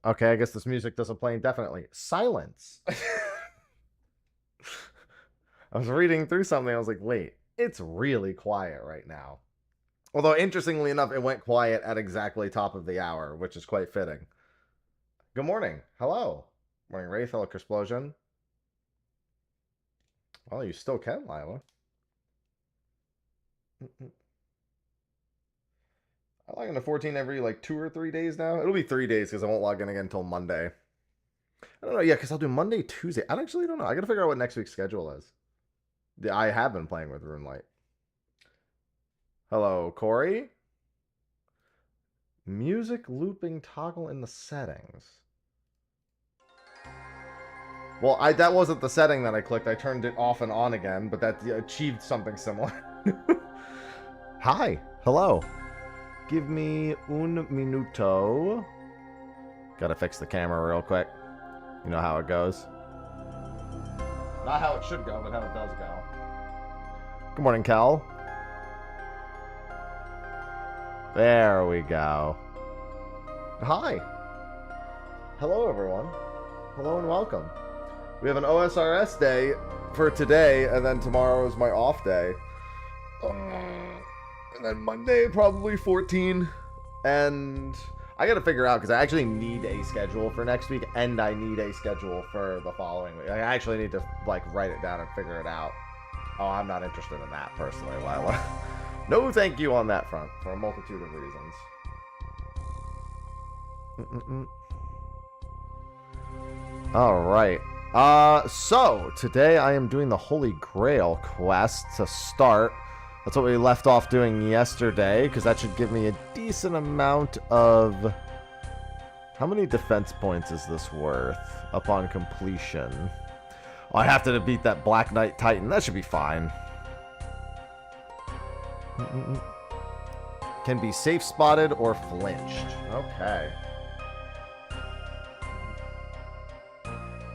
Okay, I guess this music doesn't play indefinitely. Silence. I was reading through something. I was like, wait, it's really quiet right now. Although, interestingly enough, it went quiet at exactly top of the hour, which is quite fitting. Good morning. Hello. Morning, Wraith. Hello, Explosion. Well, you still can, Lila. I log into 14 every, like, 2 or 3 days now. It'll be 3 days because I won't log in again until Monday. I don't know. Yeah, because I'll do Monday, Tuesday. I actually don't know. I got to figure out what next week's schedule is. Yeah, I have been playing with RuneLight. Hello, Corey. Music looping toggle in the settings. Well, that wasn't the setting that I clicked. I turned it off and on again, but that achieved something similar. Hi. Hello. Give me un minuto. Gotta fix the camera real quick. You know how it goes. Not how it should go, but how it does go. Good morning, Cal. There we go. Hi. Hello, everyone. Hello and welcome. We have an OSRS day for today, and then tomorrow is my off day. And then Monday, probably 14. And I gotta figure out, because I actually need a schedule for next week, and I need a schedule for the following week. I actually need to, like, write it down and figure it out. Oh, I'm not interested in that, personally, Lila. No thank you on that front, for a multitude of reasons. Alright. So, today I am doing the Holy Grail quest to start. That's what we left off doing yesterday, because that should give me a decent amount of... How many defense points is this worth upon completion? Oh, I have to beat that Black Knight Titan. That should be fine. Can be safe spotted or flinched. Okay.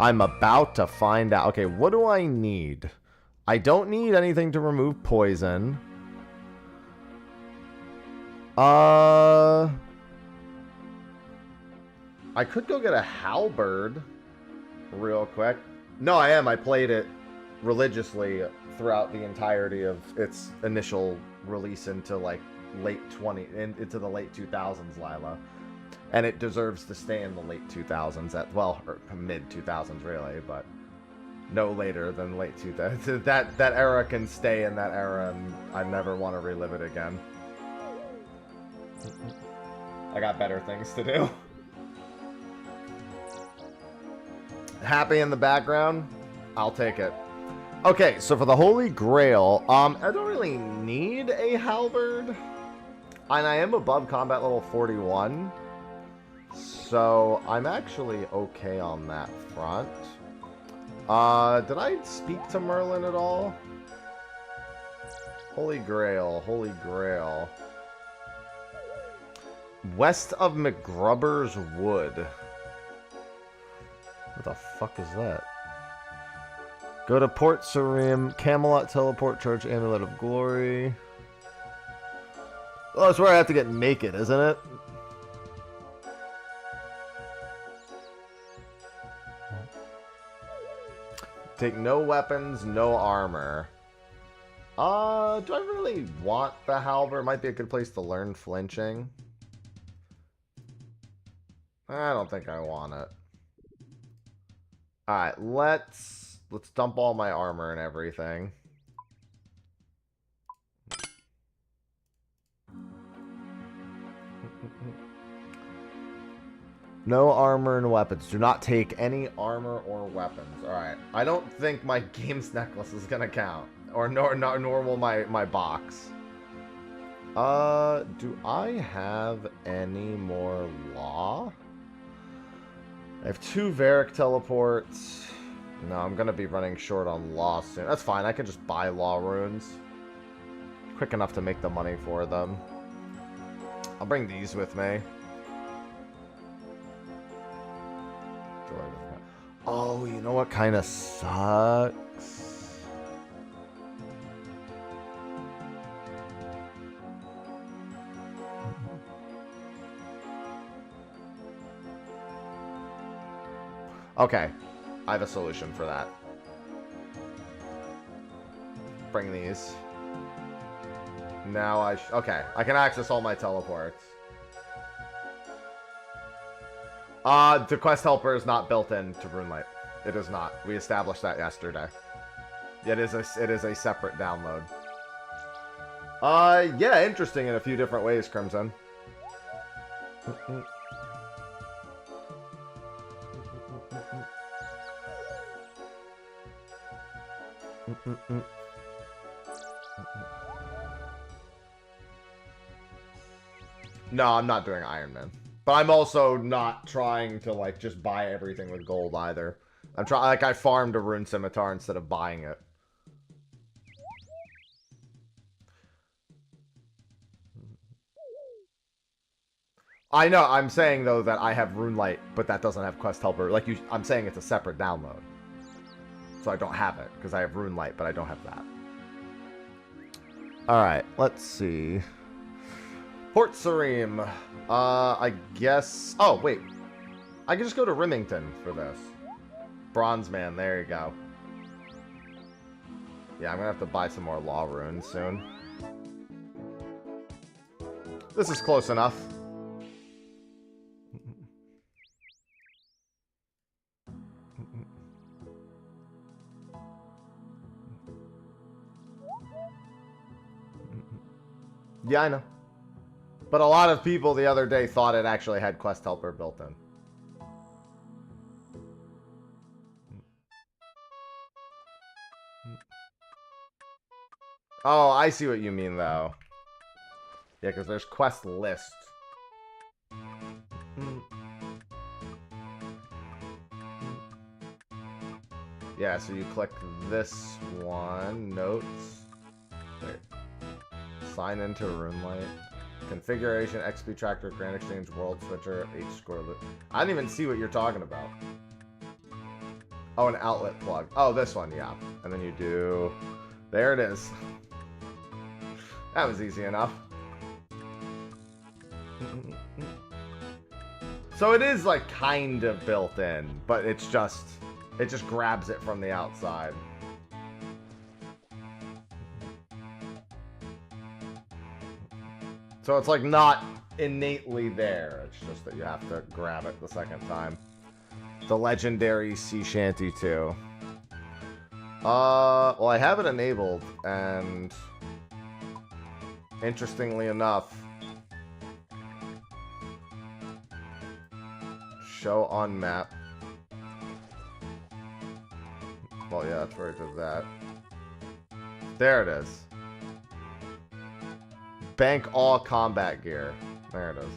I'm about to find out. Okay, what do I need? I don't need anything to remove poison. I could go get a halberd real quick. No, I am. I played it religiously throughout the entirety of its initial release into like into the late 2000s, Lila. And it deserves to stay in the late 2000s, or mid 2000s really, but no later than late 2000s. That era can stay in that era, and I never want to relive it again. I got better things to do. Happy in the background? I'll take it. Okay, so for the Holy Grail, I don't really need a halberd. And I am above combat level 41. So I'm actually okay on that front. Did I speak to Merlin at all? Holy Grail, Holy Grail. West of McGrubber's Wood. What the fuck is that? Go to Port Sarim, Camelot Teleport, Charge Amulet of Glory. Oh, that's where I have to get naked, isn't it? Take no weapons, no armor. Do I really want the halberd? Might be a good place to learn flinching. I don't think I want it. Alright, let's dump all my armor and everything. No armor and weapons. Do not take any armor or weapons. Alright. I don't think my games necklace is gonna count. Or nor will my box. Do I have any more law? I have 2 Varric teleports. No, I'm gonna be running short on law soon. That's fine. I can just buy law runes. Quick enough to make the money for them. I'll bring these with me. Oh, you know what kind of sucks? Okay. I have a solution for that. Bring these. Now okay. I can access all my teleports. The quest helper is not built into Runelight. It is not. We established that yesterday. It is a separate download. Yeah, interesting in a few different ways, Crimson. No, I'm not doing Iron Man. But I'm also not trying to, like, just buy everything with gold either. I'm trying, like, I farmed a Rune Scimitar instead of buying it. I know, I'm saying, though, that I have Runelight, but that doesn't have Quest Helper. Like, I'm saying it's a separate download. So I don't have it, because I have Runelight, but I don't have that. Alright, let's see. Port Sareem. I guess... Oh, wait. I can just go to Remington for this. Bronze Man, there you go. Yeah, I'm gonna have to buy some more Law Runes soon. This is close enough. Yeah, I know. But a lot of people the other day thought it actually had Quest Helper built in. Oh, I see what you mean, though. Yeah, because there's Quest List. Yeah, so you click this one. Notes. Wait. Sign into Runelight. Configuration, XP Tracker, Grand Exchange, World Switcher, H-Score. I didn't even see what you're talking about. Oh, an outlet plug. Oh, this one, yeah. And then you do... There it is. That was easy enough. So it is, like, kind of built in, but it's just... It just grabs it from the outside. So it's like not innately there. It's just that you have to grab it the second time. The legendary sea shanty too. Well, I have it enabled, and interestingly enough, show on map. Well, yeah, that's where it does that. There it is. Bank all combat gear. There it is.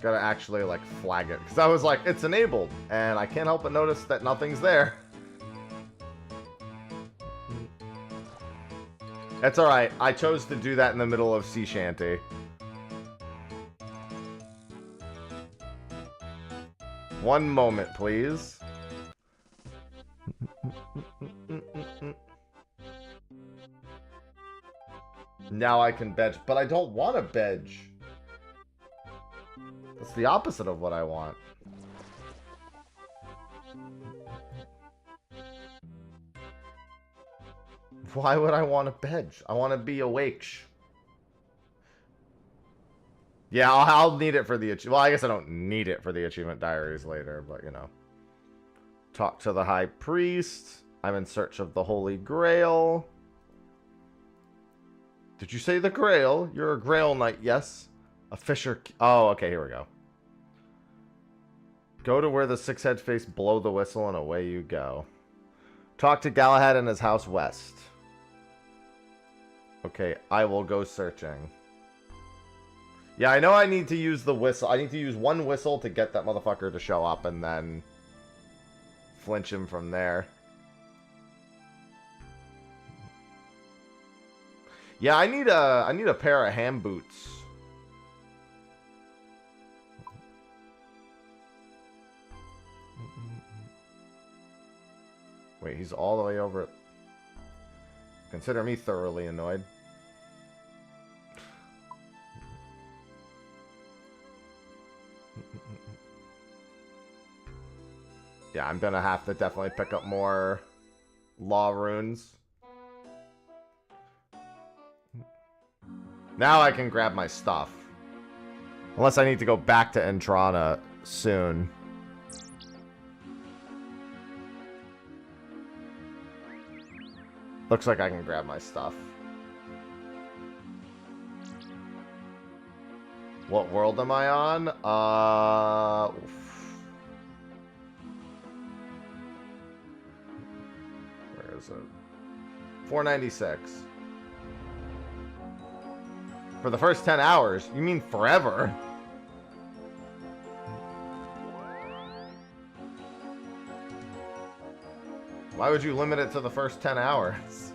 Gotta actually, like, flag it. Because I was like, it's enabled. And I can't help but notice that nothing's there. That's alright. I chose to do that in the middle of Sea Shanty. One moment, please. Now I can bedge, but I don't want to bedge. That's the opposite of what I want. Why would I want to bedge? I want to be awake. Yeah, I'll need it for the... Well, I guess I don't need it for the achievement diaries later, but, you know. Talk to the High Priest. I'm in search of the Holy Grail. Did you say the Grail? You're a Grail Knight, yes? A Fisher... Oh, okay, here we go. Go to where the six-head face blow the whistle and away you go. Talk to Galahad in his house west. Okay, I will go searching. Yeah, I know I need to use the whistle. I need to use one whistle to get that motherfucker to show up and then flinch him from there. Yeah, I need a pair of hand boots. Wait, he's all the way over. Consider me thoroughly annoyed. Yeah, I'm gonna have to definitely pick up more law runes. Now I can grab my stuff. Unless I need to go back to Entrana soon. Looks like I can grab my stuff. What world am I on? Where is it? 496. For the first 10 hours? You mean forever? Why would you limit it to the first 10 hours?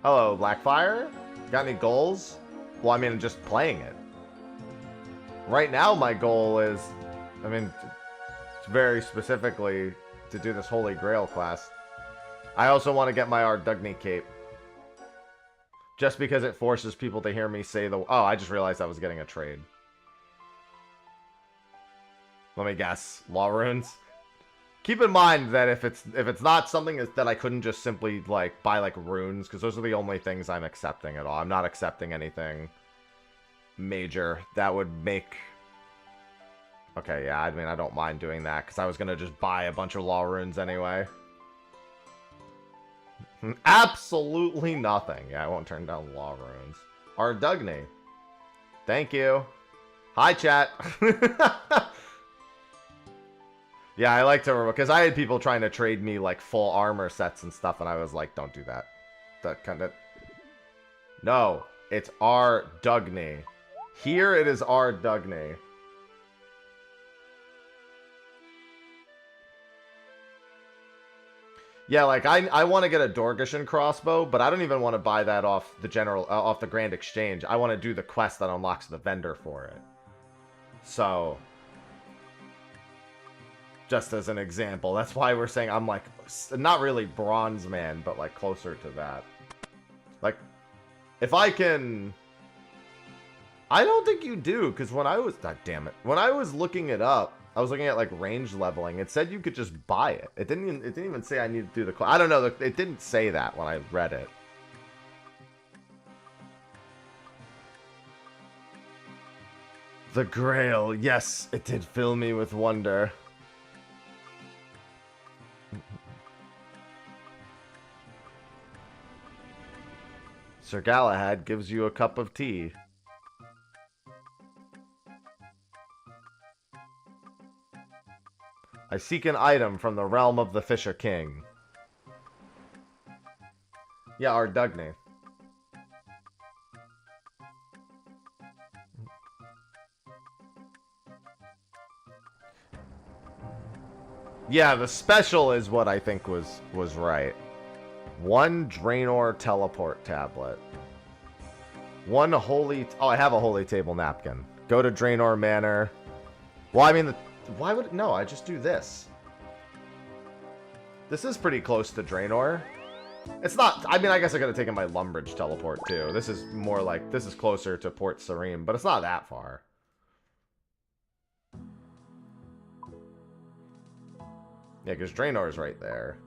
Hello, Blackfire? Got any goals? Well, I mean, just playing it. Right now, my goal is, I mean, very specifically to do this Holy Grail class. I also want to get my Ardougne cape. Just because it forces people to hear me say the... Oh, I just realized I was getting a trade. Let me guess. Law runes? Keep in mind that if it's not something that I couldn't just simply, like, buy, like, runes, because those are the only things I'm accepting at all. I'm not accepting anything major that would make... Okay, yeah, I mean, I don't mind doing that, because I was going to just buy a bunch of law runes anyway. Absolutely nothing. Yeah, I won't turn down law runes. Ardougne. Thank you. Hi, chat. Yeah, I like to... Because I had people trying to trade me, like, full armor sets and stuff, and I was like, don't do that. That kind of... No, it's Ardougne. Here it is Ardougne. Yeah, like, I want to get a Dorgishan crossbow, but I don't even want to buy that off the off the Grand Exchange. I want to do the quest that unlocks the vendor for it. So, just as an example, that's why we're saying I'm, like, not really bronze man, but, like, closer to that. Like, if I can... I don't think you do, because when I was... God damn it. When I was looking it up, I was looking at, like, range leveling. It said you could just buy it. It didn't even say I needed to do the... I don't know. It didn't say that when I read it. The Grail. Yes, it did fill me with wonder. Sir Galahad gives you a cup of tea. I seek an item from the realm of the Fisher King. Yeah, Ardougne. Yeah, the special is what I think was right. 1 Draenor teleport tablet. 1 holy... Oh, I have a holy table napkin. Go to Draenor Manor. Well, I mean, why would... No, I just do this. This is pretty close to Draenor. It's not... I mean, I guess I could have taken my Lumbridge teleport, too. This is more like... This is closer to Port Serene, but it's not that far. Yeah, because Draenor's right there.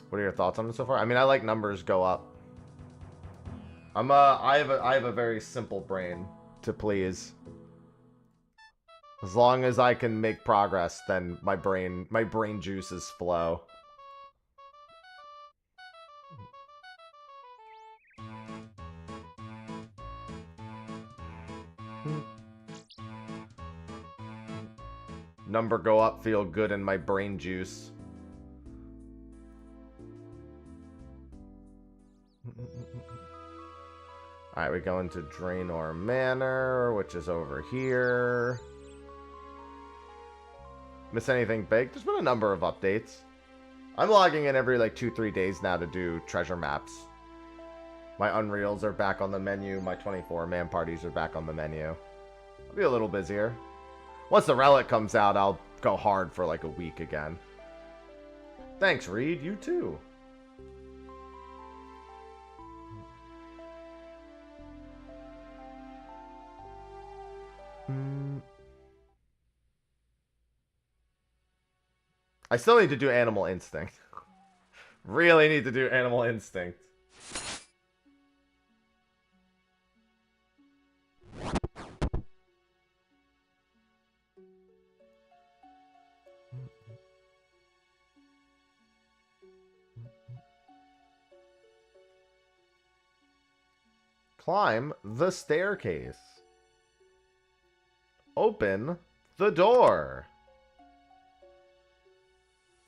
What are your thoughts on it so far? I mean, I like numbers go up. I have a very simple brain to please. As long as I can make progress, then my brain juices flow. Number go up, feel good in my brain juice. Alright, we go into Draenor Manor, which is over here. Miss anything big? There's been a number of updates. I'm logging in every, like, 2-3 days now to do treasure maps. My Unreals are back on the menu. My 24-man parties are back on the menu. I'll be a little busier. Once the Relic comes out, I'll go hard for, like, a week again. Thanks, Reed. You too. I still need to do Animal Instinct. Really need to do Animal Instinct. Climb the staircase. Open the door.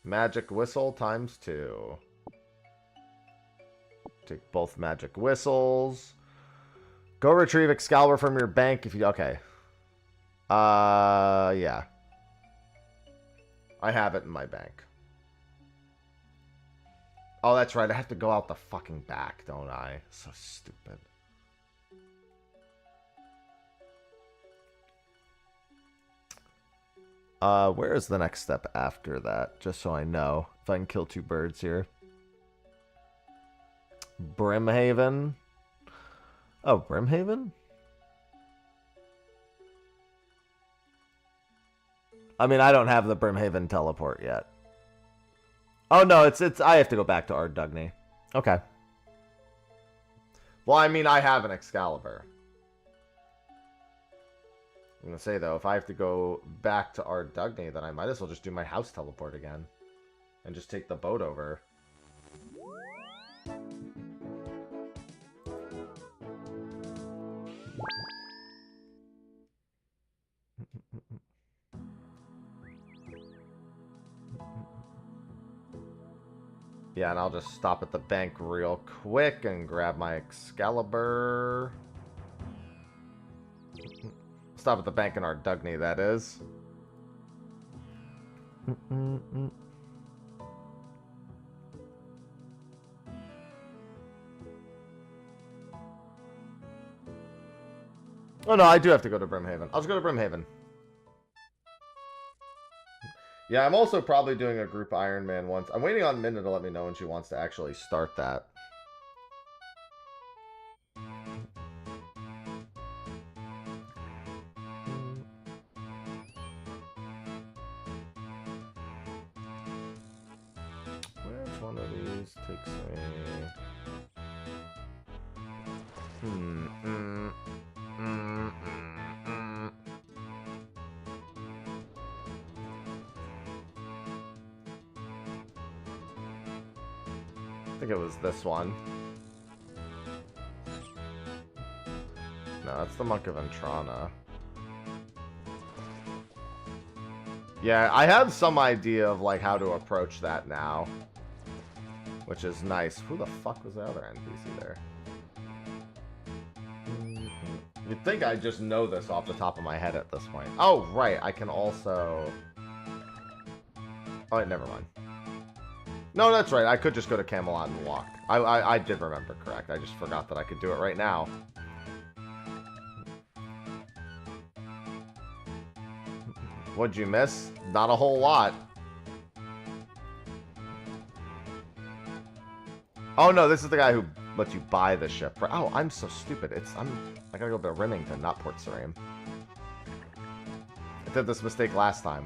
Magic whistle ×2. Take both magic whistles. Go retrieve Excalibur from your bank if you... Okay. Yeah. I have it in my bank. Oh, that's right. I have to go out the fucking back, don't I? So stupid. Where is the next step after that? Just so I know. If I can kill 2 birds here. Brimhaven. Oh, Brimhaven? I mean, I don't have the Brimhaven teleport yet. Oh, no, it's I have to go back to Ardougne. Okay. Well, I mean, I have an Excalibur. I'm gonna say, though, if I have to go back to Ardougne, then I might as well just do my house teleport again. And just take the boat over. Yeah, and I'll just stop at the bank real quick and grab my Excalibur. Stop at the bank in Ardougne, that is. Oh no, I do have to go to Brimhaven. I'll just go to Brimhaven. Yeah, I'm also probably doing a group Iron Man once. I'm waiting on Minna to let me know when she wants to actually start that. Which one of these takes me? I think it was this one. No, that's the Monk of Entrana. Yeah, I have some idea of like how to approach that now, which is nice. Who the fuck was the other NPC there? You'd think I just know this off the top of my head at this point. Oh, right. I can also... Oh, never mind. No, that's right. I could just go to Camelot and walk. I did remember correct. I just forgot that I could do it right now. What'd you miss? Not a whole lot. Oh, no. This is the guy who lets you buy the ship. Oh, I'm so stupid. I gotta go to Remington, not Port Sarim. I did this mistake last time.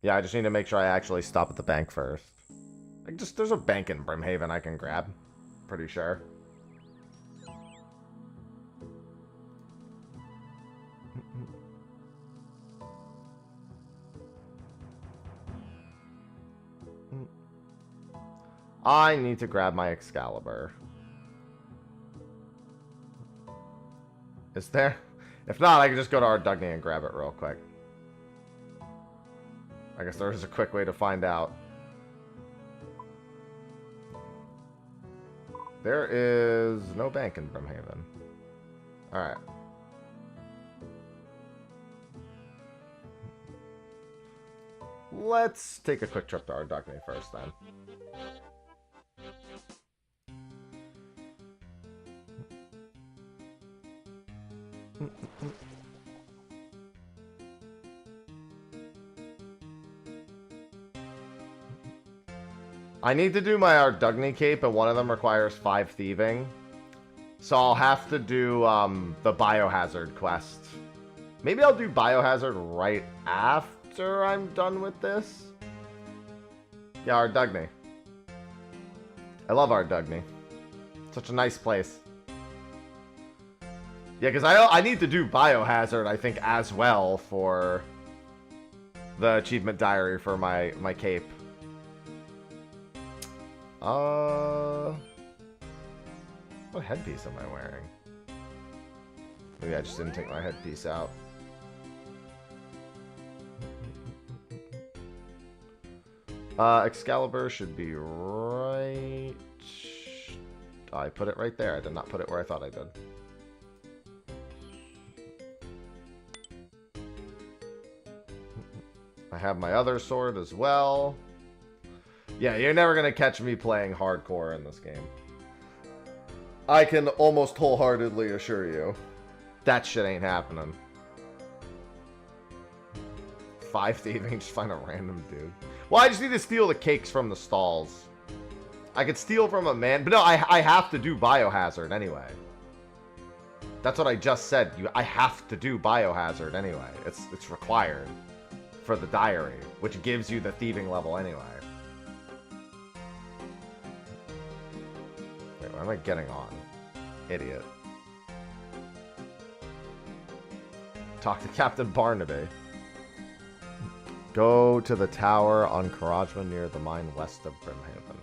Yeah, I just need to make sure I actually stop at the bank first. Like, there's a bank in Brimhaven I can grab. Pretty sure. I need to grab my Excalibur. Is there? If not, I can just go to Ardougne and grab it real quick. I guess there is a quick way to find out. There is no bank in Brimhaven. Alright. Let's take a quick trip to Ardougne first, then. I need to do my Ardougne cape, and one of them requires 5 thieving. So I'll have to do the Biohazard quest. Maybe I'll do Biohazard right after I'm done with this. Yeah, Ardougne. I love Ardougne. Such a nice place. Yeah, because I need to do Biohazard, I think, as well for the achievement diary for my cape. What headpiece am I wearing? Maybe I just didn't take my headpiece out. Excalibur should be right... I put it right there. I did not put it where I thought I did. I have my other sword as well. Yeah, you're never going to catch me playing hardcore in this game. I can almost wholeheartedly assure you. That shit ain't happening. 5 thieving, just find a random dude. Well, I just need to steal the cakes from the stalls. I could steal from a man, but no, I have to do Biohazard anyway. That's what I just said. I have to do Biohazard anyway. It's required for the diary, which gives you the thieving level anyway. Wait, where am I getting on? Idiot. Talk to Captain Barnaby. Go to the tower on Karajma near the mine west of Brimhaven.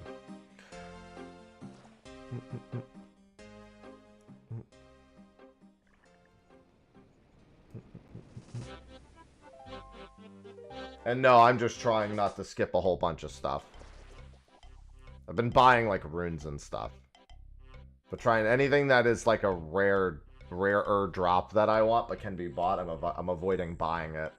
And no, I'm just trying not to skip a whole bunch of stuff. I've been buying like runes and stuff. But trying anything that is like a rarer drop that I want but can be bought, I'm avoiding buying it.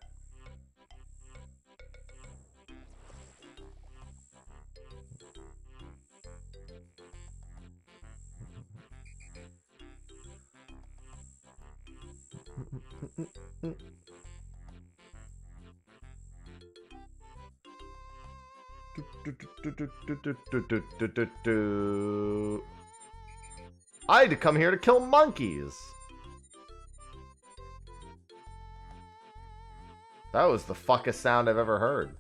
I had to come here to kill monkeys. That was the fuckest sound I've ever heard.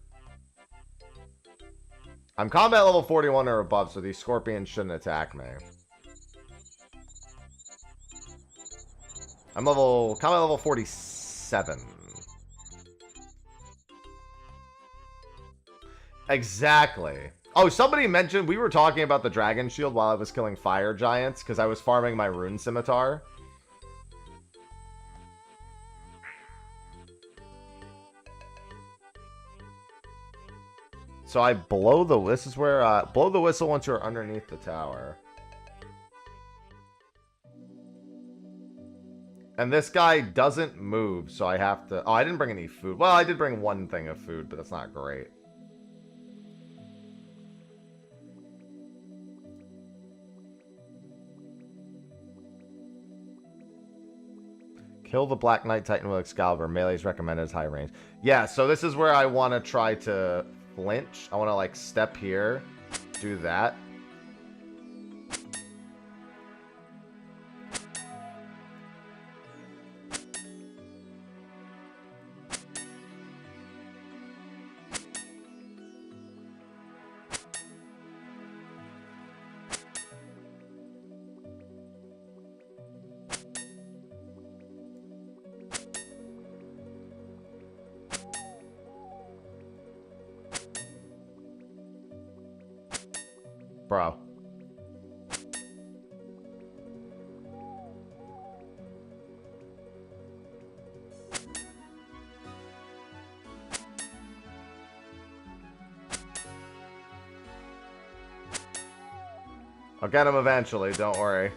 I'm combat level 41 or above, so these scorpions shouldn't attack me. I'm combat level 47. Exactly. Oh, somebody mentioned, we were talking about the dragon shield while I was killing fire giants, because I was farming my rune scimitar. So I blow the whistle. This is where, blow the whistle once you're underneath the tower. And this guy doesn't move, so I have to... Oh, I didn't bring any food. Well, I did bring one thing of food, but that's not great. Kill the Black Knight Titan with Excalibur. Melee is recommended as high range. Yeah, so this is where I want to try to flinch. I want to, like, step here. Do that. Bro. I'll get him eventually, don't worry.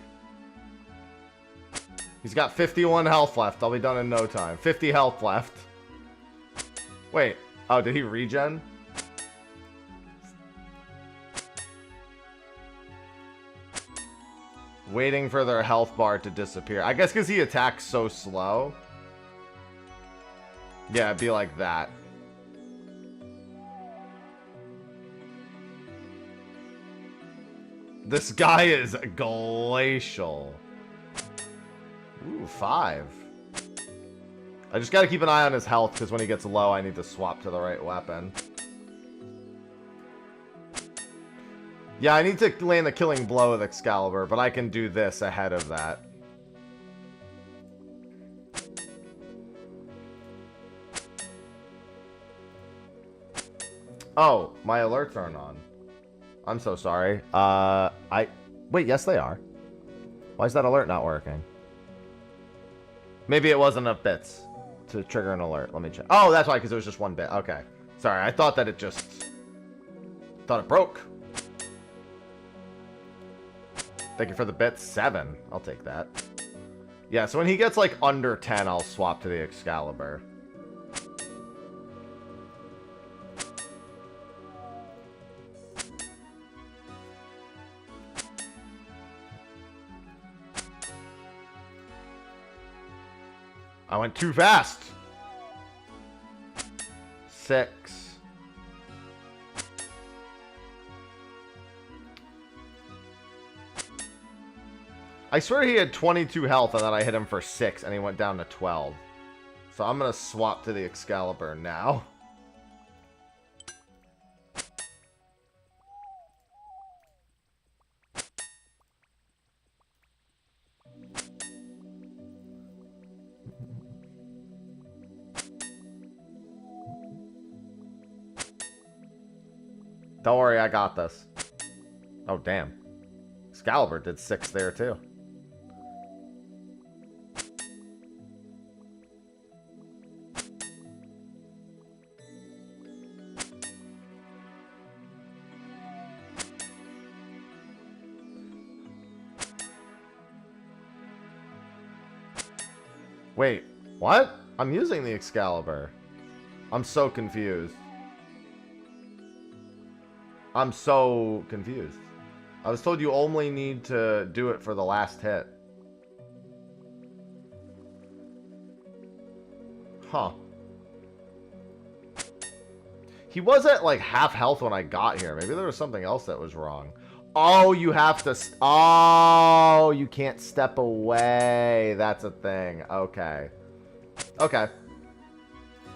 He's got 51 health left. I'll be done in no time. 50 health left. Wait. Oh, did he regen? Waiting for their health bar to disappear. I guess because he attacks so slow. Yeah, it'd be like that. This guy is glacial. Ooh, 5. I just gotta keep an eye on his health, because when he gets low, I need to swap to the right weapon. Yeah, I need to land the killing blow with Excalibur, but I can do this ahead of that. Oh, my alerts aren't on. I'm so sorry. Wait, yes they are. Why is that alert not working? Maybe it wasn't enough bits to trigger an alert. Let me check. Oh, that's why, because it was just 1 bit. Okay. Sorry, I thought that it just... thought it broke. Thank you for the bits. 7. I'll take that. Yeah, so when he gets, like, under 10, I'll swap to the Excalibur. I went too fast. 6. I swear he had 22 health and then I hit him for 6 and he went down to 12. So I'm going to swap to the Excalibur now. Don't worry, I got this. Oh, damn. Excalibur did 6 there, too. Wait, what? I'm using the Excalibur. I'm so confused. I'm so confused. I was told you only need to do it for the last hit. Huh. He was at like half health when I got here. Maybe there was something else that was wrong. Oh, you have to... Oh, you can't step away. That's a thing. Okay. Okay.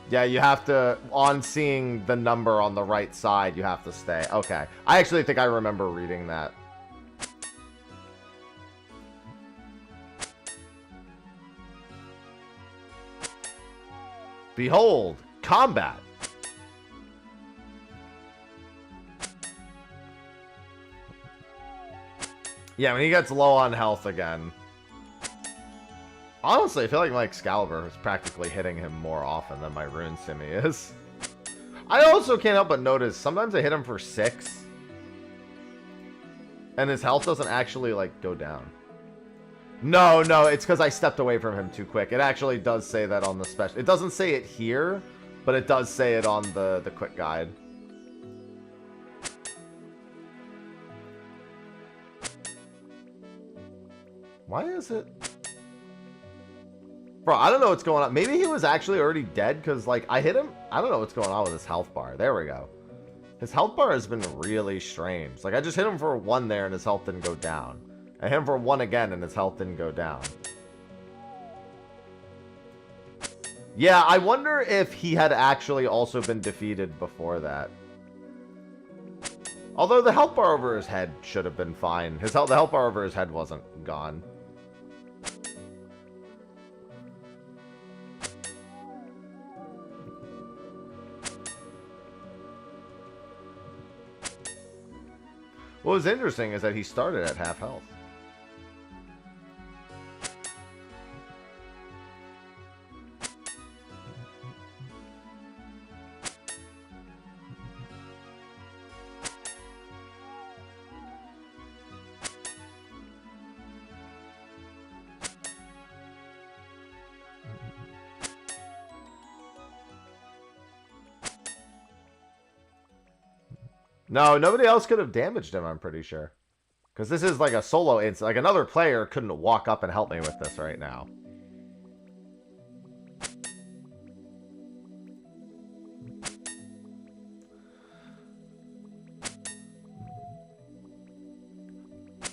Yeah, you have to, on seeing the number on the right side, you have to stay. Okay. I actually think I remember reading that. Behold, combat. Yeah, when he gets low on health again. Honestly, I feel like my Excalibur is practically hitting him more often than my Rune Simi is. I also can't help but notice, sometimes I hit him for 6. And his health doesn't actually, like, go down. No, it's because I stepped away from him too quick. It actually does say that on the special. It doesn't say it here, but it does say it on the quick guide. Why is it... Bro, I don't know what's going on. Maybe he was actually already dead because, like, I hit him. I don't know what's going on with his health bar. There we go. His health bar has been really strange. Like, I just hit him for 1 there and his health didn't go down. I hit him for 1 again and his health didn't go down. Yeah, I wonder if he had actually also been defeated before that. Although the health bar over his head should have been fine. The health bar over his head wasn't gone. What was interesting is that he started at half health. No, nobody else could have damaged him, I'm pretty sure. Because this is like a solo instance. Like, another player couldn't walk up and help me with this right now.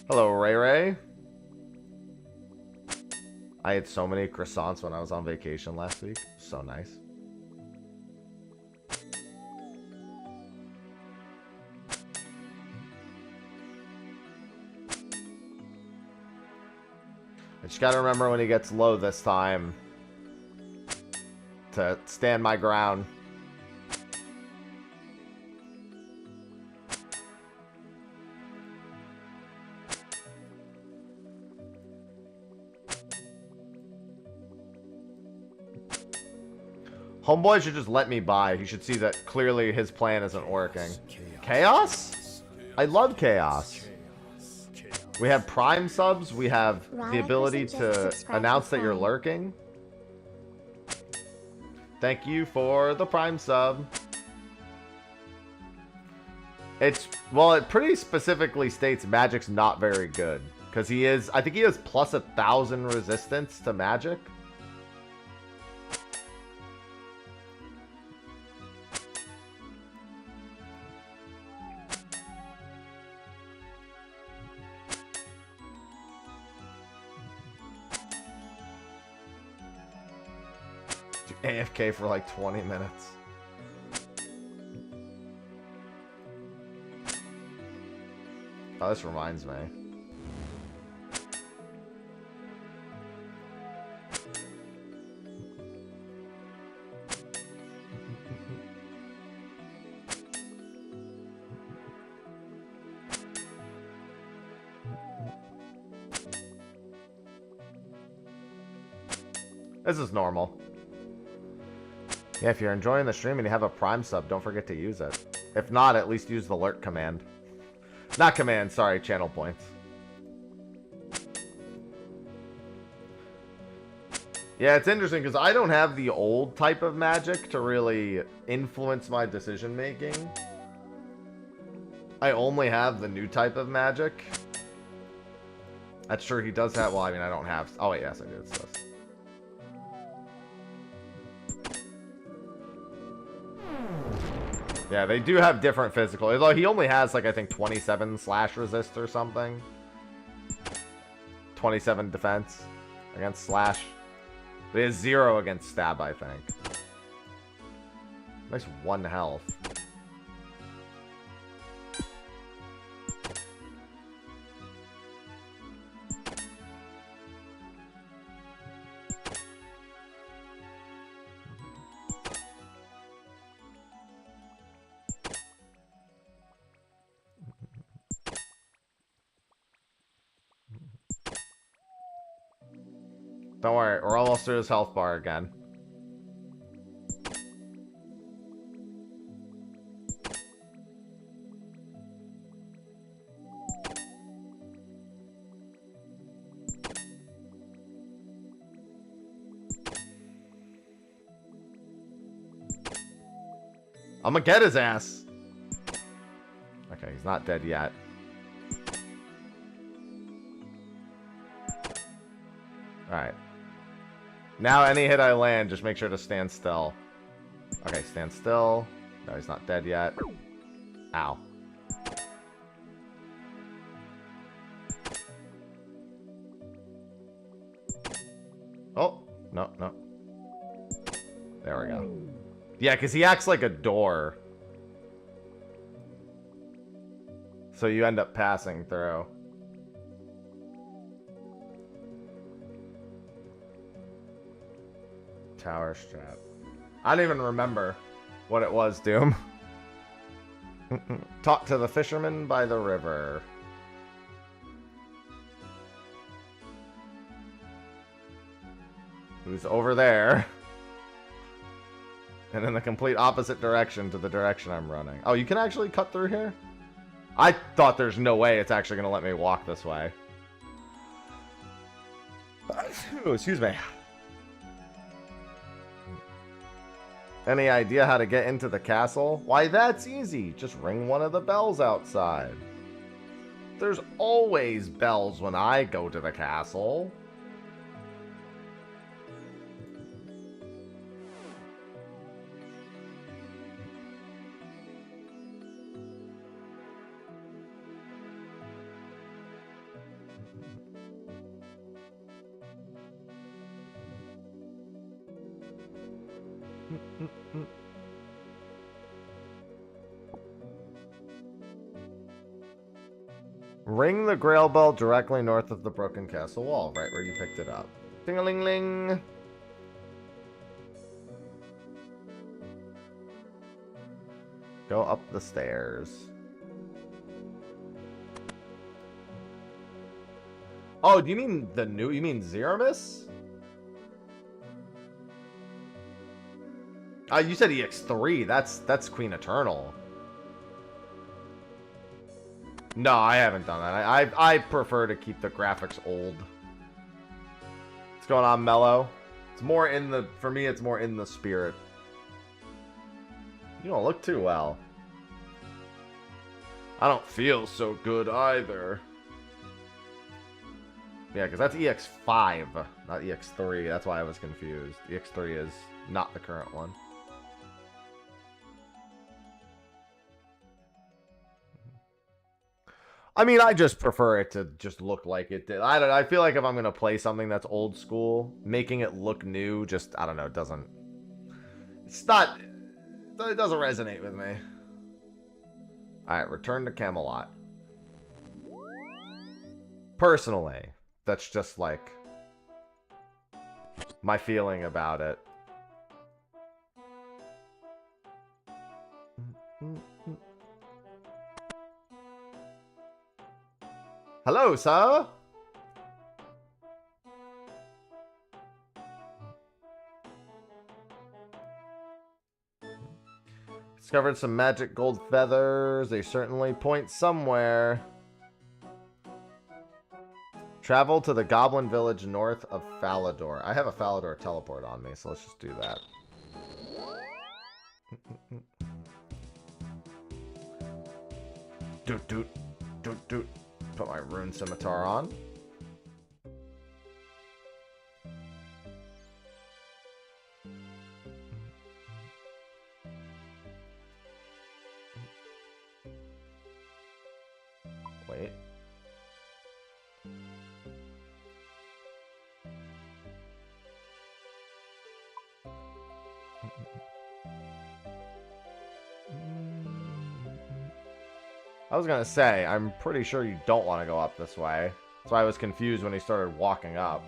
Hello, Ray Ray. I had so many croissants when I was on vacation last week. So nice. I just gotta remember when he gets low this time to stand my ground. Homeboy should just let me buy. He should see that clearly his plan isn't working. Chaos? I love chaos. We have Prime subs. We have the ability to announce that you're lurking. Thank you for the Prime sub. Well, it pretty specifically states magic's not very good. Because I think he has plus 1,000 resistance to magic. AFK for like 20 minutes. Oh, this reminds me. This is normal. Yeah, if you're enjoying the stream and you have a Prime sub, don't forget to use it. If not, at least use the lurk command. Not command, sorry, channel points. Yeah, it's interesting because I don't have the old type of magic to really influence my decision making. I only have the new type of magic. That's true, he does have, well, I mean, I don't have, oh wait, yes, I do, it's this. Yeah, they do have different physical. Although he only has, like, I think 27 slash resist or something. 27 defense against slash. But he has 0 against stab, I think. Nice 1 health. Don't worry, we're almost through his health bar again. I'm gonna get his ass. Okay, he's not dead yet. Alright. Now any hit I land, just make sure to stand still. Okay, stand still. No, he's not dead yet. Ow. Oh, no, no. There we go. Yeah, because he acts like a door. So you end up passing through. Tower strap. I don't even remember what it was, Doom. Talk to the fisherman by the river. Who's over there. And in the complete opposite direction to the direction I'm running. Oh, you can actually cut through here? I thought there's no way it's actually going to let me walk this way. Oh, excuse me. Any idea how to get into the castle? Why, that's easy. Just ring one of the bells outside. There's always bells when I go to the castle. Ring the Grail bell directly north of the broken castle wall, right where you picked it up. Ding-a-ling-ling. Go up the stairs. Oh, do you mean the new? You mean Zeramis? You said EX3. That's Queen Eternal. No, I haven't done that. I prefer to keep the graphics old. What's going on, Mello? It's more in the, for me, it's more in the spirit. You don't look too well. I don't feel so good either. Yeah, because that's EX5, not EX3. That's why I was confused. EX3 is not the current one. I mean, I just prefer it to just look like it did. I feel like if I'm going to play something that's old school, making it look new just, I don't know, it doesn't resonate with me. Alright, return to Camelot. Personally, that's just like my feeling about it. Hello, sir. Discovered some magic gold feathers. They certainly point somewhere. Travel to the Goblin Village north of Falador. I have a Falador teleport on me, so let's just do that. Doot doot doot doot. Put my rune scimitar on. Wait. I was gonna say, I'm pretty sure you don't want to go up this way. That's why I was confused when he started walking up.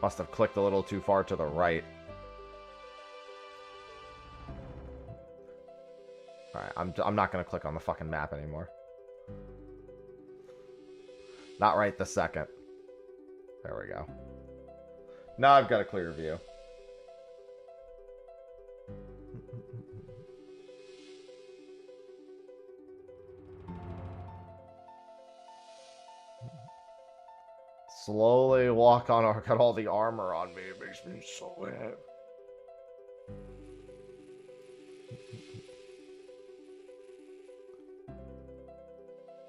Must have clicked a little too far to the right. Alright, I'm not gonna click on the fucking map anymore. Not right this second. There we go. Now I've got a clear view. Slowly walk on. I got all the armor on me. It makes me so happy.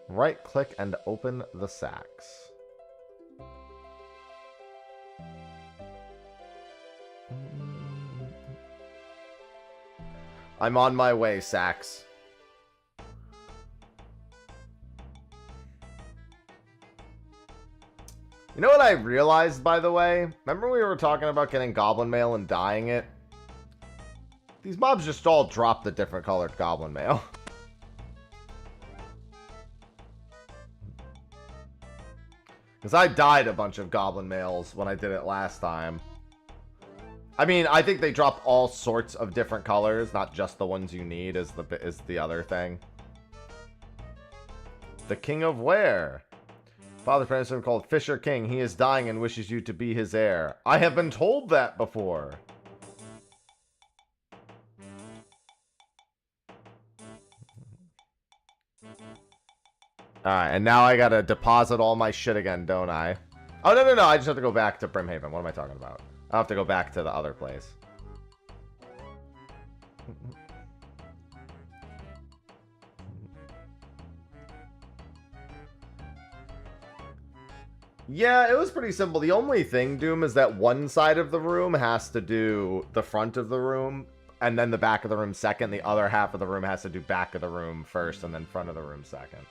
Right click and open the sacks. I'm on my way, sacks. You know what I realized, by the way? Remember we were talking about getting goblin mail and dyeing it? These mobs just all drop the different colored goblin mail. Because I dyed a bunch of goblin mails when I did it last time. I mean, I think they dropped all sorts of different colors, not just the ones you need is the other thing. The King of Where? Father Francis called Fisher King. He is dying and wishes you to be his heir. I have been told that before. Alright, and now I gotta deposit all my shit again, don't I? Oh, no. I just have to go back to Brimhaven. What am I talking about? I have to go back to the other place. Yeah, it was pretty simple. The only thing, Doom, is that one side of the room has to do the front of the room, and then the back of the room second. The other half of the room has to do back of the room first, and then front of the room second.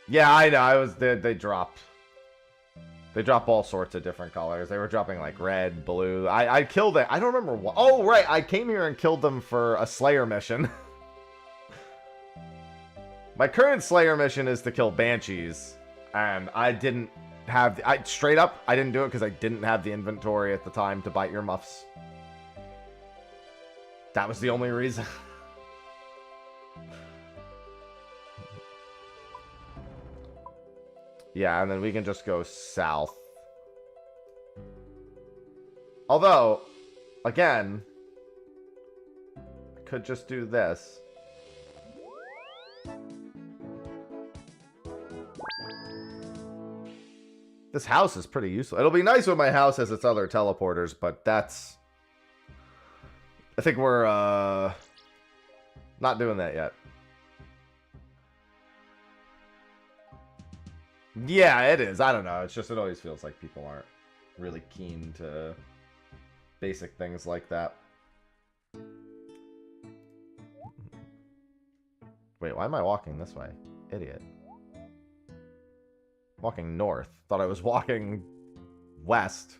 Yeah, I know. They dropped. They drop all sorts of different colors. They were dropping like red, blue. I killed it. I don't remember what. Oh, right. I came here and killed them for a Slayer mission. My current Slayer mission is to kill Banshees. And I didn't have... straight up, I didn't do it because I didn't have the inventory at the time to bite your muffs. That was the only reason. Yeah, and then we can just go south. Although, again, I could just do this. This house is pretty useful. It'll be nice when my house has its other teleporters, but that's... I think we're, not doing that yet. Yeah, it is. I don't know. It's just, it always feels like people aren't really keen to basic things like that. Wait, why am I walking this way? Idiot. Walking north. Thought I was walking west.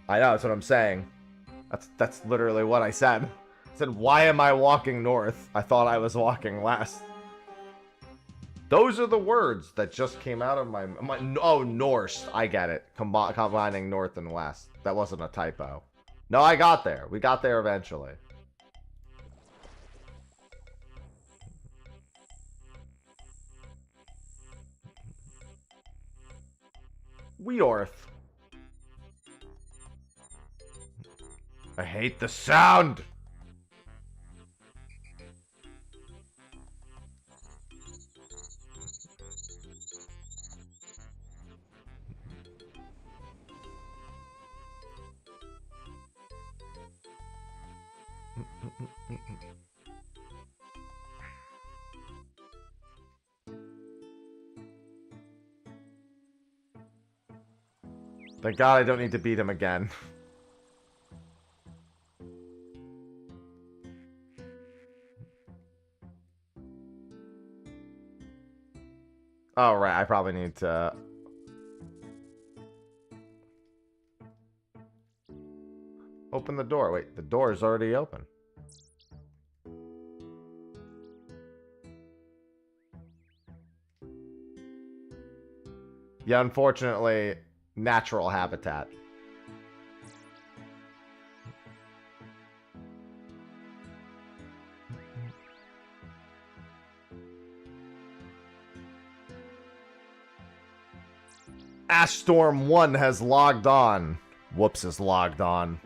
I know, that's what I'm saying. That's literally what I said. I said, why am I walking north? I thought I was walking west. Those are the words that just came out of my oh, Norse. I get it. Combining north and west. That wasn't a typo. No, I got there. We got there eventually. Weorth. I hate the sound! Thank God I don't need to beat him again. Oh, right. I probably need to... open the door. Wait, the door is already open. Yeah, unfortunately, natural habitat. Ashstorm 1 has logged on. Whoops is logged on.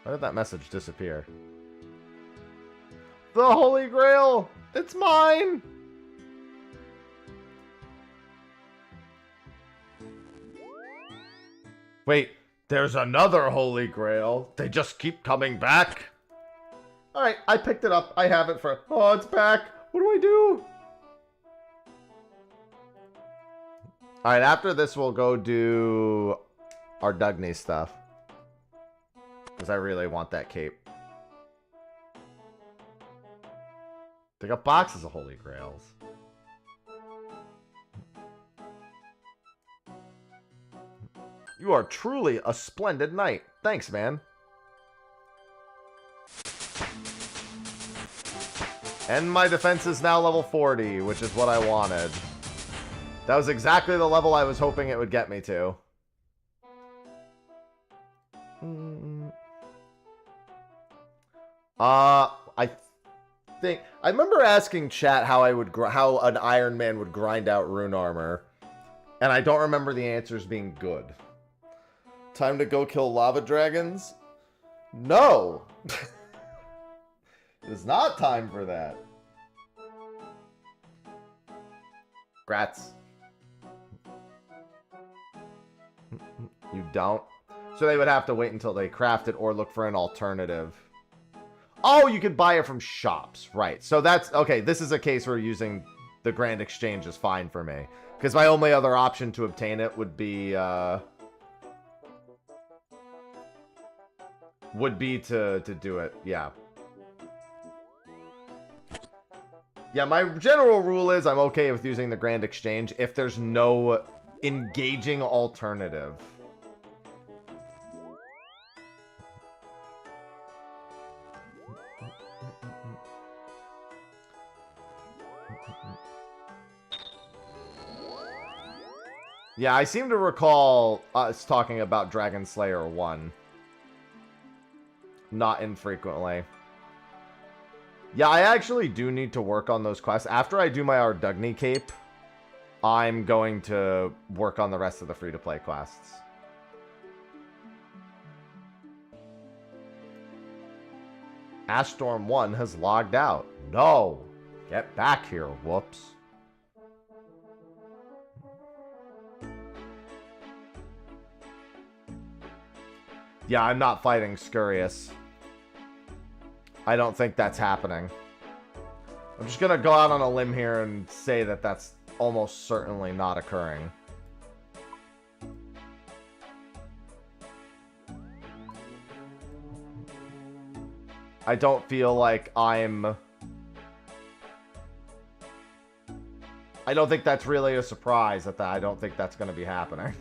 Why did that message disappear? The Holy Grail! It's mine! Wait, there's another Holy Grail. They just keep coming back. Alright, I picked it up. I have it for... Oh, it's back. What do I do? Alright, after this, we'll go do Ardougne stuff. Because I really want that cape. They got boxes of Holy Grails. You are truly a splendid knight. Thanks, man. And my defense is now level 40, which is what I wanted. That was exactly the level I was hoping it would get me to. I think... I remember asking chat how how an Iron Man would grind out rune armor. And I don't remember the answers being good. Time to go kill lava dragons? No! It's not time for that. Grats. You don't? So they would have to wait until they craft it or look for an alternative. Oh, you could buy it from shops. Right. So that's... Okay, this is a case where using the Grand Exchange is fine for me. Because my only other option to obtain it would be... to do it. Yeah. Yeah, my general rule is I'm okay with using the Grand Exchange if there's no engaging alternative. Yeah, I seem to recall us talking about Dragon Slayer 1. Not infrequently. Yeah, I actually do need to work on those quests. After I do my Ardougne cape, I'm going to work on the rest of the free-to-play quests. Ashstorm 1 has logged out. No! Get back here, whoops. Yeah, I'm not fighting Scurious. I don't think that's happening. I'm just gonna go out on a limb here and say that that's almost certainly not occurring. I don't feel like I'm... I don't think that's really a surprise that I don't think that's gonna be happening.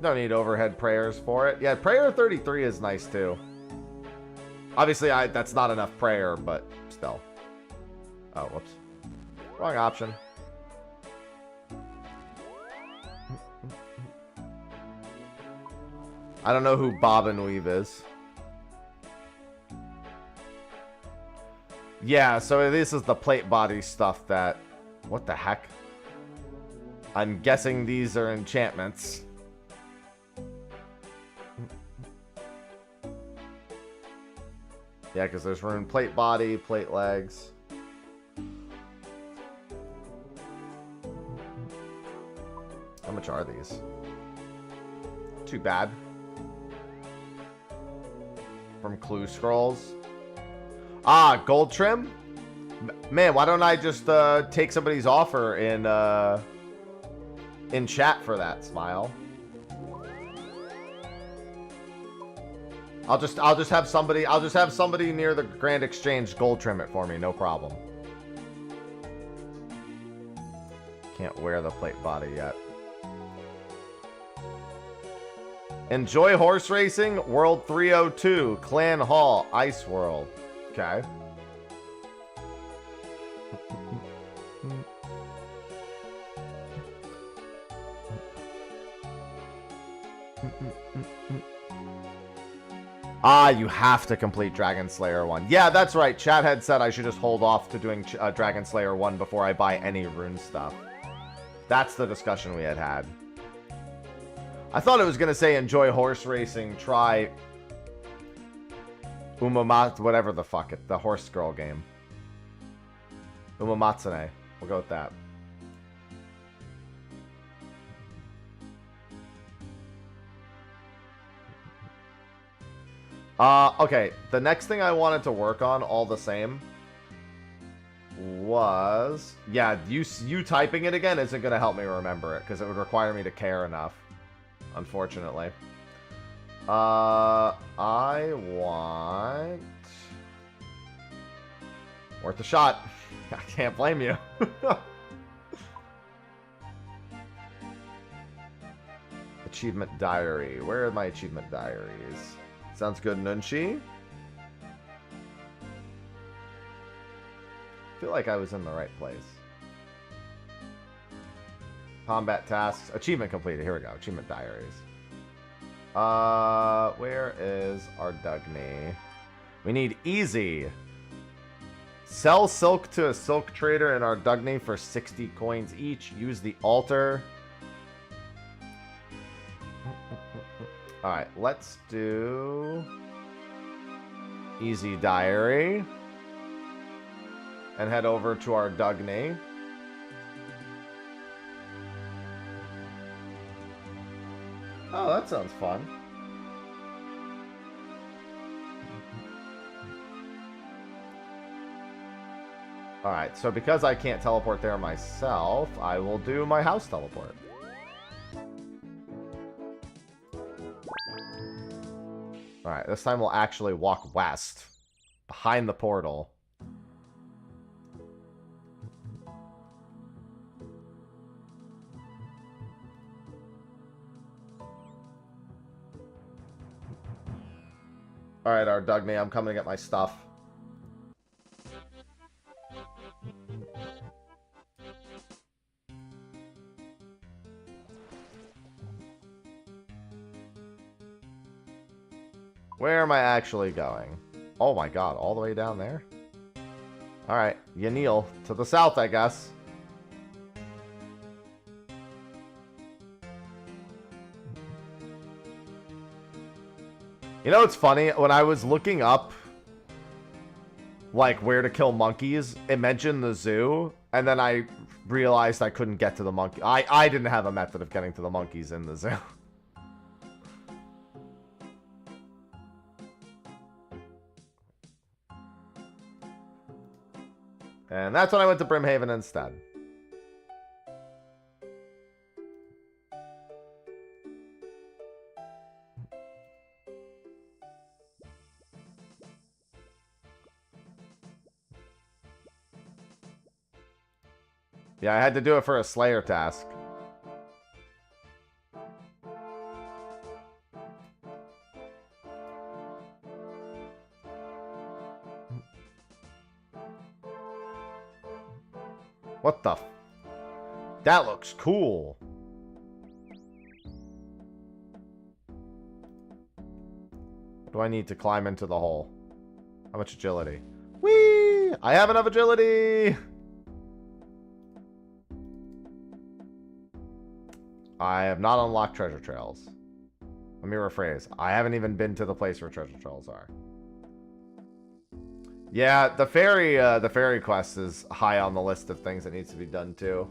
Don't need overhead prayers for it. Yeah, prayer 33 is nice too. Obviously, that's not enough prayer, but still. Oh, whoops. Wrong option. I don't know who Bob and Weave is. Yeah, so this is the plate body stuff that... What the heck? I'm guessing these are enchantments. Yeah, because there's rune plate body, plate legs. How much are these? Too bad. From Clue Scrolls. Ah, gold trim? Man, why don't I just take somebody's offer in chat for that, Smile? I'll just have somebody near the Grand Exchange gold trim it for me, no problem. Can't wear the plate body yet. Enjoy horse racing, World 302, Clan Hall, Ice World. Okay. Ah, you have to complete Dragon Slayer 1. Yeah, that's right. Chat had said I should just hold off to doing Dragon Slayer 1 before I buy any rune stuff. That's the discussion we had had. I thought it was going to say enjoy horse racing, try Umamat, whatever the fuck it, the horse girl game. Umamatsune. We'll go with that. Okay, the next thing I wanted to work on, all the same, was... Yeah, you typing it again isn't going to help me remember it, because it would require me to care enough, unfortunately. I want... Worth a shot. I can't blame you. Achievement diary. Where are my achievement diaries? Sounds good, Nunchi. I feel like I was in the right place. Combat tasks. Achievement completed. Here we go. Achievement diaries. Where is Ardougne? We need easy. Sell silk to a silk trader in Ardougne for 60 coins each. Use the altar. Alright, let's do Easy Diary. And head over to Ardougne. Oh, that sounds fun. Alright, so because I can't teleport there myself, I will do my house teleport. Alright, this time we'll actually walk west. Behind the portal. Alright, Ardougne, I'm coming to get my stuff. Where am I actually going? Oh my god, all the way down there? Alright, you kneel. To the south, I guess. You know what's funny? When I was looking up, like, where to kill monkeys, it mentioned the zoo, and then I realized I couldn't get to the monkey. I didn't have a method of getting to the monkeys in the zoo. And that's when I went to Brimhaven instead. Yeah, I had to do it for a Slayer task. What the f... That looks cool. Do I need to climb into the hole? How much agility? Whee! I have enough agility! I have not unlocked treasure trails. Let me rephrase. I haven't even been to the place where treasure trails are. Yeah, the ferry quest is high on the list of things that needs to be done too.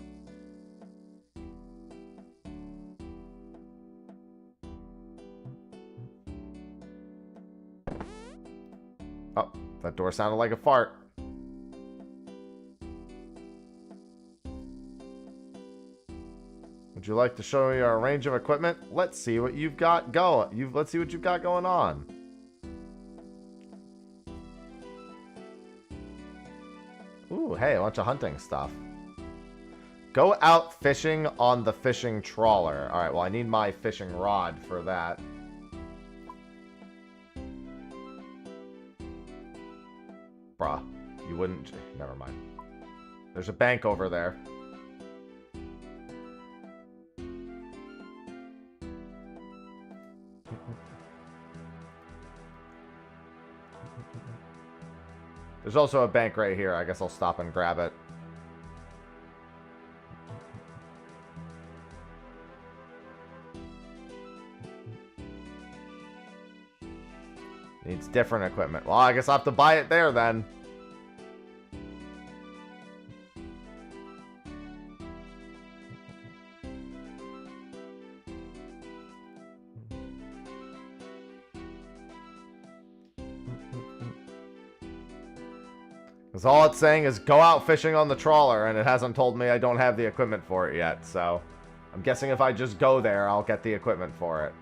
Oh, that door sounded like a fart. Would you like to show me our range of equipment? Let's see what you've got going. Let's see what you've got going on. Ooh, hey, a bunch of hunting stuff. Go out fishing on the fishing trawler. All right, well, I need my fishing rod for that. Bruh, you wouldn't... Never mind. There's a bank over there. There's also a bank right here. I guess I'll stop and grab it. Needs different equipment. Well, I guess I'll have to buy it there then. Because all it's saying is go out fishing on the trawler, and it hasn't told me I don't have the equipment for it yet, so I'm guessing if I just go there, I'll get the equipment for it.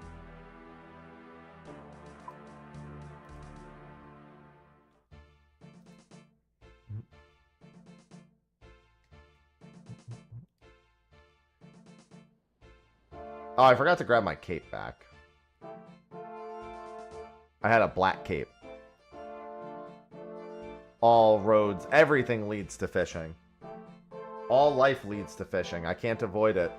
Oh, I forgot to grab my cape back. I had a black cape. All roads, everything leads to fishing. All life leads to fishing. I can't avoid it.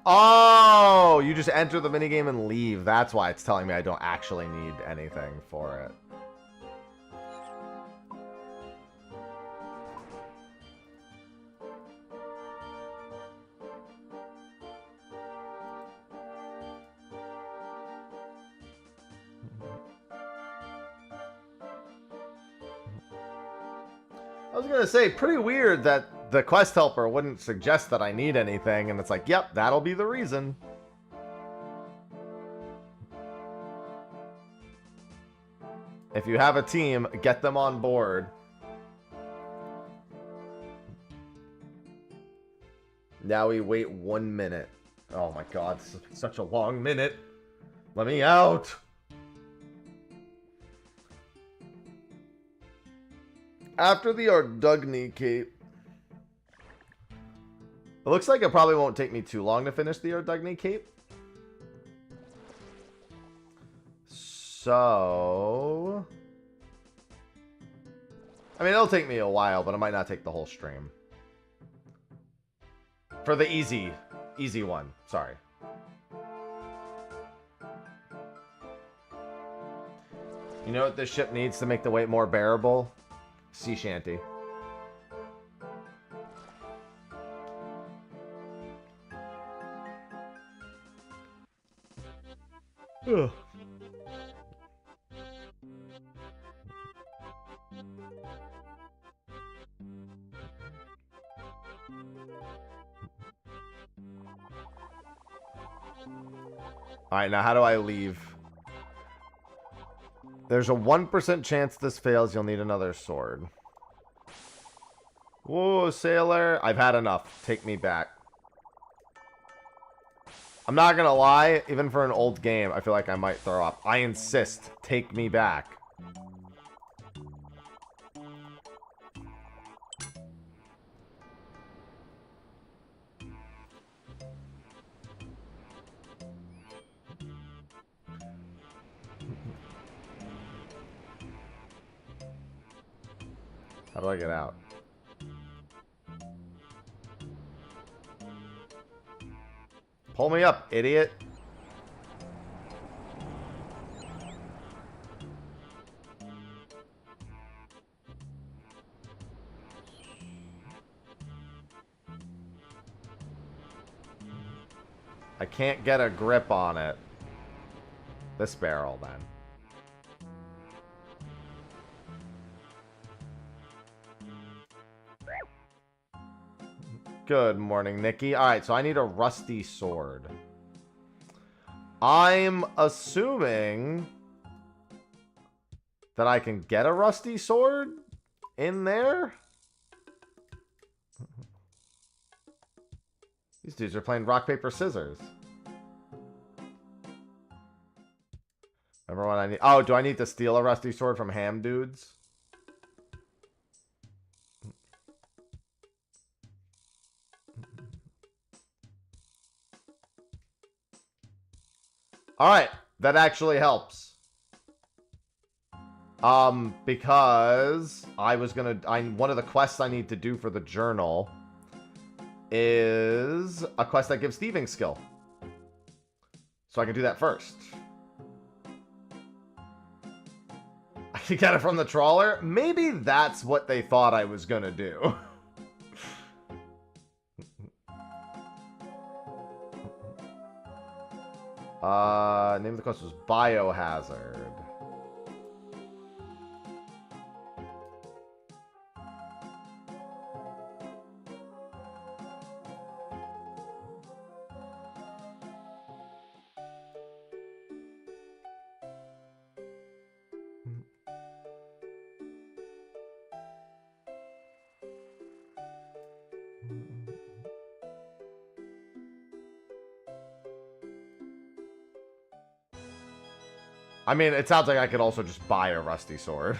Oh, you just enter the minigame and leave. That's why it's telling me I don't actually need anything for it. was gonna say, pretty weird that the quest helper wouldn't suggest that I need anything, and it's like, yep, that'll be the reason. If you have a team, get them on board. Now we wait 1 minute. Oh my god, such a long minute. Let me out. After the Ardougne cape. It looks like it probably won't take me too long to finish the Ardougne cape. So... I mean, it'll take me a while, but it might not take the whole stream. For the easy one. Sorry. You know what this ship needs to make the wait more bearable? Sea shanty. Ugh. Alright, now how do I leave? There's a 1% chance this fails. You'll need another sword. Whoa, sailor. I've had enough. Take me back. I'm not gonna lie. Even for an old game, I feel like I might throw up. I insist. Take me back. How do I get out? Pull me up, idiot. I can't get a grip on it. This barrel, then. Good morning, Nikki. Alright, so I need a rusty sword. I'm assuming that I can get a rusty sword in there. These dudes are playing rock, paper, scissors. Remember what I need? Oh, do I need to steal a rusty sword from ham dudes? Alright, that actually helps. Because I was gonna... one of the quests I need to do for the journal is a quest that gives thieving skill. So I can do that first. I can get it from the trawler? Maybe that's what they thought I was gonna do. Name of the quest was Biohazard. I mean, it sounds like I could also just buy a rusty sword.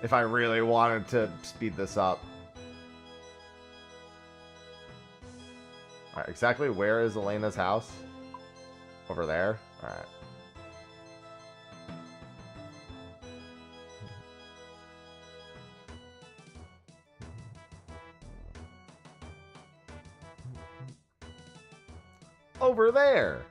If I really wanted to speed this up. Alright, exactly where is Elena's house? Over there? Alright. Over there!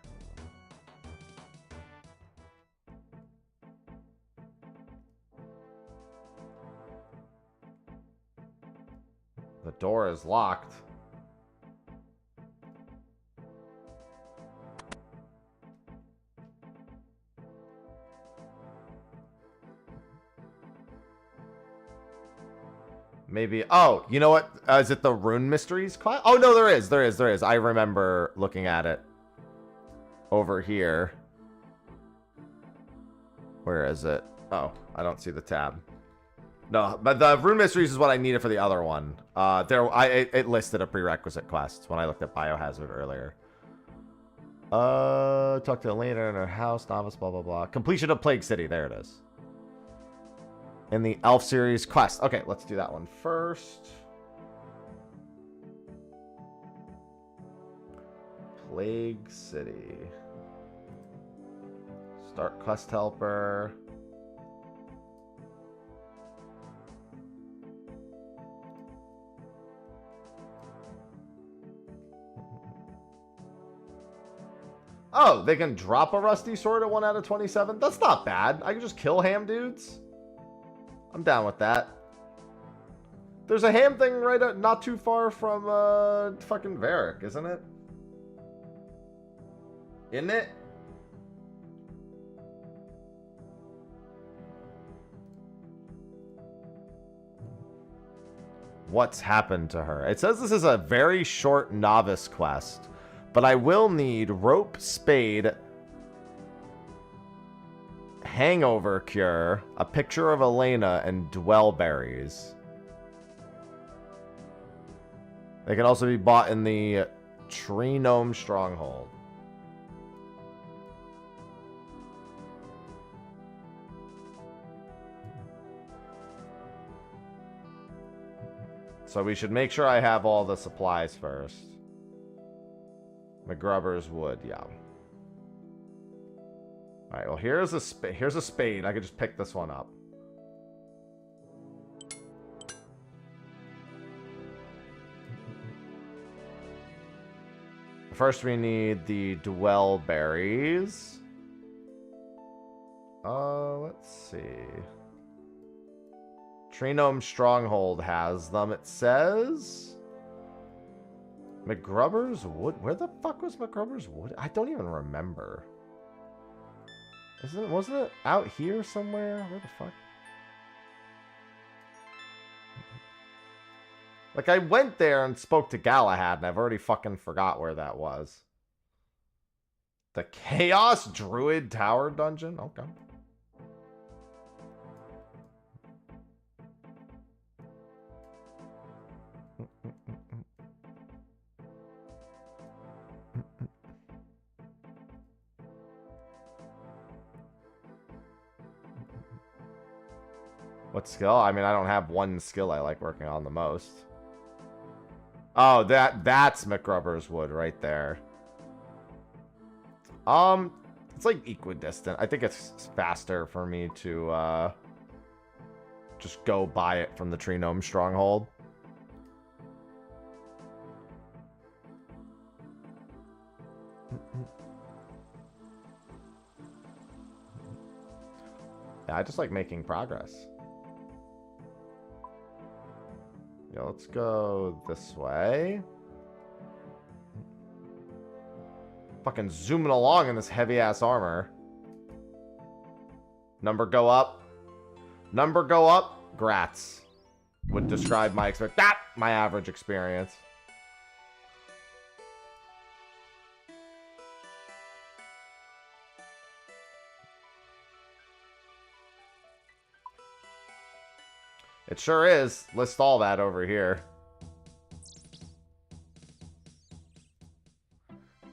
The door is locked. Maybe. Oh, you know what? Is it the Rune Mysteries class? Oh, no, there is. I remember looking at it over here. Where is it? Oh, I don't see the tab. No, but the Rune Mysteries is what I needed for the other one. It listed a prerequisite quest when I looked at Biohazard earlier. Talk to Elena in her house, novice, blah, blah, blah. Completion of Plague City. There it is. In the Elf series quest. Okay, let's do that one first. Plague City. Start quest helper. Oh, they can drop a rusty sword at 1 out of 27? That's not bad. I can just kill ham dudes. I'm down with that. There's a ham thing right up, not too far from fucking Varric, isn't it? Isn't it? What's happened to her? It says this is a very short novice quest, but I will need rope, spade, hangover cure, a picture of Elena, and dwell berries. They can also be bought in the Tree Gnome Stronghold. So we should make sure I have all the supplies first. McGrubber's wood, yeah. Alright, well here's a spade. I could just pick this one up. First we need the dwell berries. Let's see. Tree Gnome Stronghold has them, it says. McGrubber's wood? Where the fuck was McGrubber's wood? I don't even remember. Wasn't it out here somewhere? Where the fuck? Like, I went there and spoke to Galahad, and I've already fucking forgot where that was. The Chaos Druid Tower Dungeon? Okay. What skill? I mean, I don't have one skill I like working on the most. Oh, that's McGrubber's wood right there. It's like equidistant. I think it's faster for me to just go buy it from the Tree Gnome Stronghold. Yeah, I just like making progress. Yeah, let's go this way. Fucking zooming along in this heavy-ass armor. Number go up. Number go up. Grats. Would describe my my average experience. It sure is. List all that over here.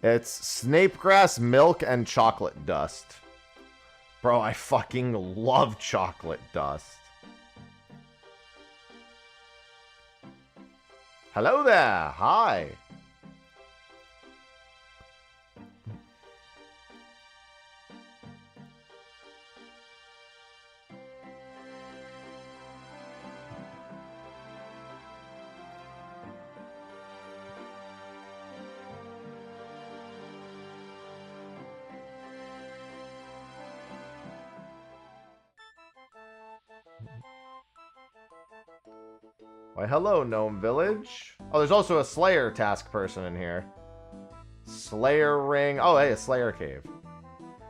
It's snapegrass, milk, and chocolate dust. Bro, I fucking love chocolate dust. Hello there. Hi. Why, hello, Gnome Village. Oh, there's also a Slayer task person in here. Slayer Ring. Oh, hey, a Slayer Cave.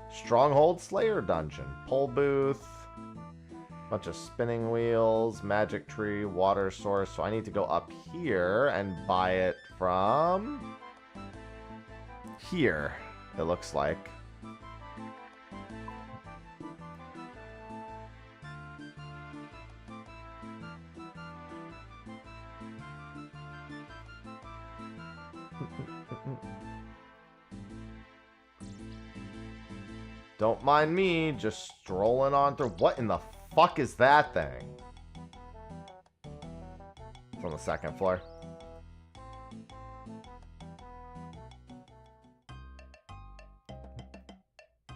Stronghold Slayer Dungeon. Pole Booth. Bunch of spinning wheels, magic tree, water source. So I need to go up here and buy it from here, it looks like. Don't mind me, just strolling on through. What in the fuck is that thing? It's on the second floor.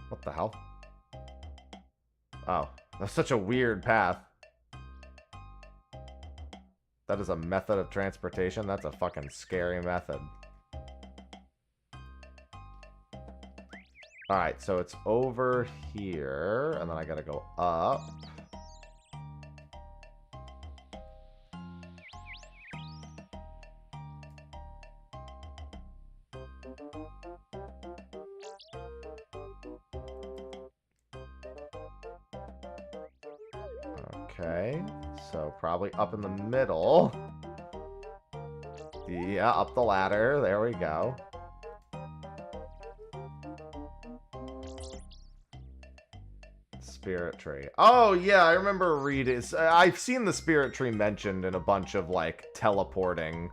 What the hell? Oh, that's such a weird path. That is a method of transportation? That's a fucking scary method. Alright, so it's over here, and then I gotta go up. Okay, so probably up in the middle. Yeah, up the ladder. There we go. Spirit tree. Oh, yeah, I remember reading. I've seen the spirit tree mentioned in a bunch of, like, teleporting.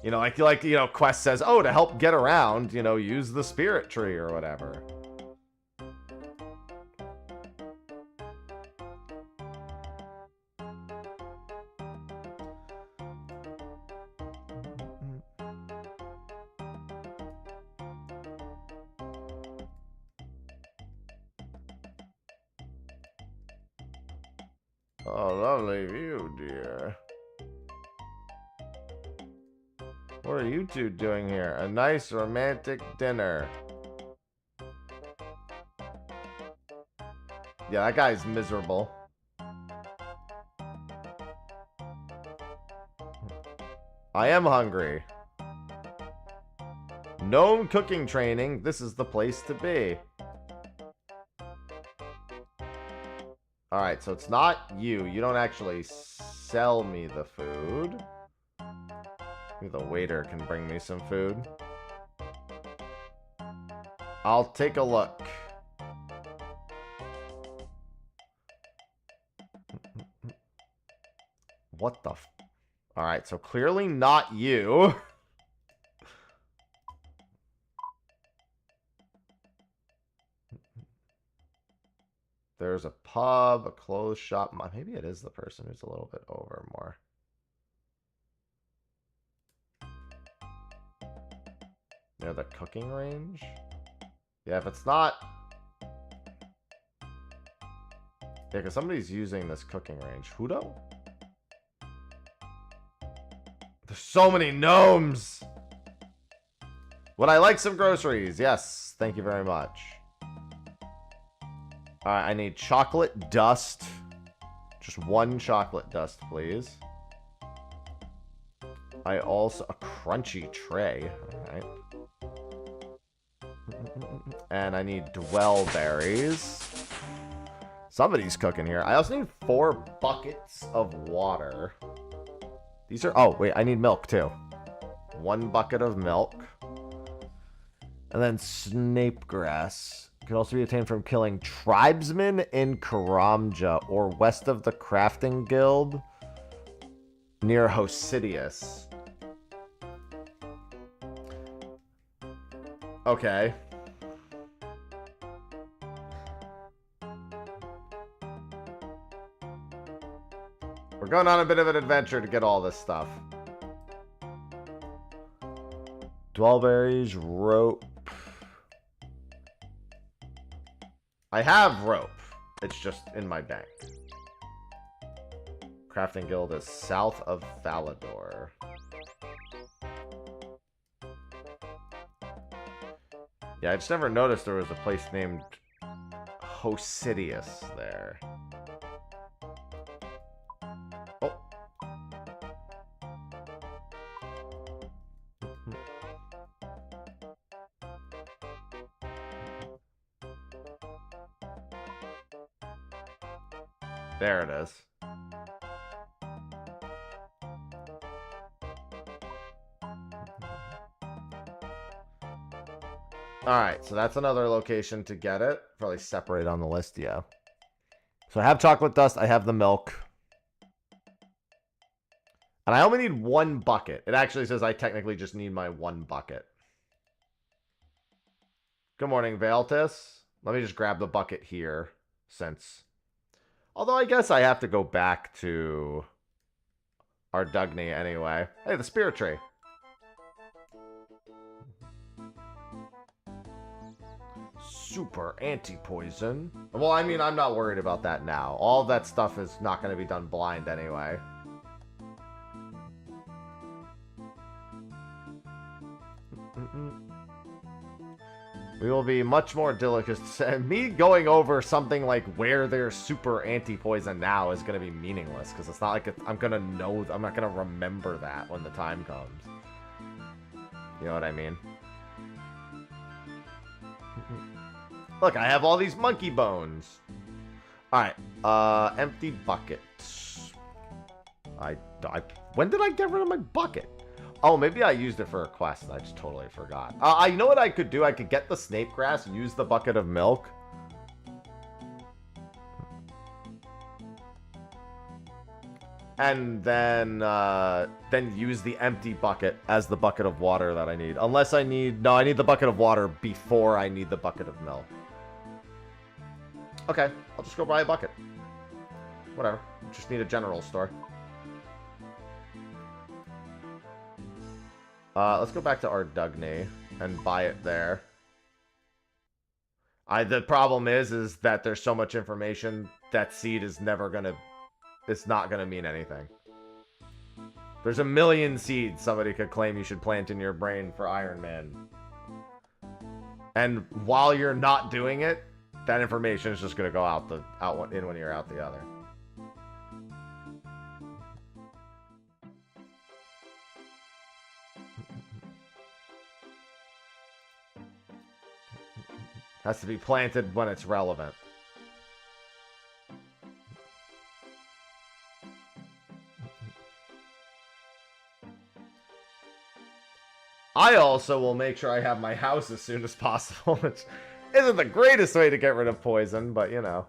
You know, like you know, Quest says, oh, to help get around, you know, use the spirit tree or whatever. Oh, lovely view, dear. What are you two doing here? A nice romantic dinner. Yeah, that guy's miserable. I am hungry. Gnome cooking training. This is the place to be. Alright, so it's not you. You don't actually sell me the food. Maybe the waiter can bring me some food. I'll take a look. What the f... Alright, so clearly not you. There's a pub, a clothes shop. Maybe it is the person who's a little bit over more. Near the cooking range? Yeah, if it's not... Yeah, because somebody's using this cooking range. Hudo? There's so many gnomes! Would I like some groceries? Yes, thank you very much. Alright, I need chocolate dust. Just one chocolate dust, please. I also... A crunchy tray. Alright. And I need dwell berries. Somebody's cooking here. I also need 4 buckets of water. These are... Oh, wait, I need milk, too. 1 bucket of milk. And then snape grass. Can also be obtained from killing tribesmen in Karamja or west of the crafting guild near Hosidius. Okay. We're going on a bit of an adventure to get all this stuff. Dwellberries, rope. I have rope. It's just in my bank. Crafting guild is south of Valador. Yeah, I just never noticed there was a place named Hosidius there. Oh. There it is. Alright, so that's another location to get it. Probably separate on the list, yeah. So I have chocolate dust, I have the milk. And I only need one bucket. It actually says I technically just need my one bucket. Good morning, Valtis. Let me just grab the bucket here, since... Although I guess I have to go back to Ardougne anyway. Hey, the spirit tree. Super anti-poison. Well, I mean, I'm not worried about that now. All of that stuff is not going to be done blind anyway. We will be much more diligent. Me going over something like where there's super anti-poison now is going to be meaningless, because it's not like I'm going to know, I'm not going to remember that when the time comes. You know what I mean? Look, I have all these monkey bones. Alright, empty bucket. When did I get rid of my bucket? Oh, maybe I used it for a quest and I just totally forgot. You know what I could do? I could get the snape grass, use the bucket of milk. And then use the empty bucket as the bucket of water that I need. Unless I need... No, I need the bucket of water before I need the bucket of milk. Okay, I'll just go buy a bucket. Whatever. Just need a general store. Let's go back to Ardougne and buy it there. The problem is that there's so much information that seed is never gonna... It's not gonna mean anything. There's a million seeds somebody could claim you should plant in your brain for Iron Man. And while you're not doing it, that information is just gonna go out in when you're out the other. Has to be planted when it's relevant. I also will make sure I have my house as soon as possible, which isn't the greatest way to get rid of poison, but you know.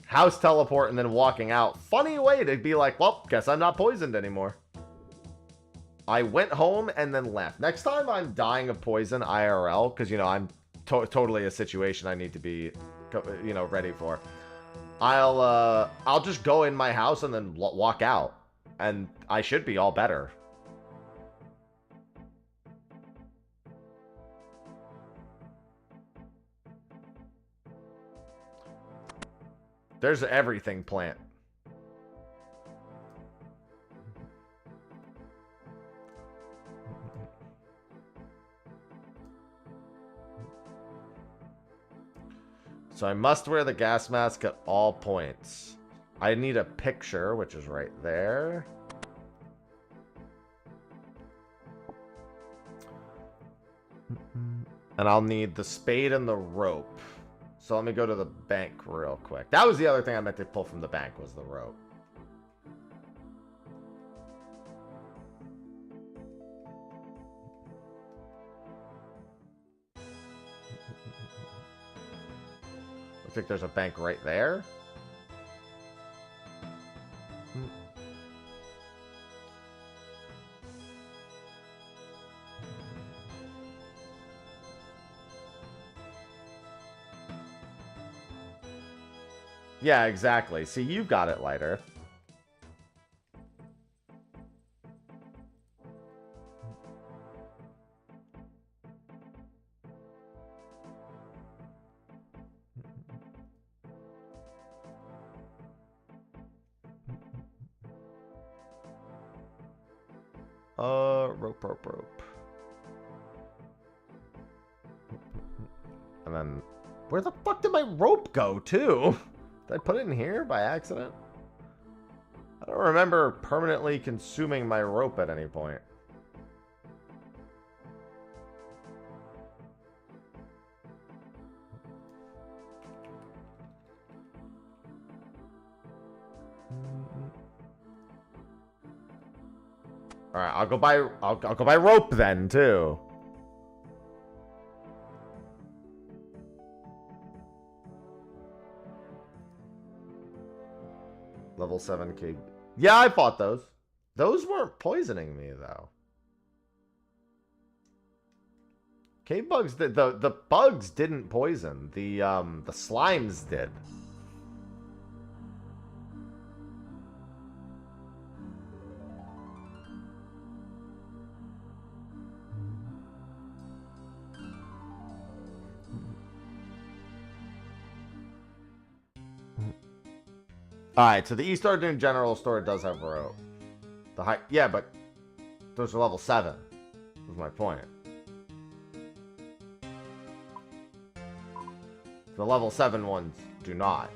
House teleport and then walking out. Funny way to be like, well, guess I'm not poisoned anymore. I went home and then left. Next time I'm dying of poison IRL, because, you know, I'm totally a situation I need to be, you know, ready for. I'll just go in my house and then walk out. And I should be all better. There's everything plant. So I must wear the gas mask at all points. I need a picture, which is right there. And I'll need the spade and the rope. So let me go to the bank real quick. That was the other thing I meant to pull from the bank, was the rope. Looks like there's a bank right there. Yeah, exactly. See, you've got it, Lighter. Rope. And then, where the fuck did my rope go to? Did I put it in here by accident? I don't remember permanently consuming my rope at any point. Alright, I'll go buy rope then, too. Level 7 cave. Yeah, I fought those. Those weren't poisoning me, though. Cave bugs did. The bugs didn't poison. The slimes did. Alright, so the East Ardougne General Store does have rope. The high, yeah, but those are level 7. Was my point. The level 7 ones do not.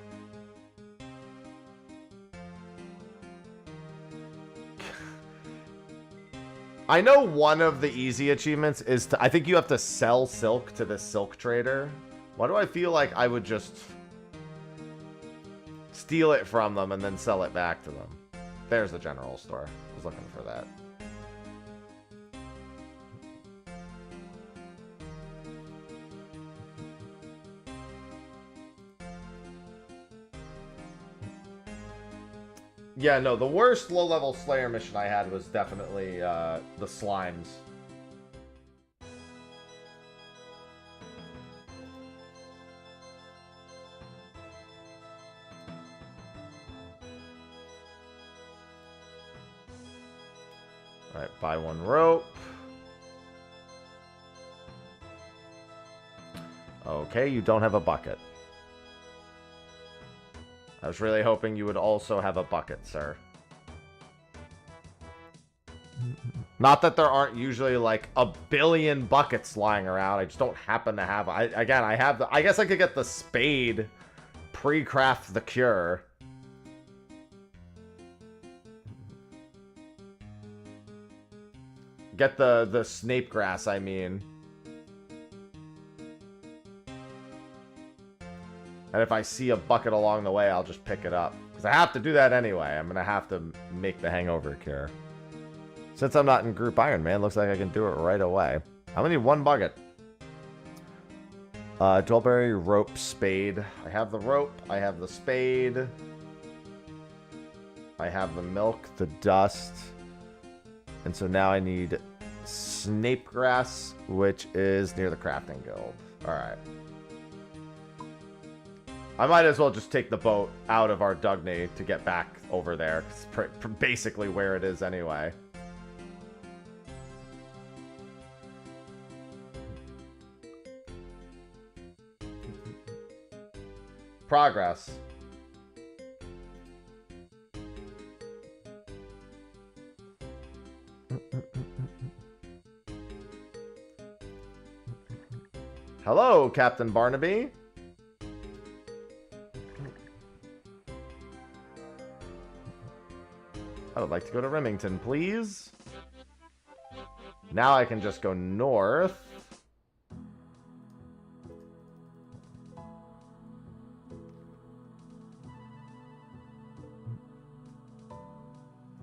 I know one of the easy achievements is to, I think you have to sell silk to this silk trader. Why do I feel like I would just steal it from them and then sell it back to them? There's the general store. I was looking for that. Yeah, no, the worst low-level Slayer mission I had was definitely the slimes. Alright, buy one rope. Okay, you don't have a bucket. I was really hoping you would also have a bucket, sir. Not that there aren't usually like a billion buckets lying around. I just don't happen to have. I have the. I guess I could get the spade, pre-craft the cure. Get the snape grass. I mean. And if I see a bucket along the way, I'll just pick it up. Because I have to do that anyway. I'm going to have to make the hangover cure. Since I'm not in Group Iron Man, looks like I can do it right away. I'm going to need one bucket. Dualberry, rope, spade. I have the rope. I have the spade. I have the milk, the dust. And so now I need snape grass, which is near the crafting guild. Alright. I might as well just take the boat out of Ardougne to get back over there. It's basically where it is anyway. Progress. Hello, Captain Barnaby. I would like to go to Remington, please. Now I can just go north.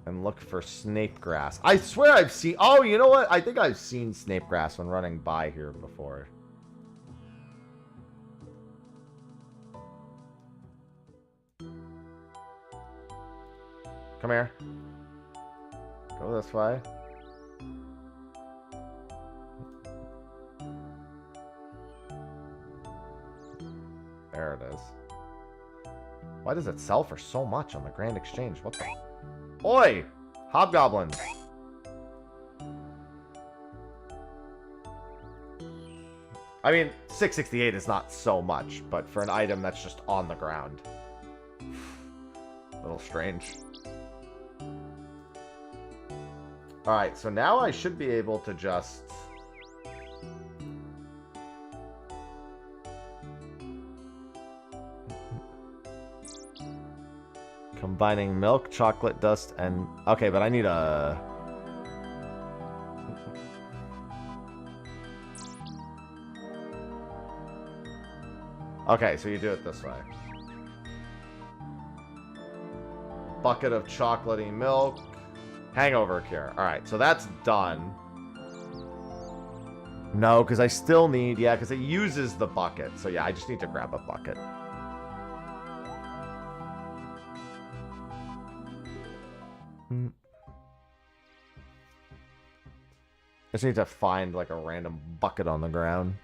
And look for snape grass. I swear I've seen... Oh, you know what? I think I've seen snape grass when running by here before. Come here. Go this way. There it is. Why does it sell for so much on the Grand Exchange? What the... Oi! Hobgoblins! I mean, 668 is not so much, but for an item that's just on the ground. A little strange. Alright, so now I should be able to just... Combining milk, chocolate dust, and... Okay, but I need a... Okay, so you do it this way. Bucket of chocolatey milk. Hangover cure. Alright, so that's done. No, because I still need... Yeah, because it uses the bucket. So yeah, I just need to grab a bucket. I just need to find like a random bucket on the ground.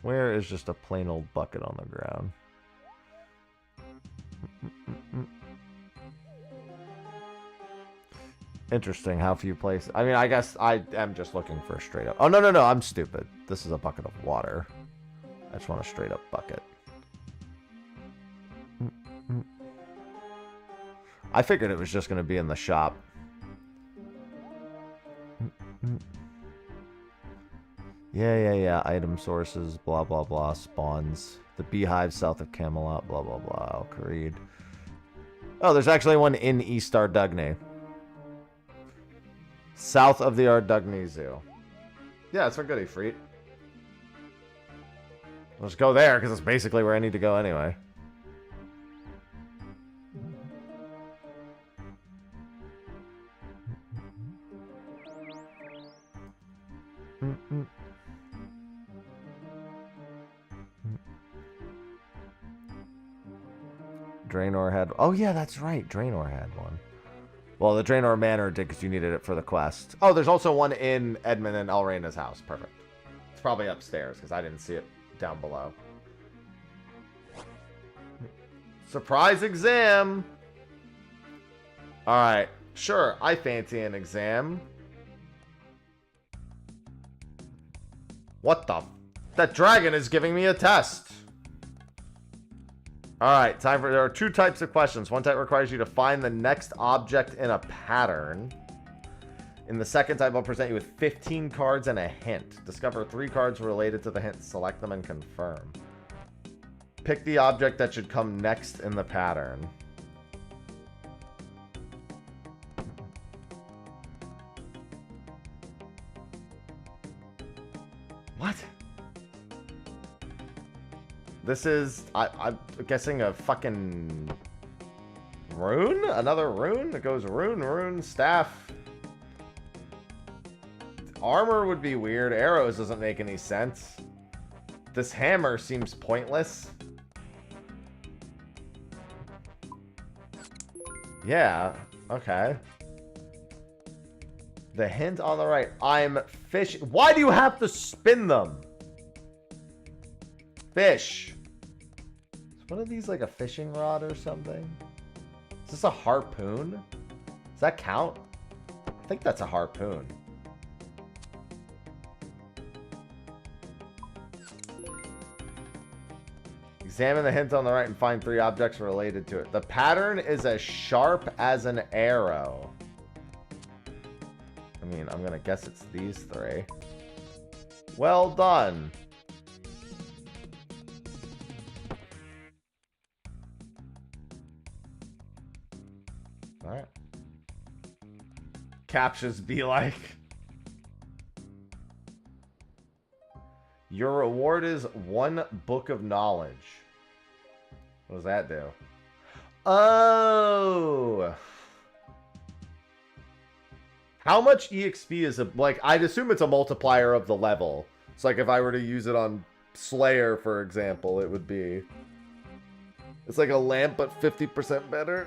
Where is just a plain old bucket on the ground? Interesting how few places. I mean, I guess I am just looking for a straight up. Oh, no, no, no. I'm stupid. This is a bucket of water. I just want a straight up bucket. I figured it was just going to be in the shop. Yeah. Item sources, blah, blah, blah. Spawns. The beehive south of Camelot, blah, blah, blah. Al-Kharid. Oh, there's actually one in East Ardougne. South of the Ardougne Zoo. Yeah, it's for Goody Freet. Let's go there, because it's basically where I need to go anyway. Draenor had... Oh, yeah, that's right. Draenor had one. Well, the Draenor Manor did because you needed it for the quest. Oh, there's also one in Edmund and Elrena's house. Perfect. It's probably upstairs because I didn't see it down below. Surprise exam! Alright. Sure, I fancy an exam. What the... That dragon is giving me a test. Alright, time for... There are two types of questions. One type requires you to find the next object in a pattern. In the second type, I'll present you with 15 cards and a hint. Discover 3 cards related to the hint. Select them and confirm. Pick the object that should come next in the pattern. What? This is, I'm guessing a fucking rune? Another rune? It goes rune, staff. Armor would be weird. Arrows doesn't make any sense. This hammer seems pointless. Yeah, okay. The hint on the right. I'm fish. Why do you have to spin them? Fish. Is one of these like a fishing rod or something? Is this a harpoon? Does that count? I think that's a harpoon. Examine the hint on the right and find 3 objects related to it. The pattern is as sharp as an arrow. I mean, I'm going to guess it's these 3. Well done. Alright. Captures be like. Your reward is 1 book of knowledge. What does that do? Oh! How much EXP is a... Like, I'd assume it's a multiplier of the level. So, like, if I were to use it on Slayer, for example, it would be... It's like a lamp, but 50% better.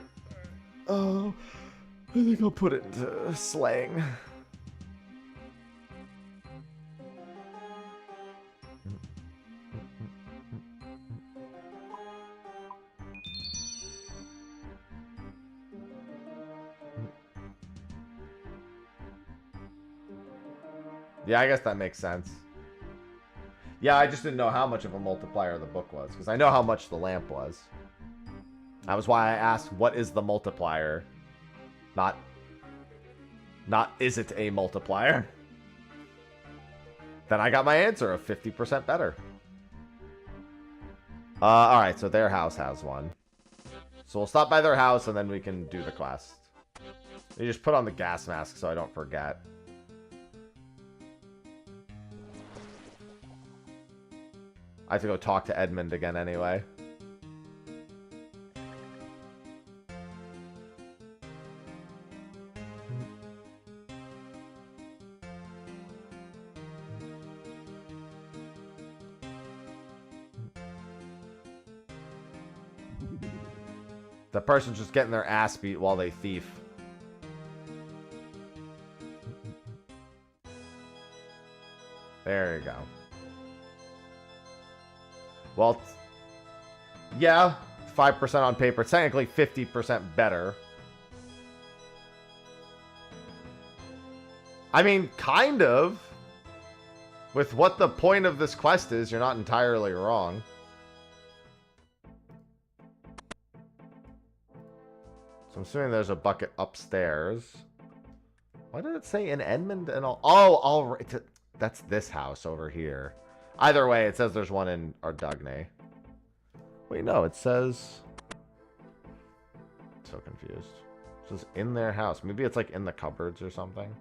Oh, I think I'll put it into slaying. Yeah, I guess that makes sense. Yeah, I just didn't know how much of a multiplier the book was, because I know how much the lamp was. That was why I asked, what is the multiplier? Not is it a multiplier? Then I got my answer of 50% better. Alright, so their house has one. So we'll stop by their house and then we can do the quest. You just put on the gas mask so I don't forget. I have to go talk to Edmund again anyway. The person's just getting their ass beat while they thief. There you go. Well, yeah, 5% on paper. It's technically 50% better. I mean, kind of. With what the point of this quest is, you're not entirely wrong. So I'm assuming there's a bucket upstairs. Why did it say in Edmund and all? Oh, all right. That's this house over here. Either way, it says there's one in Ardougne. Wait, no, it says... So confused. It says in their house. Maybe it's like in the cupboards or something.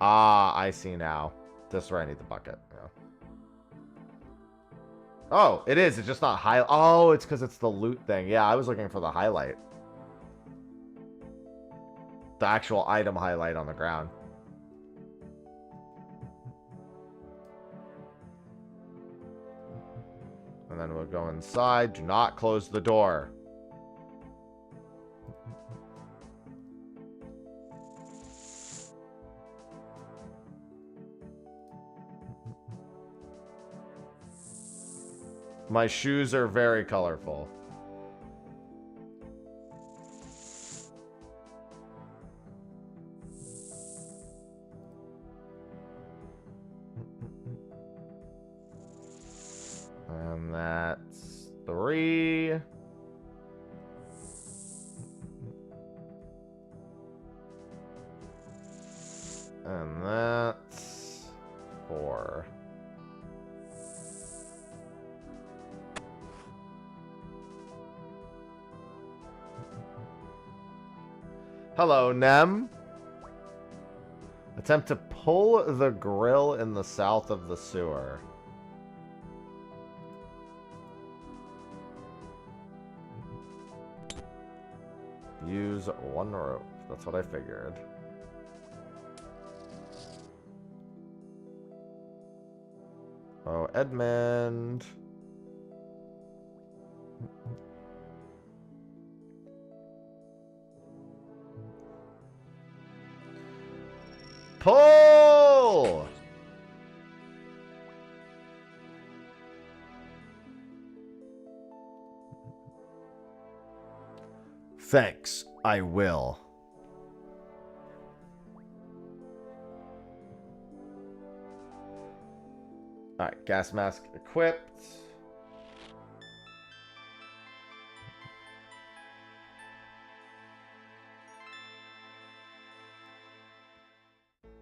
Ah, I see now. This is where I need the bucket. Yeah. Oh, it is. It's just not high. Oh, it's because it's the loot thing. Yeah, I was looking for the highlight. The actual item highlight on the ground. And then we'll go inside. Do not close the door. My shoes are very colorful. And that's 3. And that's 4. Hello, Nem. Attempt to pull the grill in the south of the sewer. Use 1 rope. That's what I figured. Oh, Edmund. Pull! Thanks, I will. Alright, gas mask equipped.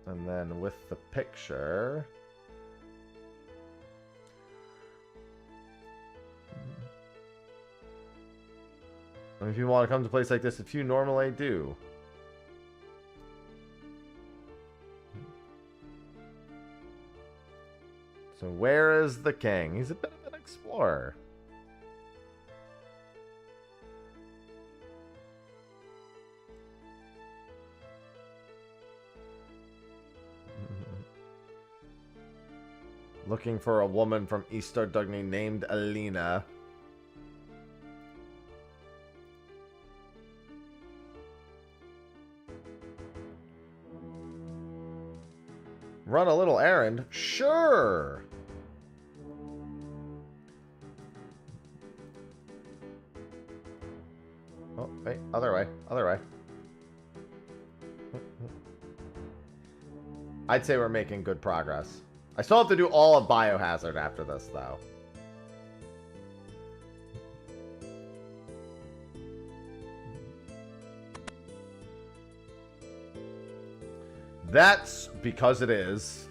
And then with the picture... I mean, if you want to come to a place like this, if you normally do. So where is the king? He's a bit of an explorer. Looking for a woman from East Ardougne named Alina. Run a little errand? Sure! Oh, wait, other way, other way. I'd say we're making good progress. I still have to do all of Biohazard after this, though. That's because it is.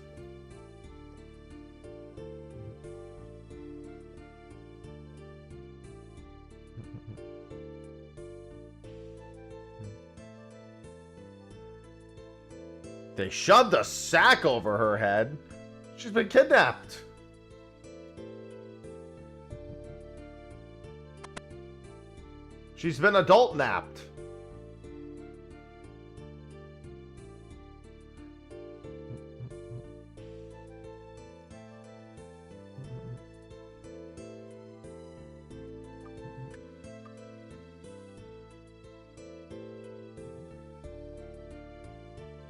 They shoved a sack over her head. She's been kidnapped. She's been adult napped.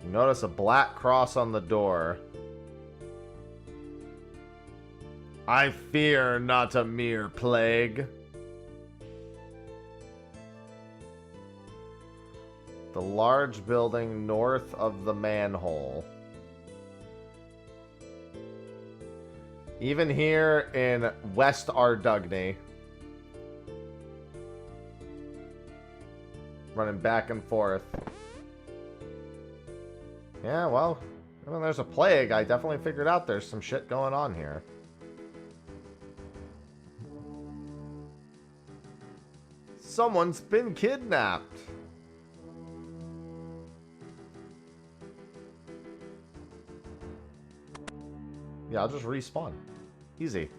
You notice a black cross on the door. I fear not a mere plague. The large building north of the manhole. Even here in West Ardougne. Running back and forth. Yeah, well, when there's a plague, I definitely figured out there's some shit going on here. Someone's been kidnapped. Yeah, I'll just respawn. Easy.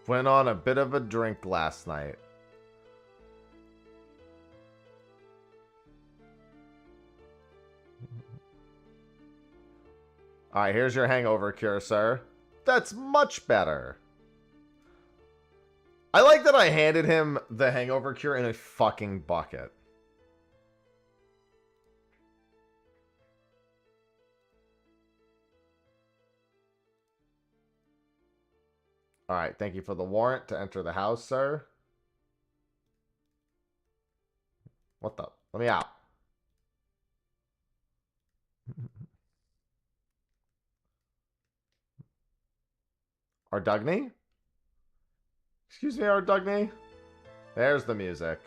Went on a bit of a drink last night. Alright, here's your hangover cure, sir. That's much better. I like that I handed him the hangover cure in a fucking bucket. Alright, thank you for the warrant to enter the house, sir. What the? Let me out. Ardougne? Excuse me, Ardougne? There's the music.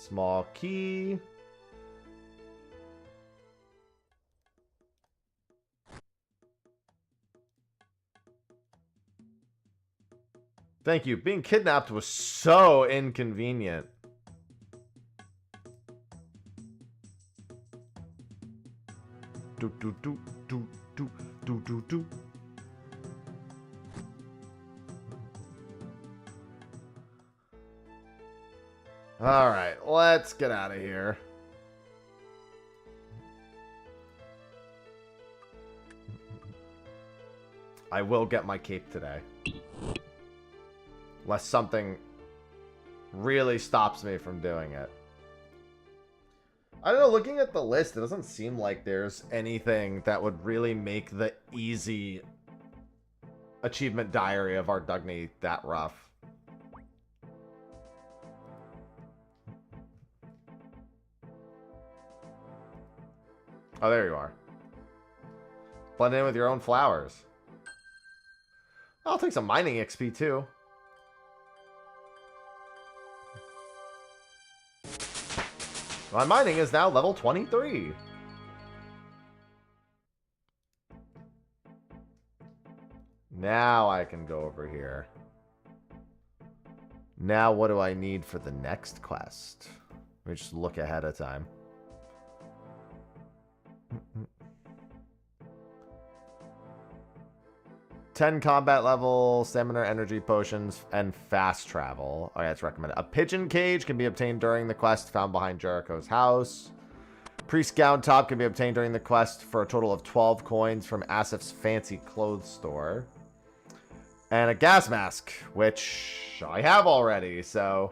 Small key. Thank you. Being kidnapped was so inconvenient. Do do do do do do do do. All right, let's get out of here. I will get my cape today. Unless something really stops me from doing it. I don't know, looking at the list, it doesn't seem like there's anything that would really make the easy achievement diary of Ardougne that rough. Oh, there you are. Blend in with your own flowers. I'll take some mining XP too. My mining is now level 23. Now I can go over here. Now what do I need for the next quest? Let me just look ahead of time. 10 combat level, stamina, energy potions, and fast travel. Oh, yeah, it's recommended. A pigeon cage can be obtained during the quest found behind Jericho's house. Priest gown top can be obtained during the quest for a total of 12 coins from Asif's fancy clothes store. And a gas mask, which I have already, so...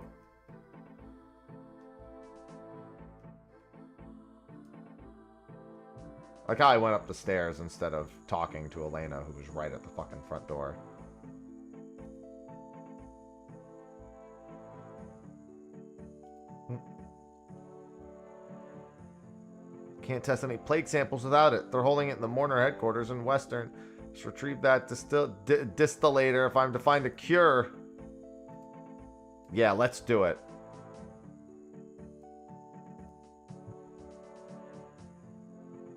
Like how I went up the stairs instead of talking to Elena, who was right at the fucking front door. Can't test any plague samples without it. They're holding it in the Mourner headquarters in Western. Just retrieve that distillator if I'm to find a cure. Yeah, let's do it.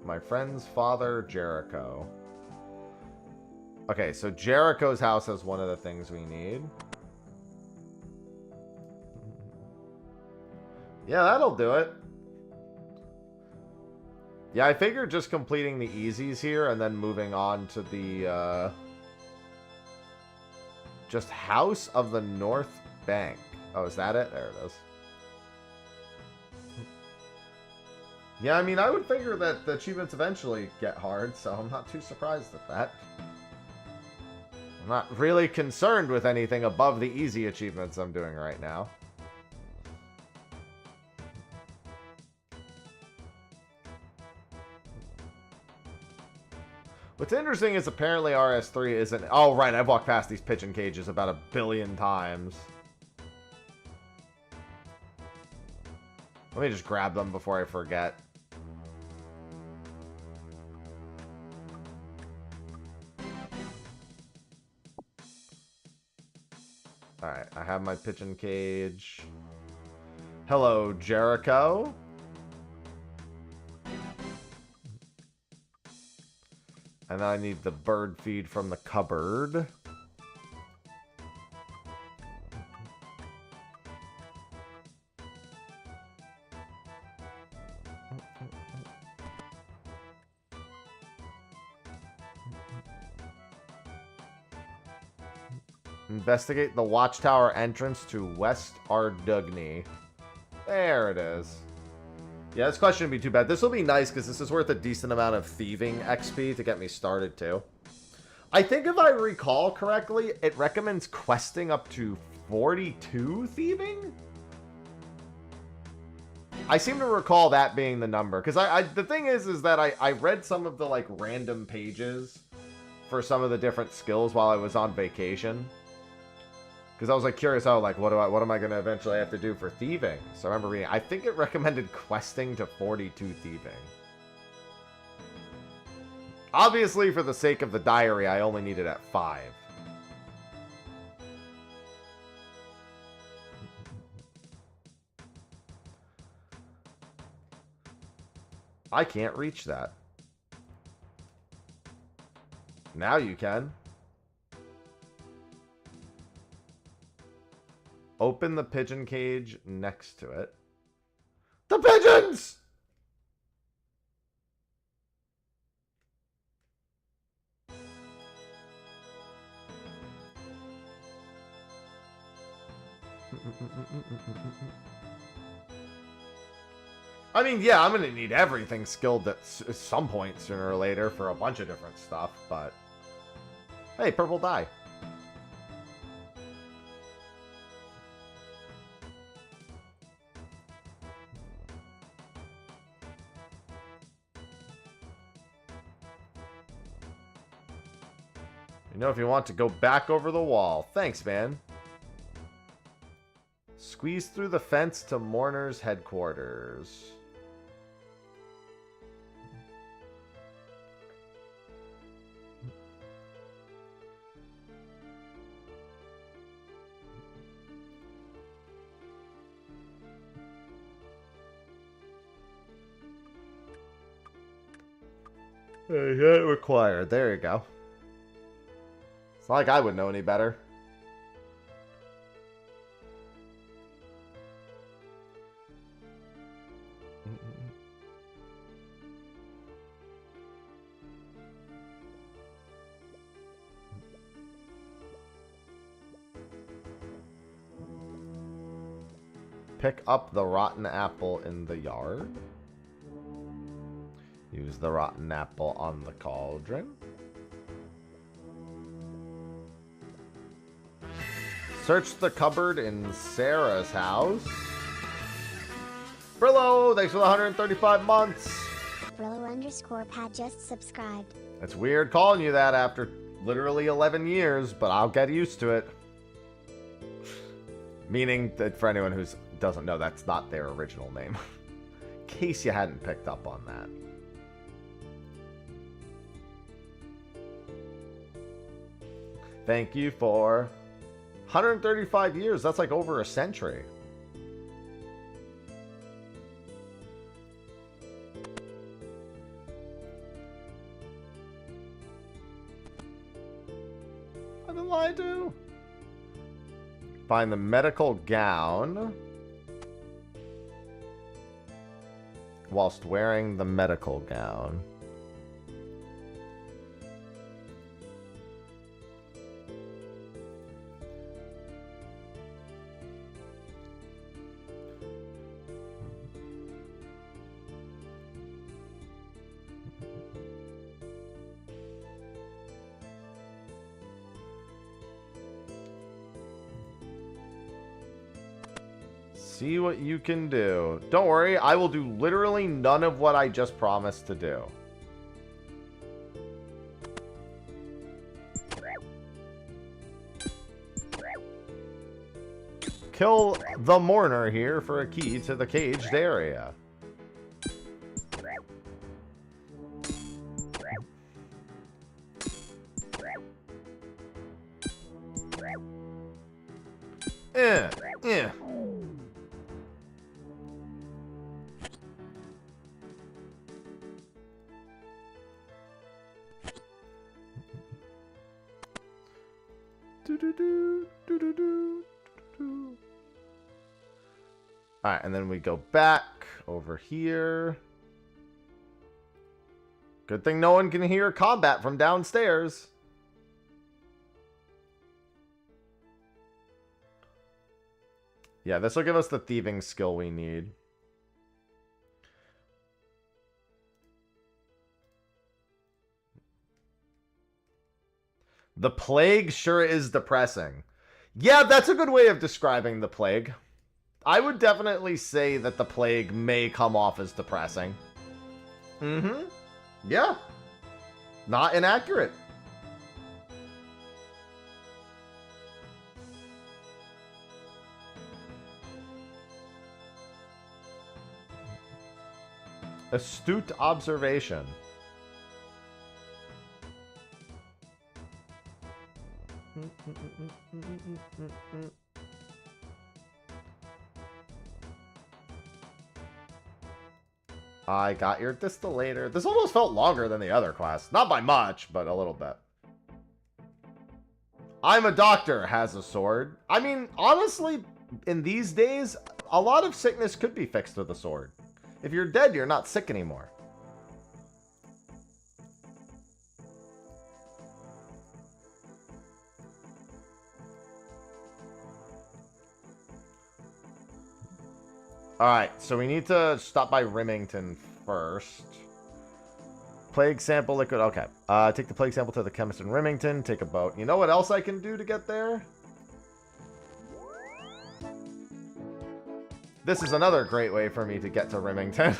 My friend's father, Jericho. Okay, so Jericho's house has one of the things we need. Yeah, that'll do it. Yeah, I figured just completing the easies here and then moving on to the, just House of the North Bank. Oh, is that it? There it is. Yeah, I mean, I would figure that the achievements eventually get hard, so I'm not too surprised at that. I'm not really concerned with anything above the easy achievements I'm doing right now. What's interesting is apparently RS3 isn't... Oh, right, I've walked past these pigeon cages about 1 billion times. Let me just grab them before I forget. Alright, I have my pigeon cage. Hello, Jericho. And then I need the bird feed from the cupboard. Investigate the watchtower entrance to West Ardougne. There it is. Yeah, this question shouldn't be too bad. This will be nice because this is worth a decent amount of thieving XP to get me started too. I think if I recall correctly, it recommends questing up to 42 thieving? I seem to recall that being the number. Because the thing is that I read some of the like random pages for some of the different skills while I was on vacation. Because I was like curious, oh, like what am I going to eventually have to do for thieving? So I remember reading, I think it recommended questing to 42 thieving. Obviously, for the sake of the diary, I only need it at 5. I can't reach that. Now you can. Open the pigeon cage next to it. The pigeons! I mean, yeah, I'm going to need everything skilled at some point sooner or later for a bunch of different stuff, but... Hey, purple dye. You know, if you want to go back over the wall. Thanks, man. Squeeze through the fence to Mourner's headquarters. Required. There you go. It's not like I would know any better. Pick up the rotten apple in the yard. Use the rotten apple on the cauldron. Search the cupboard in Sarah's house. Brillo, thanks for the 135 months. Brillo_Pat just subscribed. It's weird calling you that after literally 11 years, but I'll get used to it. Meaning that for anyone who doesn't know, that's not their original name. In case you hadn't picked up on that. Thank you for 135 years, that's like over a century. I've been lied to. Find the medical gown whilst wearing the medical gown. See what you can do. Don't worry, I will do literally none of what I just promised to do. Kill the mourner here for a key to the caged area. Yeah. Alright, and then we go back over here. Good thing no one can hear combat from downstairs. Yeah, this will give us the thieving skill we need. The plague sure is depressing. Yeah, that's a good way of describing the plague. I would definitely say that the plague may come off as depressing. Mm-hmm. Yeah. Not inaccurate. Astute observation. I got your distillator. This almost felt longer than the other quest. Not by much, but a little bit. I'm a doctor, has a sword. I mean, honestly, in these days, a lot of sickness could be fixed with a sword. If you're dead, you're not sick anymore. Alright, so we need to stop by Remington first. Plague sample liquid. Okay. Take the plague sample to the chemist in Remington. Take a boat. You know what else I can do to get there? This is another great way for me to get to Remington.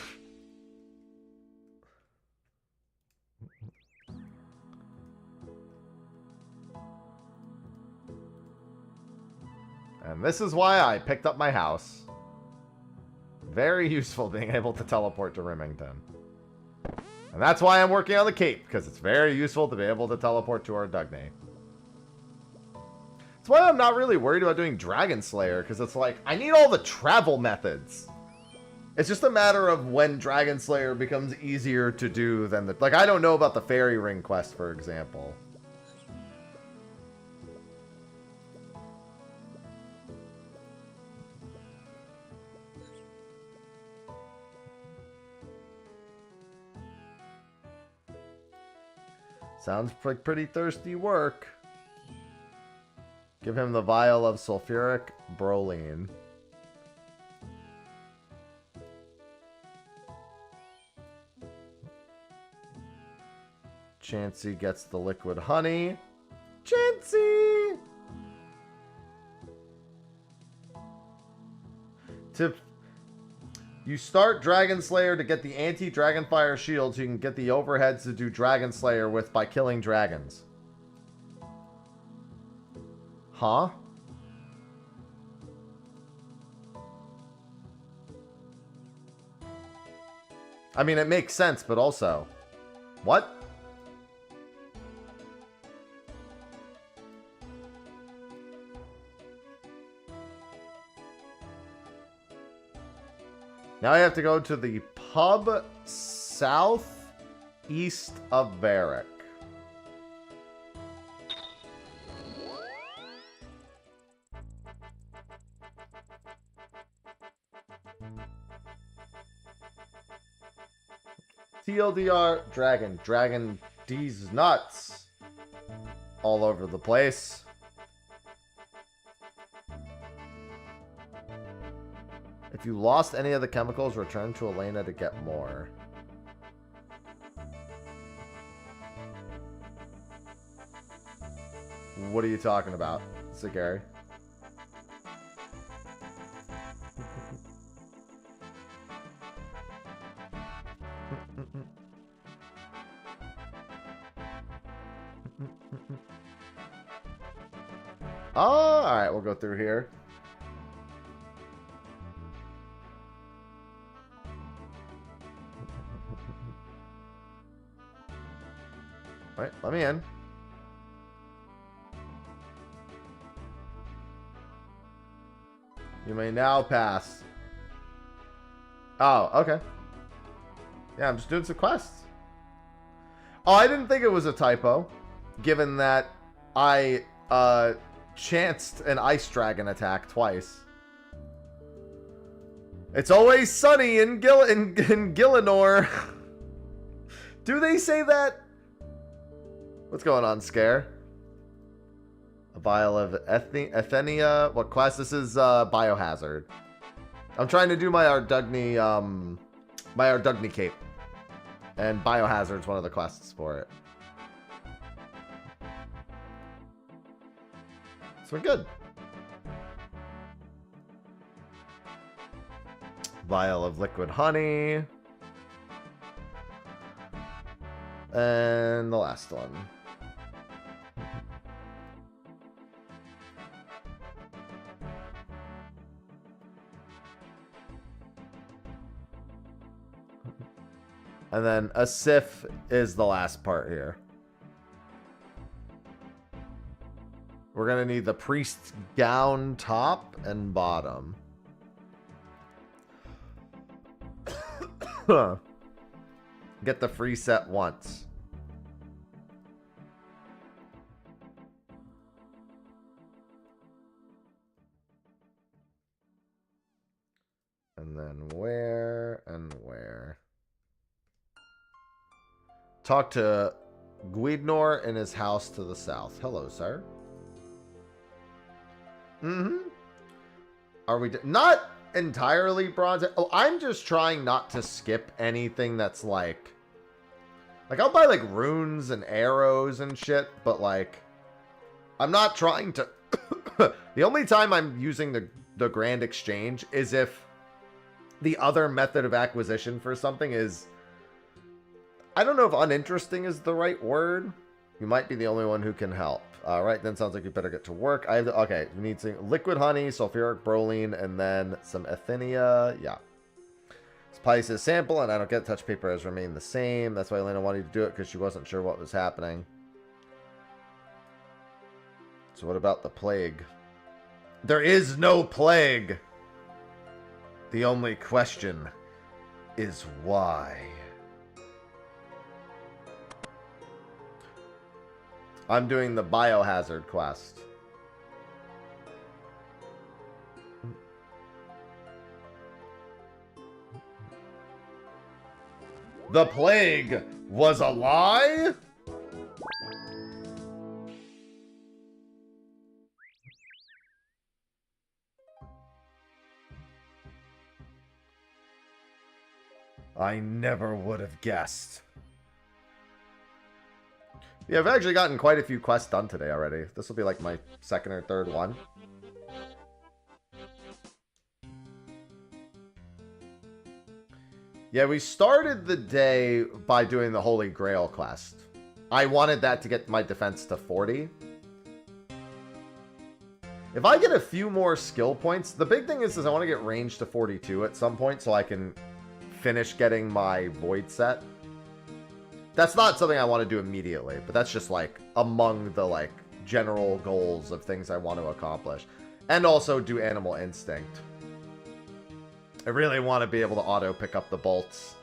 And this is why I picked up my house. Very useful being able to teleport to Remington. And that's why I'm working on the cape, because it's very useful to be able to teleport to Ardougne. That's why I'm not really worried about doing Dragon Slayer, because it's like, I need all the travel methods. It's just a matter of when Dragon Slayer becomes easier to do than the... Like, I don't know about the Fairy Ring quest, for example. Sounds like pretty thirsty work. Give him the vial of sulfuric bromine. Chansey gets the liquid honey. Chansey! Tip. You start Dragon Slayer to get the anti-Dragonfire shields you can get the overheads to do Dragon Slayer with by killing dragons. Huh? I mean, it makes sense, but also... What? Now I have to go to the pub southeast of Barrack. TLDR, Dragon. Dragon D's nuts. All over the place. If you lost any of the chemicals, return to Elena to get more. What are you talking about, Sigari? Oh, alright, we'll go through here. Alright, let me in. You may now pass. Oh, okay. Yeah, I'm just doing some quests. Oh, I didn't think it was a typo, given that I, chanced an ice dragon attack twice. It's always sunny in Gillinor. Do they say that? What's going on, Scare? A vial of Ethenia. What quest? This is Biohazard. I'm trying to do my Ardougne, cape. And Biohazard's one of the quests for it. So we're good. Vial of liquid honey. And the last one. And then a sif is the last part here. We're going to need the priest's gown top and bottom. Get the free set once. And then where and where? Talk to Guidnor in his house to the south. Hello, sir. Are we not entirely bronze? Oh, I'm just trying not to skip anything that's like I'll buy like runes and arrows and shit, but like I'm not trying to. The only time I'm using the Grand Exchange is if the other method of acquisition for something is, I don't know if uninteresting is the right word. You might be the only one who can help. All right, then sounds like you better get to work. Okay, we need some liquid honey, sulfuric bromine, and then some Ethenia. Yeah. Supply says sample, and I don't get touch paper has remained the same. That's why Elena wanted to do it, because she wasn't sure what was happening. So what about the plague? There is no plague. The only question is why. I'm doing the Biohazard quest. The plague was a lie? I never would have guessed. Yeah, I've actually gotten quite a few quests done today already. This will be like my second or third one. Yeah, we started the day by doing the Holy Grail quest. I wanted that to get my defense to 40. If I get a few more skill points, the big thing is I want to get range to 42 at some point so I can finish getting my void set. That's not something I want to do immediately, but that's just like among the like general goals of things I want to accomplish. And also do Animal Instinct. I really want to be able to auto pick up the bolts.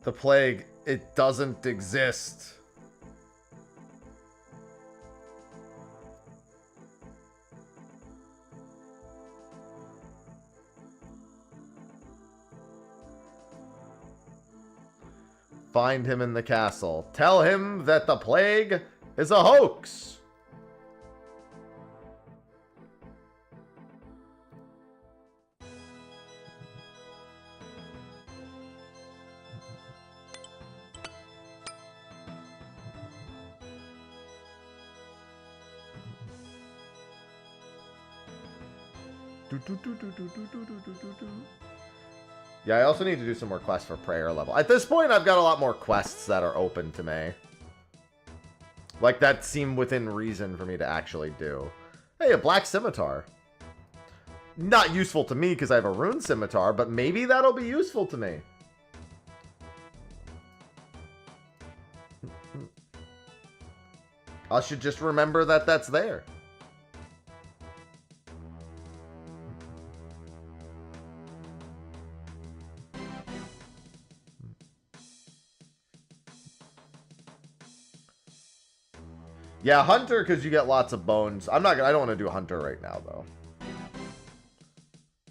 The plague, it doesn't exist. Find him in the castle. Tell him that the plague is a hoax. Yeah, I also need to do some more quests for prayer level. At this point, I've got a lot more quests that are open to me. Like, that seem within reason for me to actually do. Hey, a black scimitar. Not useful to me because I have a rune scimitar, but maybe that'll be useful to me. I should just remember that that's there. Yeah, Hunter, because you get lots of bones. I don't want to do Hunter right now, though.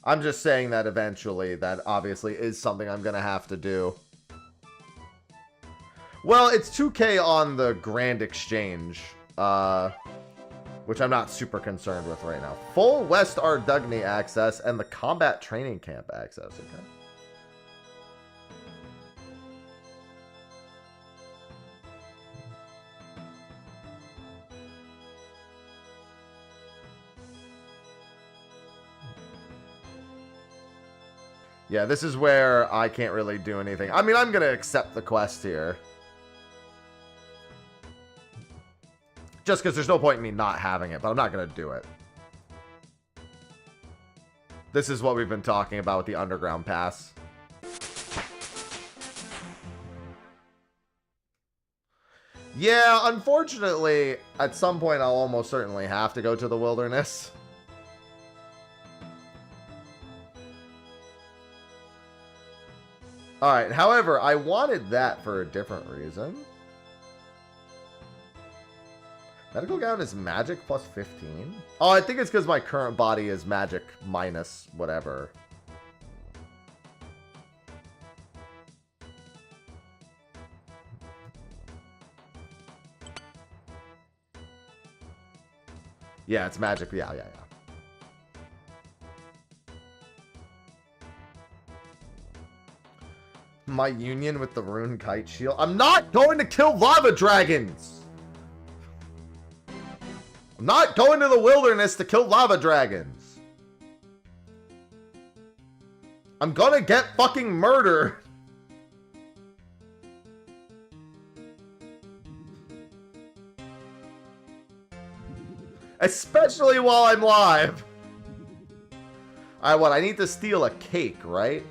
I'm just saying that eventually, that obviously is something I'm going to have to do. Well, it's 2K on the Grand Exchange, which I'm not super concerned with right now. Full West Ardougne access and the Combat Training Camp access, okay? Yeah, this is where I can't really do anything. I mean, I'm going to accept the quest here. Just because there's no point in me not having it, but I'm not going to do it. This is what we've been talking about with the Underground Pass. Yeah, unfortunately, at some point I'll almost certainly have to go to the wilderness. Alright, however, I wanted that for a different reason. Medical gown is magic plus 15? Oh, I think it's because my current body is magic minus whatever. Yeah, it's magic. Yeah. My union with the rune kite shield. I'm not going to kill lava dragons. I'm not going to the wilderness to kill lava dragons. I'm gonna get fucking murdered. Especially while I'm live. Alright, what? I need to steal a cake, right?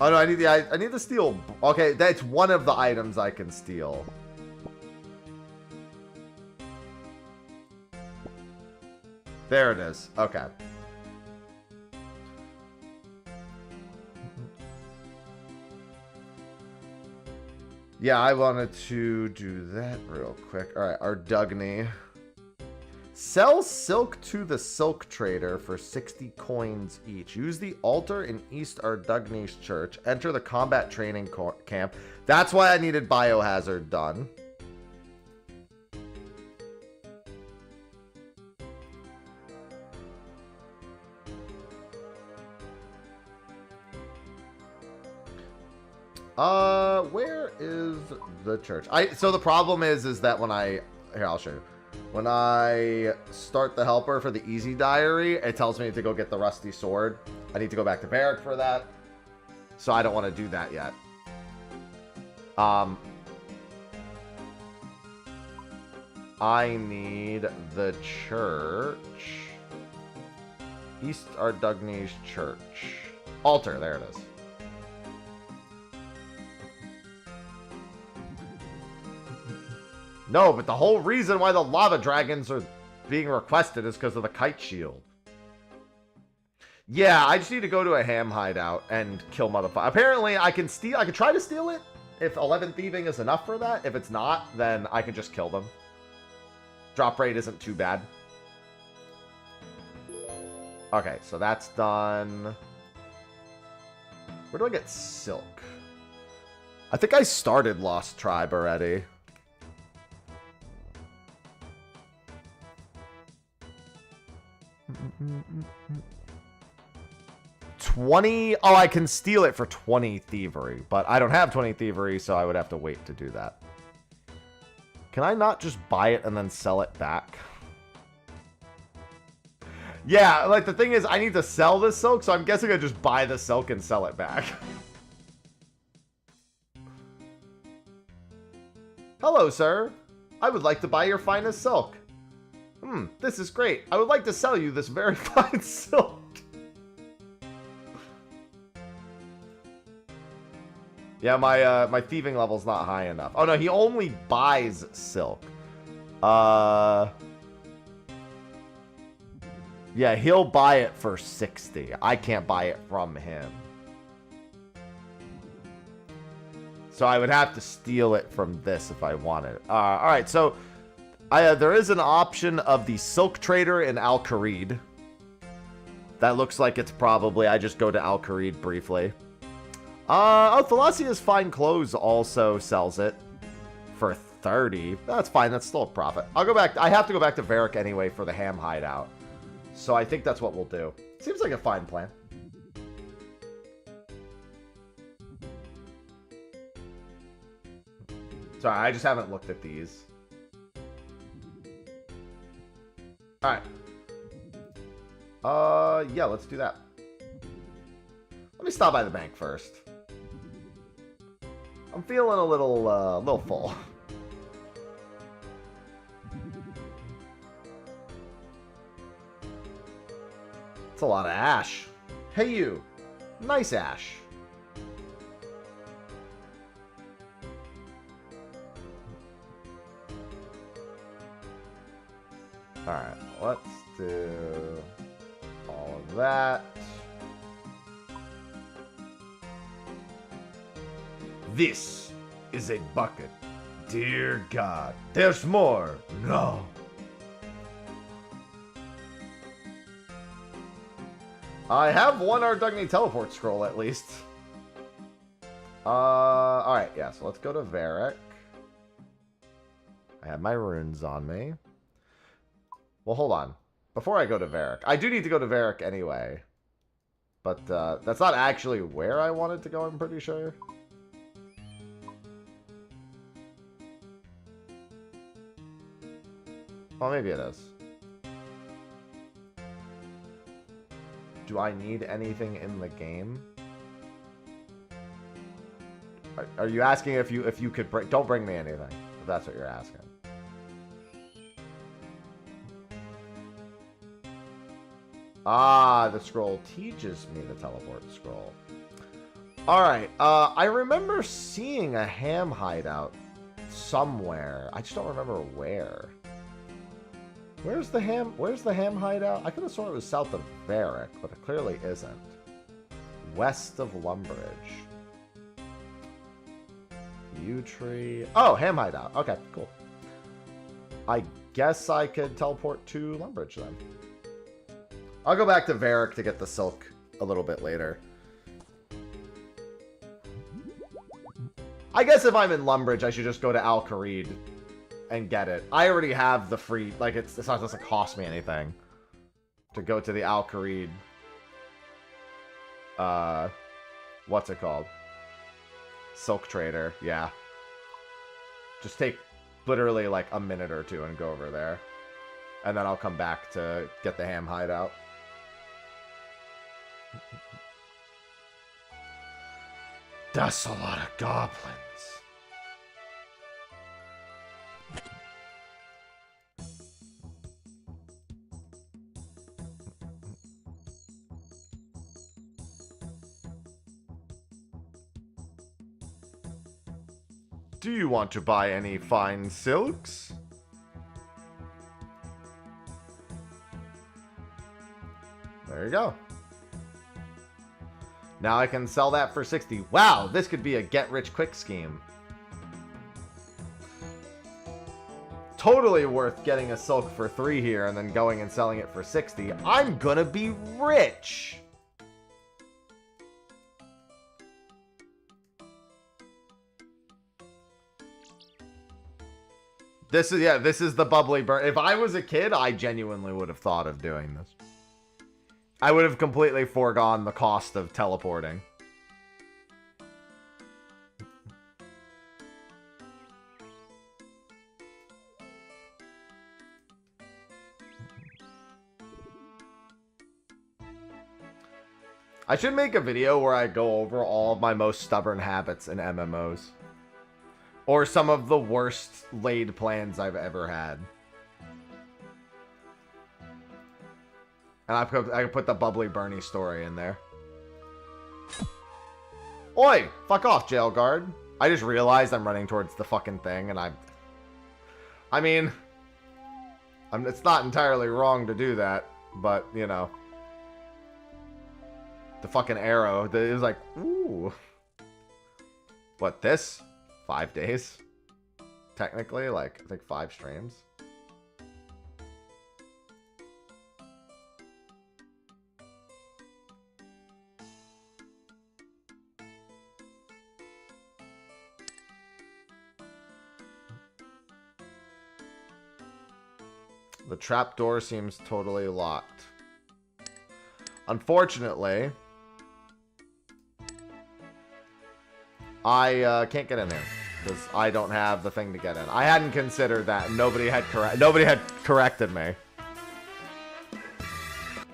Oh no, I need to steal. Okay, that's one of the items I can steal. There it is. Okay. Yeah, I wanted to do that real quick. Alright, Ardougne. Sell silk to the silk trader for 60 coins each. Use the altar in East Ardougne's church. Enter the combat training camp. That's why I needed Biohazard done. Where is the church? So the problem is that when here, I'll show you. When I start the helper for the easy diary, it tells me to go get the rusty sword. I need to go back to Barrack for that. So I don't want to do that yet. I need the church. East Ardougne Church. Altar, there it is. No, but the whole reason why the lava dragons are being requested is because of the kite shield. Yeah, I just need to go to a ham hideout and kill motherfucker. Apparently, I can try to steal it if 11 thieving is enough for that. If it's not, then I can just kill them. Drop rate isn't too bad. Okay, so that's done. Where do I get silk? I think I started Lost Tribe already. $20. Oh, I can steal it for 20 thievery, but I don't have 20 thievery, so I would have to wait to do that. Can I not just buy it and then sell it back? Yeah, like the thing is, I need to sell this silk, so I'm guessing I just buy the silk and sell it back. Hello, sir. I would like to buy your finest silk. This is great. I would like to sell you this very fine silk. Yeah, my thieving level's not high enough. Oh no, he only buys silk. Yeah, he'll buy it for 60. I can't buy it from him. So I would have to steal it from this if I wanted. Alright, so there is an option of the Silk Trader in Al Kharid. That looks like it's probably... I just go to Al Kharid briefly. Oh, Thalassia's Fine Clothes also sells it for 30. That's fine. That's still a profit. I'll go back. I have to go back to Varric anyway for the ham hideout. So I think that's what we'll do. Seems like a fine plan. Sorry, I just haven't looked at these. Alright. Yeah, let's do that. Let me stop by the bank first. I'm feeling a little full. It's a lot of ash. Hey, you. Nice ash. Alright, let's do all of that. This is a bucket. Dear God. There's more. No. I have one Ardougne teleport scroll at least. Alright, yeah, so let's go to Varric. I have my runes on me. Well, hold on. Before I go to Varric, I do need to go to Varric anyway. But that's not actually where I wanted to go, I'm pretty sure. Well, maybe it is. Do I need anything in the game? Are you asking if you could bring... Don't bring me anything, if that's what you're asking. Ah, the scroll teaches me the teleport scroll. Alright, I remember seeing a ham hideout somewhere. I just don't remember where. Where's the ham hideout? I could have sworn it was south of Varric, but it clearly isn't. West of Lumbridge. Yew tree. Oh, ham hideout. Okay, cool. I guess I could teleport to Lumbridge then. I'll go back to Varric to get the silk a little bit later. I guess if I'm in Lumbridge, I should just go to Al Kharid and get it. I already have the free... Like, it's not doesn't cost me anything to go to the Al Kharid. What's it called? Silk Trader, yeah. Just take literally like a minute or two and go over there. And then I'll come back to get the ham hideout. That's a lot of goblins. Do you want to buy any fine silks? There you go. Now I can sell that for 60. Wow, this could be a get-rich-quick scheme. Totally worth getting a silk for 3 here and then going and selling it for 60. I'm gonna be rich! This is the bubbly burn. If I was a kid, I genuinely would have thought of doing this. I would have completely foregone the cost of teleporting. I should make a video where I go over all of my most stubborn habits in MMOs. Or some of the worst laid plans I've ever had. And I could put the Bubbly Bernie story in there. Oi! Fuck off, jail guard. I just realized I'm running towards the fucking thing, and I mean... it's not entirely wrong to do that, but, you know. The fucking arrow, it was like, ooh. What, this? 5 days? Technically, like, I think 5 streams. The trapdoor seems totally locked. Unfortunately, I can't get in there because I don't have the thing to get in. I hadn't considered that. Nobody had corrected me.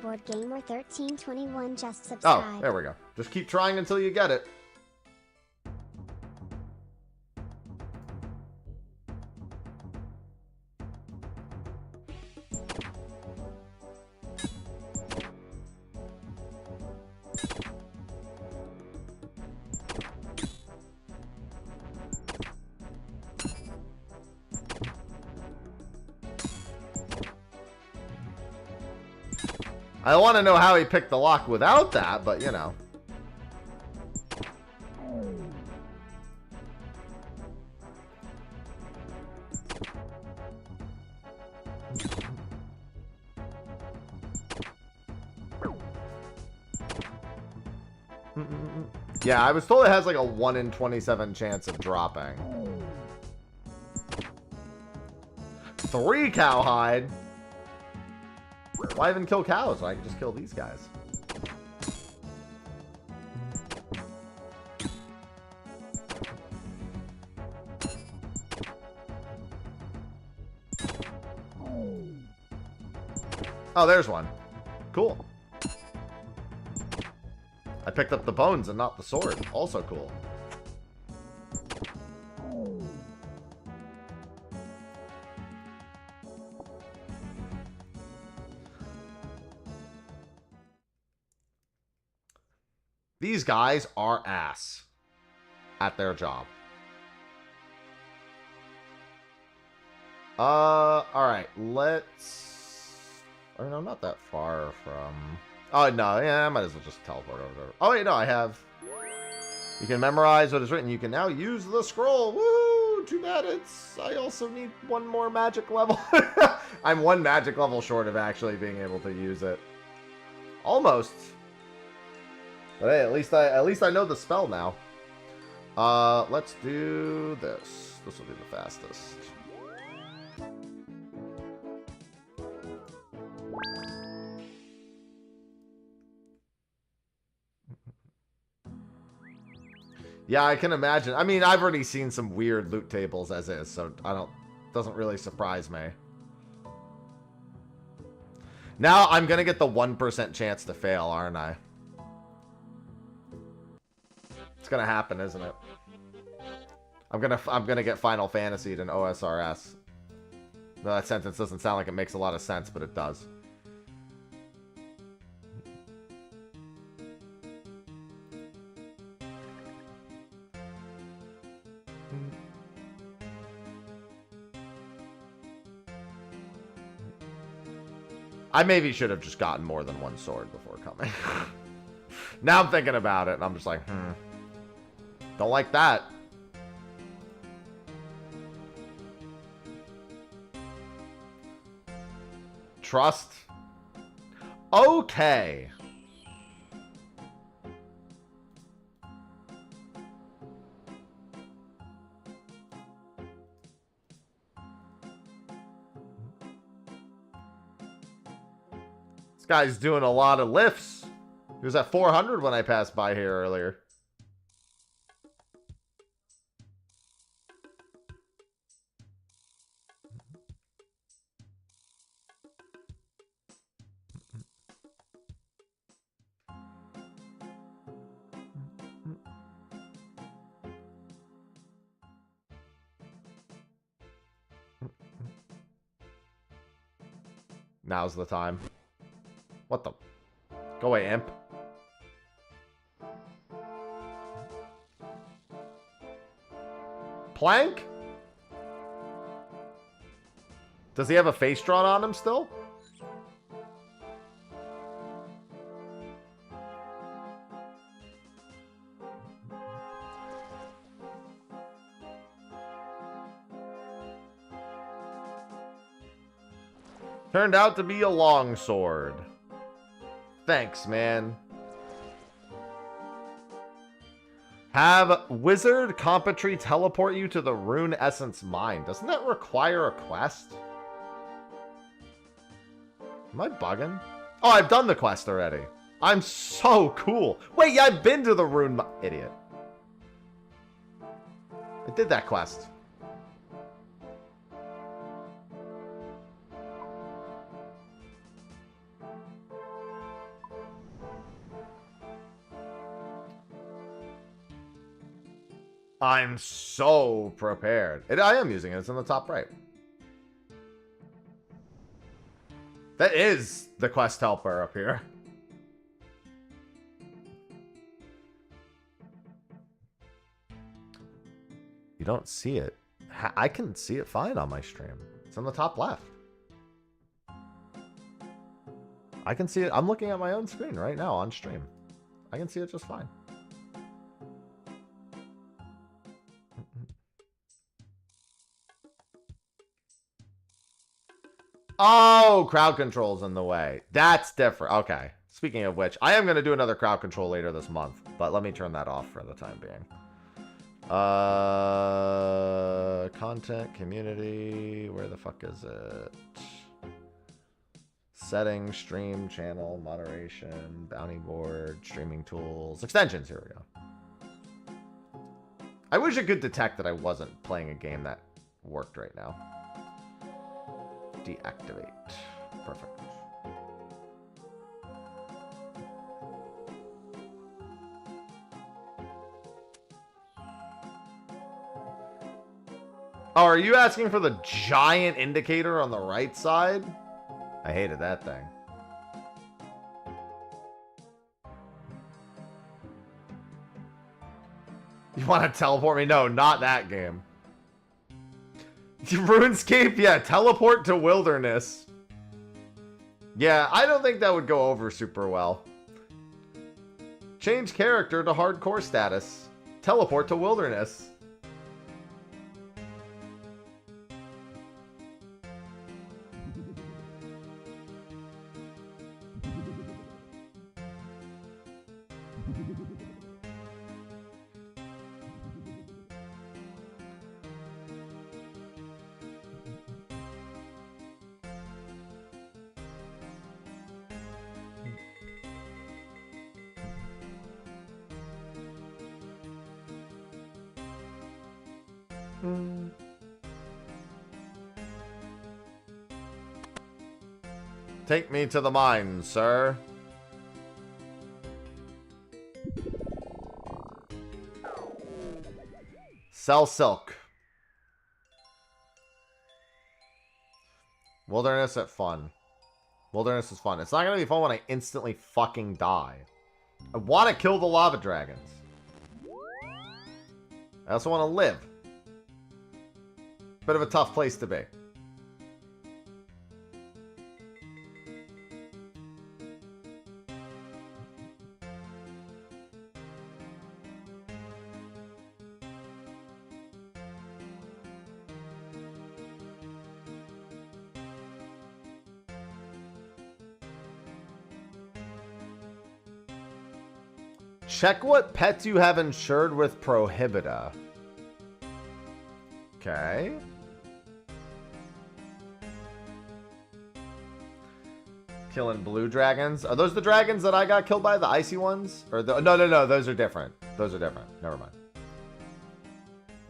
Board Gamer 1321 just subscribed. Oh, there we go. Just keep trying until you get it. I want to know how he picked the lock without that, but you know. Yeah, I was told it has like a 1 in 27 chance of dropping. 3 cowhide. Why even kill cows when I can just kill these guys? Oh, there's one. Cool. I picked up the bones and not the sword. Also cool. These guys are ass at their job. Alright, let's... I mean, I'm not that far from... Oh, no, yeah, I might as well just teleport over there. Oh, wait, no, I have... You can memorize what is written. You can now use the scroll. Woo! Too bad I also need 1 more magic level. I'm 1 magic level short of actually being able to use it. Almost. But hey, at least I know the spell now. Let's do this. This will be the fastest. Yeah, I can imagine. I mean, I've already seen some weird loot tables as is, so doesn't really surprise me. Now I'm gonna get the 1% chance to fail, aren't I? It's gonna happen, isn't it? I'm gonna get Final Fantasied in OSRS. No, that sentence doesn't sound like it makes a lot of sense, but it does. I maybe should have just gotten more than one sword before coming. Now I'm thinking about it, and I'm just like, don't like that. Trust. Okay. This guy's doing a lot of lifts. He was at 400 when I passed by here earlier. Now's the time. What the? Go away, imp. Plank? Does he have a face drawn on him still? Turned out to be a longsword. Thanks, man. Have Wizard Competry teleport you to the Rune Essence Mine. Doesn't that require a quest? Am I bugging? Oh, I've done the quest already. I'm so cool. Wait, yeah, I've been to the Rune... Idiot. I did that quest. I'm so prepared. I am using it. It's in the top right. That is the quest helper up here. You don't see it. I can see it fine on my stream. It's on the top left. I can see it. I'm looking at my own screen right now on stream. I can see it just fine. Oh, crowd control's in the way. That's different. Okay. Speaking of which, I am going to do another crowd control later this month, but let me turn that off for the time being. Content, community, where the fuck is it? Settings, stream, channel, moderation, bounty board, streaming tools, extensions. Here we go. I wish it could detect that I wasn't playing a game that worked right now. Deactivate. Perfect. Oh, are you asking for the giant indicator on the right side? I hated that thing. You want to teleport me? No, not that game. RuneScape, yeah, teleport to wilderness. Yeah, I don't think that would go over super well. Change character to hardcore status. Teleport to wilderness. Take me to the mine, sir. Sell silk. Wilderness at fun. Wilderness is fun. It's not going to be fun when I instantly fucking die. I want to kill the lava dragons. I also want to live. Bit of a tough place to be. Check what pets you have insured with Prohibita. Okay. Killing blue dragons. Are those the dragons that I got killed by? The icy ones? Or the, no, those are different. Those are different. Never mind.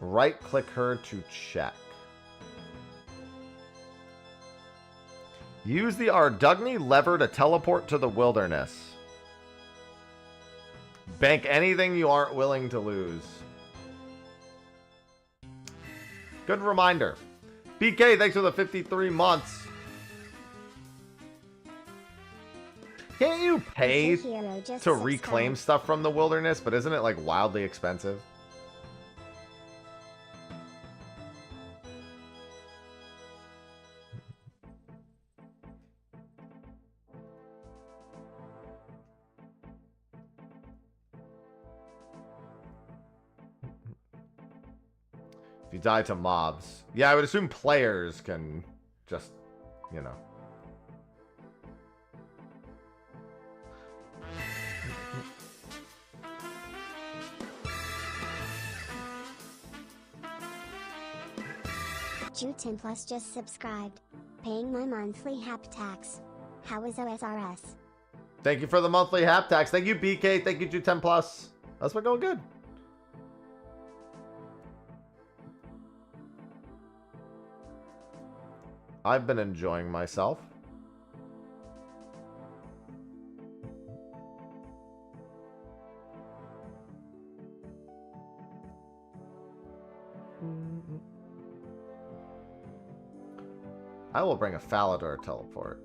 Right click her to check. Use the Ardougne lever to teleport to the wilderness. Bank anything you aren't willing to lose. Good reminder. BK, thanks for the 53 months. Can't you pay to reclaim stuff from the wilderness? But isn't it like wildly expensive? If you die to mobs. Yeah, I would assume players can just, you know. Ju10 Plus just subscribed. Paying my monthly HAP tax. How is OSRS? Thank you for the monthly HAP tax. Thank you, BK. Thank you, Ju10 Plus. That's been going good. I've been enjoying myself. I will bring a Falador teleport.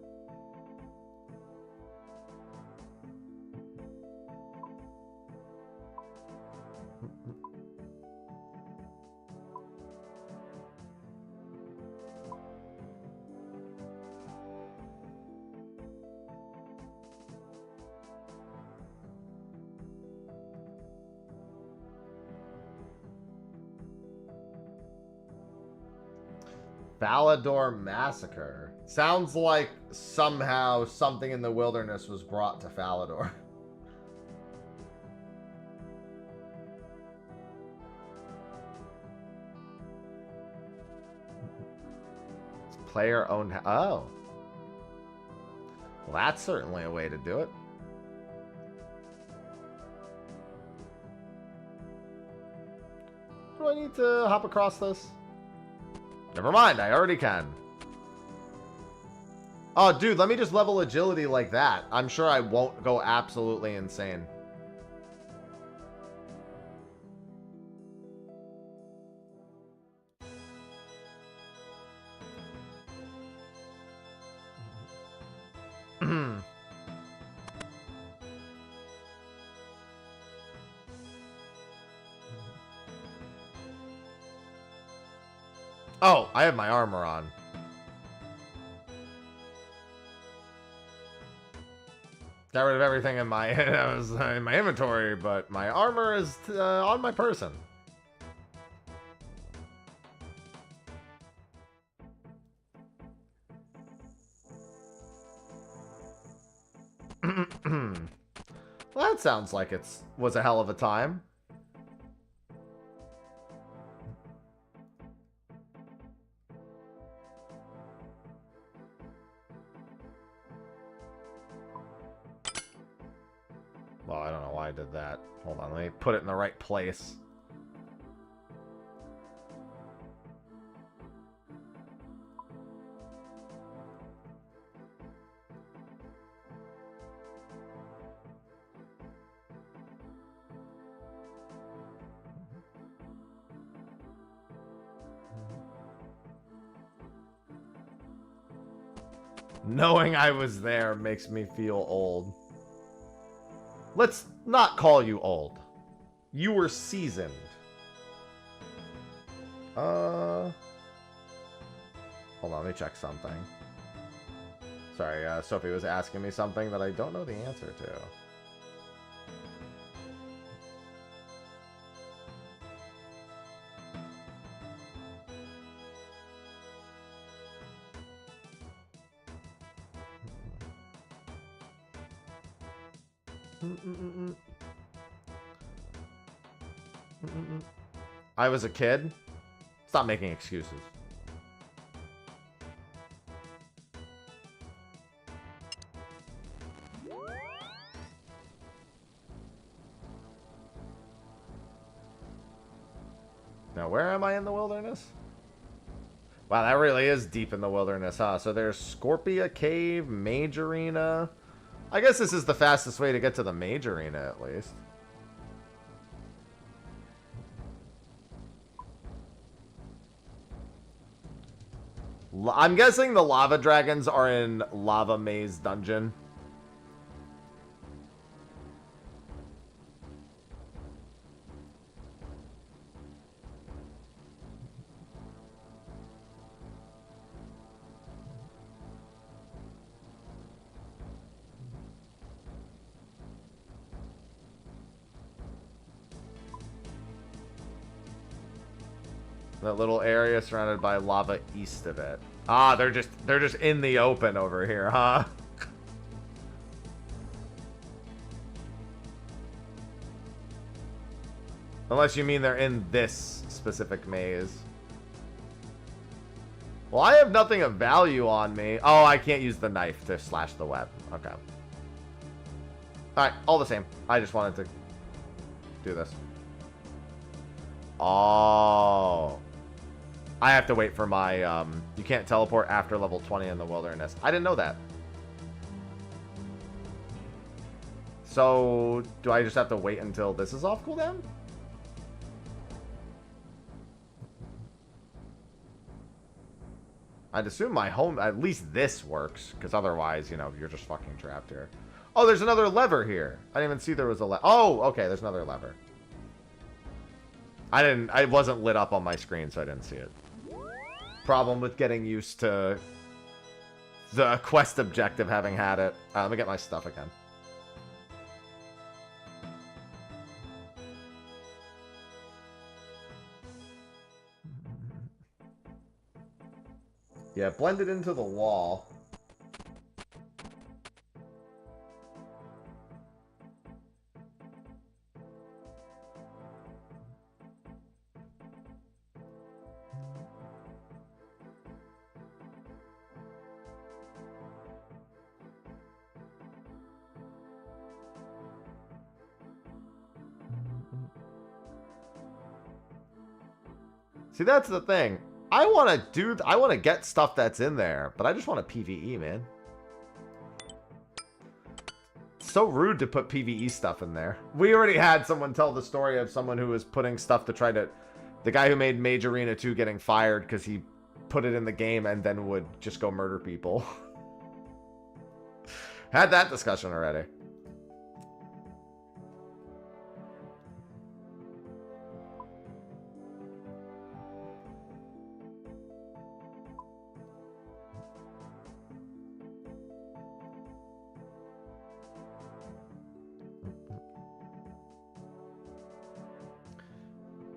Falador Massacre. Sounds like somehow something in the wilderness was brought to Falador. Player owned. Oh. Well, that's certainly a way to do it. Do I need to hop across this? Never mind, I already can. Oh, dude, let me just level agility like that. I'm sure I won't go absolutely insane. Oh, I have my armor on. Got rid of everything in my in my inventory, but my armor is on my person. Well, that sounds like was a hell of a time. Well, I don't know why I did that. Hold on, let me put it in the right place. Knowing I was there makes me feel old. Let's not call you old. You were seasoned. Hold on, let me check something. Sorry, Sophie was asking me something that I don't know the answer to. I was a kid. Stop making excuses. Now, where am I in the wilderness? Wow, that really is deep in the wilderness, huh? So there's Scorpia Cave, Mage Arena. I guess this is the fastest way to get to the Mage Arena, at least. I'm guessing the lava dragons are in Lava Maze Dungeon. That little area surrounded by lava east of it. Ah, they're just in the open over here, huh? Unless you mean they're in this specific maze. Well, I have nothing of value on me. Oh, I can't use the knife to slash the web. Okay. Alright, all the same. I just wanted to do this. Oh. I have to wait for my, you can't teleport after level 20 in the wilderness. I didn't know that. So, do I just have to wait until this is off cooldown? I'd assume my home, at least this works, because otherwise, you know, you're just fucking trapped here. Oh, there's another lever here. I didn't even see there was a lever. Oh, okay, there's another lever. I wasn't lit up on my screen, so I didn't see it. Problem with getting used to the quest objective having had it. Let me get my stuff again. Yeah, blended into the wall. See, that's the thing. I want to get stuff that's in there, but I just want a PvE, man. It's so rude to put PvE stuff in there. We already had someone tell the story of someone who was putting stuff to try to... The guy who made Mage Arena 2 getting fired because he put it in the game and then would just go murder people. Had that discussion already.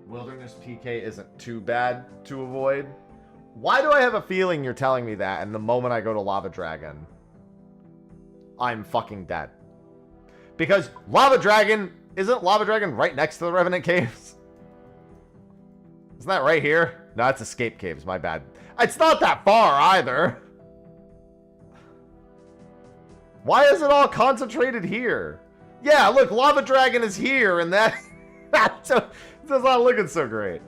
Wilderness PK isn't too bad to avoid. Why do I have a feeling you're telling me that, and the moment I go to Lava Dragon, I'm fucking dead? Because Lava Dragon, isn't Lava Dragon right next to the Revenant Caves? Isn't that right here? No, it's Escape Caves, my bad. It's not that far either. Why is it all concentrated here? Yeah, look, Lava Dragon is here, and that... That's not looking so great.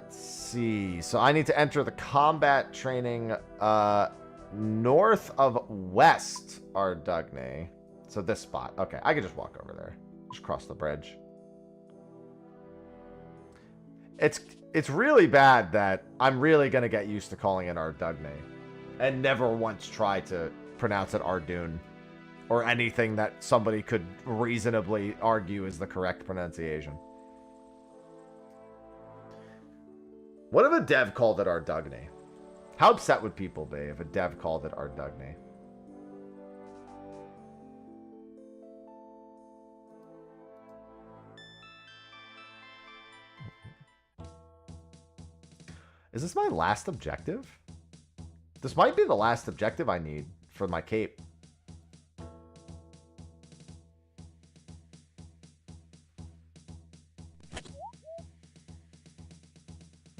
Let's see. So I need to enter the combat training north of West Ardougne. So this spot. Okay, I could just walk over there. Just cross the bridge. It's really bad that I'm really going to get used to calling it Ardougne and never once try to pronounce it Ardougne or anything that somebody could reasonably argue is the correct pronunciation. What if a dev called it Ardougne? How upset would people be if a dev called it Ardougne? Is this my last objective? This might be the last objective I need for my cape.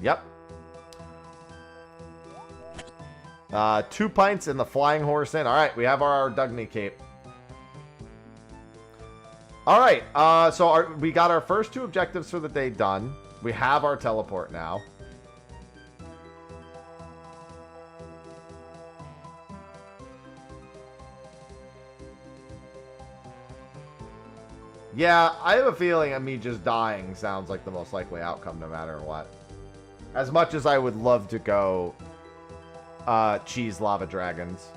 Yep. 2 pints in the Flying Horse Inn. Alright, we have our Ardougne cape. Alright, so we got our first 2 objectives for the day done. We have our teleport now. Yeah, I have a feeling me just dying sounds like the most likely outcome no matter what. As much as I would love to go cheese lava dragons.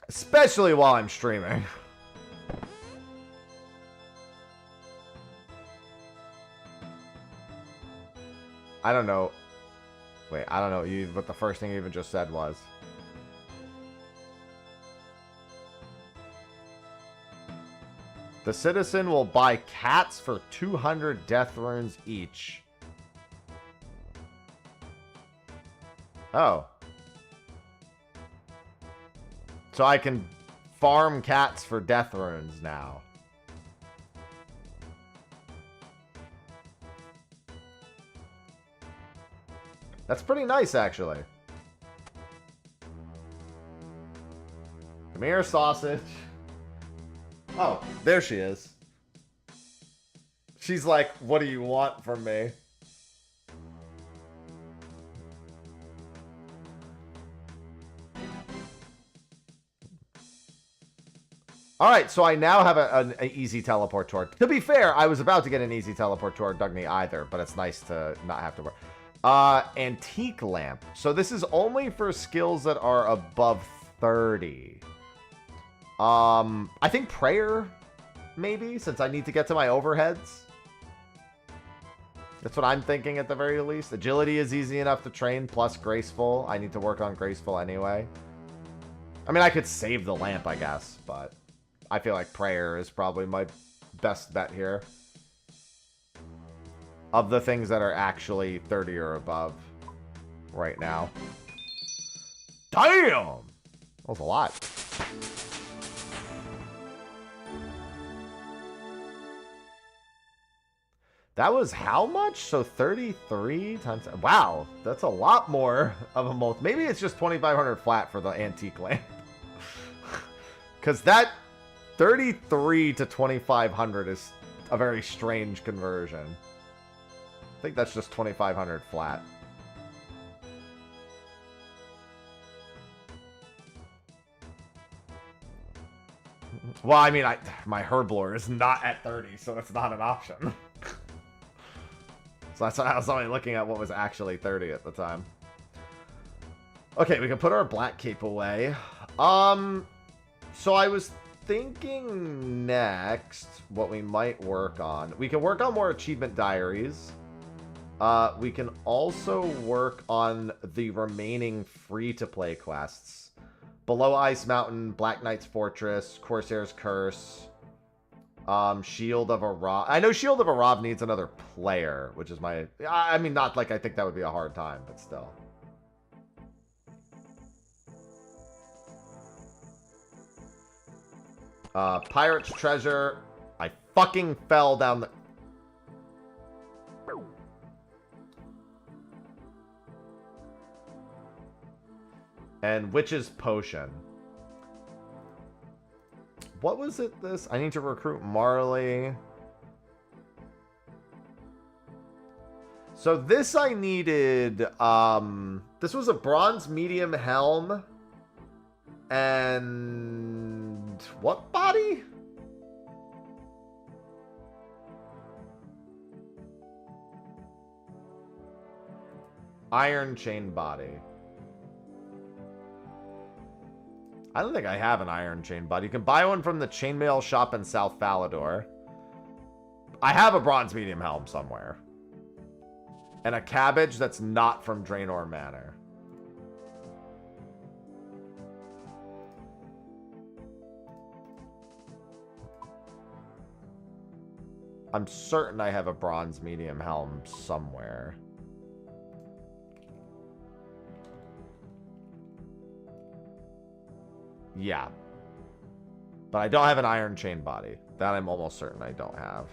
Especially while I'm streaming. I don't know. Wait, I don't know what the first thing you even just said was. The citizen will buy cats for 200 death runes each. Oh. So I can farm cats for death runes now. That's pretty nice, actually. Come here, sausage. Oh, there she is. She's like, what do you want from me? Alright, so I now have an easy teleport to To be fair, I was about to get an easy teleport to Ardougne either, but it's nice to not have to work. Antique lamp. So this is only for skills that are above 30. I think prayer, maybe, since I need to get to my overheads. That's what I'm thinking at the very least. Agility is easy enough to train, plus graceful. I need to work on graceful anyway. I mean, I could save the lamp, I guess, but I feel like prayer is probably my best bet here. Of the things that are actually 30 or above right now. Damn! That was a lot. That was how much? So 33 times... Wow, that's a lot more of a multi... Maybe it's just 2,500 flat for the antique lamp. Because that 33 to 2,500 is a very strange conversion. I think that's just 2,500 flat. Well, I mean, my herblore is not at 30, so it's not an option. So that's why I was only looking at what was actually 30 at the time. Okay, we can put our black cape away. So I was thinking next what we might work on. We can work on more achievement diaries. We can also work on the remaining free-to-play quests. Below Ice Mountain, Black Knight's Fortress, Corsair's Curse, Shield of Arrav. I know Shield of Arrav needs another player, which is my... I mean, not like I think that would be a hard time, but still. Pirate's Treasure. I fucking fell down the... And Witch's Potion. what was it this? I need to recruit Marley. So this I needed, this was a bronze medium helm. And what body? Iron chain body. I don't think I have an iron chain body. You can buy one from the chainmail shop in South Falador. I have a bronze medium helm somewhere. And a cabbage that's not from Draenor Manor. I'm certain I have a bronze medium helm somewhere. Yeah. But I don't have an iron chain body. That I'm almost certain I don't have.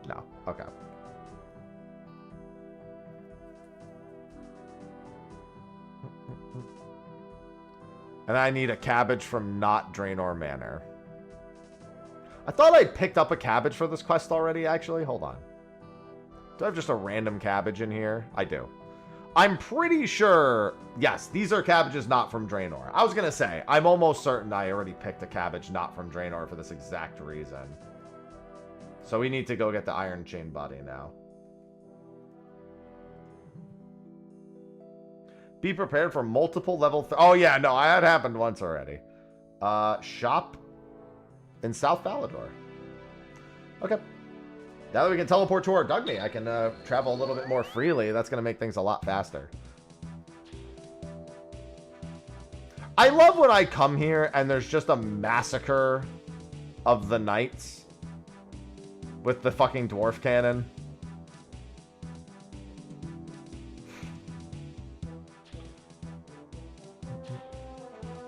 No. Okay. And I need a cabbage from not Draenor Manor. I thought I picked up a cabbage for this quest already, actually. Hold on. Do I have just a random cabbage in here? I do. I'm pretty sure... Yes, these are cabbages not from Draenor. I was going to say, I'm almost certain I already picked a cabbage not from Draenor for this exact reason. So we need to go get the iron chain body now. Be prepared for multiple level... Oh, yeah, no, that happened once already. Shop in South Falador. Okay. Now that we can teleport to Ardougne, I can travel a little bit more freely. That's going to make things a lot faster. I love when I come here and there's just a massacre of the knights with the fucking dwarf cannon.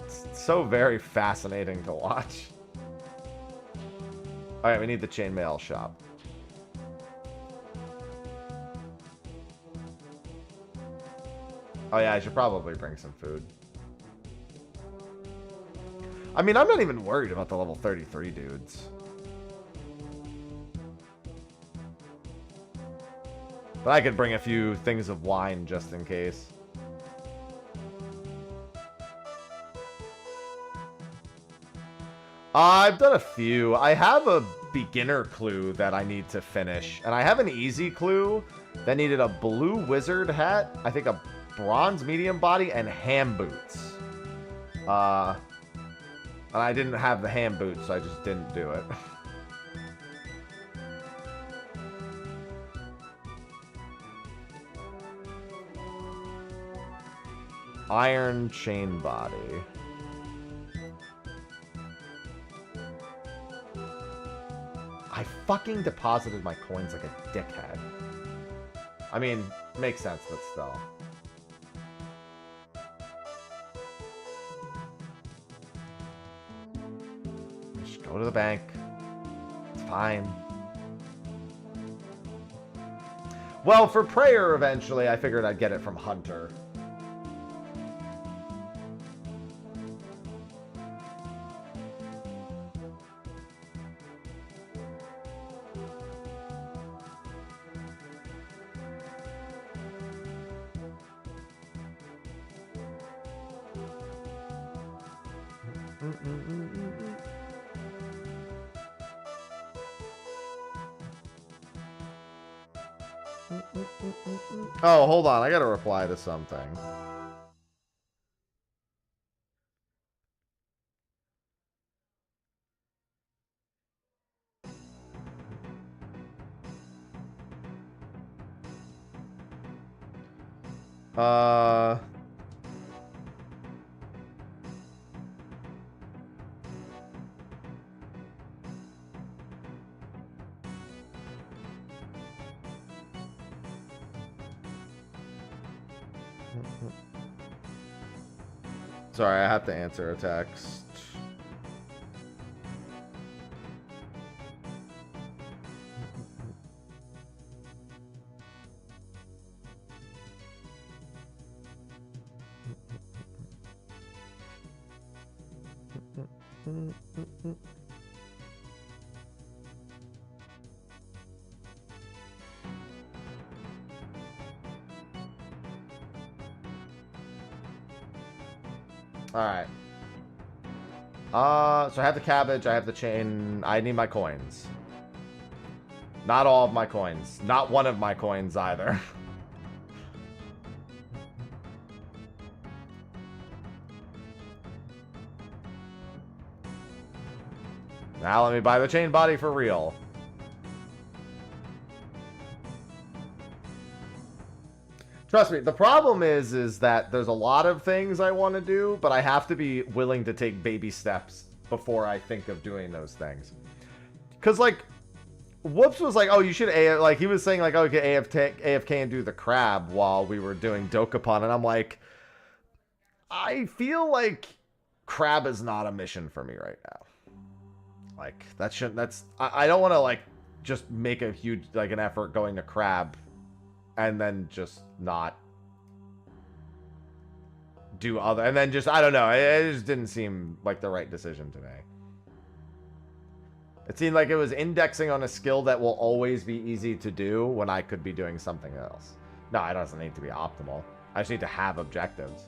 It's so very fascinating to watch. Alright, we need the chainmail shop. Oh yeah, I should probably bring some food. I mean, I'm not even worried about the level 33 dudes. But I could bring a few things of wine just in case. I've done a few. I have a beginner clue that I need to finish. And I have an easy clue that needed a blue wizard hat, I think a bronze medium body, and ham boots. And I didn't have the ham boots, so I just didn't do it. Iron chain body. I fucking deposited my coins like a dickhead. I mean, makes sense, but still. Just go to the bank. It's fine. Well, for prayer eventually, I figured I'd get it from Hunter. Oh, hold on. I gotta reply to something. Sorry, I have to answer a text. Alright. So I have the cabbage, I have the chain. I need my coins. Not all of my coins. Not one of my coins either. Now let me buy the chain body for real. Trust me, the problem is that there's a lot of things I want to do, but I have to be willing to take baby steps before I think of doing those things. Because, like, Whoops was like, oh, you should AF... Like, he was saying, like, oh, you can AFK and do the crab while we were doing Dokapon, and I'm like, I feel like crab is not a mission for me right now. Like, that shouldn't... That's... I don't want to, like, just make a huge, like, an effort going to crab and then just not do other, and then just, I don't know, it just didn't seem like the right decision to me. It seemed like it was indexing on a skill that will always be easy to do when I could be doing something else. No, it doesn't need to be optimal. I just need to have objectives.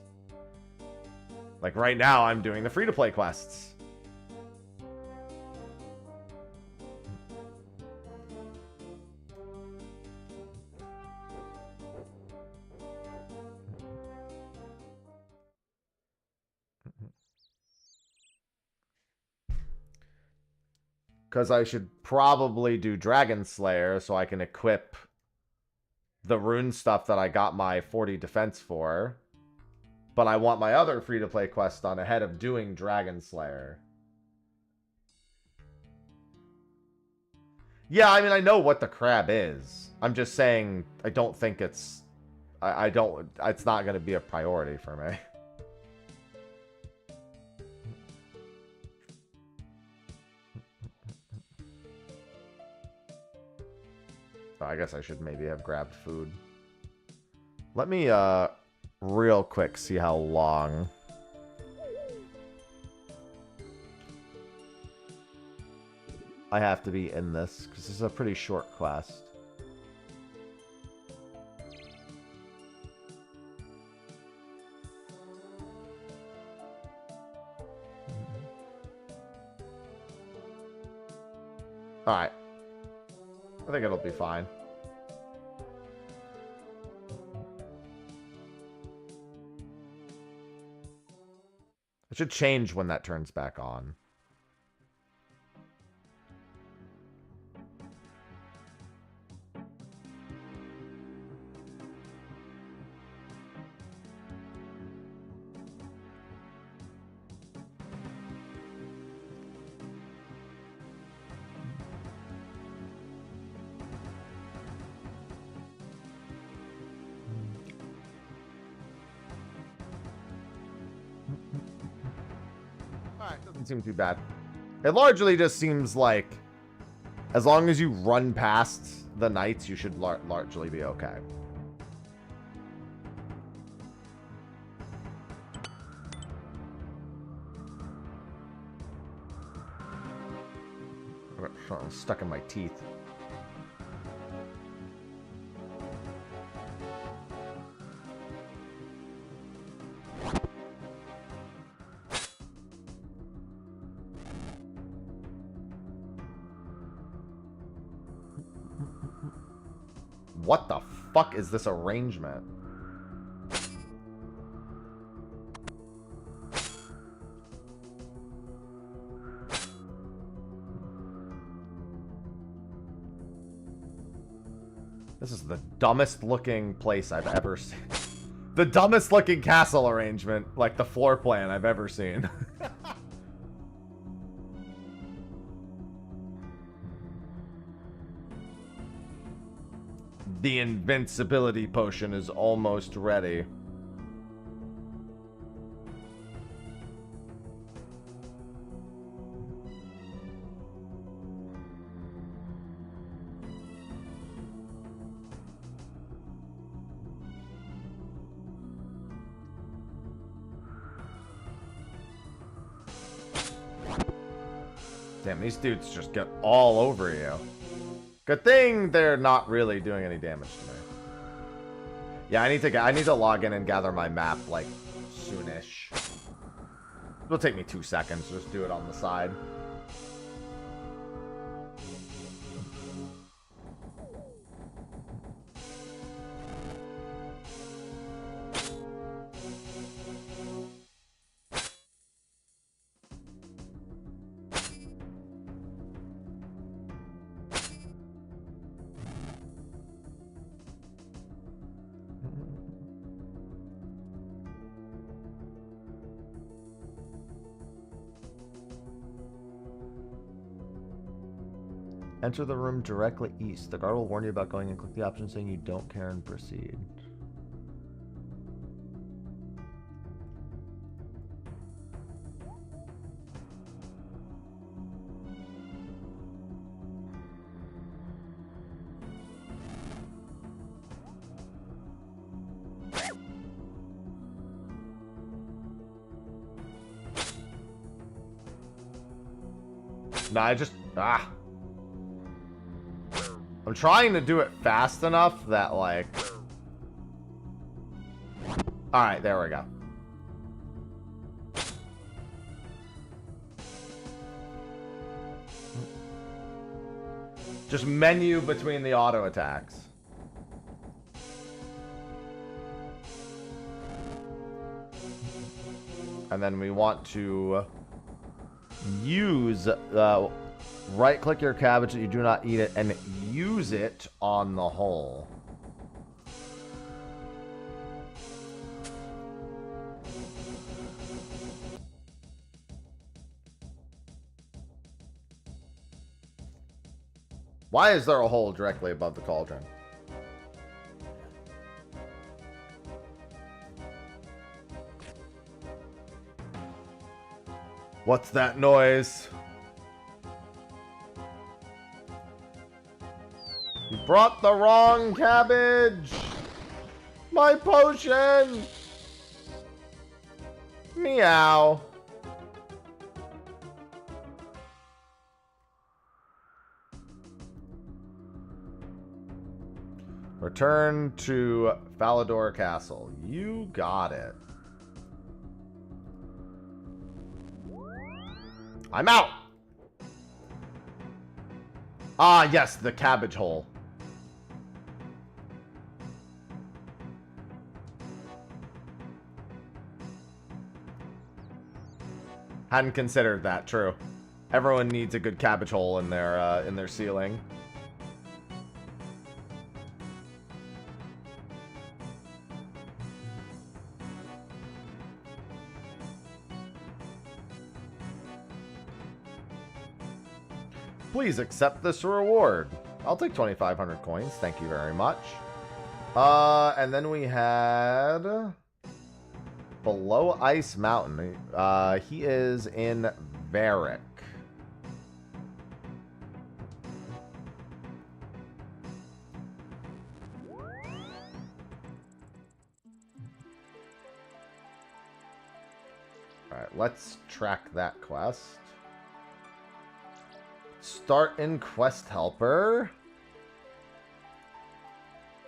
Like right now, I'm doing the free-to-play quests. Because I should probably do Dragon Slayer so I can equip the rune stuff that I got my 40 defense for. But I want my other free-to-play quest done ahead of doing Dragon Slayer. Yeah, I mean, I know what the crab is. I'm just saying I don't think it's... I don't... It's not going to be a priority for me. I guess I should maybe have grabbed food. Let me, real quick see how long. I have to be in this, because this is a pretty short quest. Alright. I think it'll be fine. It should change when that turns back on. Seem too bad. It largely just seems like as long as you run past the knights, you should largely be okay. I got something stuck in my teeth. What the fuck is this arrangement? This is the dumbest looking place I've ever seen. The dumbest looking castle arrangement, like the floor plan I've ever seen. The invincibility potion is almost ready. Damn, these dudes just get all over you. Good thing they're not really doing any damage to me. Yeah, I need to log in and gather my map, like, soonish. It'll take me 2 seconds. Just do it on the side. Enter the room directly east. The guard will warn you about going and click the option saying you don't care and proceed. Nah, I just... I'm trying to do it fast enough that, like... Alright, there we go. Just menu between the auto attacks. And then we want to use right click your cabbage that you do not eat it and use it on the hole. Why is there a hole directly above the cauldron? What's that noise? You brought the wrong cabbage! My potion! Meow. Return to Falador Castle. You got it. I'm out! Ah, yes, the cabbage hole. Hadn't considered that, true. Everyone needs a good cabbage hole in their ceiling. Please accept this reward. I'll take 2,500 coins. Thank you very much. And then we had Below Ice Mountain. He is in Varric. Alright, let's track that quest. Start in Quest Helper.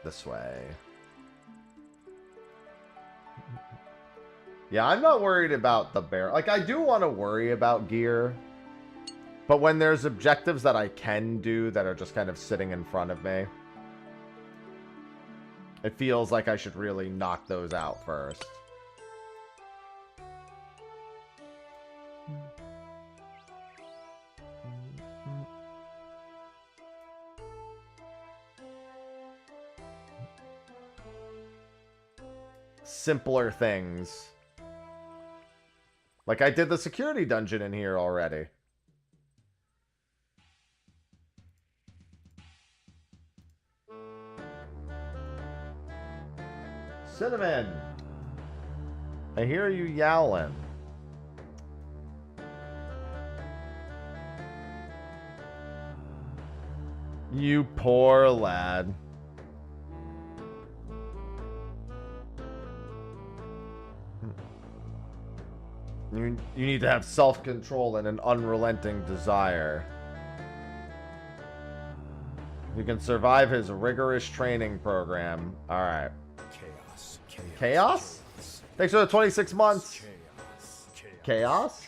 This way. Yeah, I'm not worried about the bear. Like, I do want to worry about gear. But when there's objectives that I can do that are just kind of sitting in front of me, it feels like I should really knock those out first. Simpler things. Like I did the security dungeon in here already. Cinnamon! I hear you yowling. You poor lad. You need to have self-control and an unrelenting desire. You can survive his rigorous training program. Alright. Chaos. Chaos? Thanks for the 26 months. Chaos?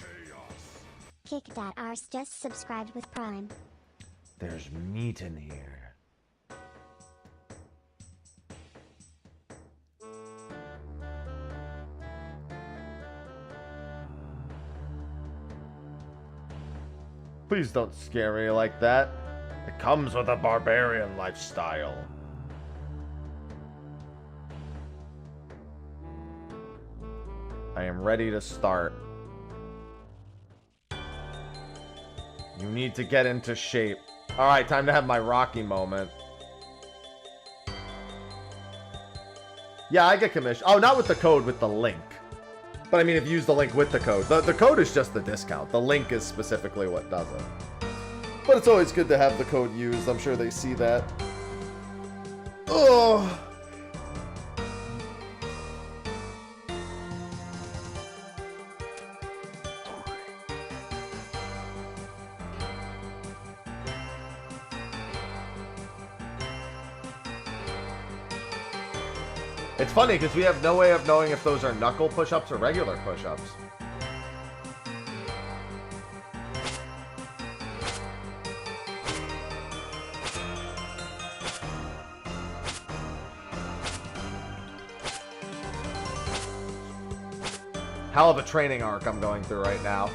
Kick that arse just subscribed with Prime. There's meat in here. Please don't scare me like that. It comes with a barbarian lifestyle. I am ready to start. You need to get into shape. Alright, time to have my Rocky moment. Yeah, I get commission. Oh, not with the code, with the link. But I mean, if you use the link with the code. The code is just the discount. The link is specifically what does it. But it's always good to have the code used. I'm sure they see that. Oh. It's funny because we have no way of knowing if those are knuckle push-ups or regular push-ups. Hell of a training arc I'm going through right now.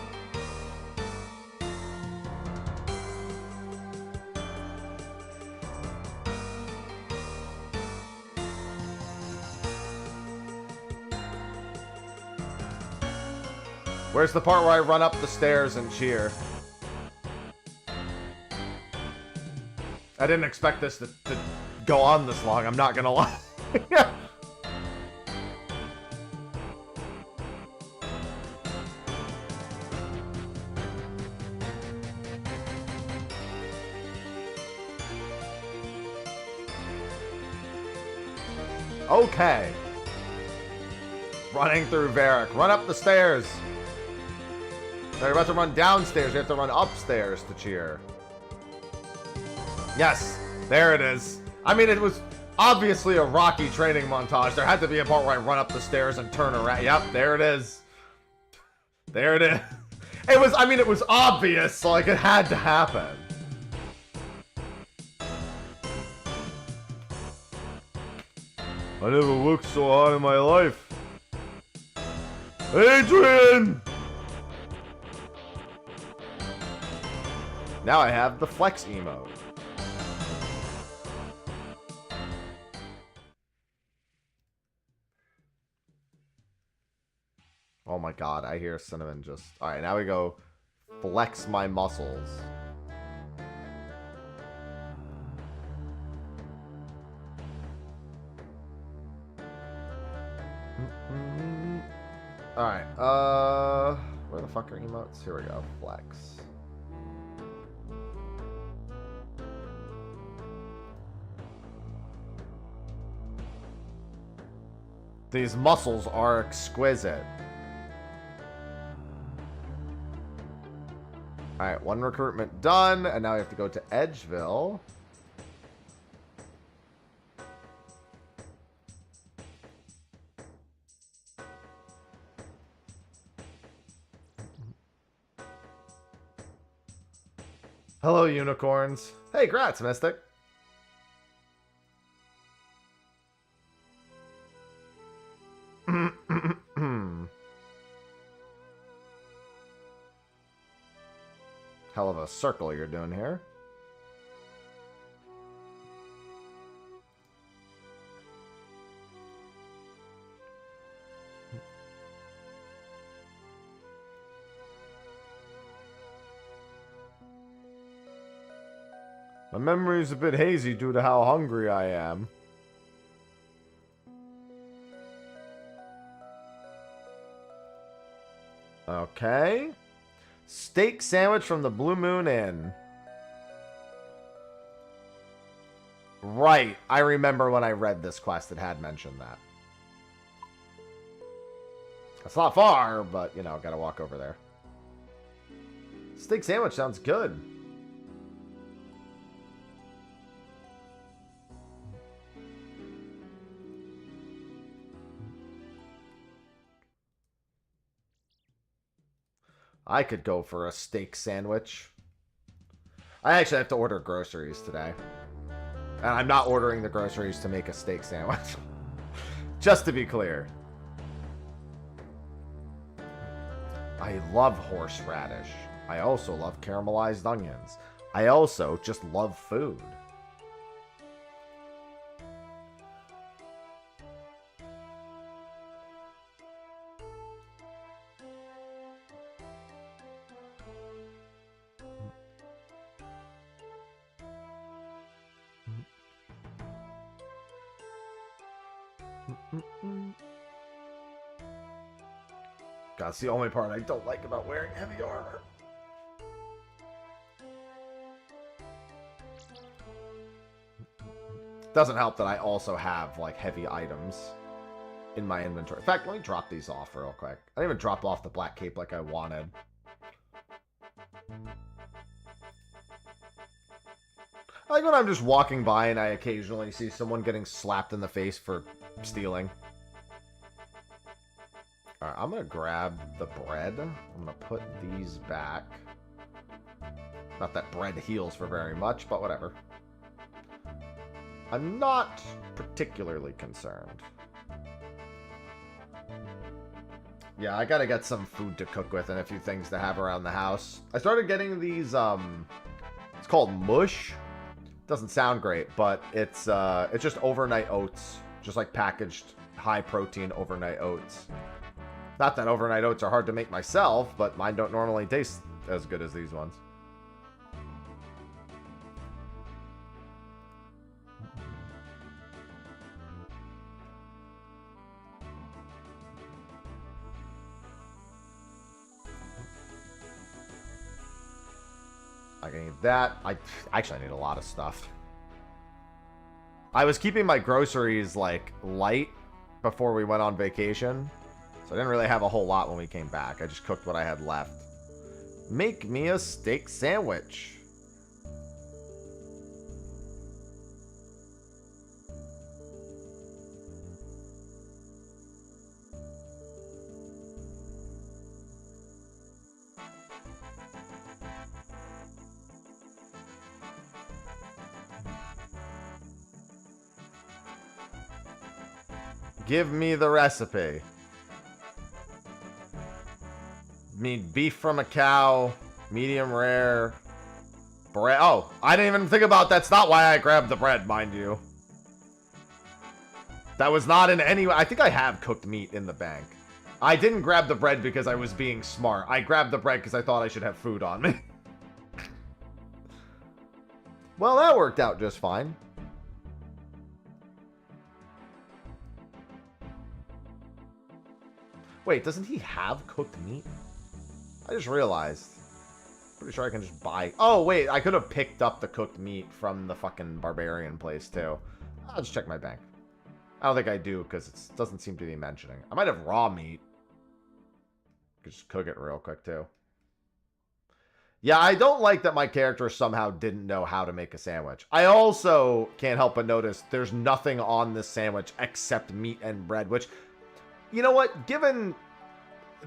Where's the part where I run up the stairs and cheer? I didn't expect this to go on this long, I'm not gonna lie. Okay. Running through Varric. Run up the stairs. Now you're about to run downstairs. You have to run upstairs to cheer. Yes. There it is. I mean, it was obviously a Rocky training montage. There had to be a part where I run up the stairs and turn around. Yep, there it is. There it is. It was, I mean, it was obvious, so like it had to happen. I never worked so hard in my life. Adrian! Now I have the flex emote. Oh my god, I hear Cinnamon just... Alright, now we go flex my muscles. Alright, where the fuck are emotes? Here we go, flex. These muscles are exquisite. Alright, one recruitment done, and now we have to go to Edgeville. Hello, unicorns. Hey, grats, Mystic. Hell of a circle you're doing here. My memory's a bit hazy due to how hungry I am. Okay. Steak sandwich from the Blue Moon Inn. Right. I remember when I read this quest, it had mentioned that. It's not far, but, you know, gotta walk over there. Steak sandwich sounds good. I could go for a steak sandwich. I actually have to order groceries today. And I'm not ordering the groceries to make a steak sandwich. Just to be clear. I love horseradish. I also love caramelized onions. I also just love food. That's the only part I don't like about wearing heavy armor. Doesn't help that I also have, like, heavy items in my inventory. In fact, let me drop these off real quick. I didn't even drop off the black cape like I wanted. I like when I'm just walking by and I occasionally see someone getting slapped in the face for stealing. Alright, I'm gonna grab the bread. I'm gonna put these back. Not that bread heals for very much, but whatever. I'm not particularly concerned. Yeah, I gotta get some food to cook with and a few things to have around the house. I started getting these, it's called mush. Doesn't sound great, but it's just overnight oats. Just like packaged high-protein overnight oats. Not that overnight oats are hard to make myself, but mine don't normally taste as good as these ones. I need that. Actually, I need a lot of stuff. I was keeping my groceries, like, light before we went on vacation. So I didn't really have a whole lot when we came back. I just cooked what I had left. Make me a steak sandwich. Give me the recipe. Need beef from a cow, medium rare, bread. Oh, I didn't even think about that's not why I grabbed the bread, mind you. That was not in any way. I think I have cooked meat in the bank. I didn't grab the bread because I was being smart. I grabbed the bread because I thought I should have food on me. Well, that worked out just fine. Wait, doesn't he have cooked meat? I just realized. Pretty sure I can just buy... Oh, wait, I could have picked up the cooked meat from the fucking barbarian place, too. I'll just check my bank. I don't think I do, because it doesn't seem to be mentioning. I might have raw meat. Could just cook it real quick, too. Yeah, I don't like that my character somehow didn't know how to make a sandwich. I also can't help but notice there's nothing on this sandwich except meat and bread, which... You know what? Given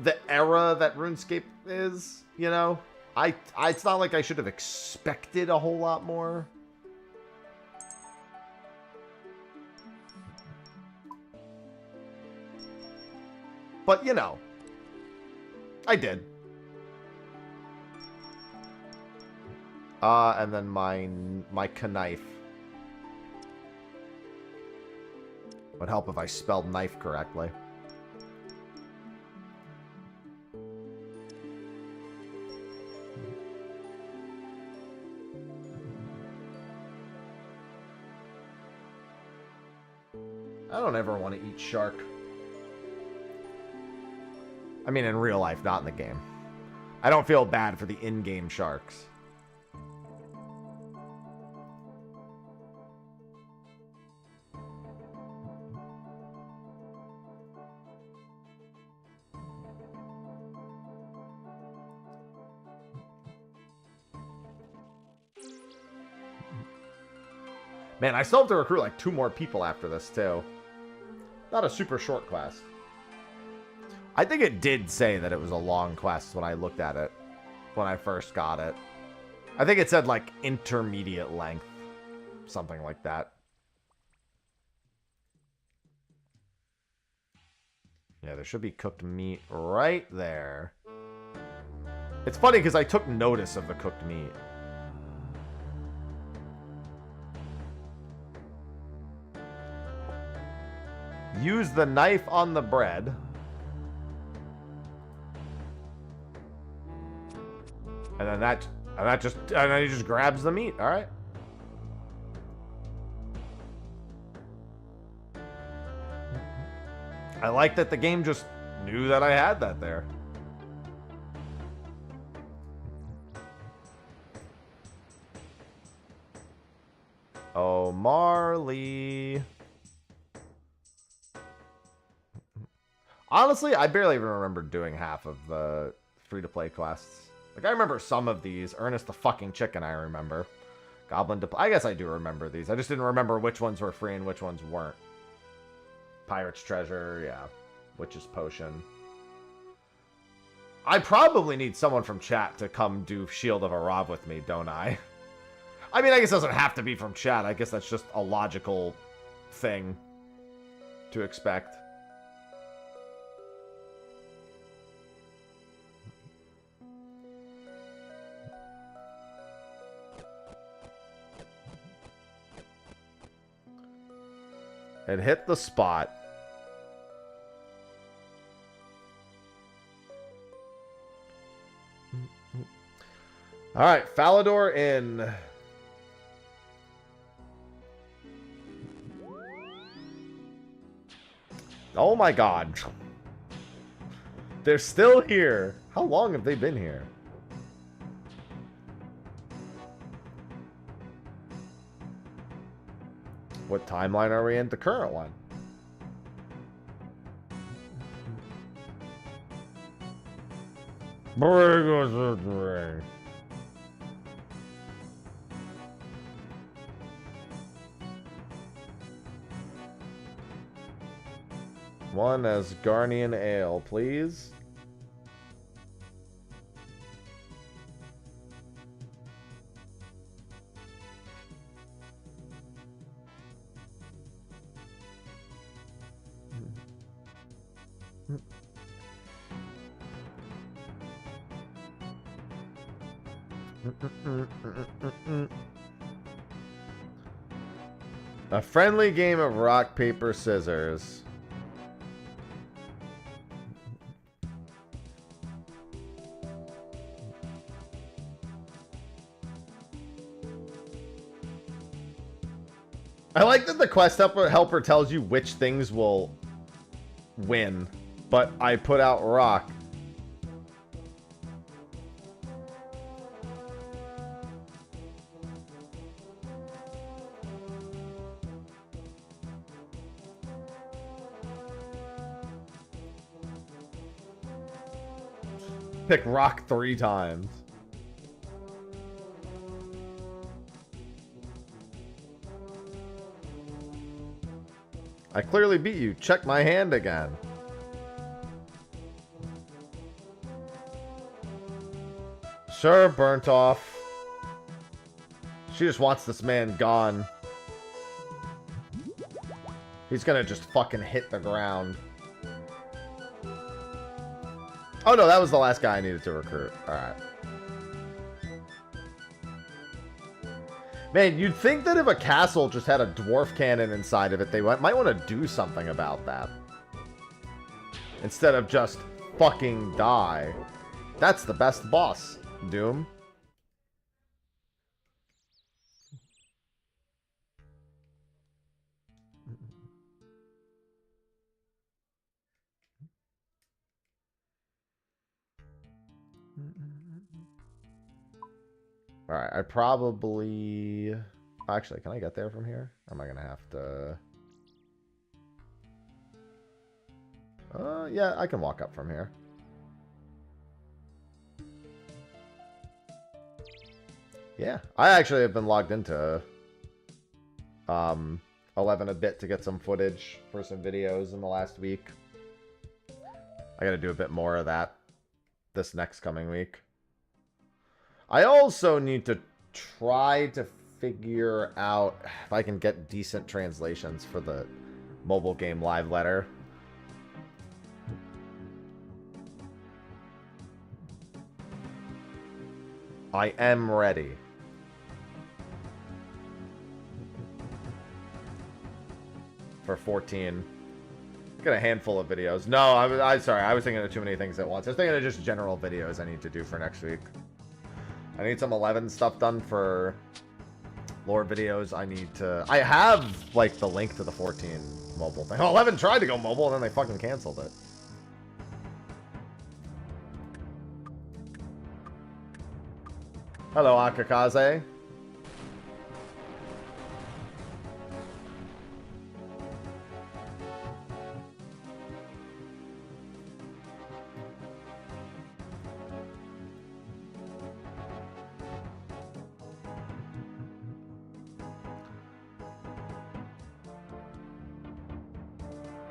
the era that RuneScape is, you know, it's not like I should have expected a whole lot more. But, you know, I did. And then my knife. Would help if I spelled knife correctly. I don't ever want to eat shark. I mean, in real life, not in the game. I don't feel bad for the in-game sharks. Man, I still have to recruit like 2 more people after this, too. Not a super short quest. I think it did say that it was a long quest when I looked at it. When I first got it. I think it said, like, intermediate length. Something like that. Yeah, there should be cooked meat right there. It's funny because I took notice of the cooked meat. Use the knife on the bread. And then he just grabs the meat. All right. I like that the game just knew that I had that there. Oh, Marley. Honestly, I barely even remember doing half of the free-to-play quests. Like, I remember some of these. Ernest the fucking chicken, I remember. Goblin I guess I do remember these. I just didn't remember which ones were free and which ones weren't. Pirate's Treasure, yeah. Witch's Potion. I probably need someone from chat to come do Shield of Arrav with me, don't I? I mean, I guess it doesn't have to be from chat. I guess that's just a logical thing to expect. It hit the spot. All right, Falador in. Oh my god. They're still here. How long have they been here? What timeline are we in? The current one. One Asgarnian ale, please. A friendly game of rock, paper, scissors. I like that the quest helper tells you which things will win, but I put out rock. Pick rock 3 times. I clearly beat you. Check my hand again. Sure, burnt off. She just wants this man gone. He's gonna just fucking hit the ground. Oh no, that was the last guy I needed to recruit. Alright. Man, you'd think that if a castle just had a dwarf cannon inside of it, they might want to do something about that. Instead of just fucking die. That's the best boss, Doom. Alright, I probably... Actually, can I get there from here? Or am I going to have to... yeah, I can walk up from here. Yeah, I actually have been logged into 11 a bit to get some footage for some videos in the last week. I gotta do a bit more of that this next coming week. I also need to try to figure out if I can get decent translations for the mobile game live letter. I am ready. For 14. Got a handful of videos. No, I'm sorry. I was thinking of too many things at once. I was thinking of just general videos I need to do for next week. I need some 11 stuff done for lore videos. I have, like, the link to the 14 mobile thing. Oh, 11 tried to go mobile, and then they fucking canceled it. Hello, Akakaze.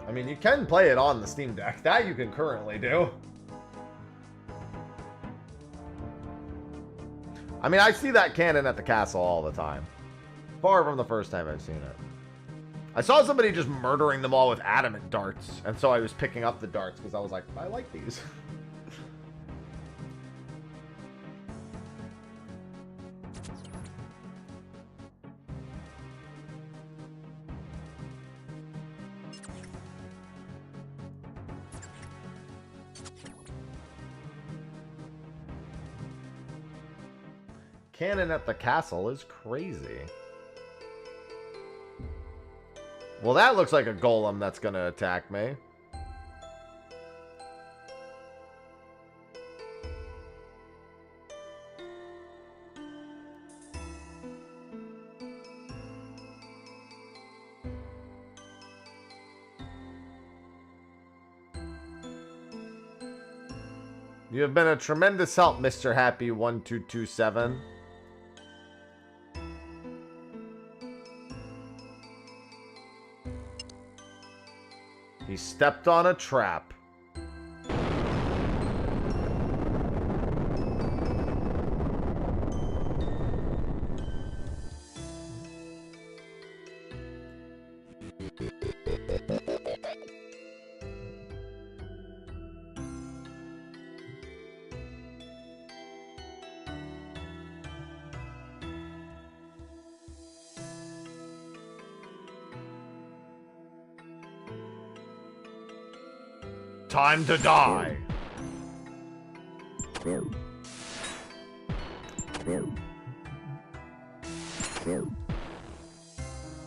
I mean, you can play it on the Steam Deck. That you can currently do. I mean, I see that cannon at the castle all the time. Far from the first time I've seen it. I saw somebody just murdering them all with adamant darts. And so I was picking up the darts because I was like, I like these. Cannon at the castle is crazy. Well, that looks like a golem that's gonna attack me. You have been a tremendous help, Mr. Happy 1227. He stepped on a trap. Time to die.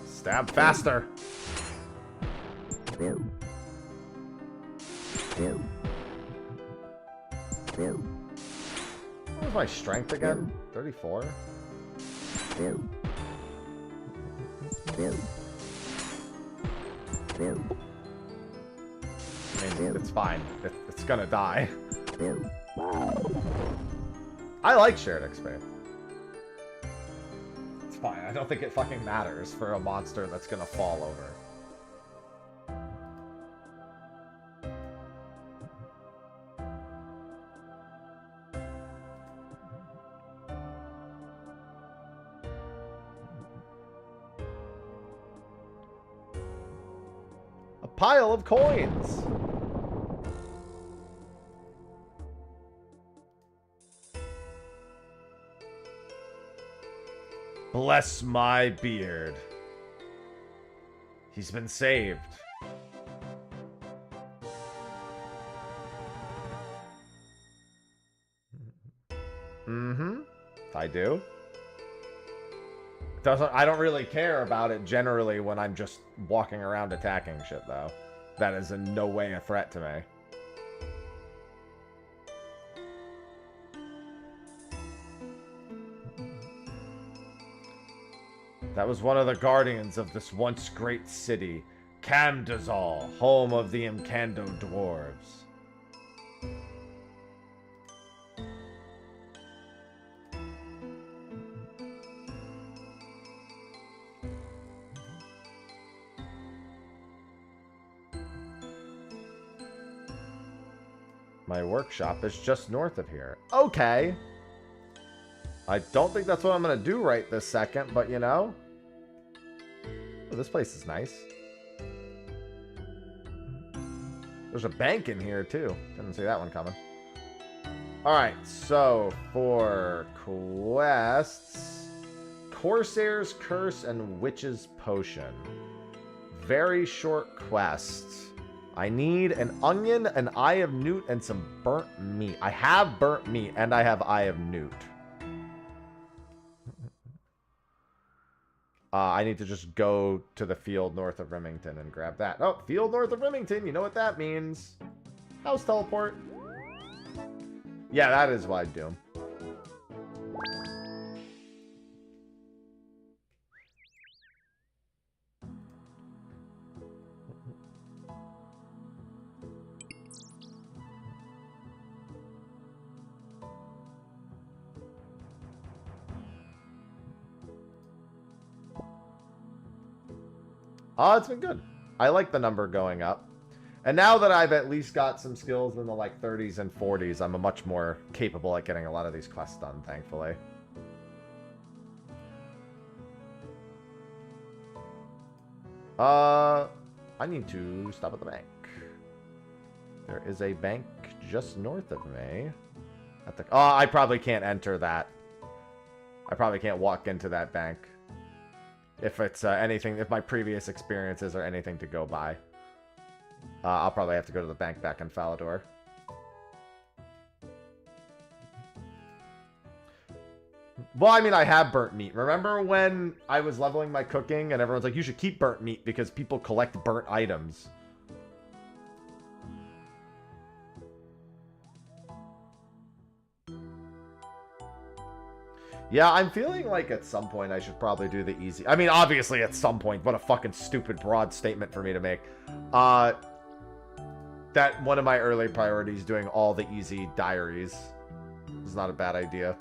Stab faster. What was my strength again? 34? I mean, it's fine. It's gonna die. I like shared XP. It's fine. I don't think it fucking matters for a monster that's gonna fall over. A pile of coins! Bless my beard. He's been saved. Mm-hmm. I do. I don't really care about it generally when I'm just walking around attacking shit, though. That is in no way a threat to me. That was one of the guardians of this once great city, Camdazal, home of the Imkando dwarves. My workshop is just north of here. Okay. I don't think that's what I'm going to do right this second, but you know. Oh, this place is nice. There's a bank in here, too. Didn't see that one coming. Alright, so for quests, Corsair's Curse and Witch's Potion. Very short quest. I need an onion, an eye of newt, and some burnt meat. I have burnt meat, and I have eye of newt. I need to just go to the field north of Remington and grab that. Oh, field north of Remington. You know what that means. House teleport. Yeah, that is Wide Doom. Oh, it's been good. I like the number going up. And now that I've at least got some skills in the like 30s and 40s, I'm a much more capable at getting a lot of these quests done, thankfully. I need to stop at the bank. There is a bank just north of me. At the, oh, I probably can't enter that. I probably can't walk into that bank. If it's anything, if my previous experiences are anything to go by. I'll probably have to go to the bank back in Falador. Well, I mean, I have burnt meat. Remember when I was leveling my cooking and everyone's like, you should keep burnt meat because people collect burnt items. Yeah, I'm feeling like at some point I should probably do the easy... I mean, obviously at some point. What a fucking stupid broad statement for me to make. That one of my early priorities, doing all the easy diaries, is not a bad idea.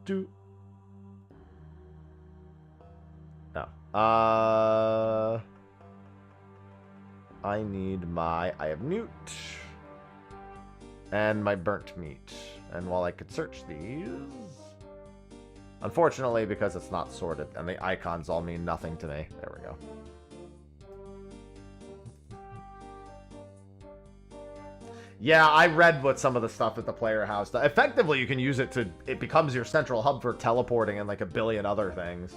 Do. No. I need my Eye of Newt and my burnt meat. And while I could search these, unfortunately, because it's not sorted and the icons all mean nothing to me. There we go. Yeah, I read what some of the stuff at the player house does. Effectively, you can use it to... It becomes your central hub for teleporting and like a billion other things.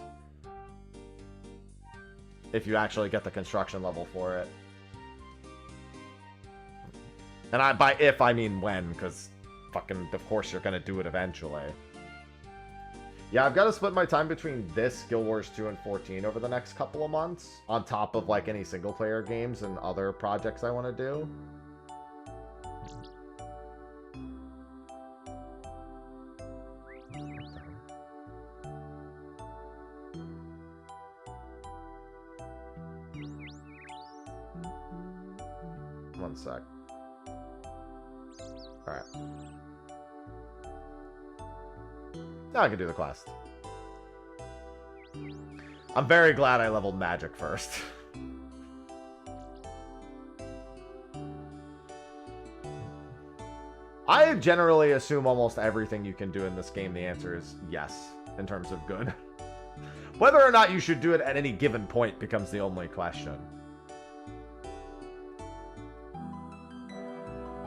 If you actually get the construction level for it. And by if, I mean when, because fucking, of course, you're going to do it eventually. Yeah, I've got to split my time between this, Guild Wars 2 and 14 over the next couple of months. On top of like any single-player games and other projects I want to do. One sec. Alright. Now I can do the quest. I'm very glad I leveled magic first. I generally assume almost everything you can do in this game, the answer is yes, in terms of good. Whether or not you should do it at any given point becomes the only question.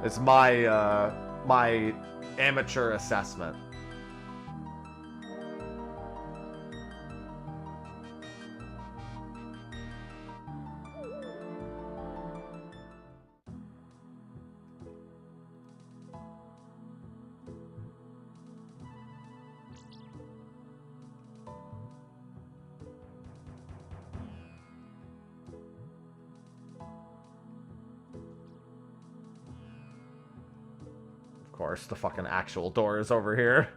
It's my, my amateur assessment. Of course, the fucking actual door is over here.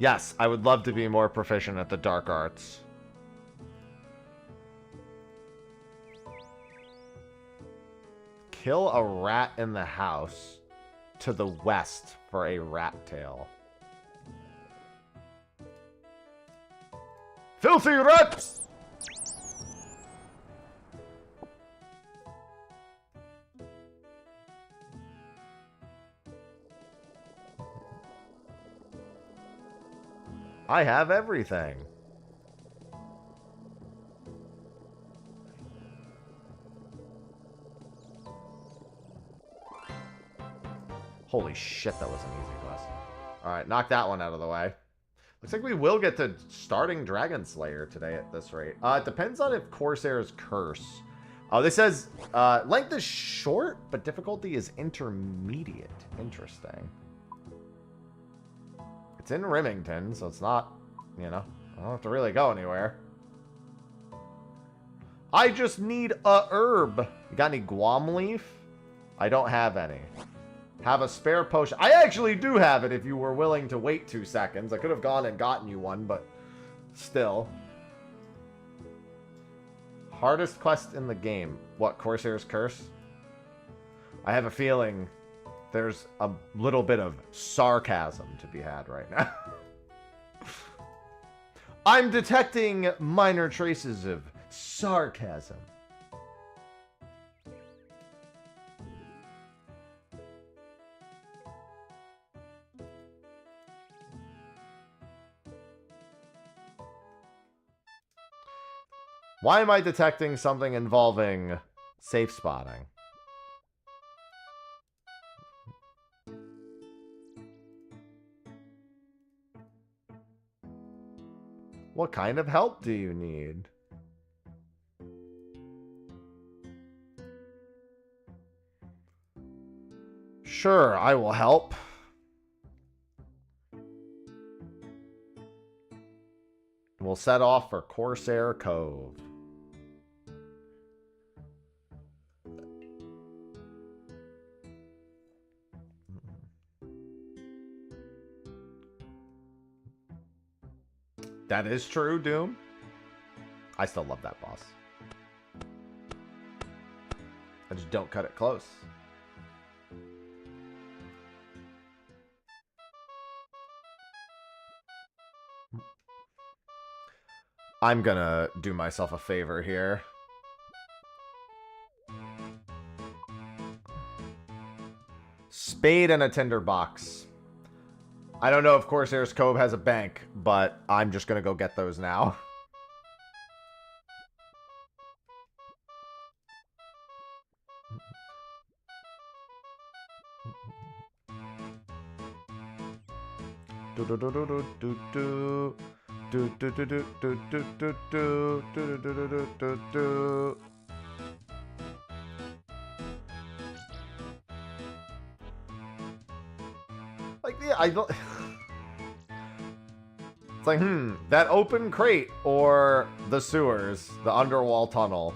Yes, I would love to be more proficient at the dark arts. Kill a rat in the house to the west for a rat tail. Filthy rats! I have everything. Holy shit, that was an easy quest. Alright, knock that one out of the way. Looks like we will get to starting Dragon Slayer today at this rate. It depends on if Corsair's curse. Oh, this says length is short, but difficulty is intermediate. Interesting. It's in Remington, so it's not, you know, I don't have to really go anywhere. I just need a herb. You got any Guam leaf? I don't have any. Have a spare potion. I actually do have it if you were willing to wait 2 seconds. I could have gone and gotten you one, but still. Hardest quest in the game. What, Corsair's Curse? I have a feeling there's a little bit of sarcasm to be had right now. I'm detecting minor traces of sarcasm. Why am I detecting something involving safe spotting? What kind of help do you need? Sure, I will help. We'll set off for Corsair Cove. That is true, Doom. I still love that boss. I just don't cut it close. I'm gonna do myself a favor here. Spade and a tinderbox. I don't know if Corsair's Cove has a bank, but I'm just gonna go get those now. Do do do do do do do. Do do do do do do do do do do do do do. Like, yeah, I don't. It's like, that open crate or the sewers, the underwall tunnel.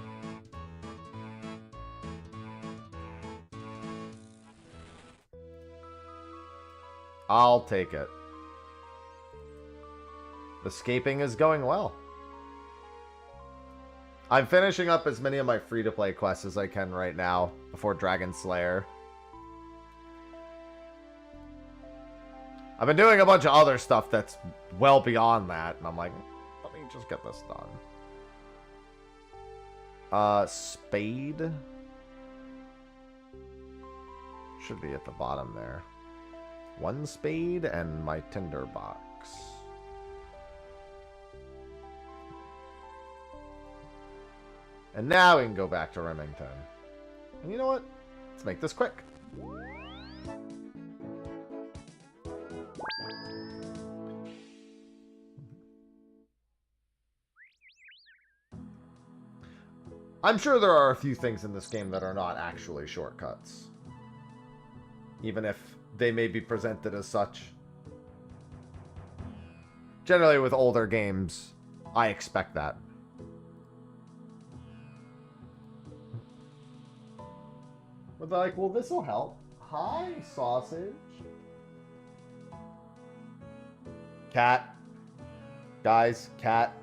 I'll take it. Escaping is going well. I'm finishing up as many of my free-to-play quests as I can right now before Dragon Slayer. I've been doing a bunch of other stuff that's well beyond that, and I'm like, let me just get this done. Spade? Should be at the bottom there. One spade and my tinderbox. And now we can go back to Remington. And you know what? Let's make this quick. I'm sure there are a few things in this game that are not actually shortcuts. Even if they may be presented as such. Generally with older games, I expect that. But they're like, well, this'll help. Hi, sausage. Cat. Guys, cat.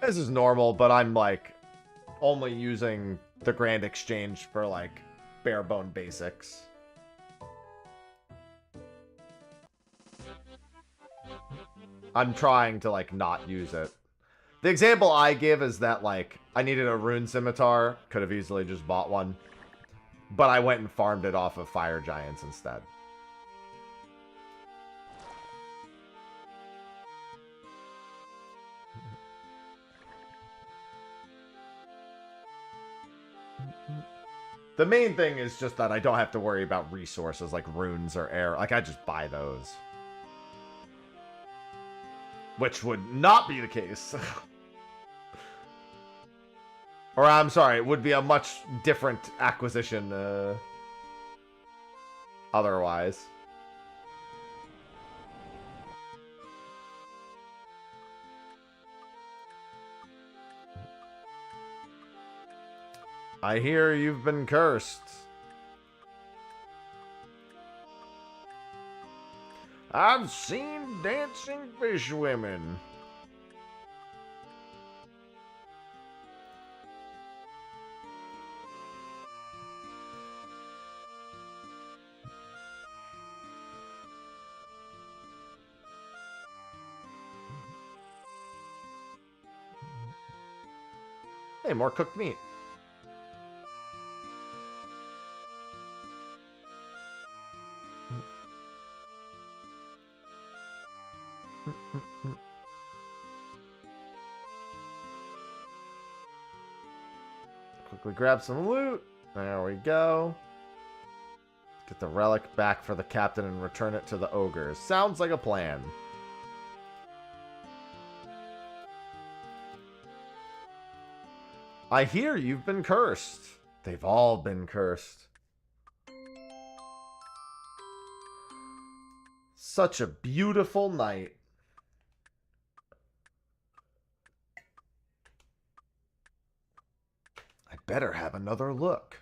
This is normal, but I'm like only using the Grand Exchange for like bare bone basics. I'm trying to like not use it. The example I give is that like I needed a rune scimitar, could have easily just bought one, but I went and farmed it off of fire giants instead. The main thing is just that I don't have to worry about resources like runes or air. Like, I just buy those. Which would not be the case. Or, I'm sorry, it would be a much different acquisition otherwise. I hear you've been cursed. I've seen dancing fish women. Hey, more cooked meat. Quickly grab some loot. There we go. Get the relic back for the captain and return it to the ogres. Sounds like a plan. I hear you've been cursed. They've all been cursed. Such a beautiful night. I better have another look.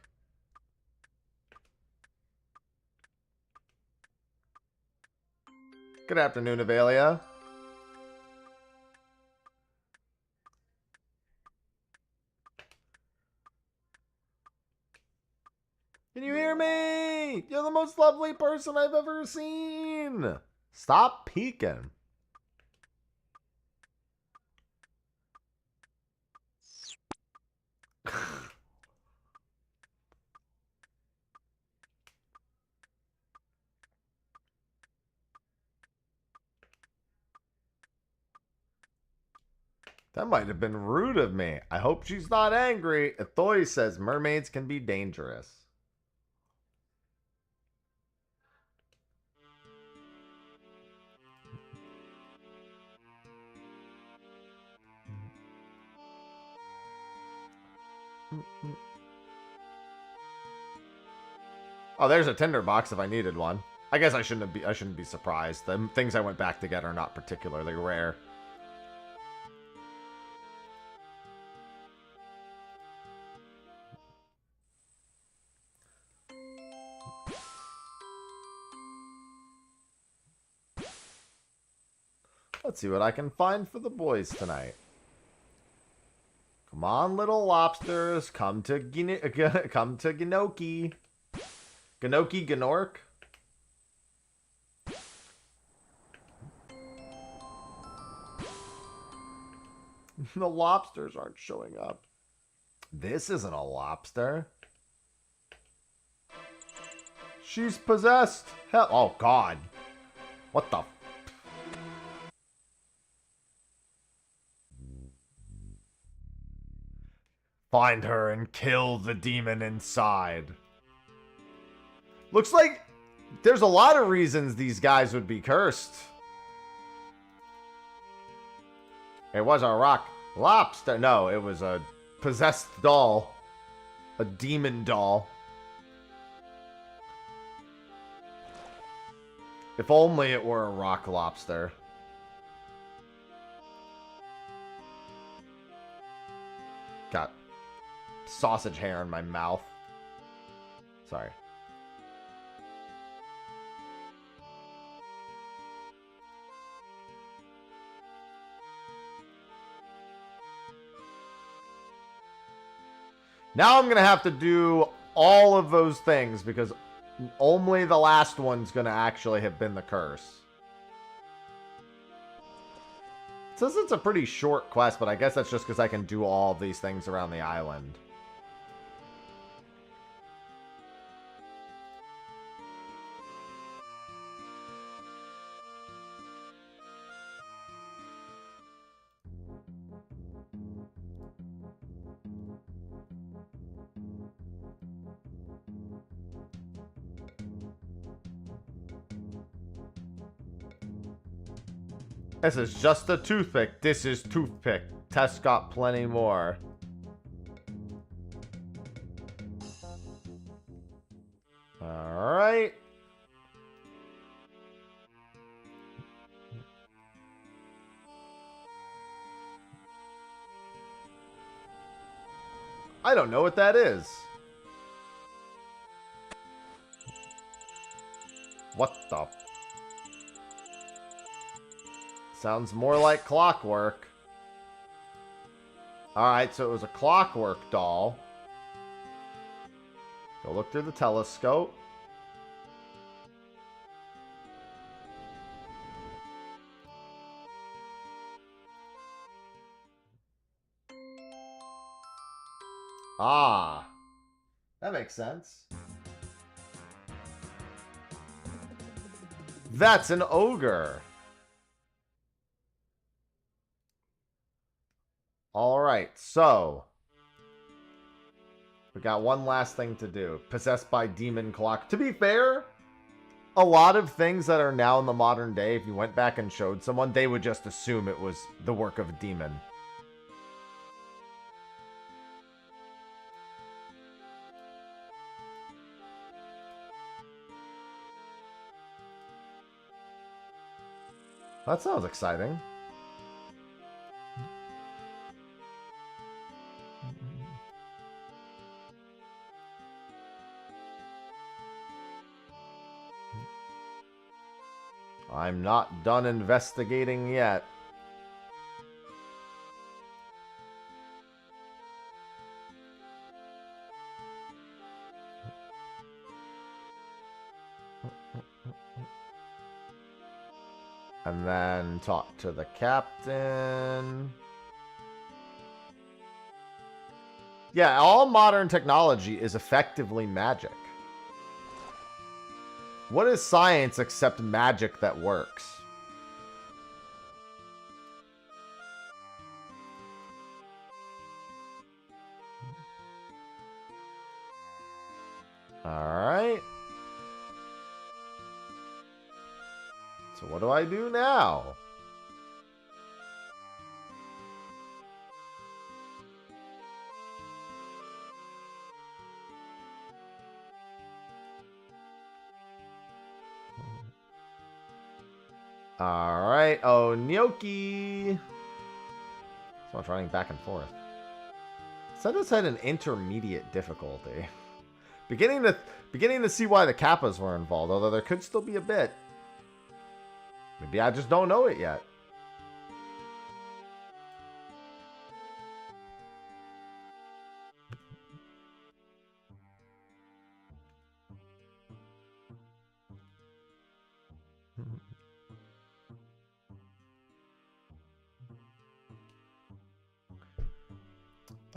Good afternoon, Avelia. Can you hear me? You're the most lovely person I've ever seen. Stop peeking. That might have been rude of me. I hope she's not angry. Ethoy says mermaids can be dangerous. Oh, there's a tinderbox if I needed one. I guess I shouldn't be surprised. The things I went back to get are not particularly rare. Let's see what I can find for the boys tonight. Come on, little lobsters. Come to Gnoki. Gnoki Gnork. The lobsters aren't showing up. This isn't a lobster. She's possessed. Hell, oh God. What the? Find her and kill the demon inside. Looks like there's a lot of reasons these guys would be cursed. It was a rock lobster. No, it was a possessed doll. A demon doll. If only it were a rock lobster. got sausage hair in my mouth. Sorry. Now I'm going to have to do all of those things because only the last one's going to actually have been the curse. It says it's a pretty short quest, but I guess that's just because I can do all of these things around the island. This is just a toothpick. This is toothpick. Tess got plenty more. Alright. I don't know what that is. What the... Sounds more like clockwork. Alright, so it was a clockwork doll. Go look through the telescope. Ah. That makes sense. That's an ogre. Alright, so we got one last thing to do. Possessed by demon clock. To be fair, a lot of things that are now in the modern day, if you went back and showed someone, they would just assume it was the work of a demon. That sounds exciting. I'm not done investigating yet. And then talk to the captain. Yeah, all modern technology is effectively magic. What is science except magic that works? Alright. So what do I do now? Alright. Oh, gnocchi. So I'm running back and forth. Said it's had an intermediate difficulty. Beginning to see why the Kappas were involved, although there could still be a bit. Maybe I just don't know it yet.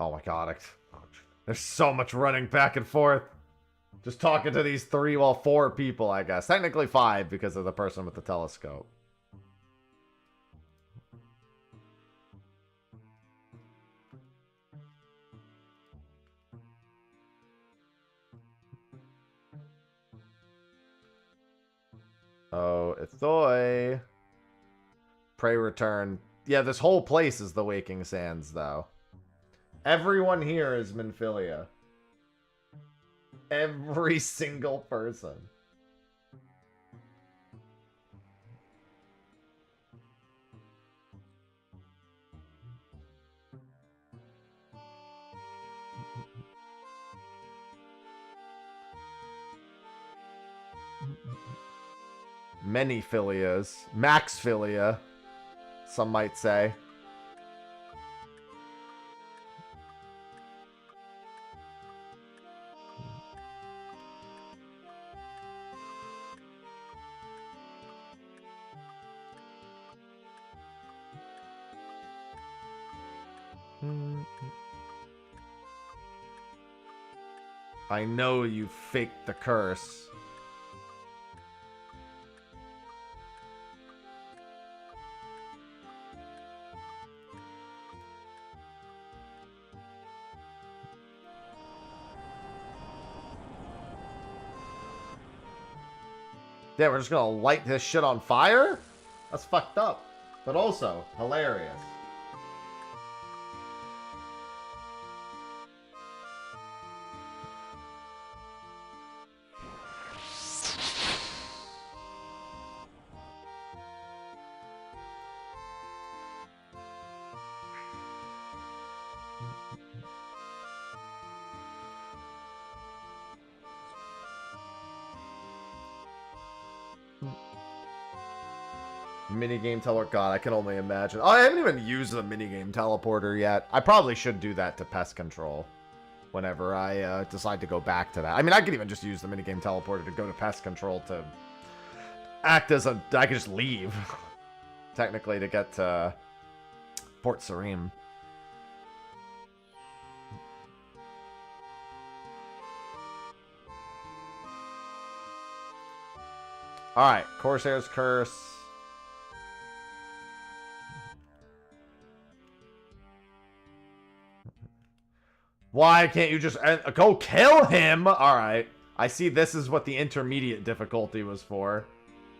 Oh my god, there's so much running back and forth. Just talking to these four people, I guess. Technically 5 because of the person with the telescope. Oh, Ithoy. Pray return. Yeah, this whole place is the Waking Sands, though. Everyone here is Minfilia. Every single person. Many philias. Max philia, some might say. I know you faked the curse. Damn, we're just gonna light this shit on fire? That's fucked up. But also, hilarious. Minigame teleporter. God, I can only imagine. Oh, I haven't even used the minigame teleporter yet. I probably should do that to pest control whenever I decide to go back to that. I mean, I could even just use the minigame teleporter to go to pest control to act as a... I could just leave, technically, to get to Port Sarim. Alright, Corsair's Curse. Why can't you just go kill him? Alright. I see this is what the intermediate difficulty was for.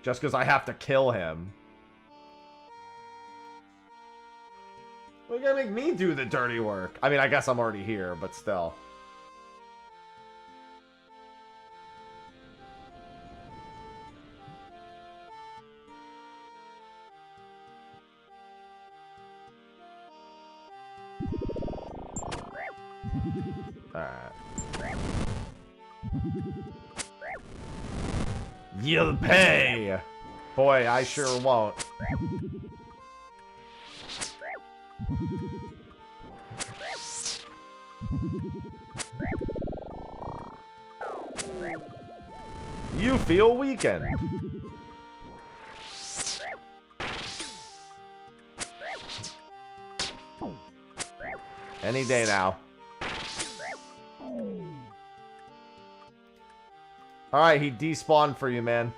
Just because I have to kill him. Well, you're gonna make me do the dirty work. I mean, I guess I'm already here, but still. Alright. You'll pay! Boy, I sure won't. You feel weakened. Any day now. Alright, he despawned for you, man.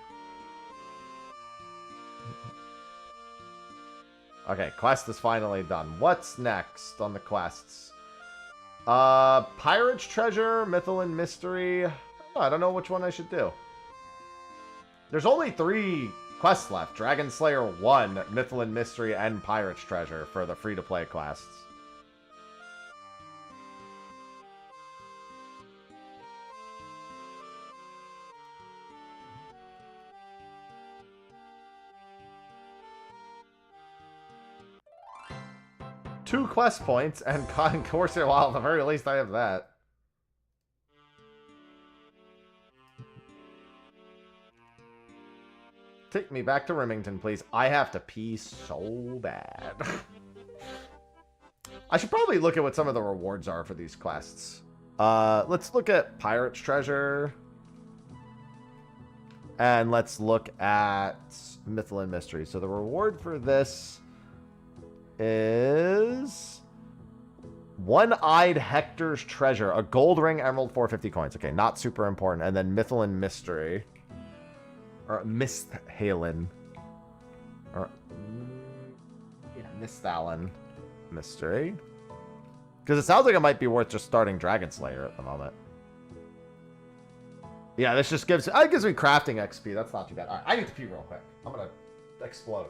Okay, quest is finally done. What's next on the quests? Pirate's Treasure, Mythilan Mystery. Oh, I don't know which one I should do. There's only 3 quests left. Dragon Slayer 1, Mythilan Mystery, and Pirate's Treasure for the free-to-play quests. Two quest points and Corsair. Well, at the very least, I have that. Take me back to Remington, please. I have to pee so bad. I should probably look at what some of the rewards are for these quests. Let's look at Pirate's Treasure. And let's look at Mythilan Mystery. So the reward for this is One-Eyed Hector's Treasure, a gold ring, emerald, 450 coins. Okay, not super important. And then Mythilan Mystery, or Misthalin, or yeah, Misthalin Mystery, because it sounds like it might be worth just starting Dragon Slayer at the moment. Yeah, this just gives me crafting XP. That's not too bad. All right, I need to pee real quick. I'm gonna explode.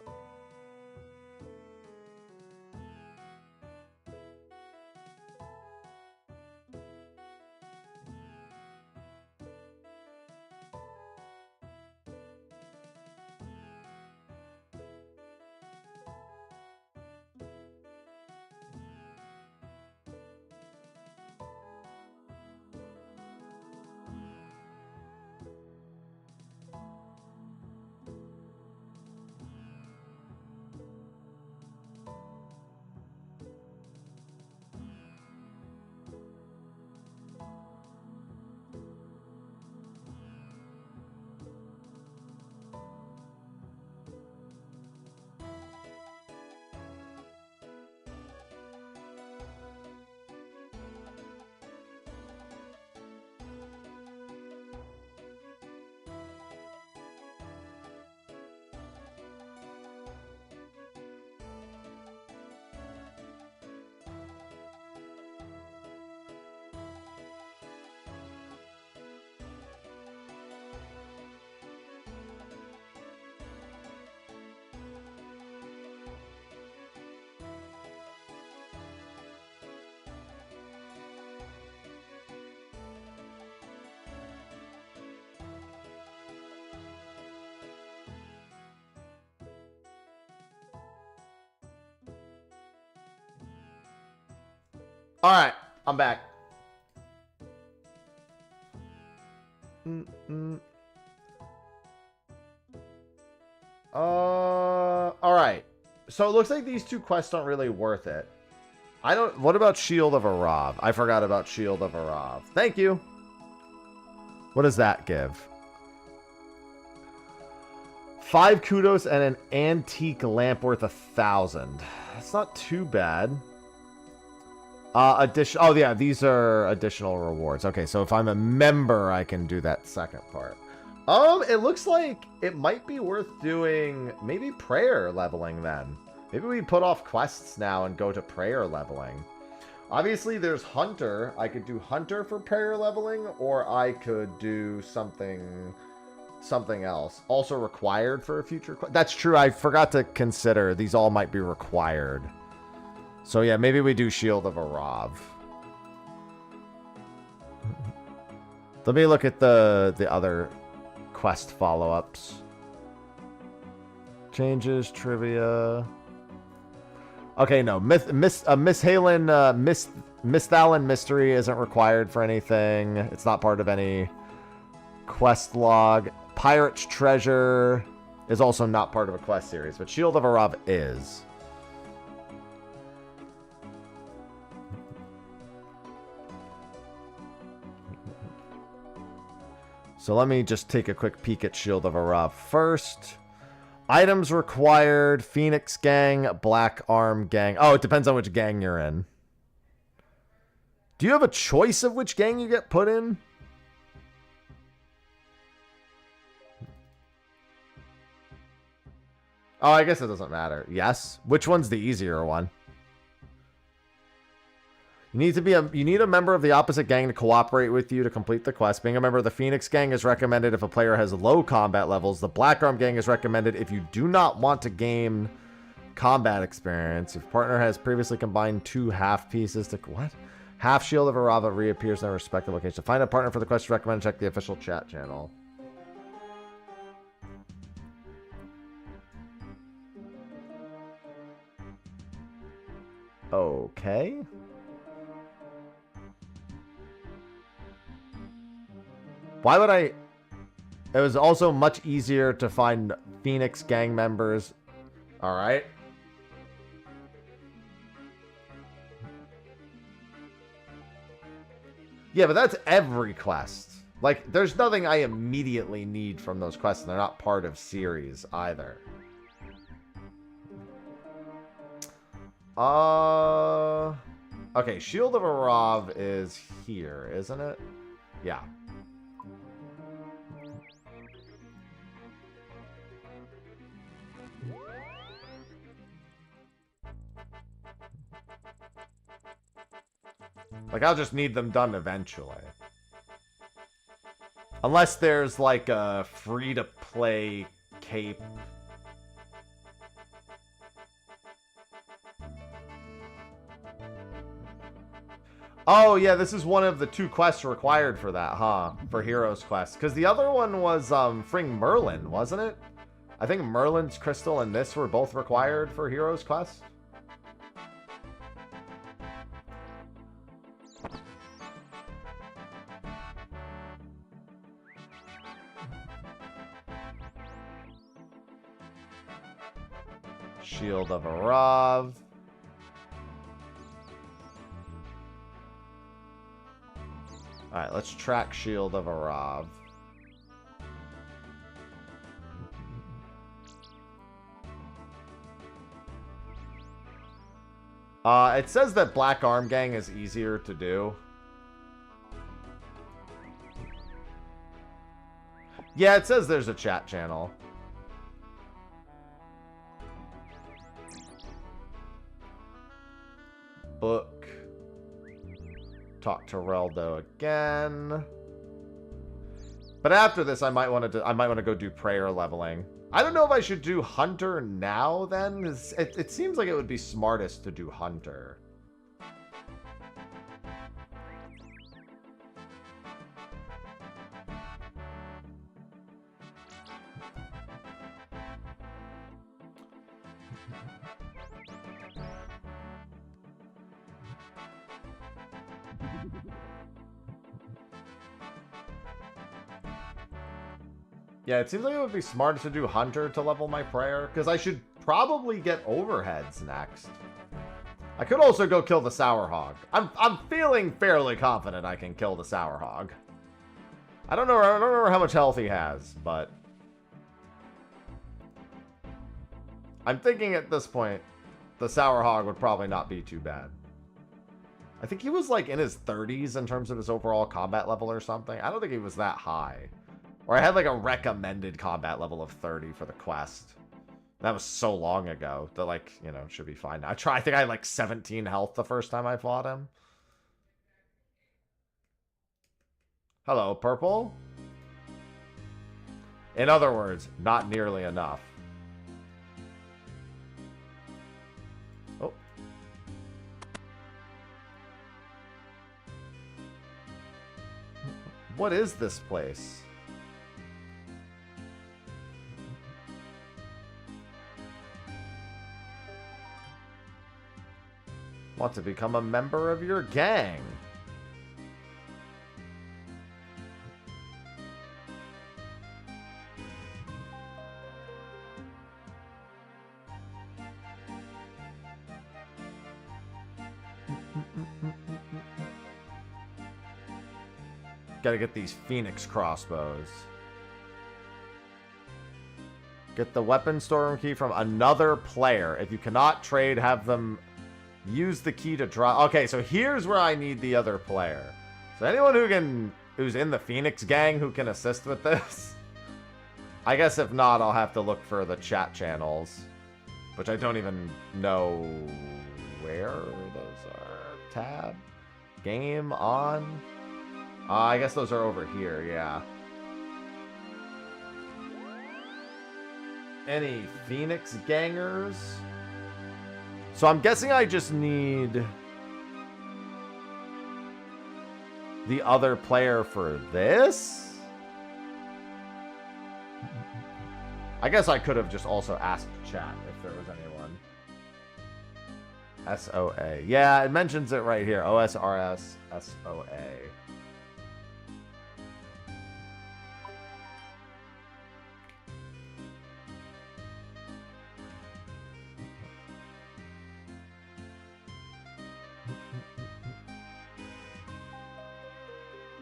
All right, I'm back. All right. So it looks like these two quests aren't really worth it. I don't. What about Shield of Arrav? I forgot about Shield of Arrav. Thank you. What does that give? 5 kudos and an antique lamp worth 1,000. That's not too bad. Oh yeah, these are additional rewards. Okay, so if I'm a member, I can do that second part. It looks like it might be worth doing maybe prayer leveling then. Maybe we put off quests now and go to prayer leveling. Obviously, there's Hunter. I could do Hunter for prayer leveling, or I could do something else. Also required for a future quest. That's true. I forgot to consider these all might be required. So yeah, maybe we do Shield of Arrav. Let me look at the other quest follow-ups. Changes, trivia. Okay, no. Miss Halen, Miss Thalin mystery isn't required for anything. It's not part of any quest log. Pirate's treasure is also not part of a quest series, but Shield of Arrav is. So let me just take a quick peek at Shield of Arrav first. Items required, Phoenix Gang, Black Arm Gang. Oh, it depends on which gang you're in. Do you have a choice of which gang you get put in? Oh, I guess it doesn't matter. Yes. Which one's the easier one? You need a member of the opposite gang to cooperate with you to complete the quest. Being a member of the Phoenix Gang is recommended if a player has low combat levels. The Black Arm Gang is recommended if you do not want to gain combat experience. If your partner has previously combined 2 half pieces to... What? Half Shield of Arrav reappears in their respective location. To find a partner for the quest, recommend check the official chat channel. Okay. Why would I... It was also much easier to find Phoenix gang members. Alright. Yeah, but that's every quest. Like, there's nothing I immediately need from those quests, and they're not part of series either. Okay, Shield of Arrav is here, isn't it? Yeah. Like, I'll just need them done eventually. Unless there's, like, a free-to-play cape. Oh, yeah, this is one of the 2 quests required for that, huh? For Heroes Quest. Because the other one was, Fring Merlin, wasn't it? I think Merlin's Crystal and this were both required for Heroes Quest. Shield of Arrav. Alright, let's track Shield of Arrav. It says that Black Arm Gang is easier to do. Yeah, it says there's a chat channel. Book. Talk to Reldo again. But after this, I might want to go do prayer leveling. I don't know if I should do Hunter now then. It seems like it would be smartest to do Hunter. Yeah, it seems like it would be smart to do Hunter to level my prayer, because I should probably get overheads next. I could also go kill the Sour Hog. I'm feeling fairly confident I can kill the Sour Hog. I don't remember how much health he has, but I'm thinking at this point the Sour Hog would probably not be too bad. I think he was like in his 30s in terms of his overall combat level or something. I don't think he was that high. Or I had like a recommended combat level of 30 for the quest. That was so long ago that, like, you know, should be fine now. I think I had like 17 health the first time I fought him. Hello, purple. In other words, not nearly enough. Oh. What is this place? Want to become a member of your gang? Gotta get these Phoenix crossbows. Get the weapon storeroom key from another player. If you cannot trade, have them use the key to draw. Okay, so here's where I need the other player. So anyone who's in the Phoenix gang who can assist with this. I guess if not, I'll have to look for the chat channels, which I don't even know where those are. Tab, game on. I guess those are over here. Yeah. Any Phoenix gangers? So I'm guessing I just need the other player for this? I guess I could have just also asked chat if there was anyone. SOA. Yeah, it mentions it right here. OSRS SOA.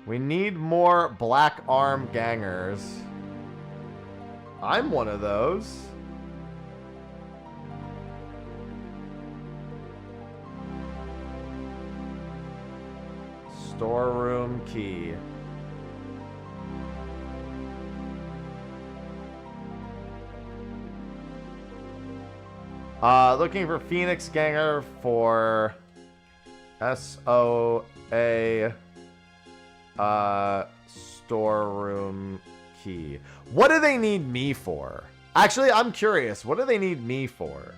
We need more Black Arm gangers. I'm one of those. Storeroom key. Looking for Phoenix ganger for SOA. Storeroom key. What do they need me for? Actually, I'm curious. What do they need me for?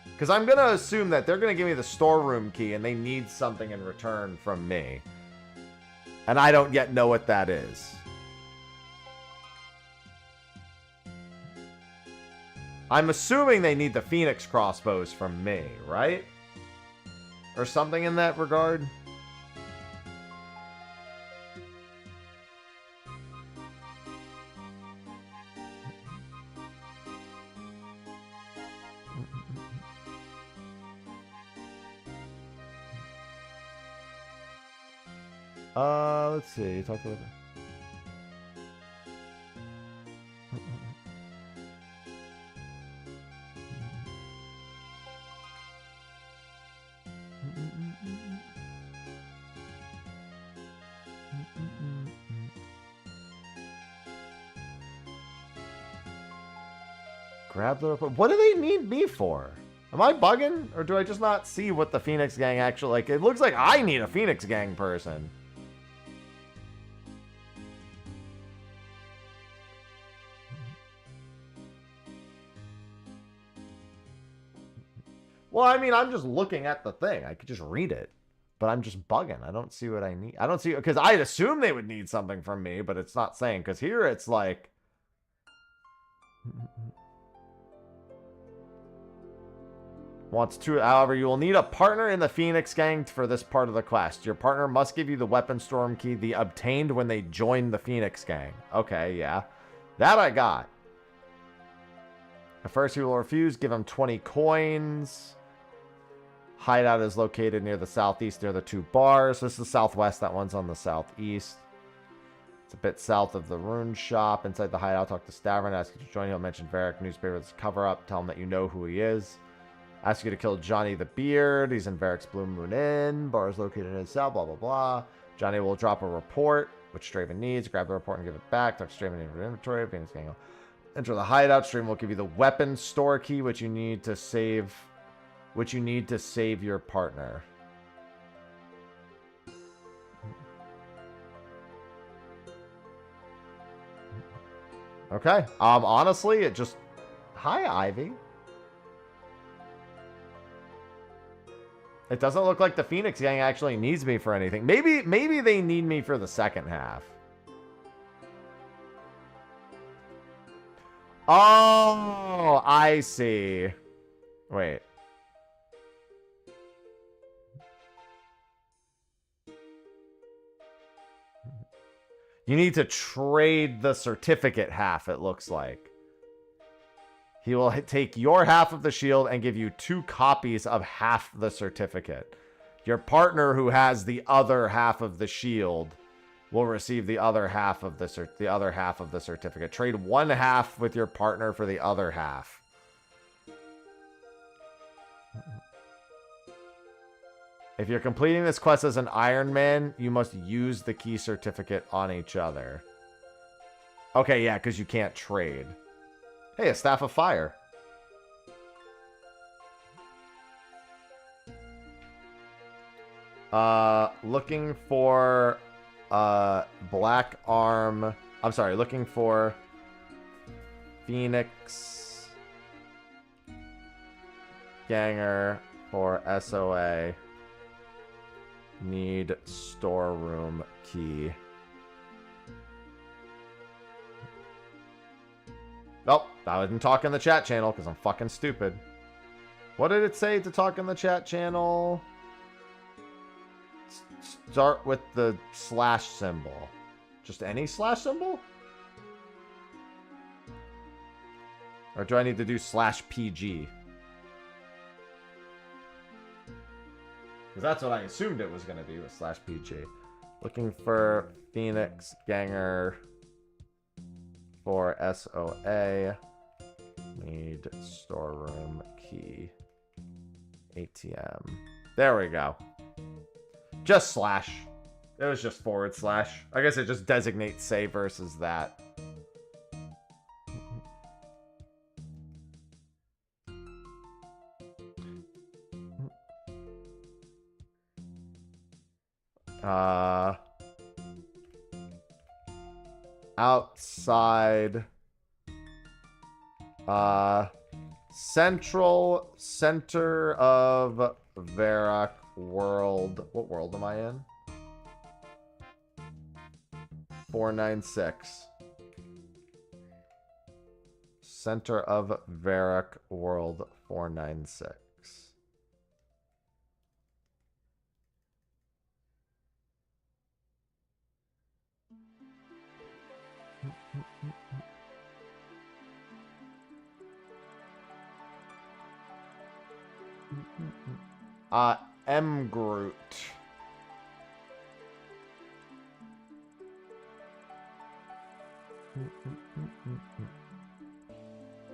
Because I'm going to assume that they're going to give me the storeroom key and they need something in return from me. And I don't yet know what that is. I'm assuming they need the Phoenix crossbows from me, right? Or something in that regard. Let's see. Talk about that. Grab the report. What do they need me for? Am I bugging? Or do I just not see what the Phoenix gang actually... Like, it looks like I need a Phoenix gang person. Well, I mean, I'm just looking at the thing. I could just read it. But I'm just bugging. I don't see what I need. I don't see... Because I'd assume they would need something from me, but it's not saying. Because here it's like... Wants to, however, you will need a partner in the Phoenix gang for this part of the quest. Your partner must give you the weapon storm key the obtained when they join the Phoenix gang. Okay, yeah. That I got. At first, he will refuse. Give him 20 coins. Hideout is located near the southeast, near the 2 bars. This is the southwest. That one's on the southeast. It's a bit south of the rune shop. Inside the hideout, talk to Stavron. Ask you to join. He'll mention Varric newspaper's cover-up. Tell him that you know who he is. Ask you to kill Johnny the Beard. He's in Varric's Blue Moon Inn. Bar is located in his cell, blah, blah, blah. Johnny will drop a report, which Straven needs. Grab the report and give it back. Talk to Straven in your inventory. Phoenix gang. Enter the hideout. Straven will give you the weapon store key, which you need to save your partner. Okay. Honestly, it just... Hi, Ivy. It doesn't look like the Phoenix gang actually needs me for anything. Maybe they need me for the second half. Oh, I see. Wait. You need to trade the certificate half, it looks like. He will take your half of the shield and give you 2 copies of half the certificate. Your partner who has the other half of the shield will receive the other half of the certificate. Trade 1 half with your partner for the other half. If you're completing this quest as an Iron Man, you must use the key certificate on each other. Okay, yeah, because you can't trade. Hey, a Staff of Fire. Looking for Black Arm. I'm sorry, looking for Phoenix Ganger for SOA. Need storeroom key. Nope, I didn't talk in the chat channel because I'm fucking stupid. What did it say to talk in the chat channel? Start with the slash symbol. Just any slash symbol? Or do I need to do /PG? Because that's what I assumed it was going to be with /PG. Looking for Phoenix Ganger for SOA. Need storeroom key. ATM. There we go. Just slash. It was just /. I guess it just designates say versus that. Outside. Center of Varrock world. What world am I in? 496. Center of Varrock world 496. M. Groot.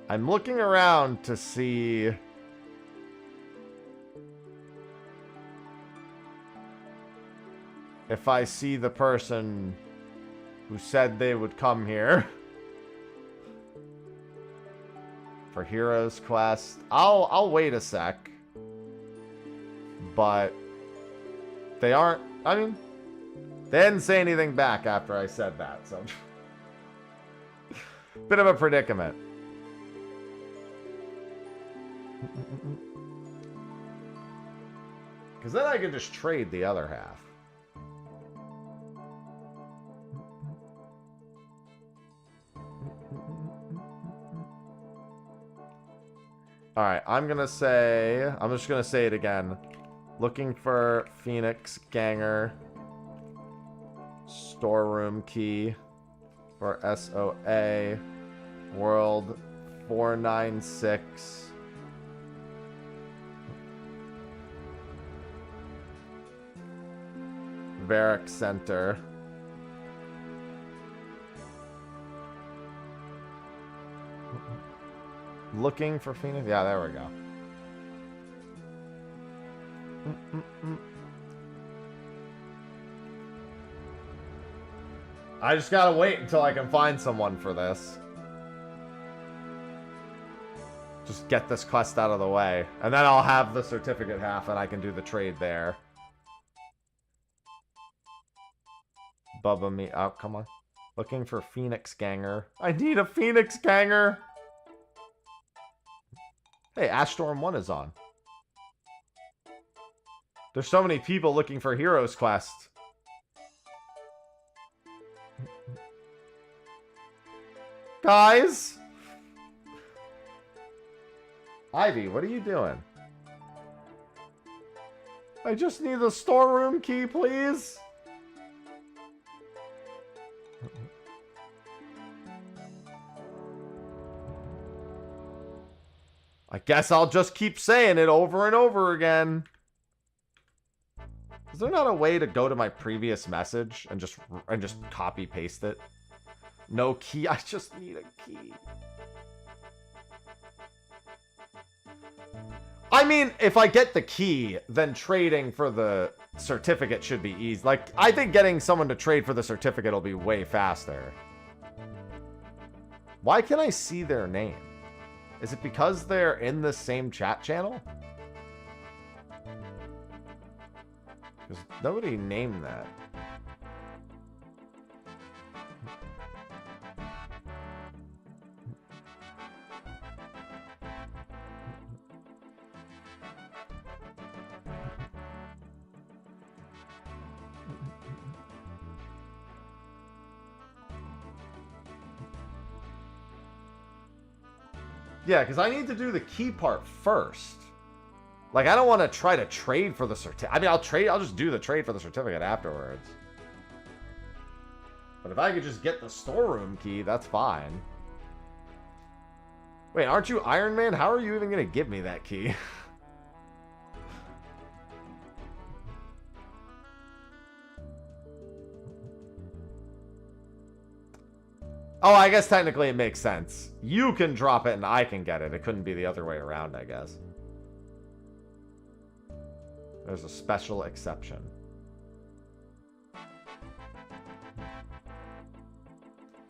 I'm looking around to see if I see the person who said they would come here for Heroes Quest. I'll wait a sec. But they aren't, I mean, they didn't say anything back after I said that, so bit of a predicament. Because then I can just trade the other half. Alright, I'm just gonna say it again. Looking for Phoenix Ganger. Storeroom key for SOA. World 496. Varric Center. Looking for Phoenix? Yeah, there we go. I just gotta wait until I can find someone for this. Just get this quest out of the way. And then I'll have the certificate half and I can do the trade there. Bubba me. Oh, come on. Looking for Phoenix Ganger. I need a Phoenix Ganger! Hey, Ash Storm 1 is on. There's so many people looking for Heroes Quest. Guys! Ivy, what are you doing? I just need the storeroom key, please. I guess I'll just keep saying it over and over again. Is there not a way to go to my previous message and just copy paste it? No key. I just need a key. I mean, if I get the key, then trading for the certificate should be easy. Like, I think getting someone to trade for the certificate will be way faster. Why can't I see their name? Is it because they're in the same chat channel? Because nobody named that. Yeah, because I need to do the key part first. Like, I don't want to try to trade for the certificate. I mean, I'll just do the trade for the certificate afterwards. But if I could just get the storeroom key, that's fine. Wait, aren't you Iron Man? How are you even going to give me that key? Oh, I guess technically it makes sense. You can drop it and I can get it. It couldn't be the other way around, I guess. There's a special exception.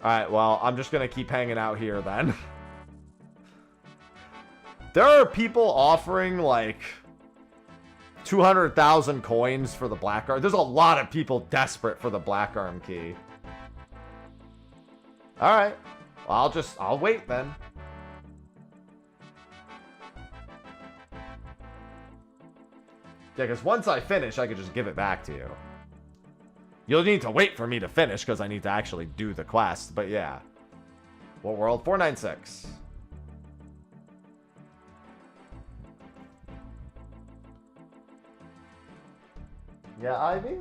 Alright, well, I'm just going to keep hanging out here then. There are people offering, like, 200,000 coins for the Black Arm. There's a lot of people desperate for the Black Arm key. Alright. Well, I'll wait then. Yeah, because once I finish, I could just give it back to you. You'll need to wait for me to finish, because I need to actually do the quest, but yeah. What world? 496. Yeah, Ivy?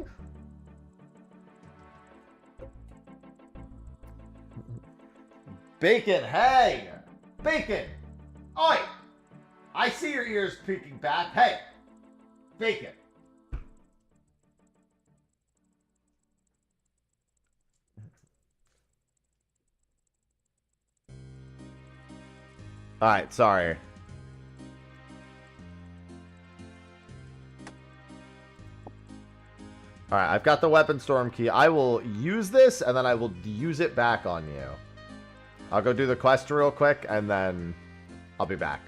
Bacon, hey! Bacon! Oi! I see your ears peeking back. Hey! Bacon! Alright, sorry. Alright, I've got the weapon storm key. I will use this, and then I will use it back on you. I'll go do the quest real quick, and then I'll be back.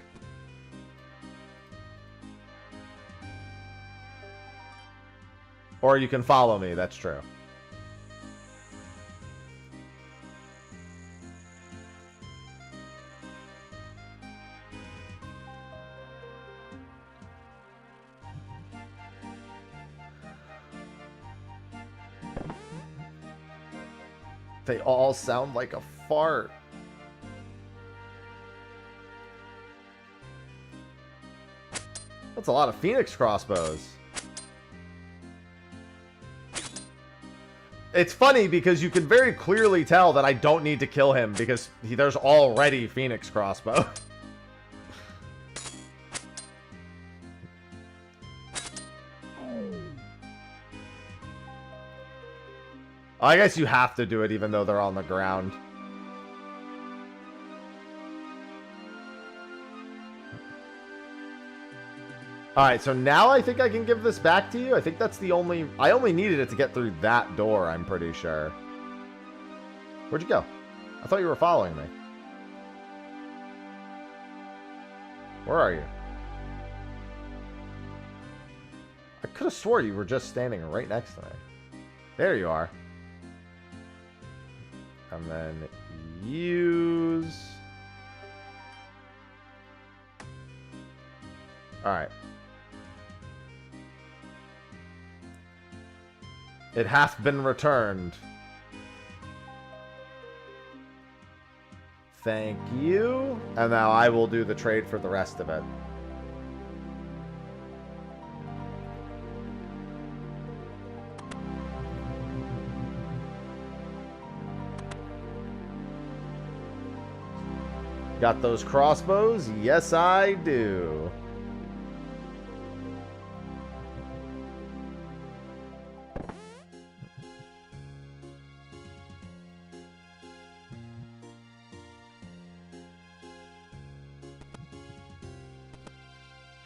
Or you can follow me, that's true. They all sound like a fart. That's a lot of Phoenix crossbows. It's funny because you can very clearly tell that I don't need to kill him because there's already Phoenix crossbow. I guess you have to do it even though they're on the ground. Alright, so now I think I can give this back to you. I think that's the only... I only needed it to get through that door, I'm pretty sure. Where'd you go? I thought you were following me. Where are you? I could have swore you were just standing right next to me. There you are. And then use... Alright. It hath been returned. Thank you. And now I will do the trade for the rest of it. Got those crossbows? Yes, I do.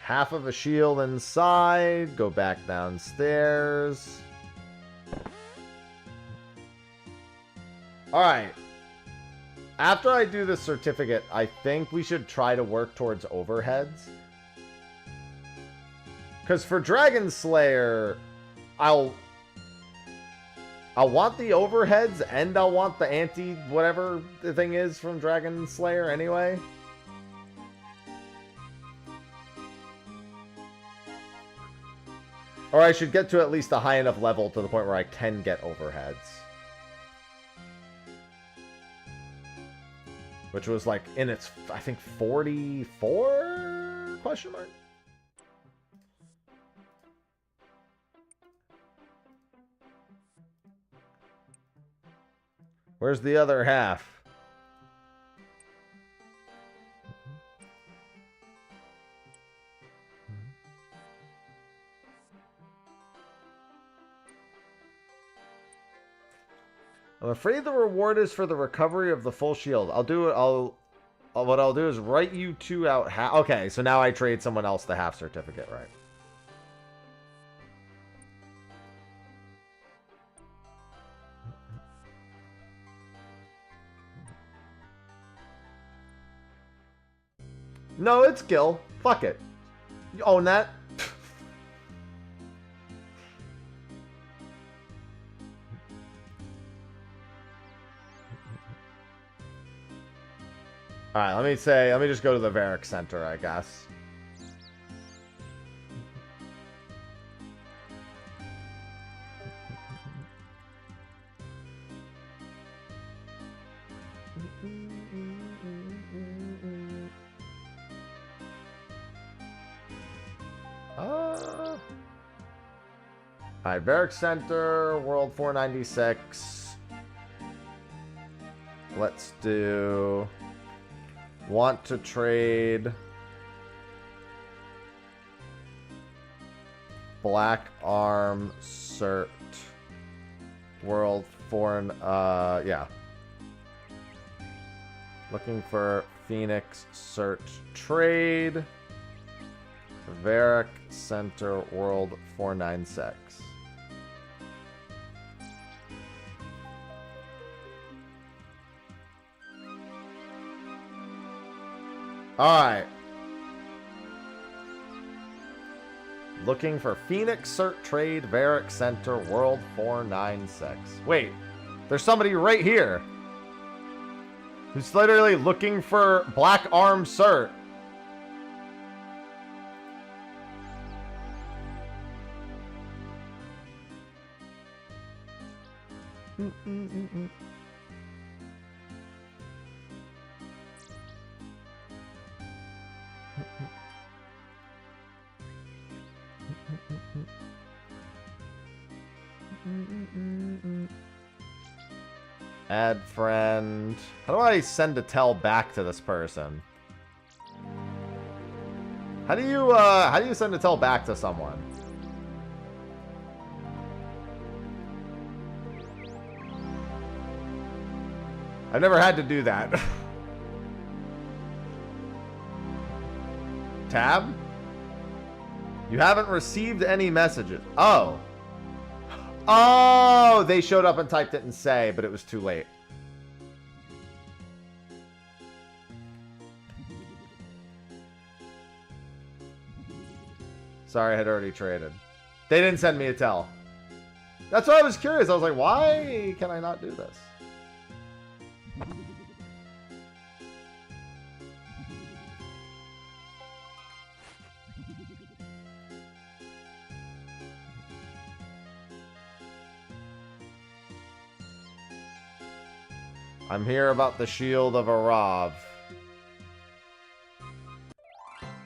Half of a shield inside. Go back downstairs. Alright. After I do this certificate, I think we should try to work towards overheads. Because for Dragon Slayer, I'll want the overheads and I'll want the anti-whatever the thing is from Dragon Slayer anyway. Or I should get to at least a high enough level to the point where I can get overheads. Which was like in its, I think, 44 question mark? Where's the other half? I'm afraid the reward is for the recovery of the full shield. I'll do it. What I'll do is write you two out half. Okay, so now I trade someone else the half certificate, right? No, it's Gil. Fuck it. You own that. Alright, let me just go to the Varric Center, I guess. Alright, Varric Center, World 496. Let's do... Want to trade Black Arm Cert World Foreign yeah. Looking for Phoenix Cert Trade Varric Center World 496. Alright. Looking for Phoenix Cert Trade, Varric Center, World 496. Wait, there's somebody right here who's literally looking for Black Arm Cert. Add friend. How do I send a tell back to this person? How do you send a tell back to someone? I've never had to do that. Tab? You haven't received any messages. Oh. Oh, they showed up and typed it in say, but it was too late. Sorry, I had already traded. They didn't send me a tell. That's why I was curious. I was like, why can I not do this? I'm here about the shield of Arrav.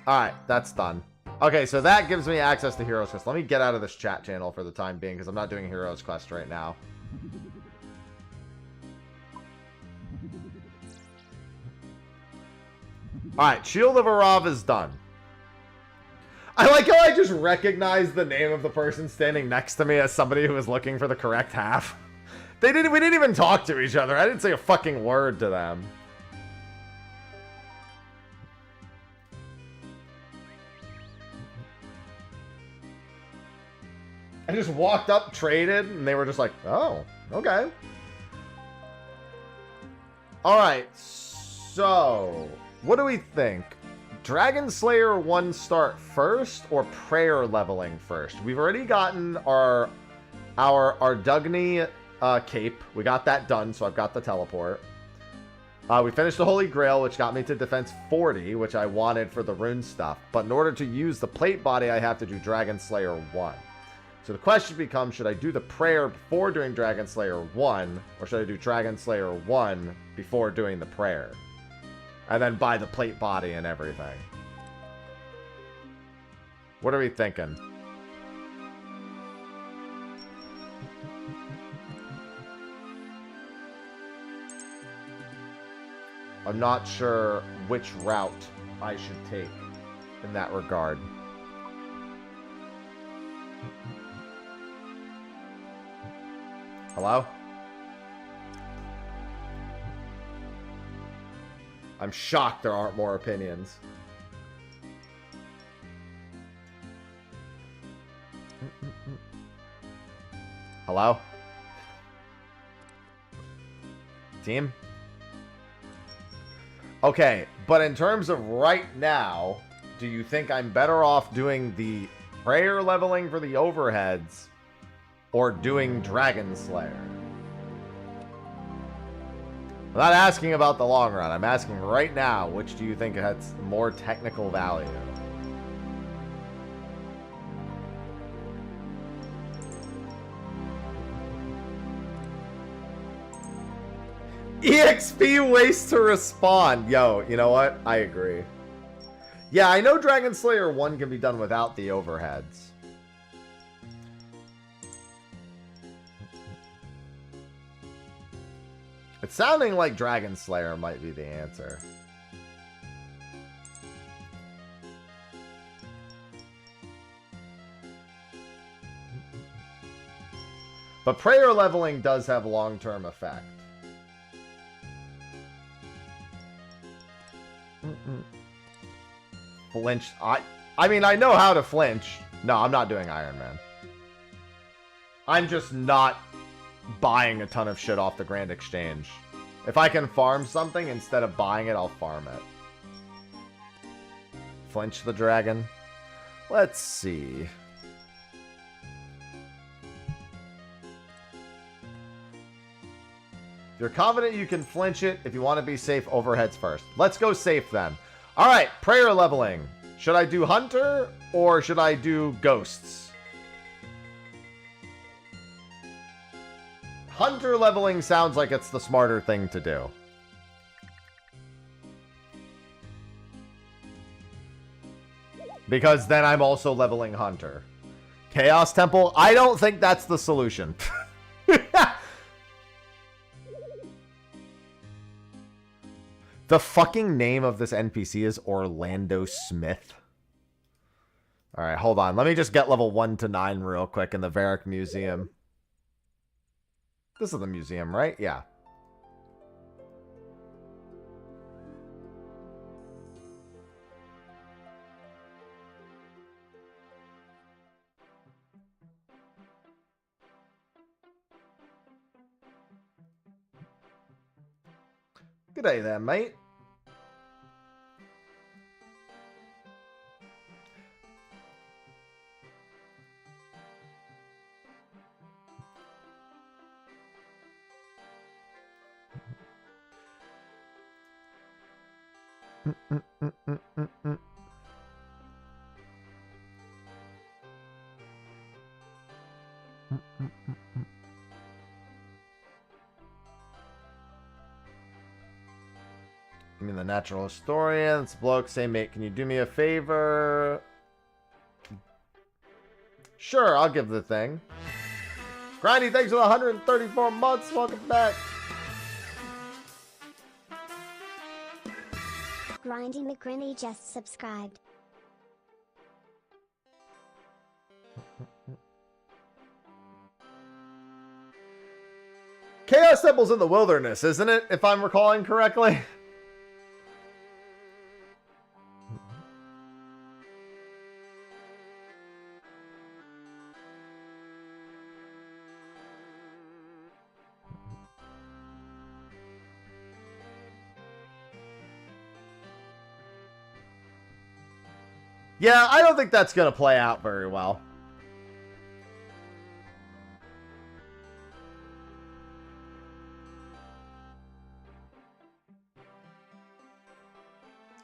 Alright, that's done. Okay, so that gives me access to Heroes Quest. Let me get out of this chat channel for the time being, because I'm not doing Heroes Quest right now. Alright, Shield of Arrav is done. I like how I just recognized the name of the person standing next to me as somebody who was looking for the correct half. We didn't even talk to each other. I didn't say a fucking word to them. I just walked up, traded, and they were just like, oh, okay. Alright, so what do we think? Dragon Slayer 1 start first or prayer leveling first? We've already gotten our Ardougne cape. We got that done, so I've got the teleport. We finished the Holy Grail, which got me to defense 40, which I wanted for the rune stuff. But in order to use the plate body, I have to do Dragon Slayer 1. So the question becomes, should I do the prayer before doing Dragon Slayer 1, or should I do Dragon Slayer 1 before doing the prayer? And then buy the plate body and everything. What are we thinking? I'm not sure which route I should take in that regard. Hello? I'm shocked there aren't more opinions. Hello? Team? Okay, but in terms of right now, do you think I'm better off doing the prayer leveling for the overheads or doing Dragon Slayer? I'm not asking about the long run. I'm asking right now, which do you think has more technical value? EXP waste to respawn. Yo, you know what? I agree. Yeah, I know Dragon Slayer 1 can be done without the overheads. It's sounding like Dragon Slayer might be the answer. But prayer leveling does have long-term effect. Flinch. I mean, I know how to flinch. No, I'm not doing Iron Man. I'm just not buying a ton of shit off the Grand Exchange. If I can farm something instead of buying it, I'll farm it. Flinch the dragon. Let's see. If you're confident you can flinch it, if you want to be safe, overheads first. Let's go safe then. Alright, prayer leveling. Should I do Hunter or should I do Ghosts? Hunter leveling sounds like it's the smarter thing to do. Because then I'm also leveling Hunter. Chaos Temple? I don't think that's the solution. The fucking name of this NPC is Orlando Smith. Alright, hold on. Let me just get level 1 to 9 real quick in the Varric Museum. This is the museum, right? Yeah. Good day there, mate. I mean, the natural historian. It's bloke. Say, mate, can you do me a favor? Sure, I'll give the thing. Grindy, thanks for the 134 months. Welcome back. Grindy McGrinny just subscribed. Chaos Temple's in the wilderness, isn't it? If I'm recalling correctly. Yeah, I don't think that's going to play out very well.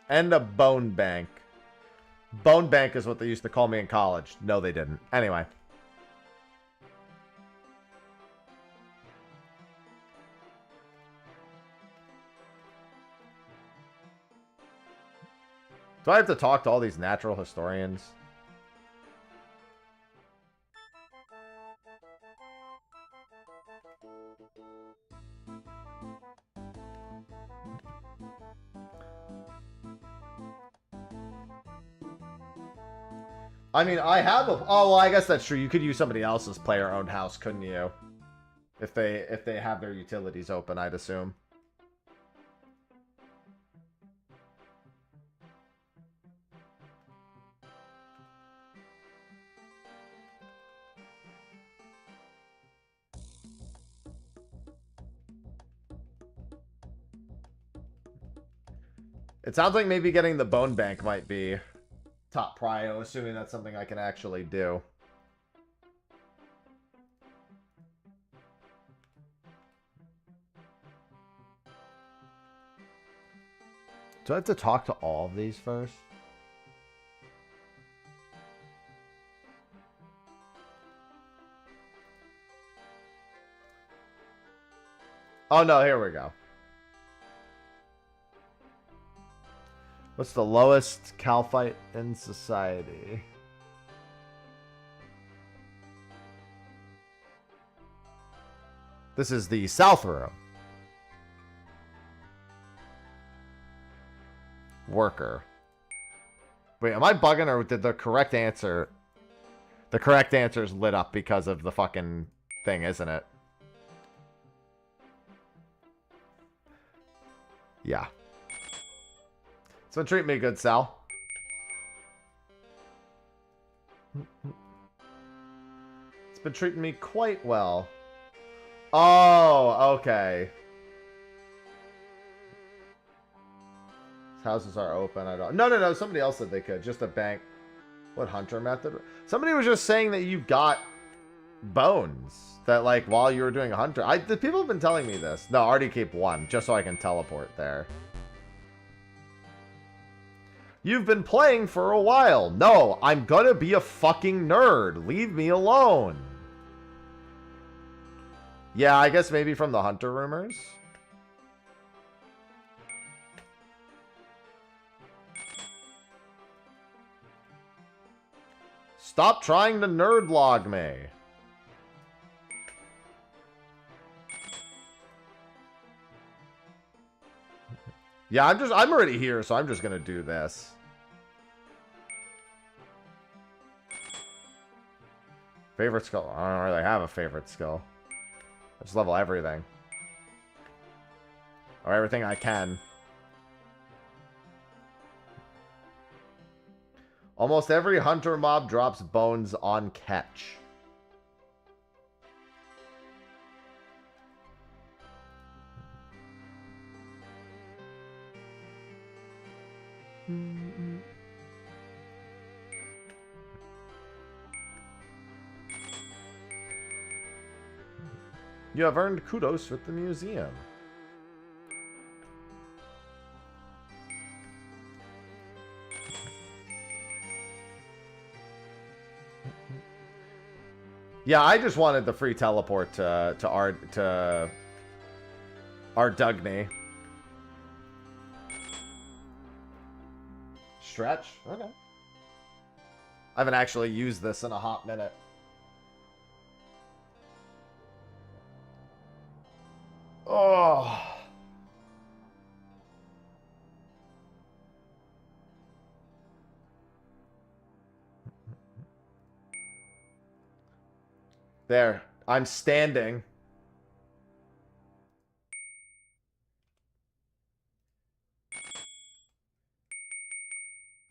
And a bone bank. Bone bank is what they used to call me in college. No, they didn't. Anyway. Do I have to talk to all these natural historians? I mean, I have a... Oh, well, I guess that's true. You could use somebody else's player-owned house, couldn't you? If they have their utilities open, I'd assume. It sounds like maybe getting the bone bank might be top prio, assuming that's something I can actually do. Do I have to talk to all of these first? Oh no, here we go. What's the lowest calphite in society? This is the south room. Worker. Wait, am I bugging or did the correct answer... The correct answer is lit up because of the fucking thing, isn't it? Yeah. So treat me good, Sal. It's been treating me quite well. Oh, okay. Houses are open. I don't... No. Somebody else said they could. Just a bank. What hunter method? Somebody was just saying that you got bones. That, like, while you were doing a hunter. The people have been telling me this. No, already keep one. Just so I can teleport there. You've been playing for a while. No, I'm gonna be a fucking nerd. Leave me alone. Yeah, I guess maybe from the hunter rumors. Stop trying to nerd log me. Yeah, I'm already here, so I'm just gonna do this. Favorite skill? I don't really have a favorite skill. I just level everything. Or everything I can. Almost every hunter mob drops bones on catch. You have earned kudos with the museum. Yeah, I just wanted the free teleport to Ardougne. Stretch? Okay. I haven't actually used this in a hot minute. Oh. There. I'm standing.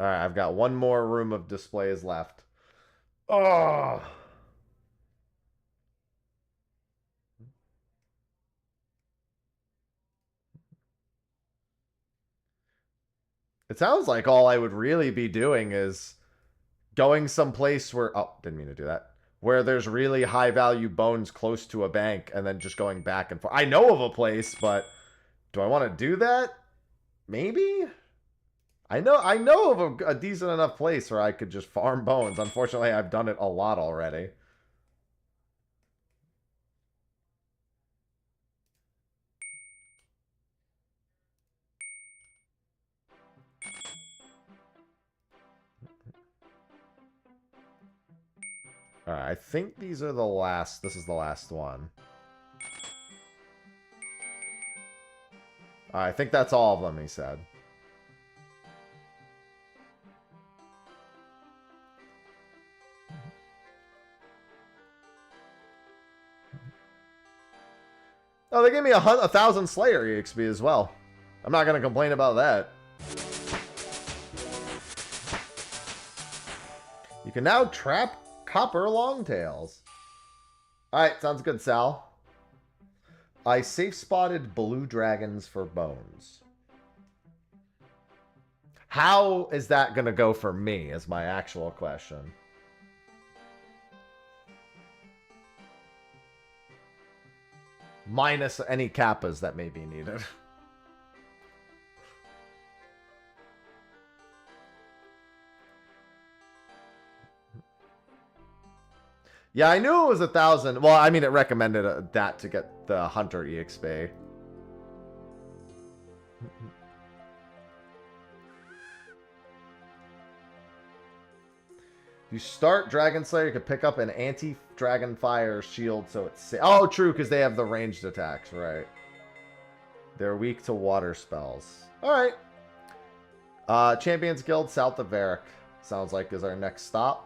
Alright, I've got one more room of displays left. Oh. It sounds like all I would really be doing is going someplace where... Oh, didn't mean to do that. Where there's really high-value bones close to a bank and then just going back and forth. I know of a place, but do I want to do that? Maybe? I know of a decent enough place where I could just farm bones. Unfortunately, I've done it a lot already. Alright, I think these are the last... This is the last one. I think that's all of them, he said. Oh, they gave me 1,000 Slayer EXP as well. I'm not going to complain about that. You can now trap copper longtails. Alright, sounds good, Sal. I safe spotted blue dragons for bones. How is that going to go for me is my actual question. Minus any kappas that may be needed. Yeah, I knew it was 1,000. Well, I mean, it recommended that to get the Hunter EXP. You start Dragon Slayer, you can pick up an anti-Dragon Fire shield, so it's... Oh, true, because they have the ranged attacks, right. They're weak to water spells. Alright. Champions Guild, south of Varric. Sounds like is our next stop.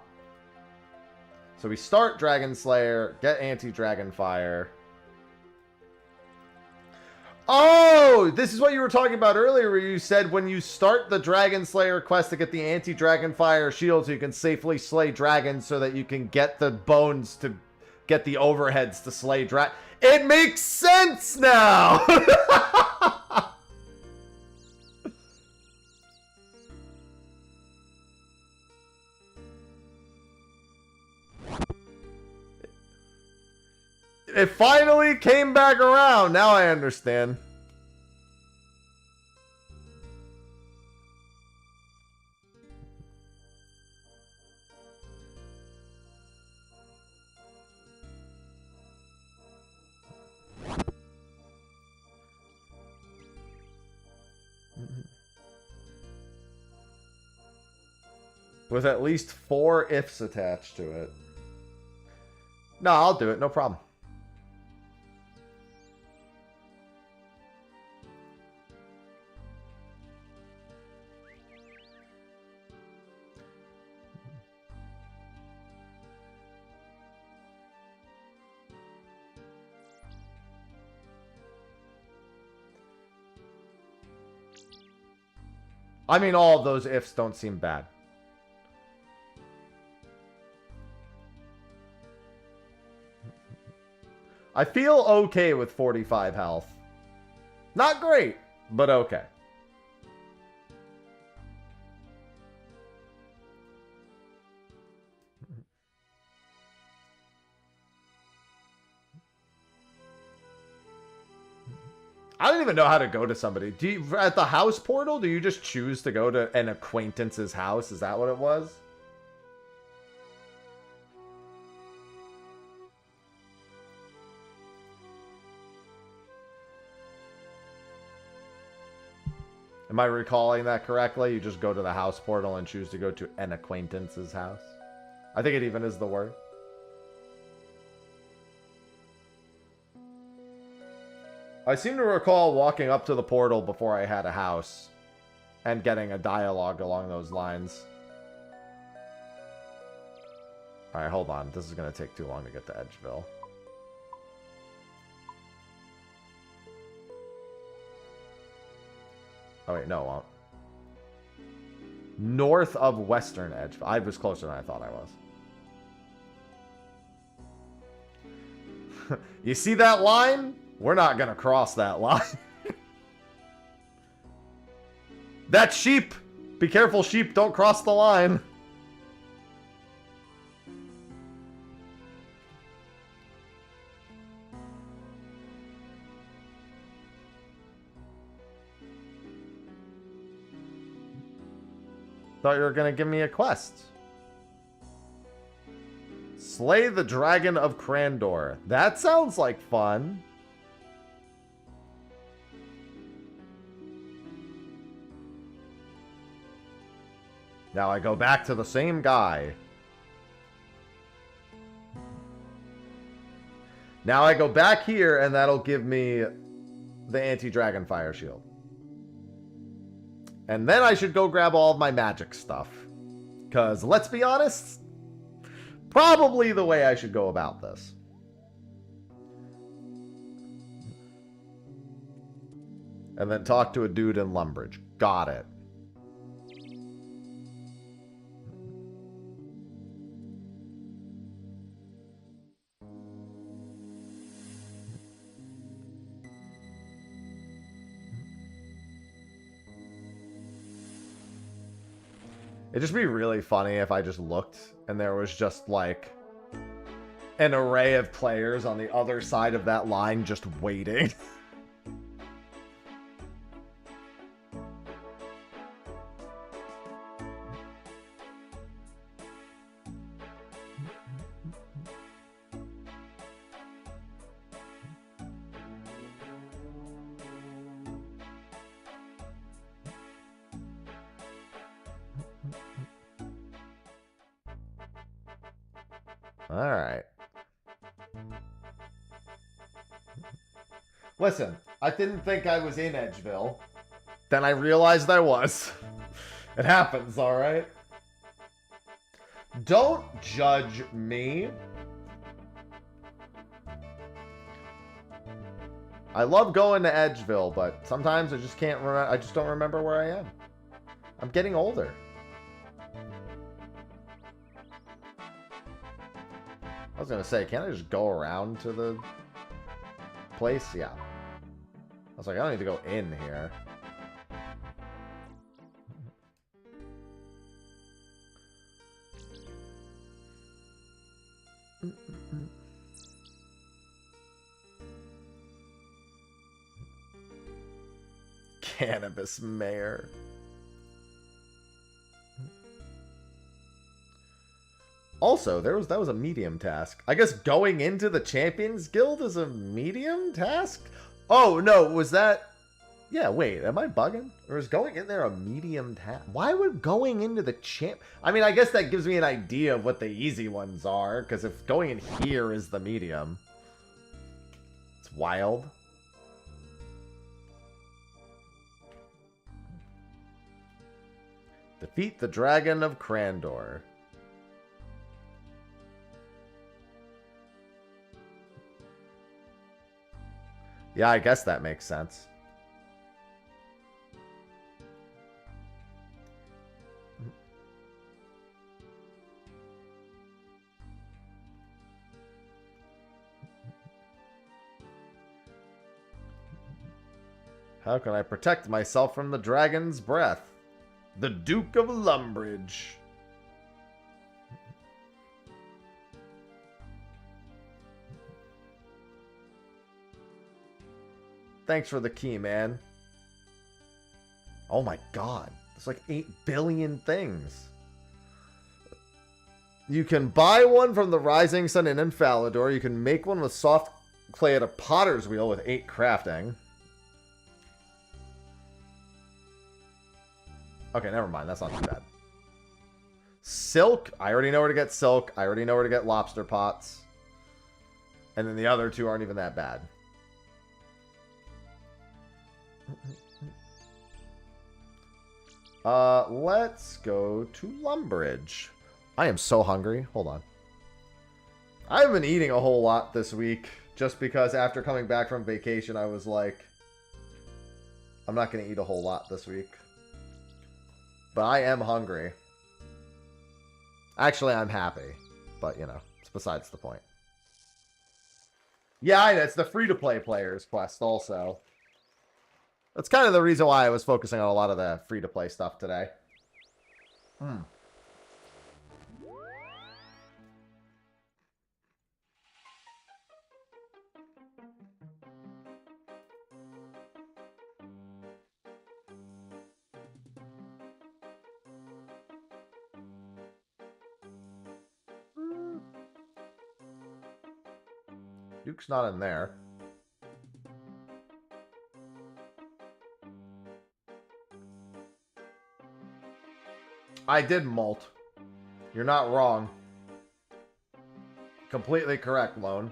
So we start Dragon Slayer, get anti-Dragon Fire. Oh, this is what you were talking about earlier where you said when you start the Dragon Slayer quest to get the anti-Dragon Fire shield so you can safely slay dragons so that you can get the bones to get the overheads to slay dragons. It makes sense now! It finally came back around. Now I understand. with at least 4 ifs attached to it. No, I'll do it. No problem. I mean, all of those ifs don't seem bad. I feel okay with 45 health. Not great, but okay. I don't even know how to go to somebody. Do you, at the house portal, do you just choose to go to an acquaintance's house? Is that what it was? Am I recalling that correctly? You just go to the house portal and choose to go to an acquaintance's house? I think it even is the word. I seem to recall walking up to the portal before I had a house and getting a dialogue along those lines. Alright, hold on. This is going to take too long to get to Edgeville. Oh wait, no, it won't. North of Western Edgeville. I was closer than I thought I was. You see that line? We're not gonna cross that line. That sheep! Be careful, sheep, don't cross the line. Thought you were gonna give me a quest. Slay the Dragon of Crandor. That sounds like fun. Now I go back to the same guy. Now I go back here, and that'll give me the anti-dragon fire shield. And then I should go grab all of my magic stuff. Because, let's be honest, probably the way I should go about this. And then talk to a dude in Lumbridge. Got it. It'd just be really funny if I just looked and there was just like an array of players on the other side of that line just waiting. Alright. Listen, I didn't think I was in Edgeville. Then I realized I was. It happens, alright? Don't judge me. I love going to Edgeville, but sometimes I just can't remember. I just don't remember where I am. I'm getting older. I was gonna say, can't I just go around to the place? Yeah. I was like, I don't need to go in here. Cannabis Mayor. Also, that was a medium task. I guess going into the Champions Guild is a medium task? Oh, no, was that... Yeah, wait, am I bugging? Or is going in there a medium task? Why would going into the champ... I mean, I guess that gives me an idea of what the easy ones are, because if going in here is the medium... It's wild. Defeat the Dragon of Crandor. Yeah, I guess that makes sense. How can I protect myself from the dragon's breath? The Duke of Lumbridge. Thanks for the key, man. Oh my god. There's like 8 billion things. You can buy one from the Rising Sun Inn in Falador. You can make one with soft clay at a potter's wheel with 8 crafting. Okay, never mind. That's not too bad. Silk. I already know where to get silk. I already know where to get lobster pots. And then the other 2 aren't even that bad. Let's go to Lumbridge. I am so hungry. Hold on. I haven't been eating a whole lot this week. Just because after coming back from vacation, I was like... I'm not going to eat a whole lot this week. But I am hungry. Actually, I'm happy. But, you know, it's besides the point. Yeah, I know. It's the free-to-play players quest also. That's kind of the reason why I was focusing on a lot of the free-to-play stuff today. Duke's not in there. I did molt. You're not wrong. Completely correct, Lone.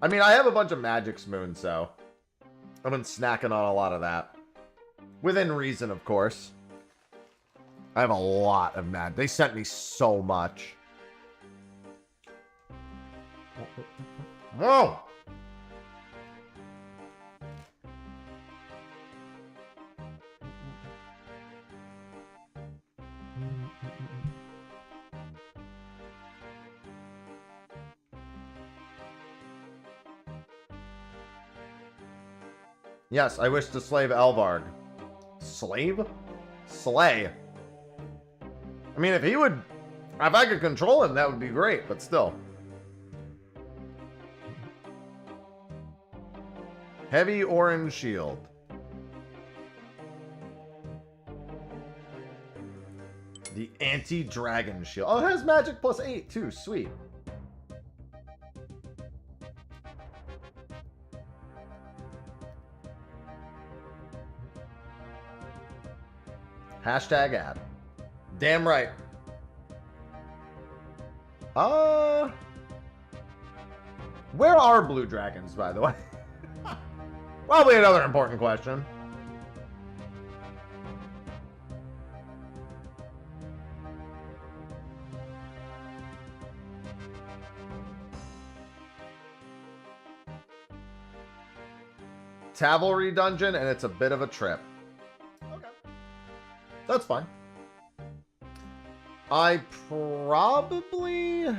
I mean, I have a bunch of Magic Spoons, so I've been snacking on a lot of that. Within reason, of course. I have a lot of Magic. They sent me so much. Whoa! Yes, I wish to slave Elvarg. Slave? Slay. I mean, if he would... If I could control him, that would be great, but still. Heavy orange shield. The anti-dragon shield. Oh, it has magic plus 8 too. Sweet. Hashtag ad. Damn right. Where are blue dragons, by the way? Probably another important question. Tavelry dungeon, and it's a bit of a trip. Okay. That's fine. I probably... Yeah,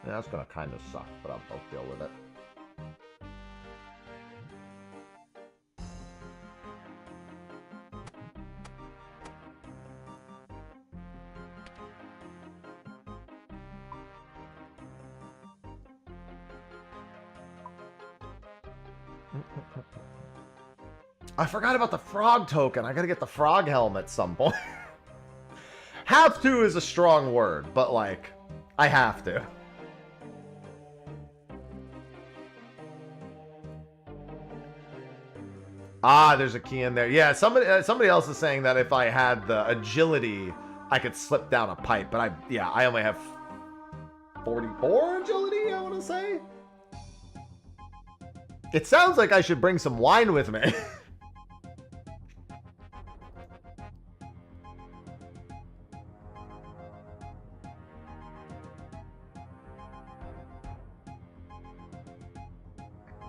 that's gonna kind of suck, but I'll deal with it. I forgot about the frog token. I gotta get the frog helm at some point. Have to is a strong word, but like, I have to. Ah, there's a key in there. Yeah, somebody else is saying that if I had the agility, I could slip down a pipe. But I only have 44 agility, I want to say. It sounds like I should bring some wine with me.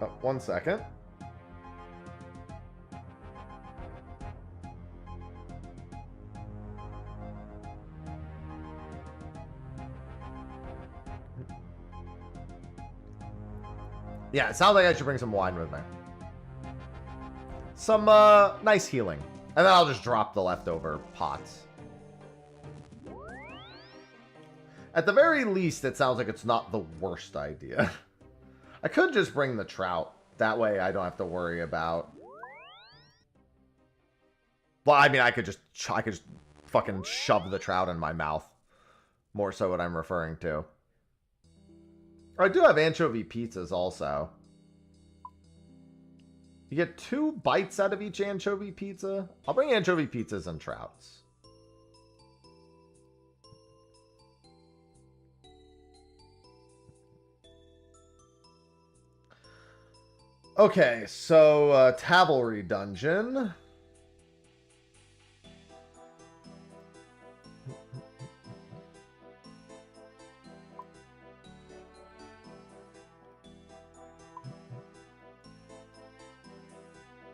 Oh, 1 second. Yeah, it sounds like I should bring some wine with me. Some nice healing. And then I'll just drop the leftover pots. At the very least, it sounds like it's not the worst idea. I could just bring the trout. That way I don't have to worry about... Well, I mean, I could just fucking shove the trout in my mouth. More so what I'm referring to. I do have anchovy pizzas also. You get 2 bites out of each anchovy pizza. I'll bring anchovy pizzas and trouts. Okay, so Tavelry Dungeon.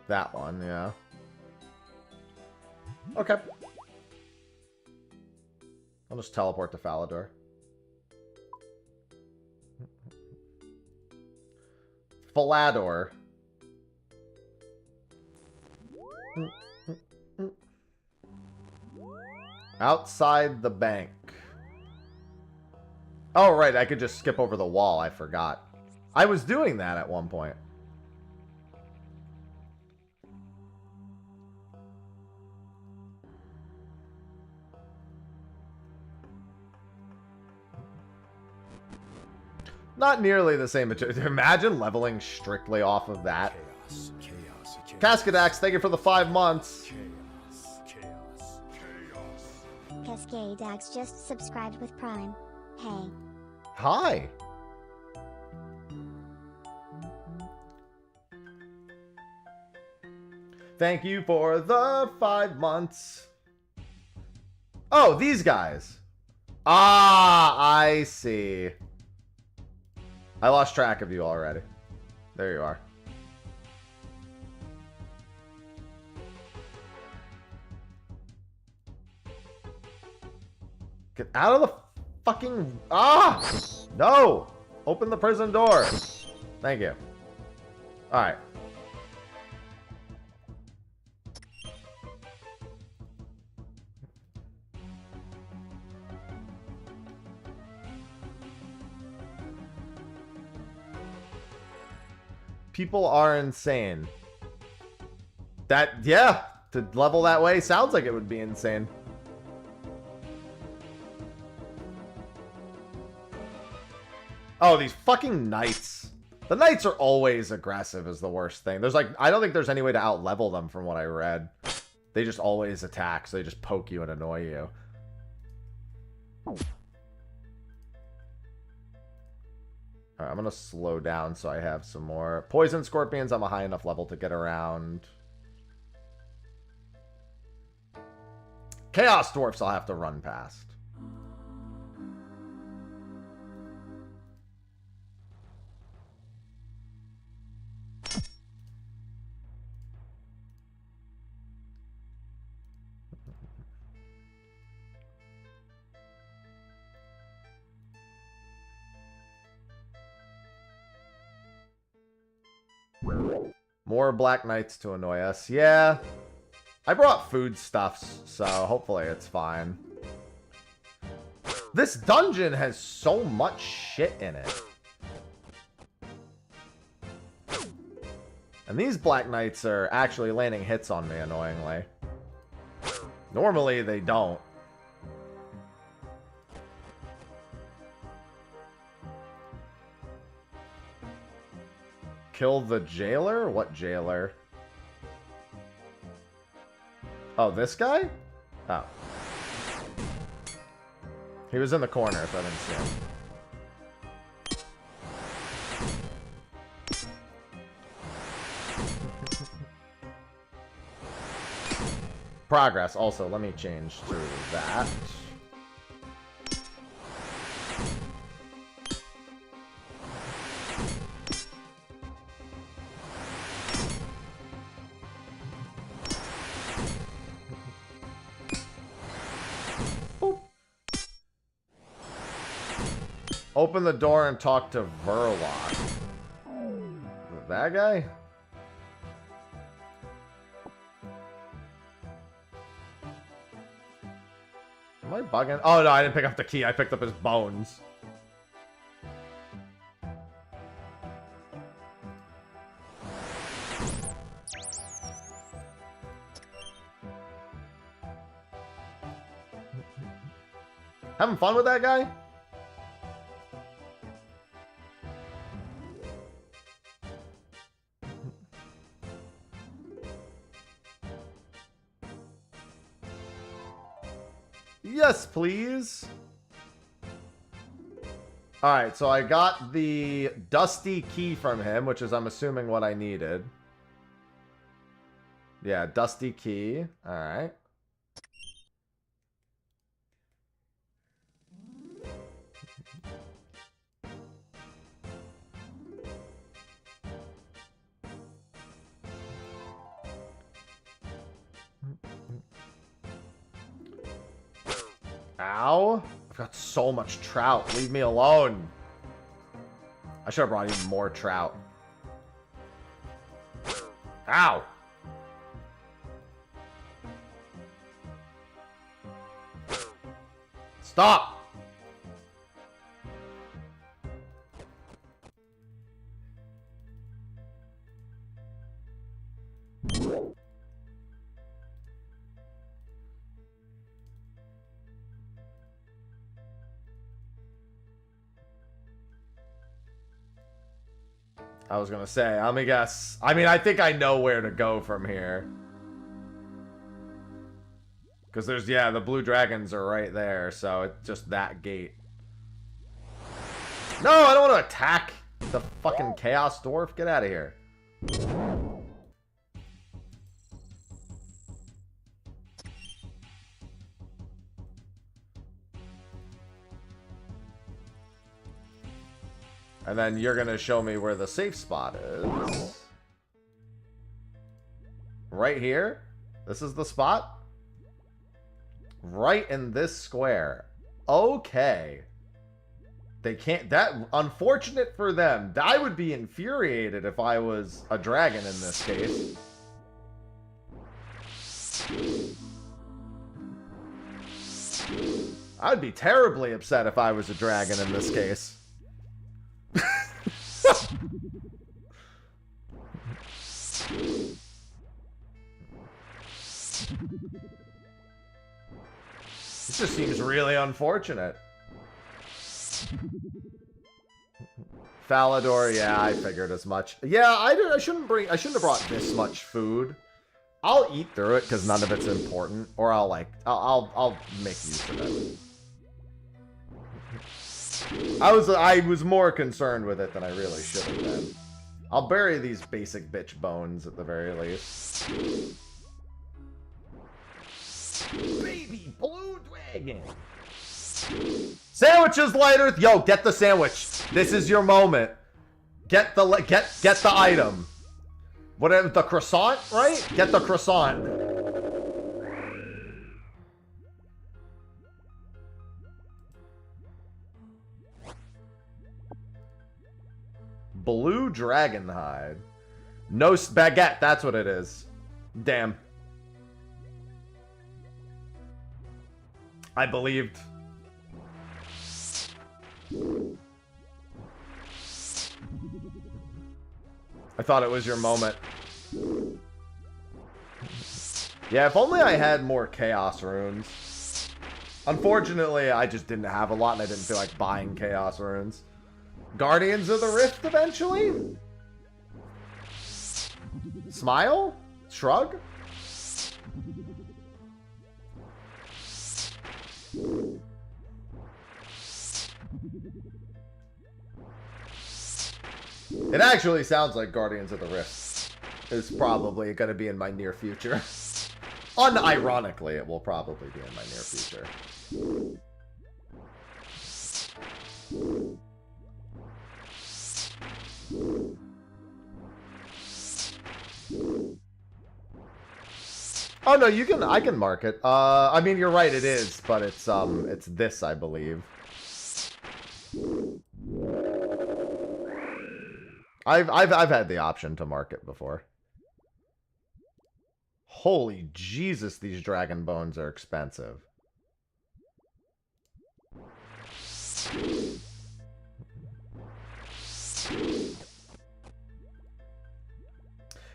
That one, yeah. Okay. I'll just teleport to Falador. Falador. Outside the bank. Oh, right, I could just skip over the wall. I forgot. I was doing that at one point. Not nearly the same. Imagine leveling strictly off of that. Cascadax, thank you for the 5 months. Cascadax just subscribed with Prime. Hey. Hi. Thank you for the 5 months. Oh, these guys. Ah, I see. I lost track of you already. There you are. Get out of the fucking... Ah! No! Open the prison door. Thank you. Alright. People are insane. Yeah, to level that way sounds like it would be insane. Oh, these fucking knights. The knights are always aggressive is the worst thing. There's like, I don't think there's any way to out-level them from what I read. They just always attack, so they just poke you and annoy you. Alright, I'm gonna slow down so I have some more. Poison scorpions, I'm a high enough level to get around. Chaos dwarfs I'll have to run past. More Black Knights to annoy us. Yeah. I brought foodstuffs, so hopefully it's fine. This dungeon has so much shit in it. And these Black Knights are actually landing hits on me, annoyingly. Normally, they don't. Kill the jailer? What jailer? Oh, this guy? Oh. He was in the corner, so I didn't see him. Progress. Also, let me change to that. Open the door and talk to Verloc. That guy? Am I bugging? Oh no, I didn't pick up the key. I picked up his bones. Having fun with that guy? Yes, please. Alright, so I got the dusty key from him, which is, I'm assuming, what I needed. Yeah, dusty key. Alright. Ow. I've got so much trout. Leave me alone. I should have brought even more trout. Ow. Stop. I was gonna say, let me guess. I mean, I think I know where to go from here. Because there's, yeah, the blue dragons are right there, so it's just that gate. No, I don't want to attack the fucking Chaos Dwarf. Get out of here. And then you're gonna show me where the safe spot is. Right here? This is the spot? Right in this square. Okay. They can't... That... Unfortunate for them. I would be infuriated if I was a dragon in this case. I'd be terribly upset if I was a dragon in this case. This just seems really unfortunate. Falador, yeah, I figured as much. Yeah, I shouldn't have brought this much food. I'll eat through it because none of it's important, or I'll make use of it. I was more concerned with it than I really should have been. I'll bury these basic bitch bones at the very least. Baby blue dragon. Sandwiches, Light Earth. Yo, get the sandwich. This is your moment. Get the item. Whatever, the croissant, right? Get the croissant. Blue dragon hide. No baguette, that's what it is. Damn. I believed. I thought it was your moment. Yeah, if only I had more chaos runes. Unfortunately, I just didn't have a lot and I didn't feel like buying chaos runes. Guardians of the Rift eventually? Smile? Shrug? It actually sounds like Guardians of the Rift is probably going to be in my near future. Unironically, it will probably be in my near future. Oh no, you can. I can mark it. I mean, you're right. It is, but it's this, I believe. I've had the option to mark it before. Holy Jesus, these dragon bones are expensive.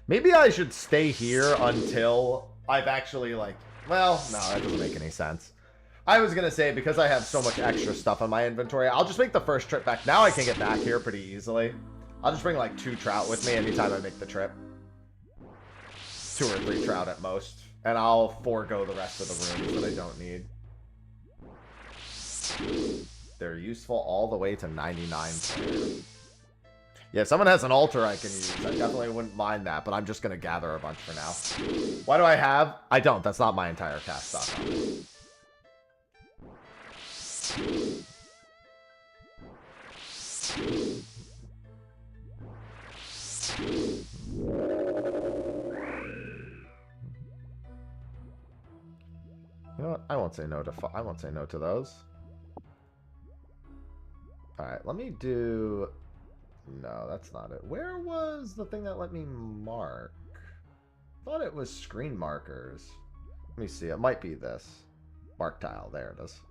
Maybe I should stay here until I've actually, like... Well, no, that doesn't make any sense. I was going to say, because I have so much extra stuff in my inventory, I'll just make the first trip back. Now I can get back here pretty easily. I'll just bring, like, 2 trout with me anytime I make the trip. 2 or 3 trout at most. And I'll forego the rest of the rooms that I don't need. They're useful all the way to 99 players. Yeah, if someone has an altar I can use, I definitely wouldn't mind that, but I'm just going to gather a bunch for now. Why do I have? I don't. That's not my entire cash stock. You know what? I won't say no to those. All right, let me do... No, that's not it. Where was the thing that let me mark? I thought it was screen markers. Let me see. It might be this. Mark tile. There it is.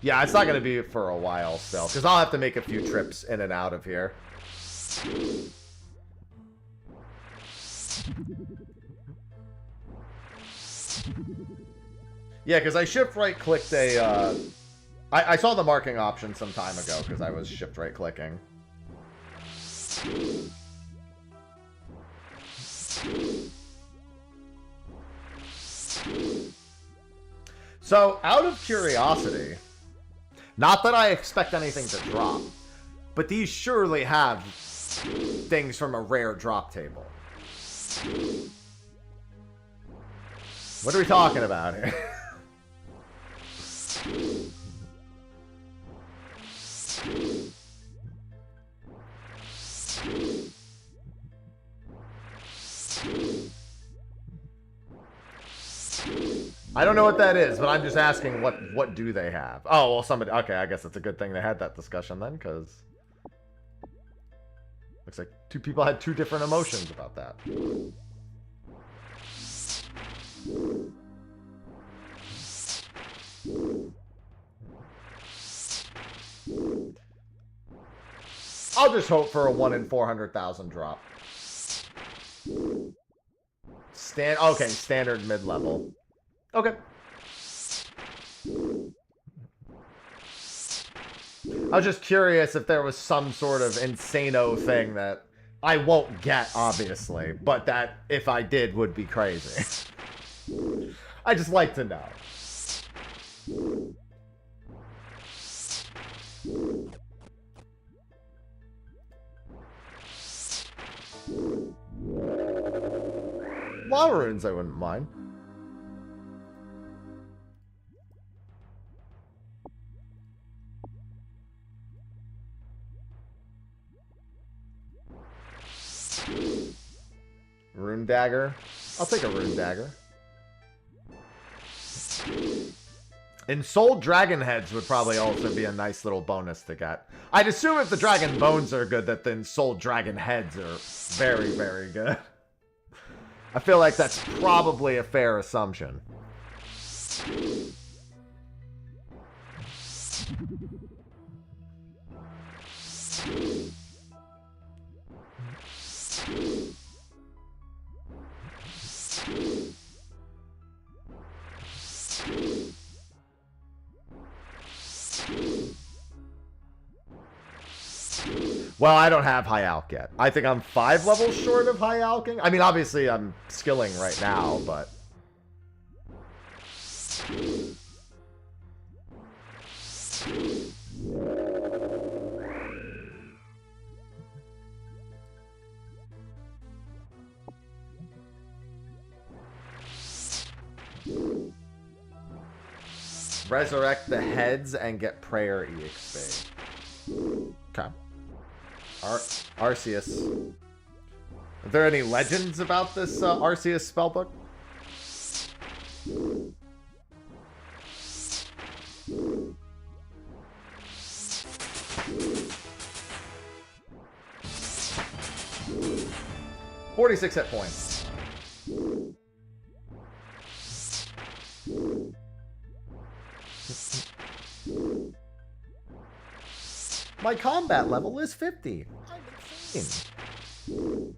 Yeah, it's not going to be for a while still, because I'll have to make a few trips in and out of here. Yeah, because I shift right clicked a... I saw the marking option some time ago because I was shift right clicking. So, out of curiosity, not that I expect anything to drop, but these surely have things from a rare drop table. What are we talking about here? I don't know what that is, but I'm just asking what do they have? Oh, well, somebody... Okay, I guess it's a good thing they had that discussion then, because... Looks like 2 people had 2 different emotions about that. I'll just hope for a 1 in 400,000 drop. Okay, standard mid-level. Okay. I was just curious if there was some sort of insano thing that I won't get, obviously, but that, if I did, would be crazy. I just like to know. Lava runes I wouldn't mind. Rune dagger. I'll take a rune dagger. And soul dragon heads would probably also be a nice little bonus to get. I'd assume if the dragon bones are good, that then soul dragon heads are very, very good. I feel like that's probably a fair assumption. Well, I don't have high alch yet. I think I'm 5 levels short of high alching. I mean, obviously, I'm skilling right now, but... Resurrect the heads and get prayer EXP. Okay. Arceus. Are there any legends about this Arceus spellbook? $46 hit points. My combat level is 50. I'm insane.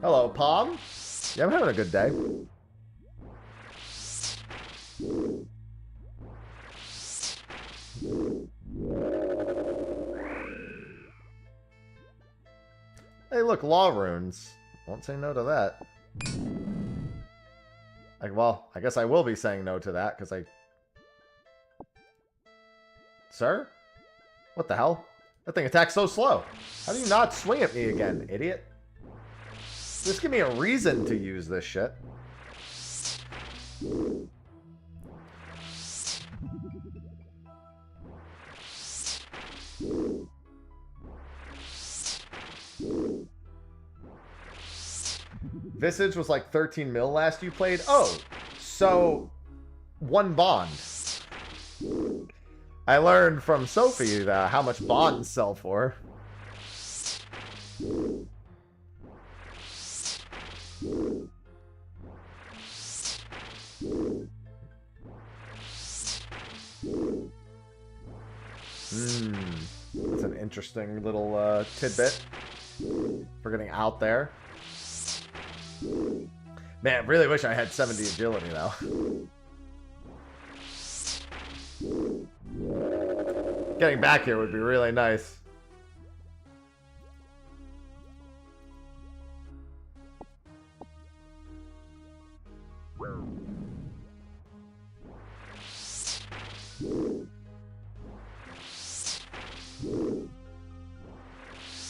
Hello, Pom. Yeah, I'm having a good day. Hey, look, law runes. Won't say no to that. Well, I guess I will be saying no to that, because I... Sir? What the hell? That thing attacks so slow. How do you not swing at me again, idiot? Just give me a reason to use this shit. Visage was like 13 mil last you played. Oh, so one bond. I learned from Sophie how much bonds sell for. That's an interesting little tidbit for getting out there. Man, really wish I had 70 agility though. Getting back here would be really nice.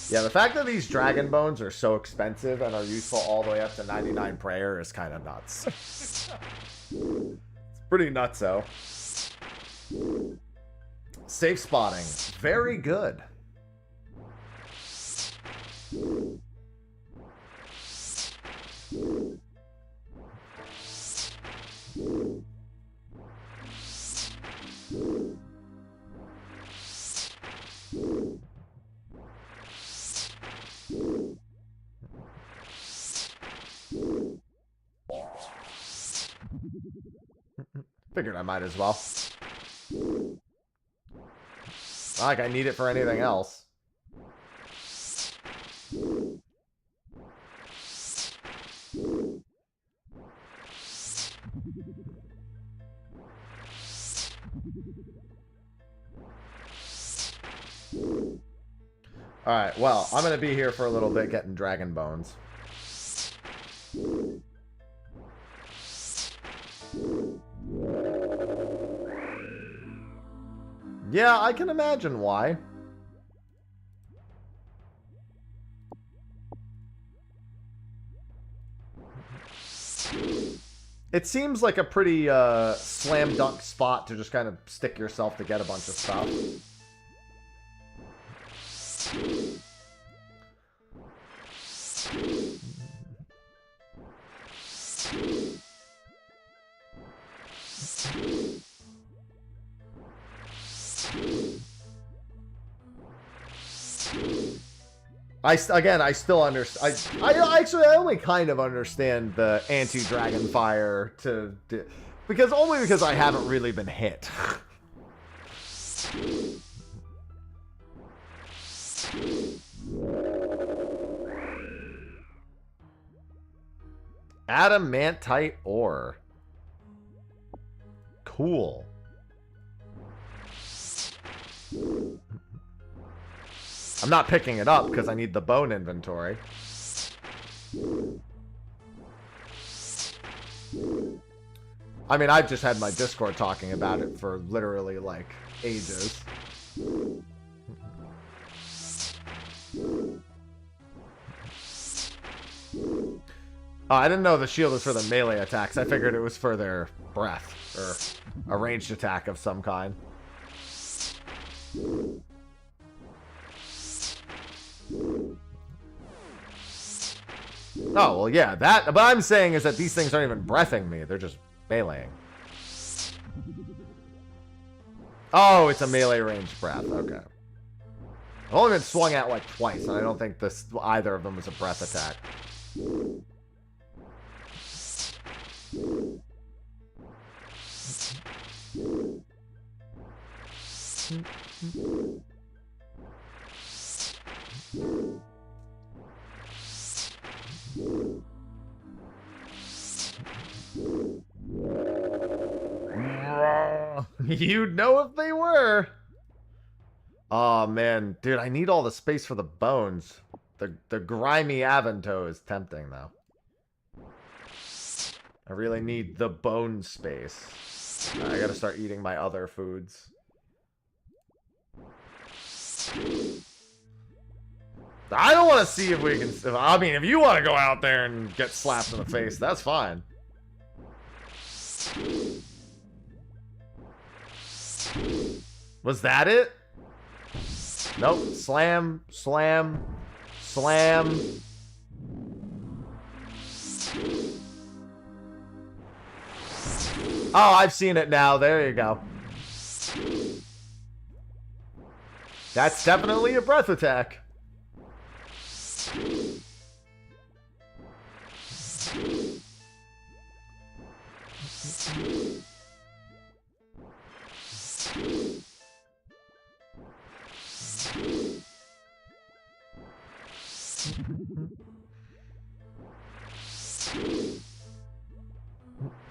Yeah, the fact that these dragon bones are so expensive and are useful all the way up to 99 prayer is kind of nuts. It's pretty nutso. Safe spotting. Very good. Figured I might as well. Not like I need it for anything else. Alright, well, I'm gonna be here for a little bit getting dragon bones. Yeah, I can imagine why. It seems like a pretty slam dunk spot to just kind of stick yourself to get a bunch of stuff. I still understand. I only kind of understand the anti-dragon fire because I haven't really been hit. Adamantite ore. Cool. I'm not picking it up because I need the bone inventory. I mean, I've just had my Discord talking about it for literally, like, ages. Oh, I didn't know the shield was for the melee attacks. I figured it was for their breath, or a ranged attack of some kind. Oh, well, yeah, that... But I'm saying is that these things aren't even breathing me. They're just meleeing. Oh, it's a melee ranged breath. Okay. I've only been swung at like twice, and I don't think either of them was a breath attack. You'd know if they were. Oh man, dude, I need all the space for the bones. The grimy Avanto is tempting though. I really need the bone space. I gotta start eating my other foods. I don't want to see if we can... I mean, if you want to go out there and get slapped in the face, that's fine. Was that it? Nope. Slam, slam, slam. Oh, I've seen it now. There you go. That's definitely a breath attack.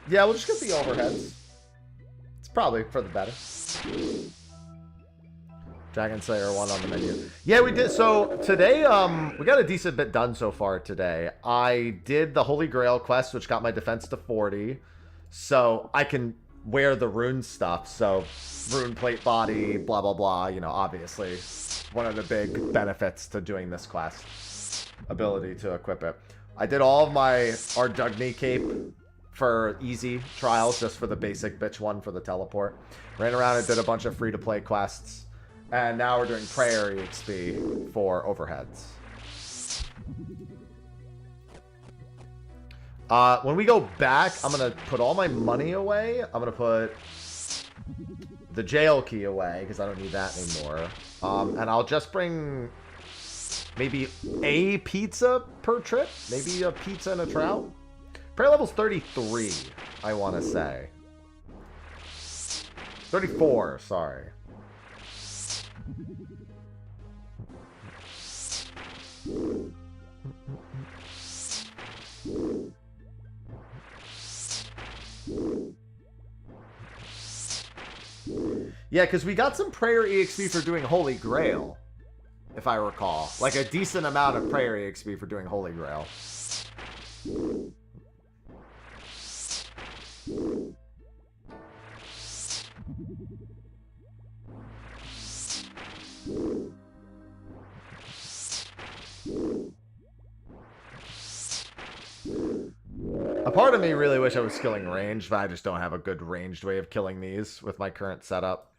Yeah, we'll just get the overheads. It's probably for the better. Dragon Slayer 1 on the menu. Yeah, we did. So today, we got a decent bit done so far today. I did the Holy Grail quest, which got my defense to 40. So I can wear the rune stuff. So rune plate body, blah, blah, blah. You know, obviously one of the big benefits to doing this quest. Ability to equip it. I did all of my Ardougne cape for easy trials, just for the basic bitch one for the teleport. Ran around and did a bunch of free-to-play quests. And now we're doing prayer EXP for overheads. When we go back, I'm going to put all my money away. I'm going to put the jail key away, because I don't need that anymore. And I'll just bring maybe a pizza per trip. Maybe a pizza and a trout. Prayer level's 33, I want to say. 34, sorry. Yeah, because we got some prayer EXP for doing Holy Grail, if I recall. Like a decent amount of prayer EXP for doing Holy Grail. A part of me really wish I was skilling ranged, but I just don't have a good ranged way of killing these with my current setup.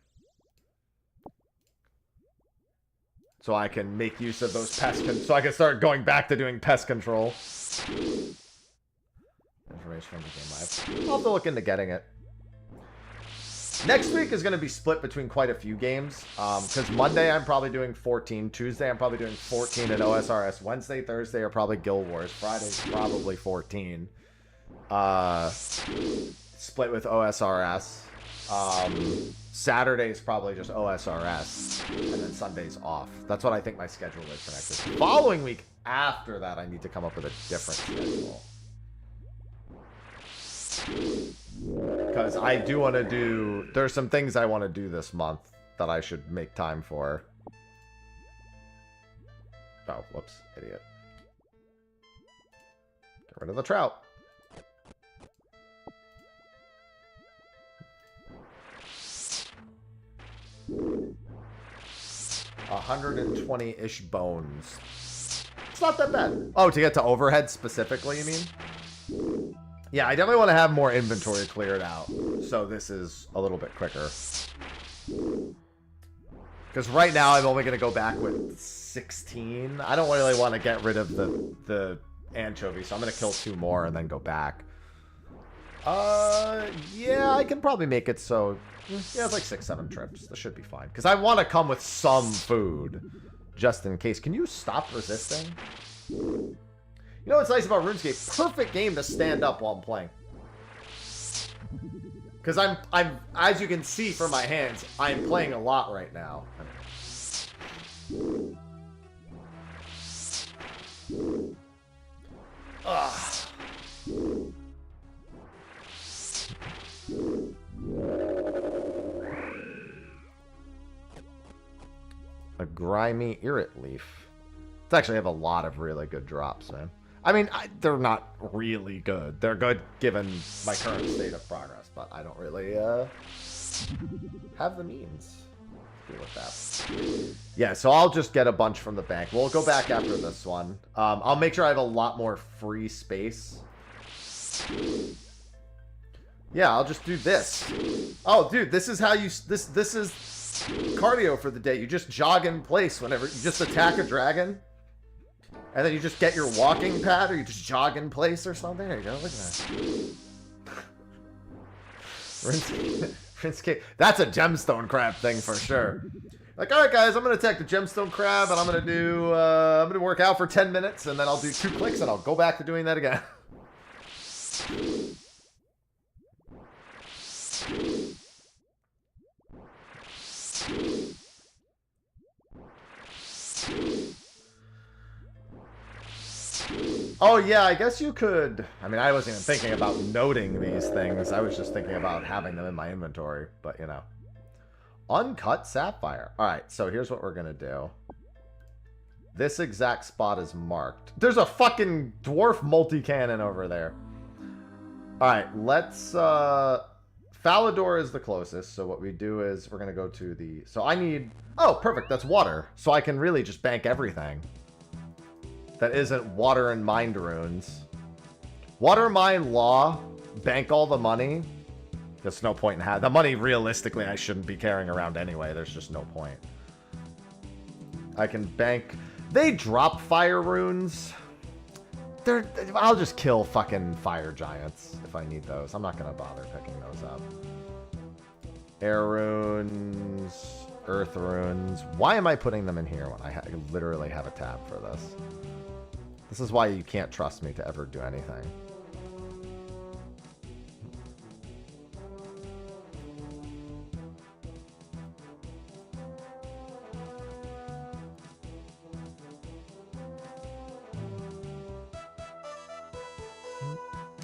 So I can make use of those so I can start going back to doing pest control. Information from the game live. I'll have to look into getting it. Next week is going to be split between quite a few games. Because Monday I'm probably doing 14. Tuesday I'm probably doing 14 at OSRS. Wednesday, Thursday are probably Guild Wars. Friday's probably 14. Split with OSRS. Saturday's probably just OSRS. And then Sunday's off. That's what I think my schedule is for next week. Following week after that, I need to come up with a different schedule. Because I do want to do... There's some things I want to do this month that I should make time for. Oh, whoops. Idiot. Get rid of the trout. 120-ish bones. It's not that bad. Oh, to get to overhead specifically, you mean? Yeah, I definitely want to have more inventory cleared out, so this is a little bit quicker. Because right now I'm only going to go back with 16. I don't really want to get rid of the anchovy, so I'm going to kill 2 more and then go back. Yeah, I can probably make it so... Yeah, it's like 6-7 trips. This should be fine. Because I want to come with some food, just in case. Can you stop resisting? You know what's nice about RuneScape? Perfect game to stand up while I'm playing. Because I'm, as you can see from my hands, I'm playing a lot right now. Ugh. A grimy irrit leaf. It's actually have a lot of really good drops, man. I mean, they're not really good. They're good given my current state of progress, but I don't really have the means to deal with that. Yeah, so I'll just get a bunch from the bank. We'll go back after this one. I'll make sure I have a lot more free space. Yeah, I'll just do this. Oh, dude, this is how you... This is cardio for the day. You just jog in place whenever... You just attack a dragon. And then you just get your walking pad, or you just jog in place or something. There you go. Look at that. RuneScape. That's a gemstone crab thing for sure. Like, all right, guys, I'm gonna attack the gemstone crab, and I'm gonna do. I'm gonna work out for 10 minutes, and then I'll do 2 clicks, and I'll go back to doing that again. Oh, yeah, I guess you could... I mean, I wasn't even thinking about noting these things. I was just thinking about having them in my inventory. But, you know. Uncut sapphire. Alright, so here's what we're going to do. This exact spot is marked. There's a fucking dwarf multi-cannon over there. Alright, let's... Falador is the closest, so what we do is we're going to go to the... So I need... Oh, perfect, that's water. So I can really just bank everything. That isn't water and mind runes. Water, mine, law, bank all the money. There's no point in having... The money, realistically, I shouldn't be carrying around anyway. There's just no point. I can bank... They drop fire runes. I'll just kill fucking fire giants if I need those. I'm not going to bother picking those up. Air runes, earth runes. Why am I putting them in here when I literally have a tab for this? This is why you can't trust me to ever do anything.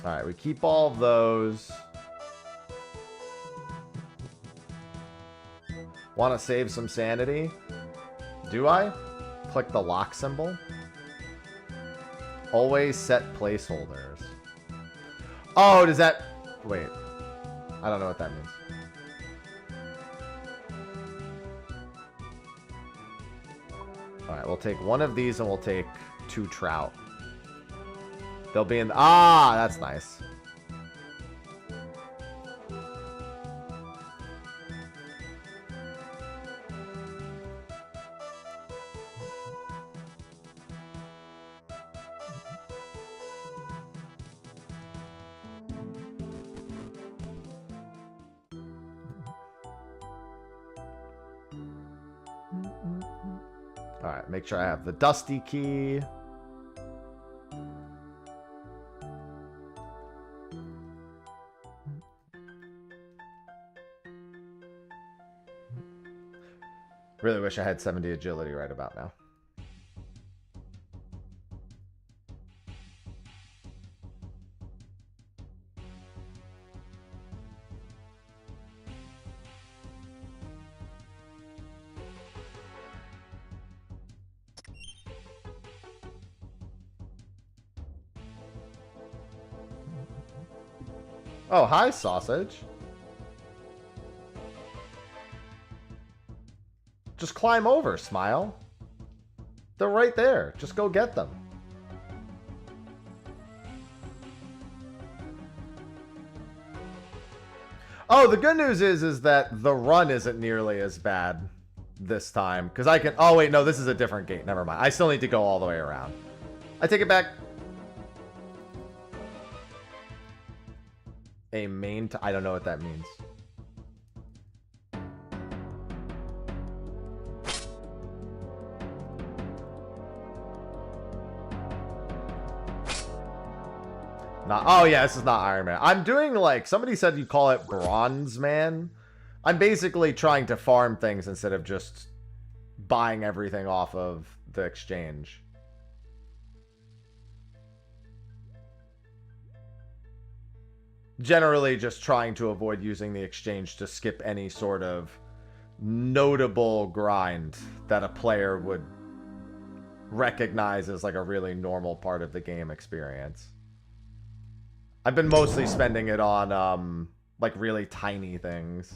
Alright, we keep all of those. Want to save some sanity? Do I? Click the lock symbol. Always set placeholders. Oh, does that... Wait. I don't know what that means. Alright, we'll take one of these and we'll take 2 trout. They'll be in... Ah, that's nice. Alright, make sure I have the Dusty key. Really wish I had 70 agility right about now. Oh, hi, sausage. Just climb over, Smile. They're right there. Just go get them. Oh, the good news is that the run isn't nearly as bad this time. Because I can... Oh, wait, no, this is a different gate. Never mind. I still need to go all the way around. I take it back. A main... I don't know what that means. Oh, yeah, this is not Iron Man. I'm doing, like, somebody said you call it Bronze Man. I'm basically trying to farm things instead of just buying everything off of the exchange. Generally just trying to avoid using the exchange to skip any sort of notable grind that a player would recognize as, like, a really normal part of the game experience. I've been mostly spending it on, like, really tiny things.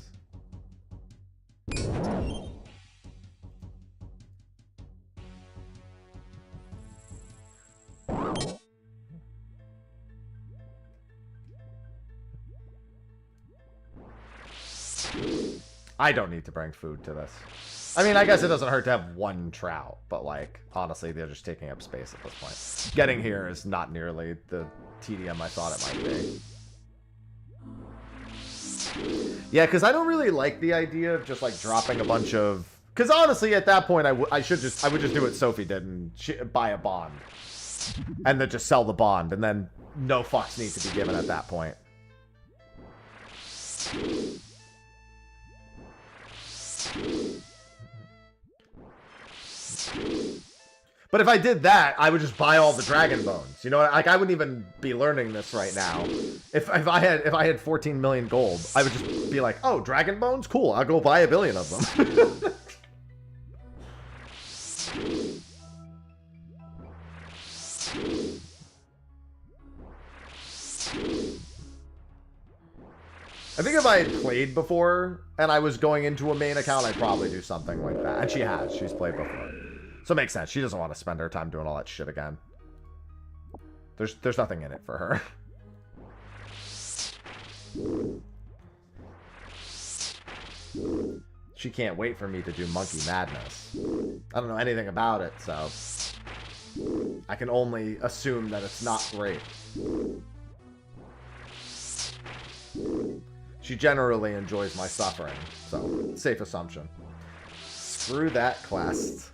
I don't need to bring food to this. I mean, I guess it doesn't hurt to have one trout, but, like, honestly, they're just taking up space at this point. Getting here is not nearly the tedium I thought it might be. Yeah, because I don't really like the idea of just, like, dropping a bunch of... Because, honestly, at that point, I would just do what Sophie did and buy a bond. And then just sell the bond, and then no fucks need to be given at that point. But if I did that, I would just buy all the dragon bones. You know, like, I wouldn't even be learning this right now. If I had 14 million gold, I would just be like, oh, dragon bones? Cool, I'll go buy 1 billion of them. I think if I had played before and I was going into a main account, I'd probably do something like that. And she has. She's played before. So it makes sense. She doesn't want to spend her time doing all that shit again. There's nothing in it for her. She can't wait for me to do Monkey Madness. I don't know anything about it, so I can only assume that it's not great. She generally enjoys my suffering, so safe assumption. Screw that quest.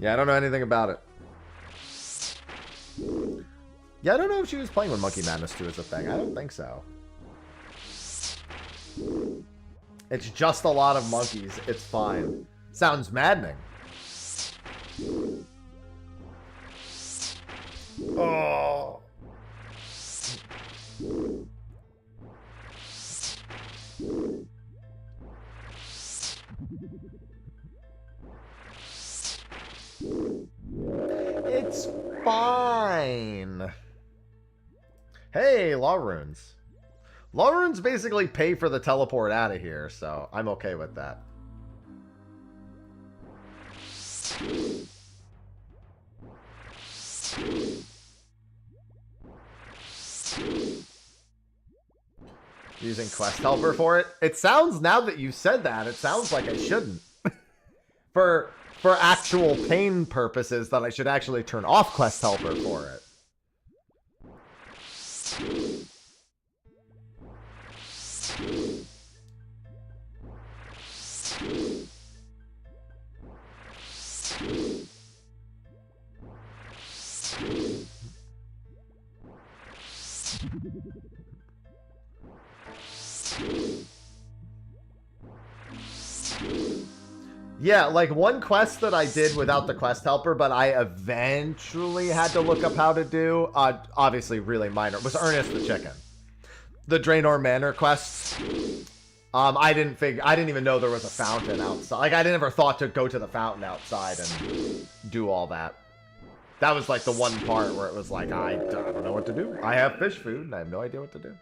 Yeah, I don't know anything about it. Yeah, I don't know if she was playing when Monkey Madness 2 is a thing. I don't think so. It's just a lot of monkeys. It's fine. Sounds maddening. Oh. It's fine. Hey, law runes. Law runes basically pay for the teleport out of here, so I'm okay with that. Using quest helper for it? It sounds, now that you said that, it sounds like I shouldn't. For actual pain purposes, that I should actually turn off quest helper for it. Yeah, like one quest that I did without the quest helper, but I eventually had to look up how to do, obviously really minor, was Ernest the Chicken. The Draenor Manor quests. I didn't even know there was a fountain outside. Like, I never thought to go to the fountain outside and do all that. That was like the one part where it was like, I don't know what to do. I have fish food and I have no idea what to do.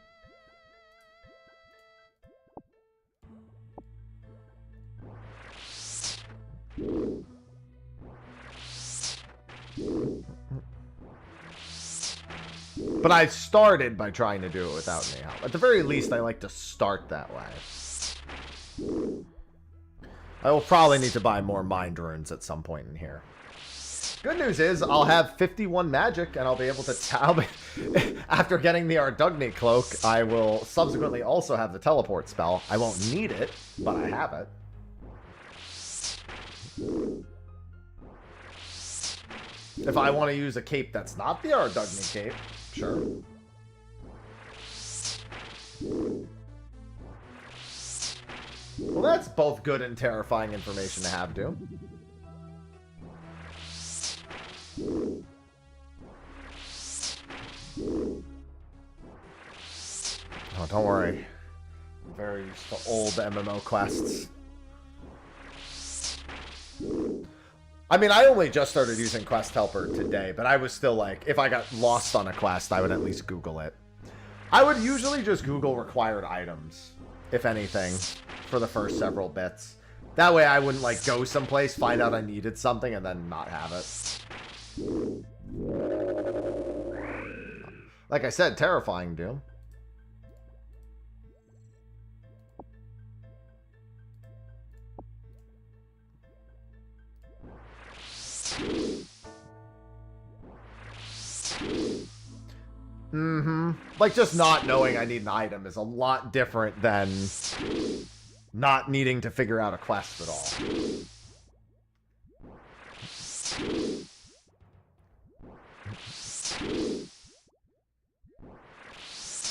But I started by trying to do it without any help. At the very least, I like to start that way. I will probably need to buy more mind runes at some point in here. Good news is I'll have 51 magic and I'll be able to after getting the Ardougne cloak, I will subsequently also have the teleport spell. I won't need it, but I have it. If I want to use a cape that's not the Ardougne cape, sure. Well, that's both good and terrifying information to have, dude. Oh, don't worry. I'm very used to old MMO quests. I mean, I only just started using Quest Helper today, but I was still like, if I got lost on a quest, I would at least Google it. I would usually just Google required items, if anything, for the first several bits. That way I wouldn't, like, go someplace, find out I needed something, and then not have it. Like I said, terrifying, Doom. Like, just not knowing I need an item is a lot different than not needing to figure out a quest at all.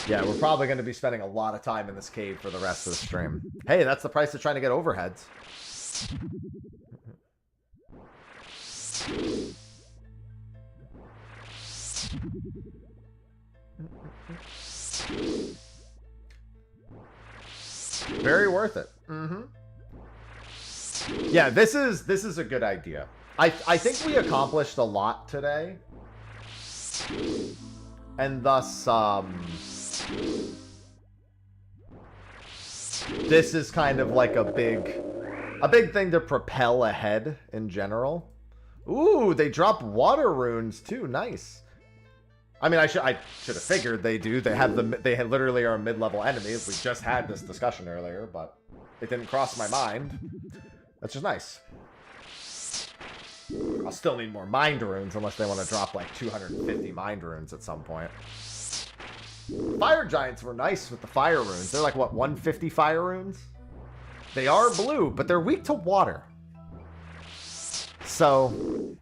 Yeah, we're probably going to be spending a lot of time in this cave for the rest of the stream. Hey, that's the price of trying to get overheads. Very worth it. Yeah, this is a good idea. I think we accomplished a lot today. And thus, this is kind of like a big thing to propel ahead in general. Ooh, they drop water runes too. Nice. I mean, I should have figured they do. They literally are mid-level enemies. We just had this discussion earlier, but it didn't cross my mind. That's just nice. I'll still need more mind runes unless they want to drop like 250 mind runes at some point. Fire giants were nice with the fire runes. They're like, what, 150 fire runes? They are blue, but they're weak to water. So...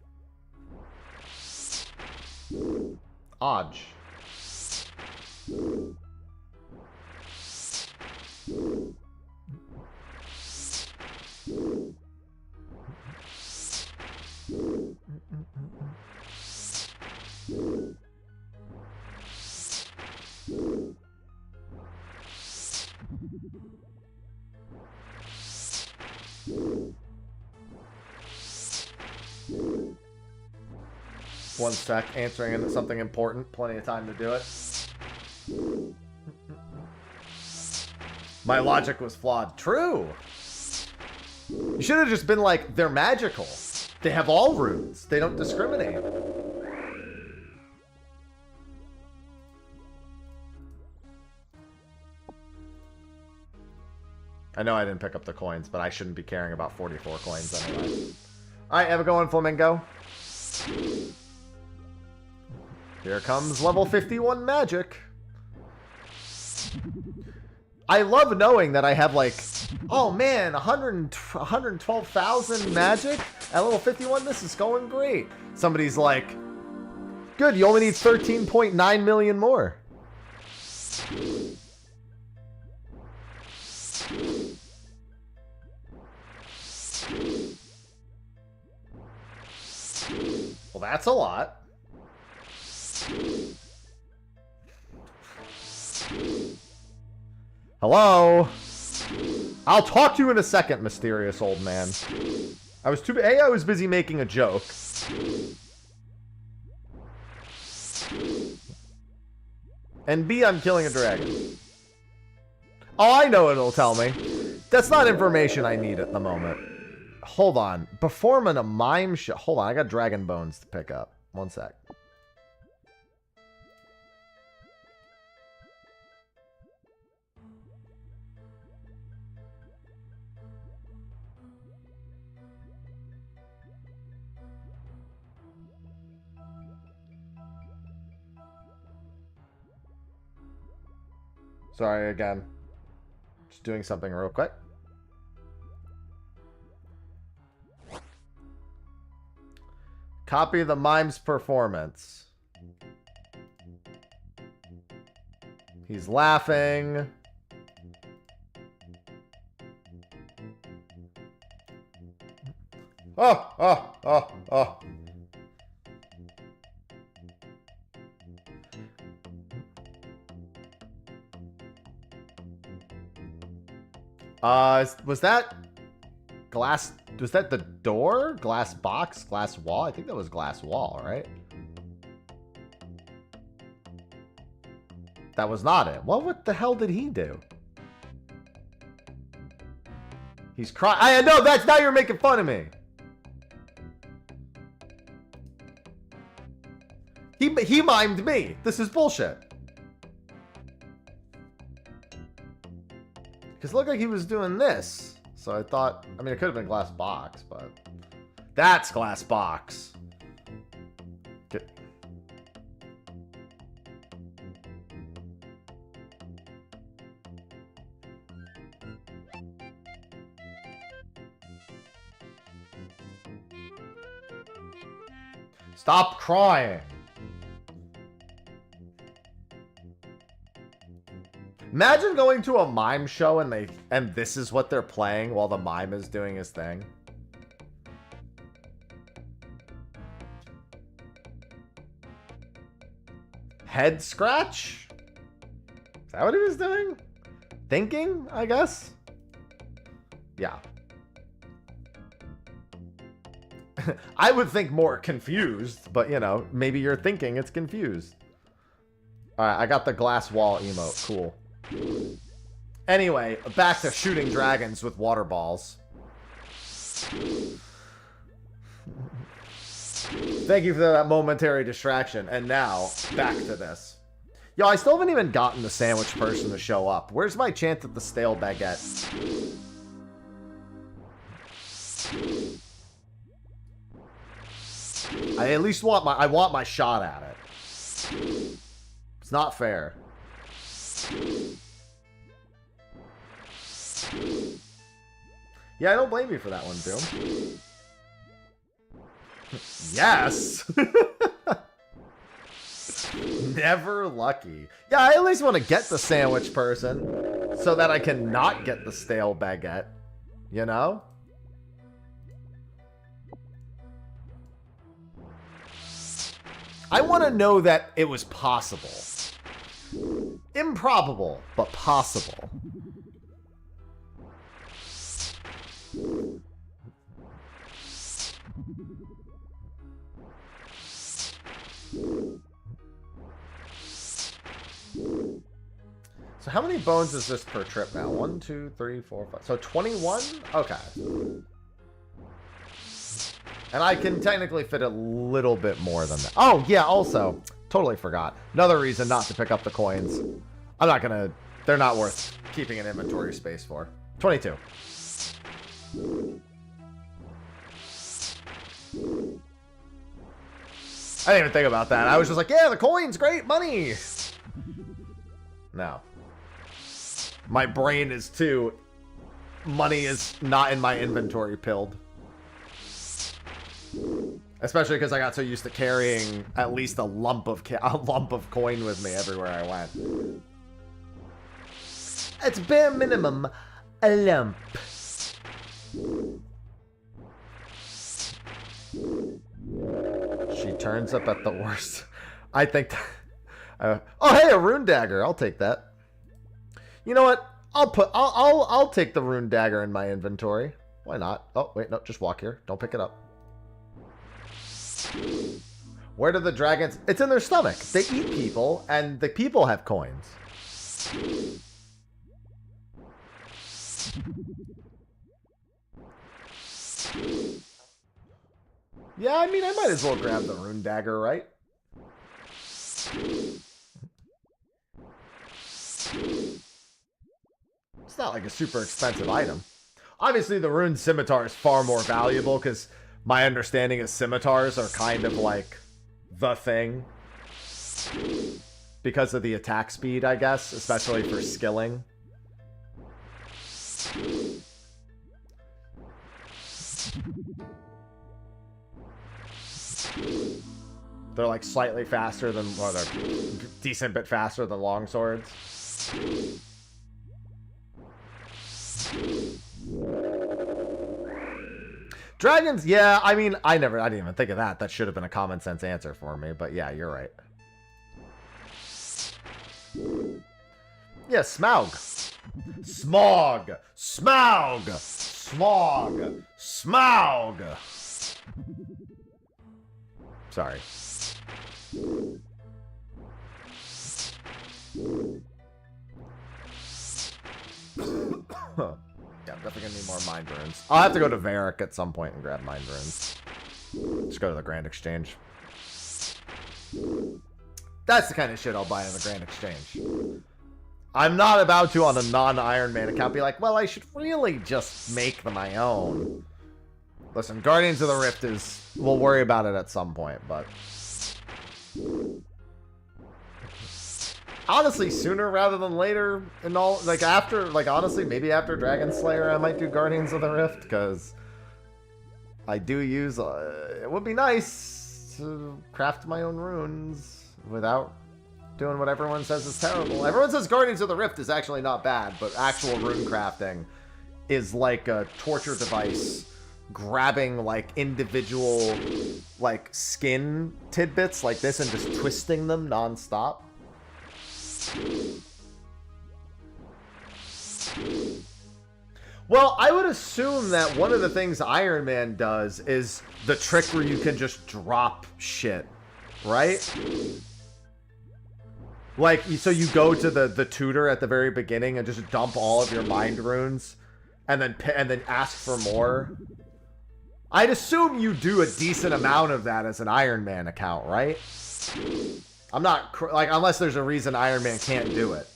Odge. One sec, answering into something important. Plenty of time to do it. My logic was flawed. True! You should have just been like, they're magical. They have all runes. They don't discriminate. I know I didn't pick up the coins, but I shouldn't be caring about 44 coins anyway. Alright, have a go on, Flamingo. Here comes level 51 magic. I love knowing that I have like, oh man, 112,000 magic at level 51. This is going great. Somebody's like, good, you only need 13.9 million more. Well, that's a lot. Hello? I'll talk to you in a second, mysterious old man. I was busy making a joke. And B, I'm killing a dragon. Oh, I know it'll tell me. That's not information I need at the moment. Hold on. Performing a mime show. Hold on, I got dragon bones to pick up. One sec. Sorry again. Just doing something real quick. Copy the mime's performance. He's laughing. Oh, oh, oh, oh. Was that glass? Was that the door? Glass box? Glass wall? I think that was glass wall, right? That was not it. Well, what the hell did he do? He's crying. I know that's now you're making fun of me. He mimed me. This is bullshit. Because it looked like he was doing this. So I thought, I mean, it could have been glass box, but that's glass box. Get... Stop crying. Imagine going to a mime show and this is what they're playing while the mime is doing his thing. Head scratch? Is that what he was doing? Thinking, I guess? Yeah. I would think more confused, but you know, maybe you're thinking it's confused. Alright, I got the glass wall emote. Cool. Anyway, back to shooting dragons with water balls. Thank you for that momentary distraction. And now, back to this. Yo, I still haven't even gotten the sandwich person to show up. Where's my chance at the stale baguette? I at least want my shot at it. It's not fair. Yeah, I don't blame you for that one, Doom. Yes! Never lucky. Yeah, I at least want to get the sandwich person so that I can not get the stale baguette. You know? I want to know that it was possible. Improbable, but possible. So how many bones is this per trip now? 1, 2, 3, 4, 5. So 21? Okay. And I can technically fit a little bit more than that. Oh, yeah, also, totally forgot. Another reason not to pick up the coins. I'm not gonna... They're not worth keeping an inventory space for. 22. I didn't even think about that. I was just like, yeah, the coins, great, money. No. My brain is too... Money is not in my inventory pilled. Especially because I got so used to carrying at least a lump of coin with me everywhere I went. It's bare minimum a lump. She turns up at the worst. I think. Oh hey, a rune dagger. I'll take that. You know what? I'll take the rune dagger in my inventory. Why not? Oh wait, no, just walk here. Don't pick it up. Where do the dragons... It's in their stomach. They eat people, and the people have coins. Yeah, I mean, I might as well grab the rune dagger, right? It's not like a super expensive item. Obviously, the rune scimitar is far more valuable, because... My understanding is scimitars are kind of like the thing. because of the attack speed, I guess, especially for skilling. They're like slightly faster than, or they're decent bit faster than longswords. Dragons, yeah, I mean, I didn't even think of that. That should have been a common sense answer for me, but yeah, you're right. Yeah, Smaug. Smog. Smaug. Smog. Smaug. Sorry. Yeah, I'm definitely gonna need more mind runes. I'll have to go to Varric at some point and grab mind runes. Just go to the Grand Exchange. That's the kind of shit I'll buy in the Grand Exchange. I'm not about to, on a non-Iron Man account, be like, well, I should really just make them my own. Listen, Guardians of the Rift is... We'll worry about it at some point, but... Honestly, sooner rather than later, and all, like, after, like, honestly, maybe after Dragon Slayer, I might do Guardians of the Rift, because I do use, it would be nice to craft my own runes without doing what everyone says is terrible. Everyone says Guardians of the Rift is actually not bad, but actual rune crafting is like a torture device, grabbing, like, individual, like, skin tidbits like this and just twisting them non-stop. Well, I would assume that one of the things Iron Man does is the trick where you can just drop shit, right? Like, so you go to the tutor at the very beginning and just dump all of your mind runes and then ask for more. I'd assume you do a decent amount of that as an Iron Man account, right? I'm not, like, unless there's a reason Iron Man can't do it.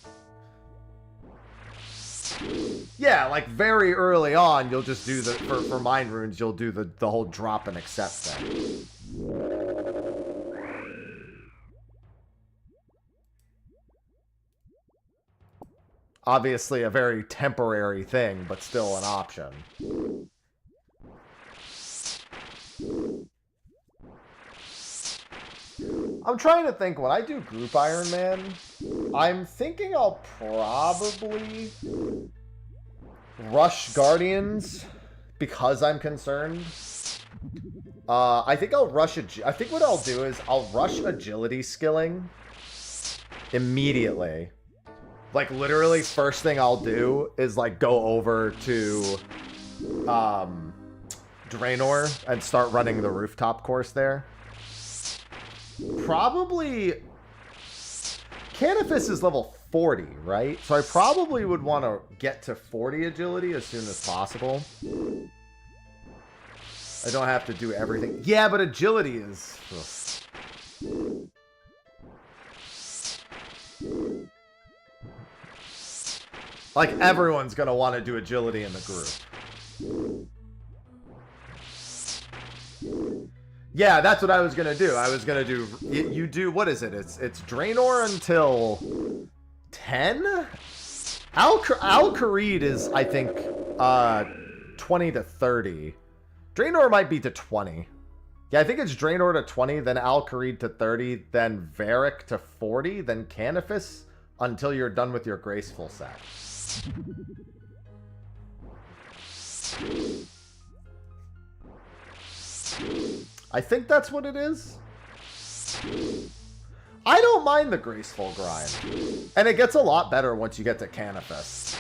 Yeah, like, very early on, you'll just do the, for mind runes, you'll do the whole drop and accept thing. Obviously a very temporary thing, but still an option. I'm trying to think, when I do group Iron Man, I'm thinking I'll probably rush Guardians because I'm concerned. I think I'll rush I think what I'll do is I'll rush agility skilling immediately. Like, literally, first thing I'll do is, like, go over to Draenor and start running the rooftop course there. Probably... Canifis is level 40, right? So I probably would want to get to 40 agility as soon as possible. I don't have to do everything. Yeah, but agility is... Ugh. Like, everyone's gonna want to do agility in the group. Yeah, that's what I was gonna do. I was gonna do... You do... What is it? It's Draenor until 10? Al-Kharid is, I think, 20 to 30. Draenor might be to 20. Yeah, I think it's Draenor to 20, then Al-Kharid to 30, then Varric to 40, then Canifis until you're done with your Graceful set. I think that's what it is. I don't mind the Graceful grind. And it gets a lot better once you get to Canifis.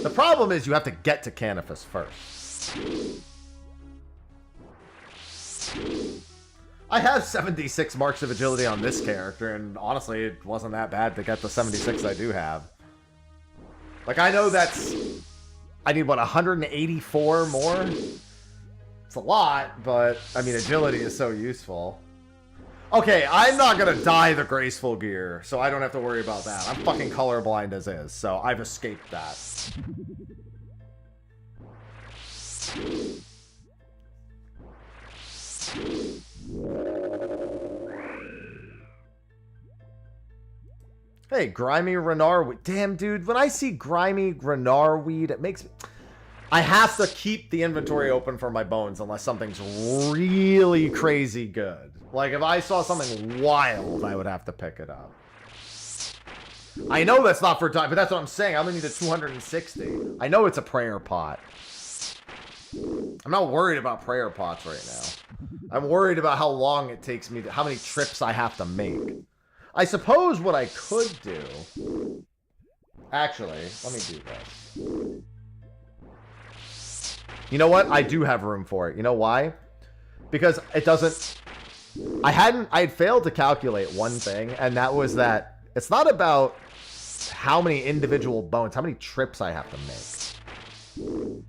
The problem is you have to get to Canifis first. I have 76 marks of agility on this character, and honestly, it wasn't that bad to get the 76 I do have. Like, I know that's... I need, what, 184 more? It's a lot, but, I mean, agility is so useful. Okay, I'm not gonna dye the Graceful gear, so I don't have to worry about that. I'm fucking colorblind as is, so I've escaped that. Hey, grimy Renar weed. Damn, dude, when I see grimy Renar weed, it makes me... I have to keep the inventory open for my bones unless something's really crazy good. Like, if I saw something wild, I would have to pick it up. I know that's not for time, but that's what I'm saying. I'm gonna need a 260. I know it's a prayer pot. I'm not worried about prayer pots right now. I'm worried about how long it takes me to... how many trips I have to make. I suppose what I could do... Actually, let me do this. You know what? I do have room for it. You know why? Because it doesn't... I had failed to calculate one thing, and that was that it's not about how many individual bones, how many trips I have to make.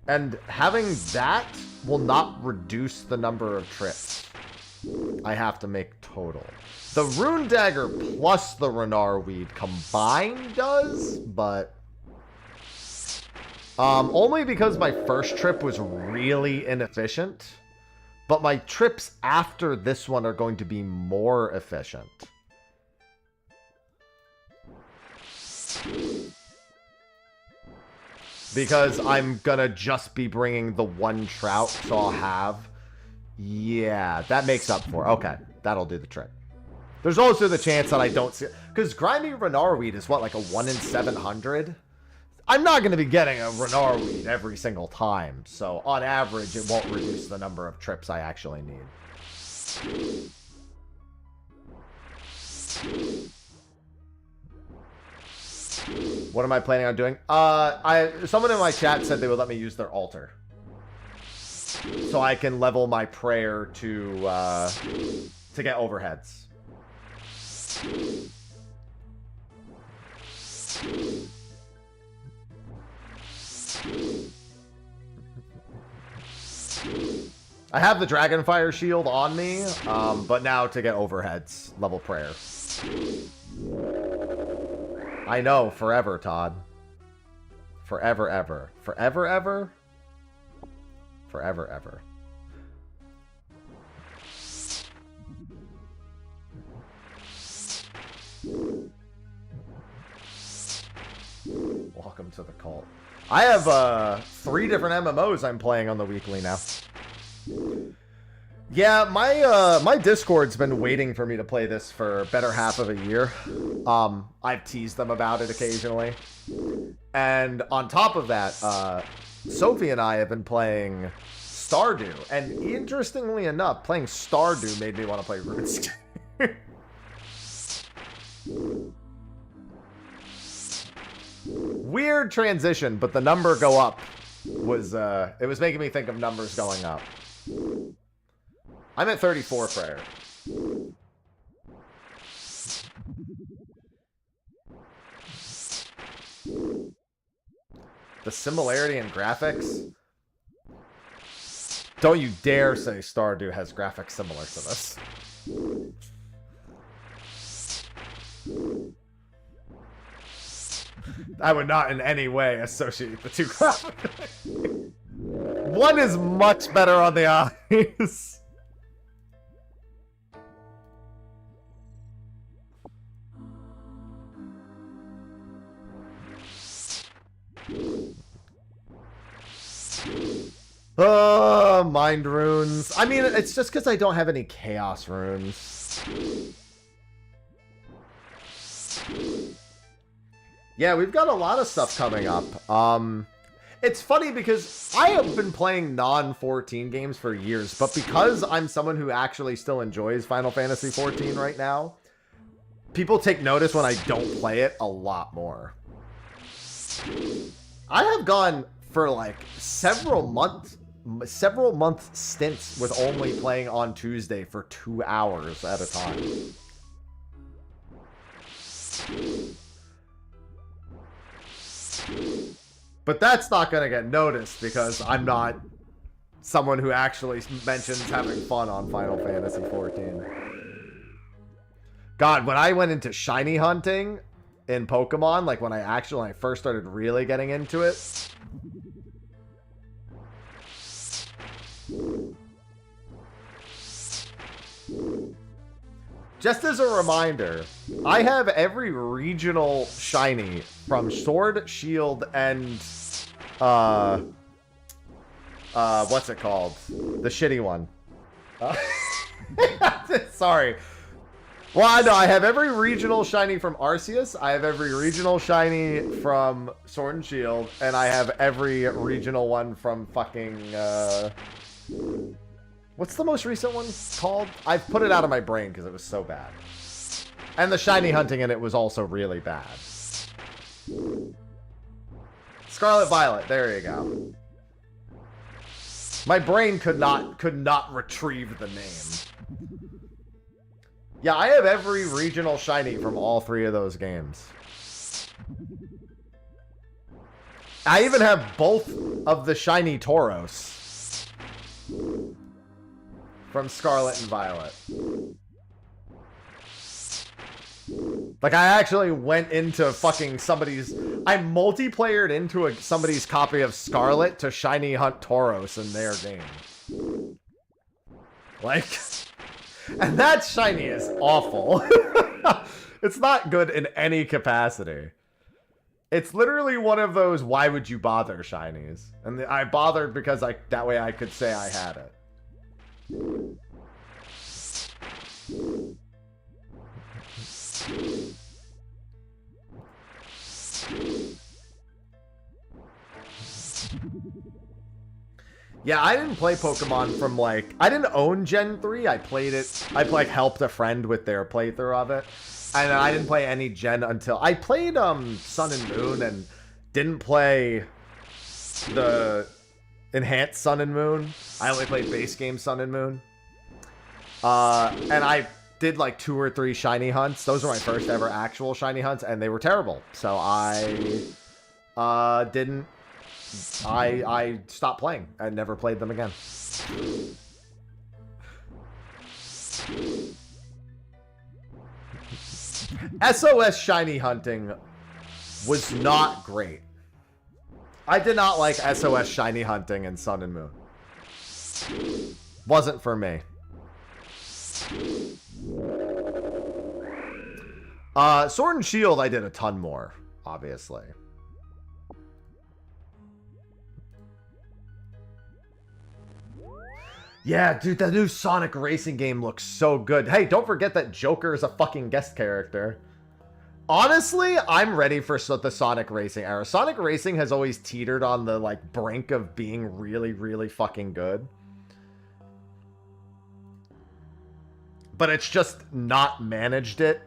And having that will not reduce the number of trips I have to make total. The Rune Dagger plus the Renar Weed combined does, but... only because my first trip was really inefficient. But my trips after this one are going to be more efficient. Because I'm gonna just be bringing the one trout, so I'll have... Yeah, that makes up for it. Okay, that'll do the trick. There's also the chance that I don't see... Because Grimy Renar Weed is what, like a 1 in 700? I'm not going to be getting a Renar Weed every single time, so on average, it won't reduce the number of trips I actually need. What am I planning on doing? Someone in my chat said they would let me use their altar. So I can level my prayer to get overheads. I have the Dragonfire Shield on me, but now to get overheads, level prayer. I know, forever, Todd. Forever, ever. Forever, ever? Forever, ever. Welcome to the cult. I have 3 different MMOs I'm playing on the weekly now. Yeah, my Discord's been waiting for me to play this for better half of a year. I've teased them about it occasionally. And on top of that, Sophie and I have been playing Stardew. And interestingly enough, playing Stardew made me want to play RuneScape. Weird transition, but the number go up was, it was making me think of numbers going up. I'm at 34 prayer. The similarity in graphics? Don't you dare say Stardew has graphics similar to this. I would not in any way associate the two graphics. One is much better on the eyes. Oh, mind runes. I mean, it's just because I don't have any chaos runes. Yeah, we've got a lot of stuff coming up. It's funny because I have been playing non-14 games for years, but because I'm someone who actually still enjoys Final Fantasy XIV right now, people take notice when I don't play it a lot more. I have gone for like several month stints with only playing on Tuesday for 2 hours at a time. But that's not going to get noticed because I'm not someone who actually mentions having fun on Final Fantasy XIV. God, when I went into shiny hunting in Pokemon, like when I first started really getting into it, Just as a reminder, I have every regional shiny from Sword, Shield, and what's it called? The shitty one. Sorry. Well, no, I have every regional shiny from Arceus, I have every regional shiny from Sword and Shield, and I have every regional one from fucking, what's the most recent one called? I've put it out of my brain because it was so bad. And the shiny hunting in it was also really bad. Scarlet Violet, there you go. My brain could not retrieve the name. Yeah, I have every regional shiny from all 3 of those games. I even have both of the shiny Tauros from Scarlet and Violet. Like, I actually went into fucking somebody's... I multiplayered into somebody's copy of Scarlet to shiny hunt Tauros in their game. Like... And that shiny is awful. It's not good in any capacity. It's literally one of those why would you bother shinies. And I bothered because that way I could say I had it. Yeah, I didn't play Pokemon from, like... I didn't own Gen 3. I played it... I, like, helped a friend with their playthrough of it. And I didn't play any Gen until... I played, Sun and Moon and didn't play the Enhanced Sun and Moon. I only played base game Sun and Moon. And I did, like, 2 or 3 shiny hunts. Those were my first ever actual shiny hunts, and they were terrible. So I didn't... I stopped playing. I never played them again. SOS shiny hunting was not great. I did not like SOS shiny hunting in Sun and Moon. Wasn't for me. Sword and Shield I did a ton more, obviously. Yeah, dude, that new Sonic racing game looks so good. Hey, don't forget that Joker is a fucking guest character. Honestly, I'm ready for the Sonic racing era. Sonic racing has always teetered on the, like, brink of being really, really fucking good. But it's just not managed it,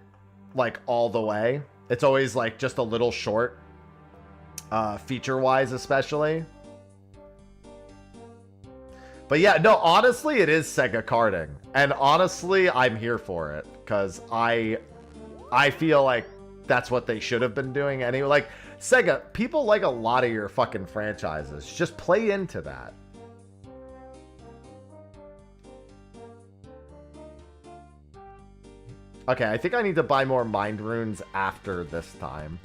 like, all the way. It's always, like, just a little short, feature-wise especially. But yeah, no, honestly, it is Sega karting. And honestly, I'm here for it. Because I feel like that's what they should have been doing anyway. Like, Sega, people like a lot of your fucking franchises. Just play into that. Okay, I think I need to buy more Mind Runes after this time.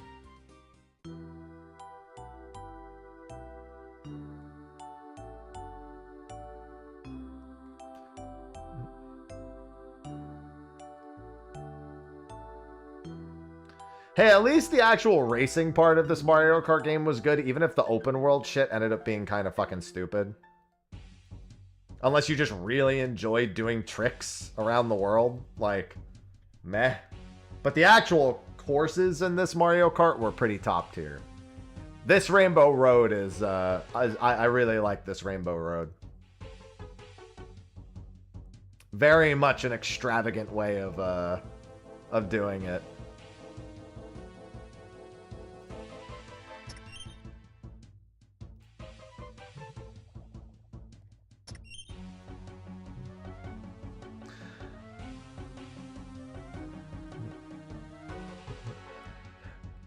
Hey, at least the actual racing part of this Mario Kart game was good, even if the open world shit ended up being kind of fucking stupid. Unless you just really enjoyed doing tricks around the world, like, meh. But the actual courses in this Mario Kart were pretty top tier. This Rainbow Road is, I really like this Rainbow Road. Very much an extravagant way of doing it.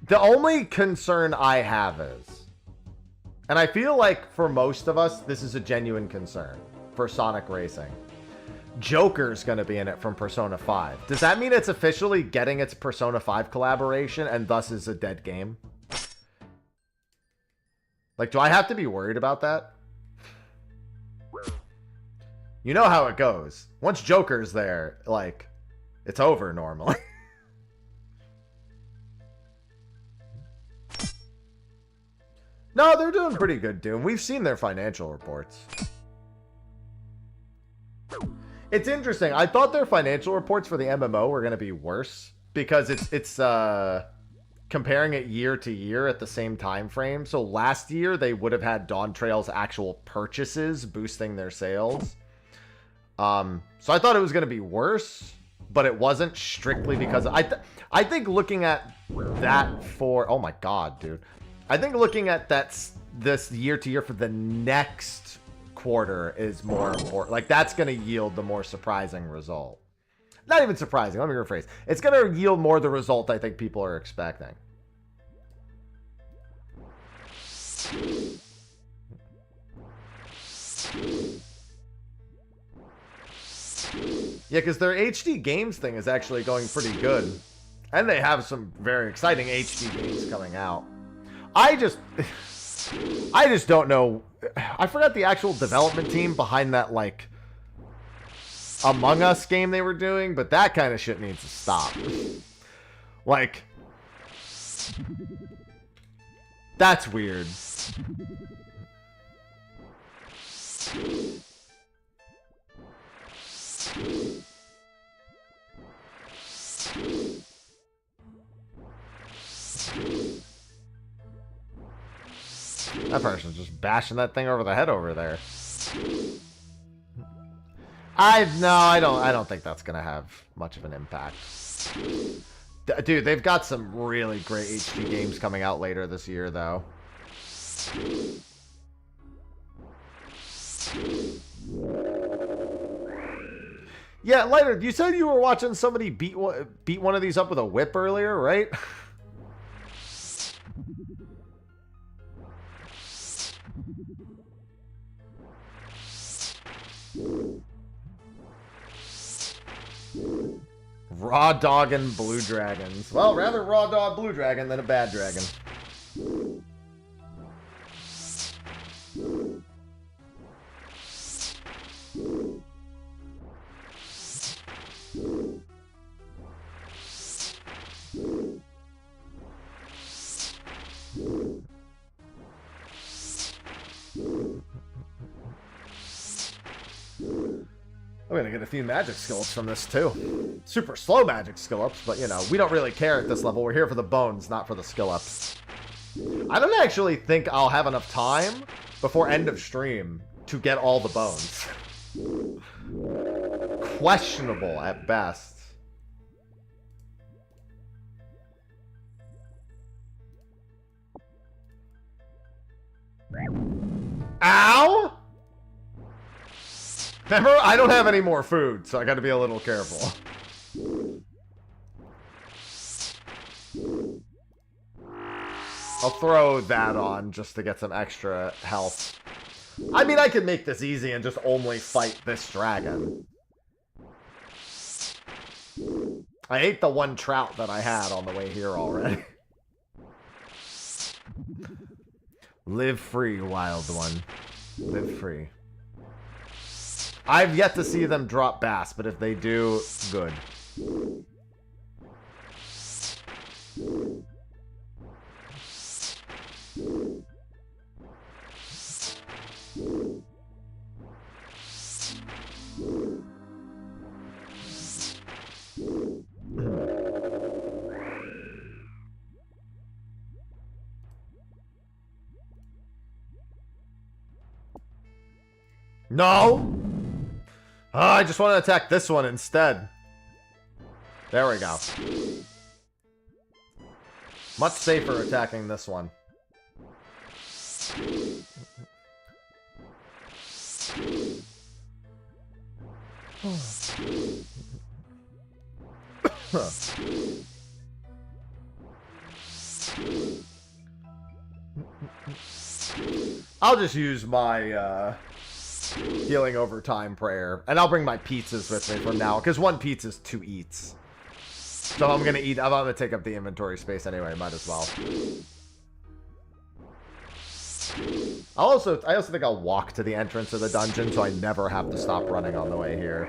The only concern I have is, and I feel like for most of us, this is a genuine concern for Sonic Racing. Joker's going to be in it from Persona 5. Does that mean it's officially getting its Persona 5 collaboration and thus is a dead game? Like, do I have to be worried about that? You know how it goes. Once Joker's there, like, It's over normally. No, they're doing pretty good, Doom. We've seen their financial reports. It's interesting. I thought their financial reports for the MMO were going to be worse because it's comparing it year to year at the same time frame. So last year they would have had Dawn Trail's actual purchases boosting their sales. So I thought it was going to be worse, but it wasn't strictly because I think looking at that for oh my god, dude. I think looking at this year to year for the next quarter is more important. Like that's going to yield the more surprising result. Not even surprising. Let me rephrase. It's going to yield more the result I think people are expecting. Yeah, because their HD games thing is actually going pretty good. And they have some very exciting HD games coming out. I just don't know. I forgot the actual development team behind that, like, Among Us game they were doing, but that kind of shit needs to stop. Like, that's weird. That person's just bashing that thing over the head over there. I don't think that's gonna have much of an impact. Dude, they've got some really great HD games coming out later this year, though. Yeah, Lighter, you said you were watching somebody beat one of these up with a whip earlier, right? Raw dog and blue dragons. Well, rather raw dog blue dragon than a bad dragon. I'm gonna get a few magic skill ups from this too. Super slow magic skill ups, but you know, we don't really care at this level. We're here for the bones, not for the skill ups. I don't actually think I'll have enough time before end of stream to get all the bones. Questionable at best. Ow! Remember, I don't have any more food, so I gotta be a little careful. I'll throw that on just to get some extra health. I mean, I could make this easy and just only fight this dragon. I ate the one trout that I had on the way here already. Live free, wild one. Live free. I've yet to see them drop bass, but if they do, good. No! Oh, I just want to attack this one instead. There we go. Much safer attacking this one. I'll just use my healing over time prayer, and I'll bring my pizzas with me from now, because one pizza is 2 eats. So I'm gonna eat. I'm gonna take up the inventory space anyway. Might as well. I also think I'll walk to the entrance of the dungeon, so I never have to stop running on the way here.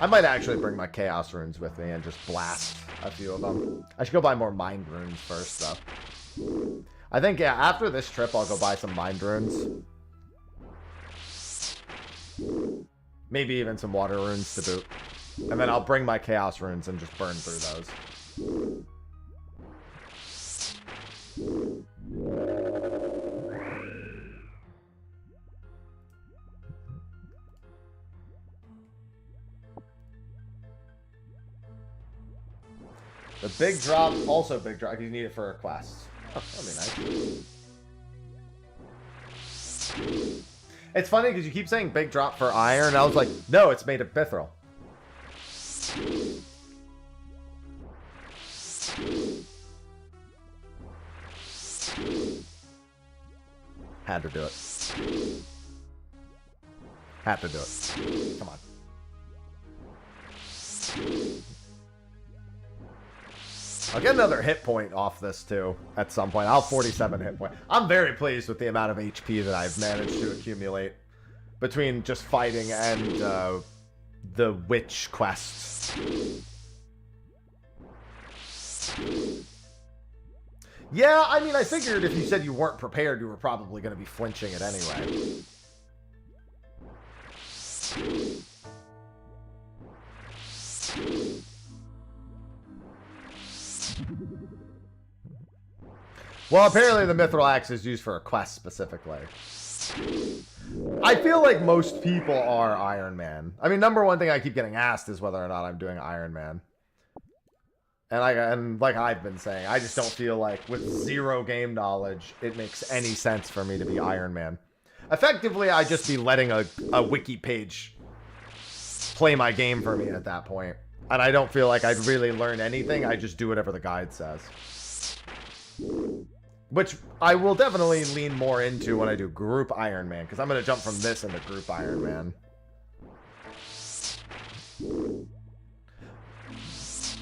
I might actually bring my Chaos Runes with me and just blast a few of them. I should go buy more Mind Runes first, though. I think, yeah, after this trip, I'll go buy some Mind Runes. Maybe even some Water Runes to boot. And then I'll bring my Chaos Runes and just burn through those. The big drop, also big drop, you need it for a quest. Oh, that'd be nice. It's funny because you keep saying big drop for iron, and I was like, no, it's made of mithril. Had to do it. Had to do it. Come on. I'll get another hit point off this too at some point. I'll have 47 hit point. I'm very pleased with the amount of HP that I've managed to accumulate between just fighting and the witch quests. Yeah, I mean, I figured if you said you weren't prepared, you were probably going to be flinching it anyway. Well, apparently the Mithril Axe is used for a quest specifically. I feel like most people are Iron Man. I mean, number one thing I keep getting asked is whether or not I'm doing Iron Man. And like I've been saying, I just don't feel like with zero game knowledge, it makes any sense for me to be Iron Man. Effectively, I'd just be letting a wiki page play my game for me at that point. And I don't feel like I'd really learn anything. I just do whatever the guide says. Which I will definitely lean more into when I do Group Iron Man, because I'm going to jump from this into Group Iron Man.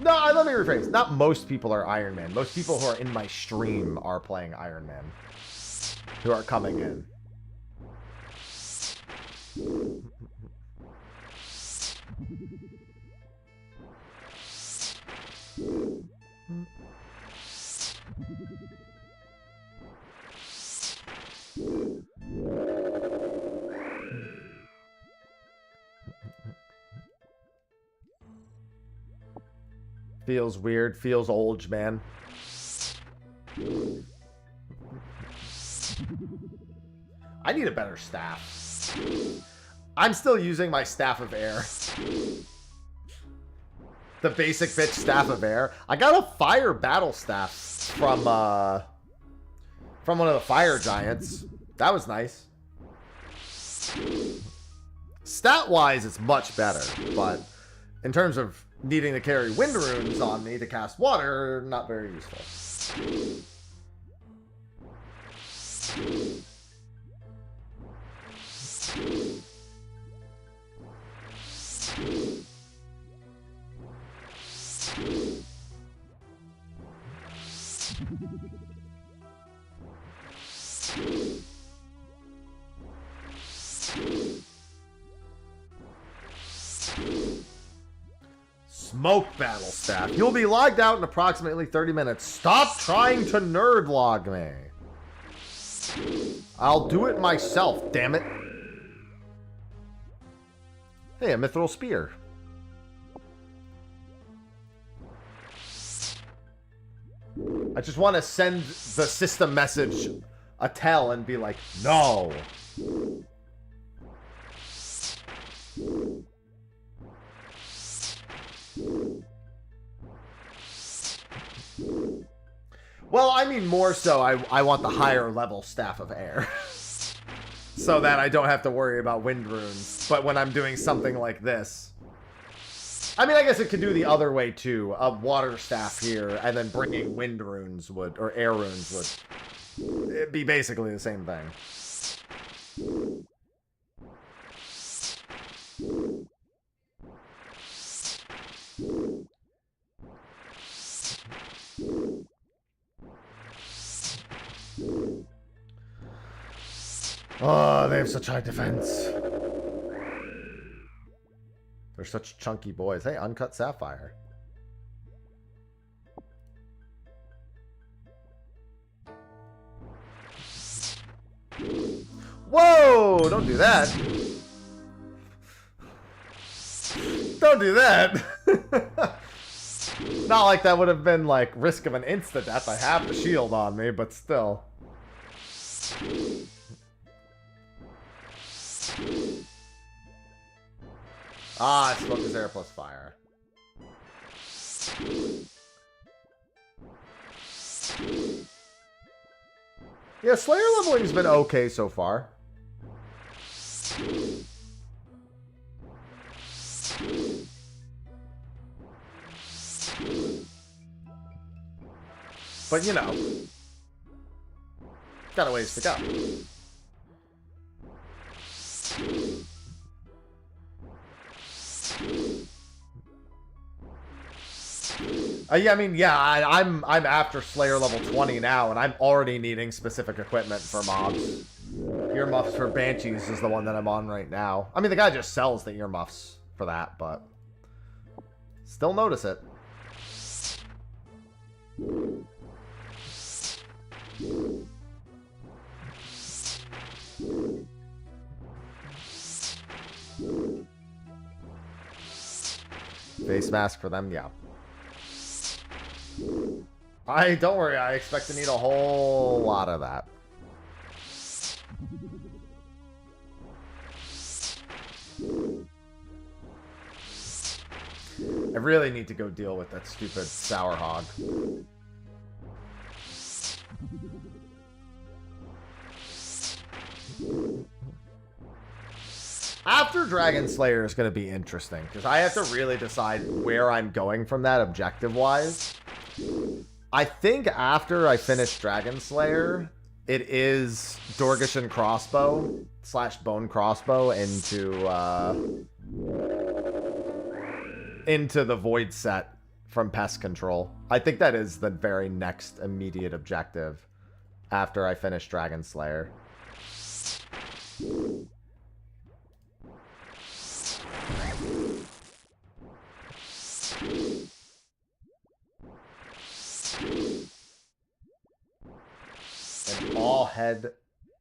No, let me rephrase. Not most people are Iron Man. Most people who are in my stream are playing Iron Man. Who are coming in. Feels weird, feels old, man. I need a better staff. I'm still using my Staff of Air. The basic bitch Staff of Air. I got a fire battle staff from one of the fire giants. That was nice. Stat-wise, it's much better, but in terms of needing to carry wind runes on me to cast water, not very useful. Smoke battle staff. You'll be logged out in approximately 30 minutes. Stop trying to nerd log me. I'll do it myself, damn it. Hey, a mithril spear. I just want to send the system message a tell and be like, no. Well, I mean more so I want the higher level Staff of Air. So that I don't have to worry about wind runes. But when I'm doing something like this... I mean, I guess it could do the other way too. A water staff here, and then bringing wind runes would, or air runes would... It'd be basically the same thing. Oh, they have such high defense. They're such chunky boys. Hey, uncut sapphire. Whoa! Don't do that. Don't do that. Not like that would have been like risk of an insta-death. I have the shield on me, but still. Ah, smoke is air plus fire. Yeah, Slayer leveling's been okay so far. But, you know, got a ways to go. Yeah, I mean, yeah, I'm after Slayer level 20 now, and I'm already needing specific equipment for mobs. Earmuffs for Banshees is the one that I'm on right now. I mean, the guy just sells the earmuffs for that, but still notice it. Face mask for them, yeah. Don't worry, I expect to need a whole lot of that. I really need to go deal with that stupid sour hog. After Dragon Slayer is going to be interesting, because I have to really decide where I'm going from that objective-wise. I think after I finish Dragon Slayer, it is Dorgishan Crossbow / Bone Crossbow into the Void set from Pest Control. I think that is the very next immediate objective after I finish Dragon Slayer. An all head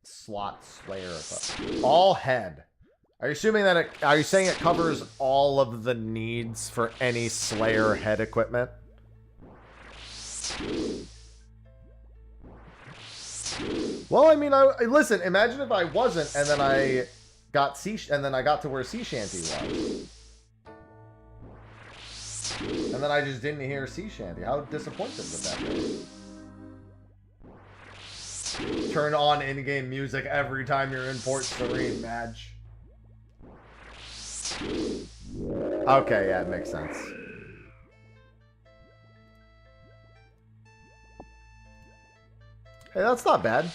slot Slayer. All head. Are you assuming that are you saying it covers all of the needs for any Slayer head equipment? Well, I mean, listen, imagine if I wasn't and then I got to where Sea Shanty was. And then I just didn't hear Sea Shanty. How disappointed would that be? Turn on in-game music every time you're in Port Serene, Madge. Okay, yeah, it makes sense. Hey, that's not bad.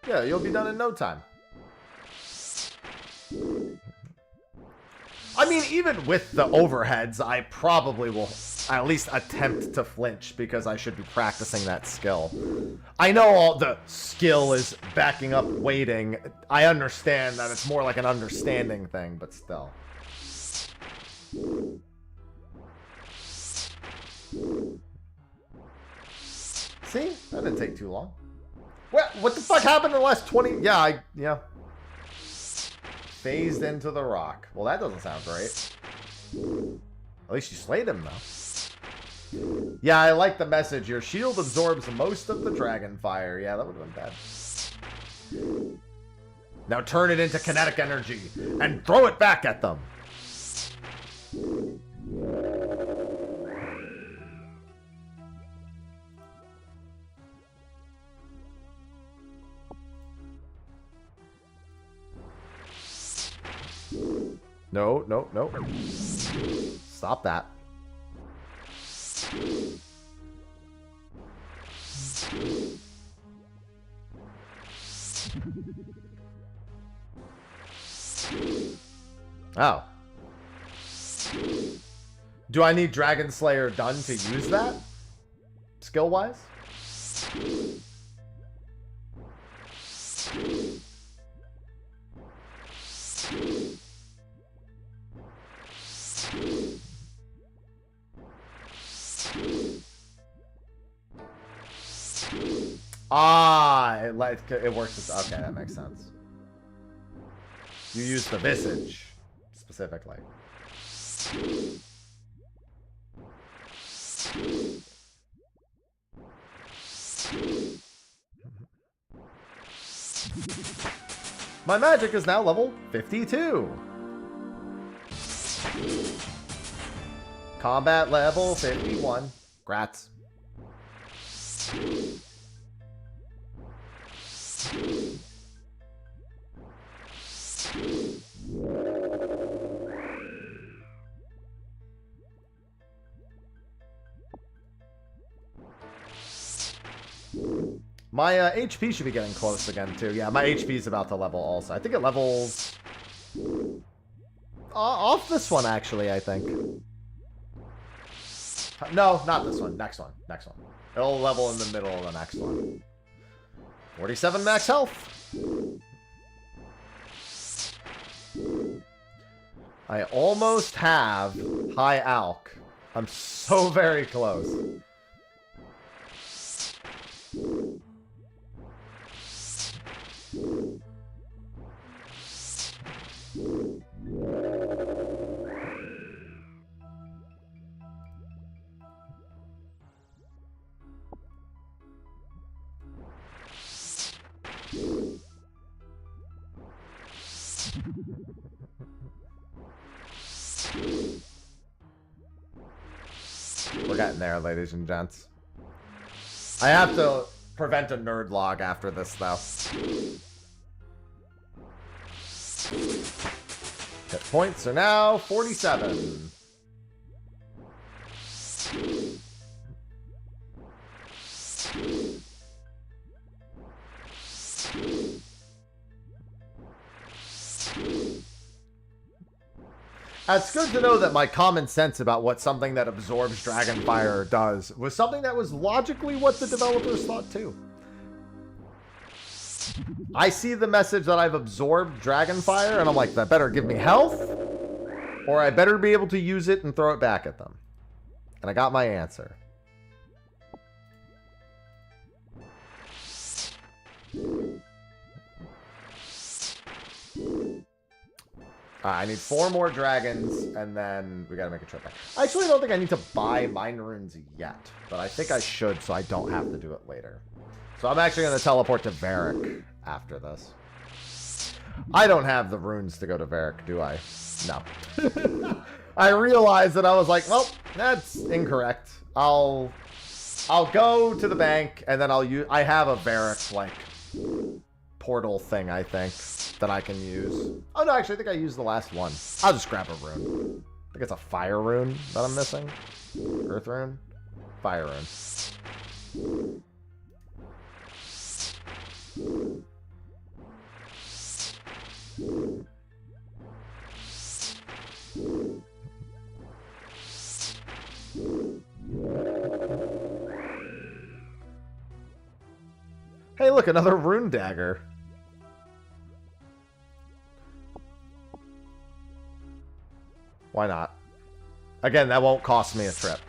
Yeah, you'll be done in no time. I mean, even with the overheads, I probably will at least attempt to flinch because I should be practicing that skill. I know all the skill is backing up waiting. I understand that it's more like an understanding thing, but still. See? That didn't take too long. What the fuck happened in the last 20... Yeah. Phased into the rock. Well, that doesn't sound great. At least you slayed him, though. Yeah, I like the message. Your shield absorbs most of the dragon fire. Yeah, that would have been bad. Now turn it into kinetic energy and throw it back at them. No. Stop that. Oh. Do I need Dragon Slayer done to use that? Skill-wise? Ah, it works. Okay, that makes sense. You use the visage specifically. My magic is now level 52. Combat level 51. Grats. My HP should be getting close again, too. Yeah, my HP is about to level also. I think it levels... off this one, actually, I think. No, not this one. Next one. Next one. It'll level in the middle of the next one. 47 max health. I almost have high alch. I'm so very close. We're getting there, ladies and gents. I have to prevent a nerd log after this, though. Hit points are now 47. It's good to know that my common sense about what something that absorbs Dragonfire does was something that was logically what the developers thought too. I see the message that I've absorbed Dragonfire and I'm like, that better give me health or I better be able to use it and throw it back at them. And I got my answer. I need 4 more dragons, and then we gotta make a trip back. I actually don't think I need to buy mine runes yet, but I think I should so I don't have to do it later. So I'm actually gonna teleport to Varric after this. I don't have the runes to go to Varric, do I? No. I realized that I was like, well, that's incorrect. I'll go to the bank, and then I have a Varric, like, portal thing, I think, that I can use. Oh, no, actually, I think I used the last one. I'll just grab a rune. I think it's a fire rune that I'm missing. Earth rune? Fire rune. Hey, look, another rune dagger. Why not? Again, that won't cost me a trip.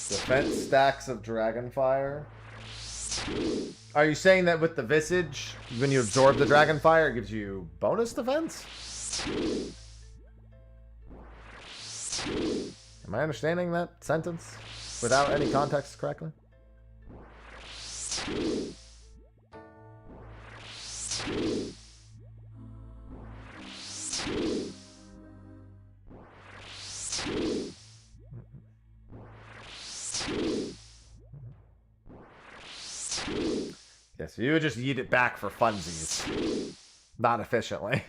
Defense stacks of Dragonfire. Are you saying that with the Visage, when you absorb the Dragonfire, it gives you bonus defense? Am I understanding that sentence without any context correctly? Yeah, so you would just eat it back for funsies. Not efficiently.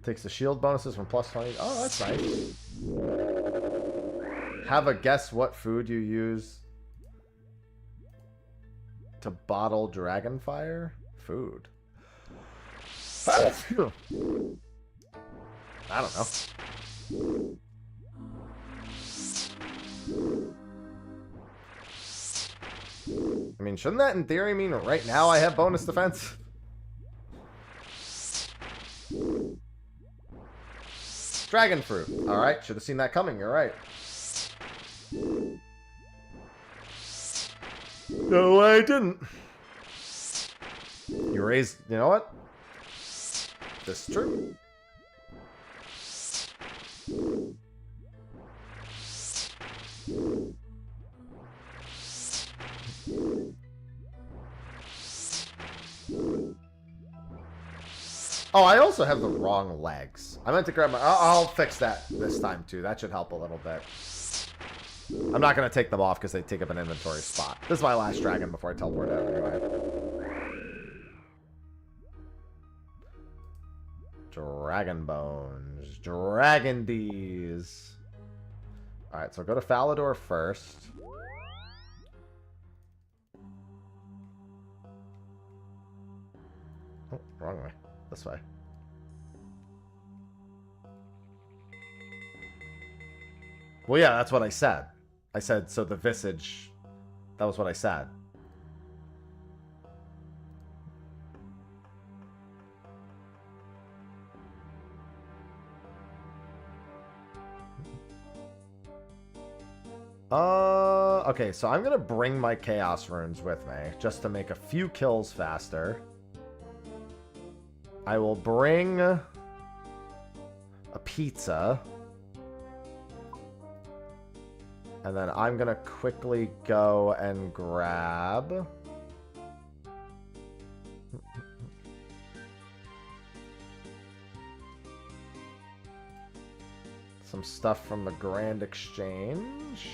Takes the shield bonuses from plus 20. Oh, that's nice. Have a guess what food you use to bottle Dragonfire? Food. I don't know. I mean, shouldn't that in theory mean right now I have bonus defense? Dragon fruit. Alright, should have seen that coming, you're right. No, I didn't. You raised... You know what? This is true. Oh, I also have the wrong legs. I meant to grab my... I'll fix that this time, too. That should help a little bit. I'm not going to take them off because they take up an inventory spot. This is my last dragon before I teleport out anyway. Dragon bones. Dragon D's. Alright, so go to Falador first. Oh, wrong way. This way. Well, yeah, that's what I said. I said, so the visage... That was what I said. Okay, so I'm gonna bring my Chaos Runes with me, just to make a few kills faster. I will bring a pizza. And then I'm gonna quickly go and grab... some stuff from the Grand Exchange.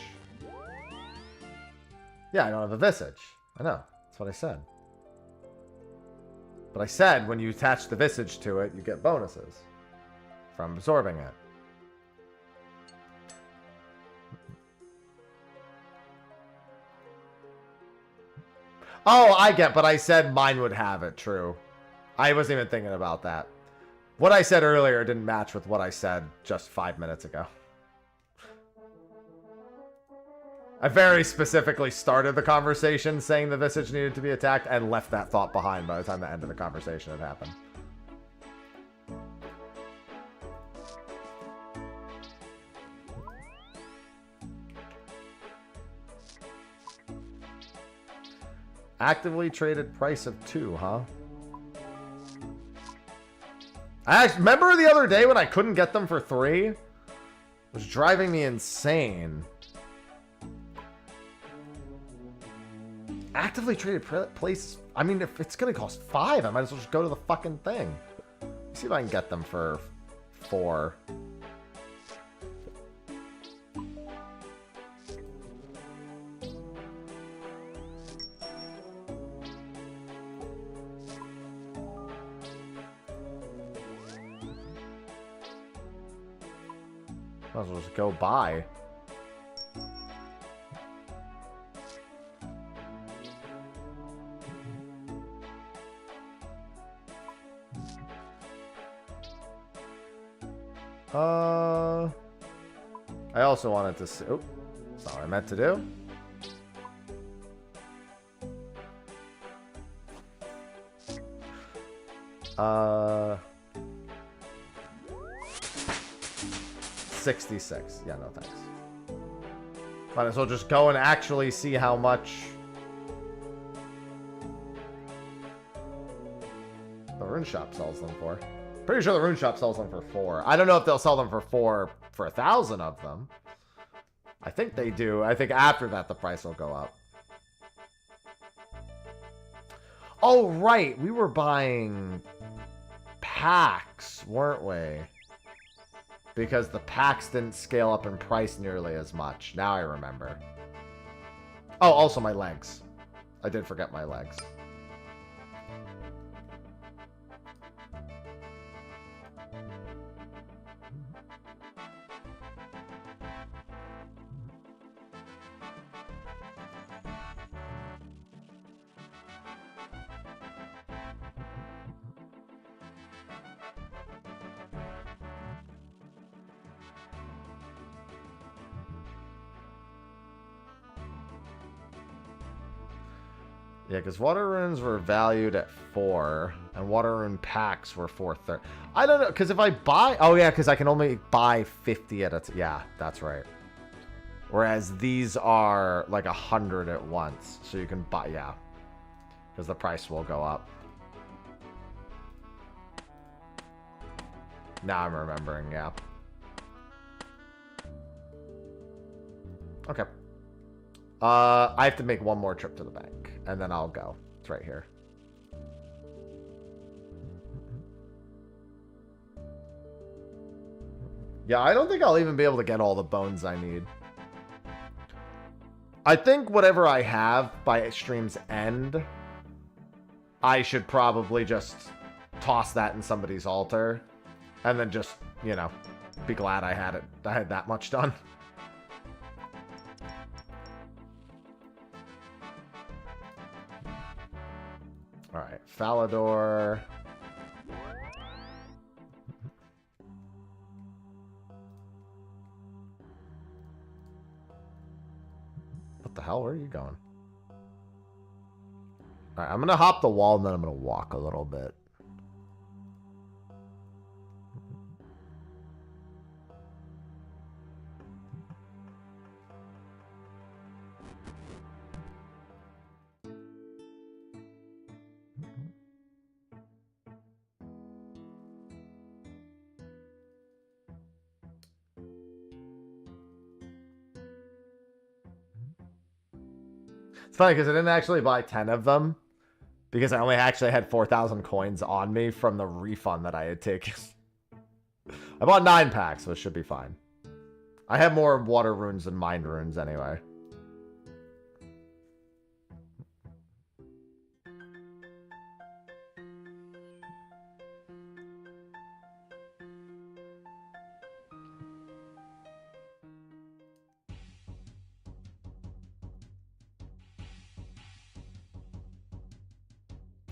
Yeah, I don't have a visage. I know. That's what I said. But I said when you attach the visage to it, you get bonuses from absorbing it. Oh, I get, but I said mine would have it, true. I wasn't even thinking about that. What I said earlier didn't match with what I said just 5 minutes ago. I very specifically started the conversation saying the visage needed to be attacked and left that thought behind by the time the end of the conversation had happened. Actively traded price of 2, huh? I actually, remember the other day when I couldn't get them for 3? It was driving me insane. Actively traded place. I mean, if it's gonna cost 5, I might as well just go to the fucking thing. Let's see if I can get them for 4. Might as well just go buy. I also wanted to see... Oh, that's not what I meant to do. $66. Yeah, no thanks. Might as well just go and actually see how much the rune shop sells them for. Pretty sure the rune shop sells them for 4. I don't know if they'll sell them for 4 for 1,000 of them. I think they do. I think after that the price will go up. Oh, right. We were buying packs, weren't we? Because the packs didn't scale up in price nearly as much. Now I remember. Oh, also my legs. I did forget my legs. Yeah, because water runes were valued at 4, and water rune packs were 430. I don't know, because if I buy... Oh, yeah, because I can only buy 50 at a... Yeah, that's right. Whereas these are like 100 at once, so you can buy... Yeah, because the price will go up. Now I'm remembering, yeah. Okay. I have to make one more trip to the bank, and then I'll go. It's right here. Yeah, I don't think I'll even be able to get all the bones I need. I think whatever I have by stream's end, I should probably just toss that in somebody's altar, and then just, you know, be glad I had that much done. Alright, Falador. What the hell? Where are you going? Alright, I'm gonna hop the wall and then I'm gonna walk a little bit. It's funny because I didn't actually buy 10 of them because I only actually had 4,000 coins on me from the refund that I had taken. I bought 9 packs, so it should be fine. I have more water runes than mind runes anyway.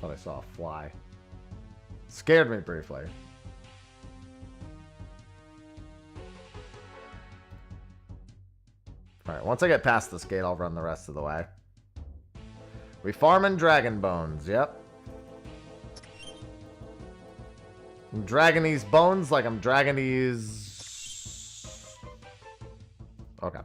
Thought I saw a fly. Scared me briefly. Alright, once I get past this gate, I'll run the rest of the way. We farming dragon bones, yep. I'm dragging these bones like I'm dragging these... Okay.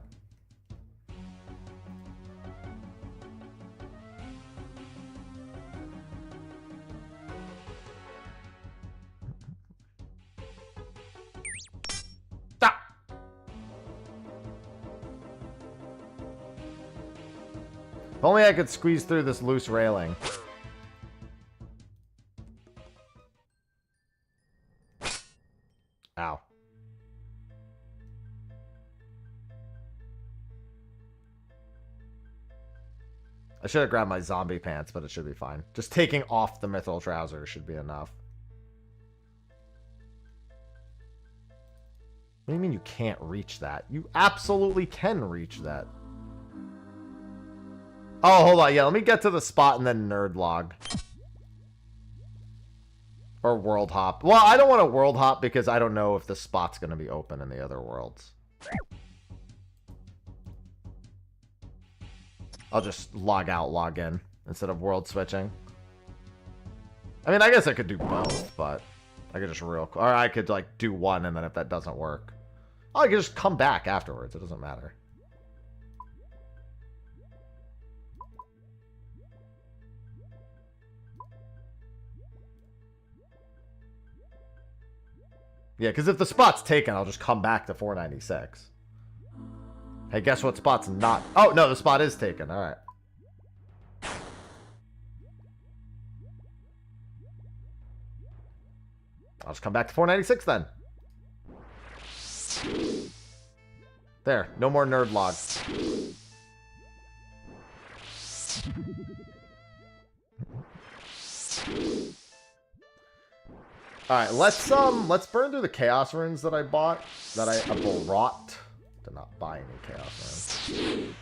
If only I could squeeze through this loose railing. Ow. I should have grabbed my zombie pants, but it should be fine. Just taking off the mithril trousers should be enough. What do you mean you can't reach that? You absolutely can reach that. Oh, hold on. Yeah, let me get to the spot and then nerd log. Or world hop. Well, I don't want to world hop because I don't know if the spot's going to be open in the other worlds. I'll just log out, log in instead of world switching. I mean, I guess I could do both, but I could just or I could like do one and then if that doesn't work, I could just come back afterwards. It doesn't matter. Yeah, because if the spot's taken, I'll just come back to 496. Hey, guess what spot's not... Oh, no, the spot is taken. All right. I'll just come back to 496 then. There. No more nerd log. Alright, let's burn through the chaos runes that I bought. That I brought. Did not buy any chaos runes.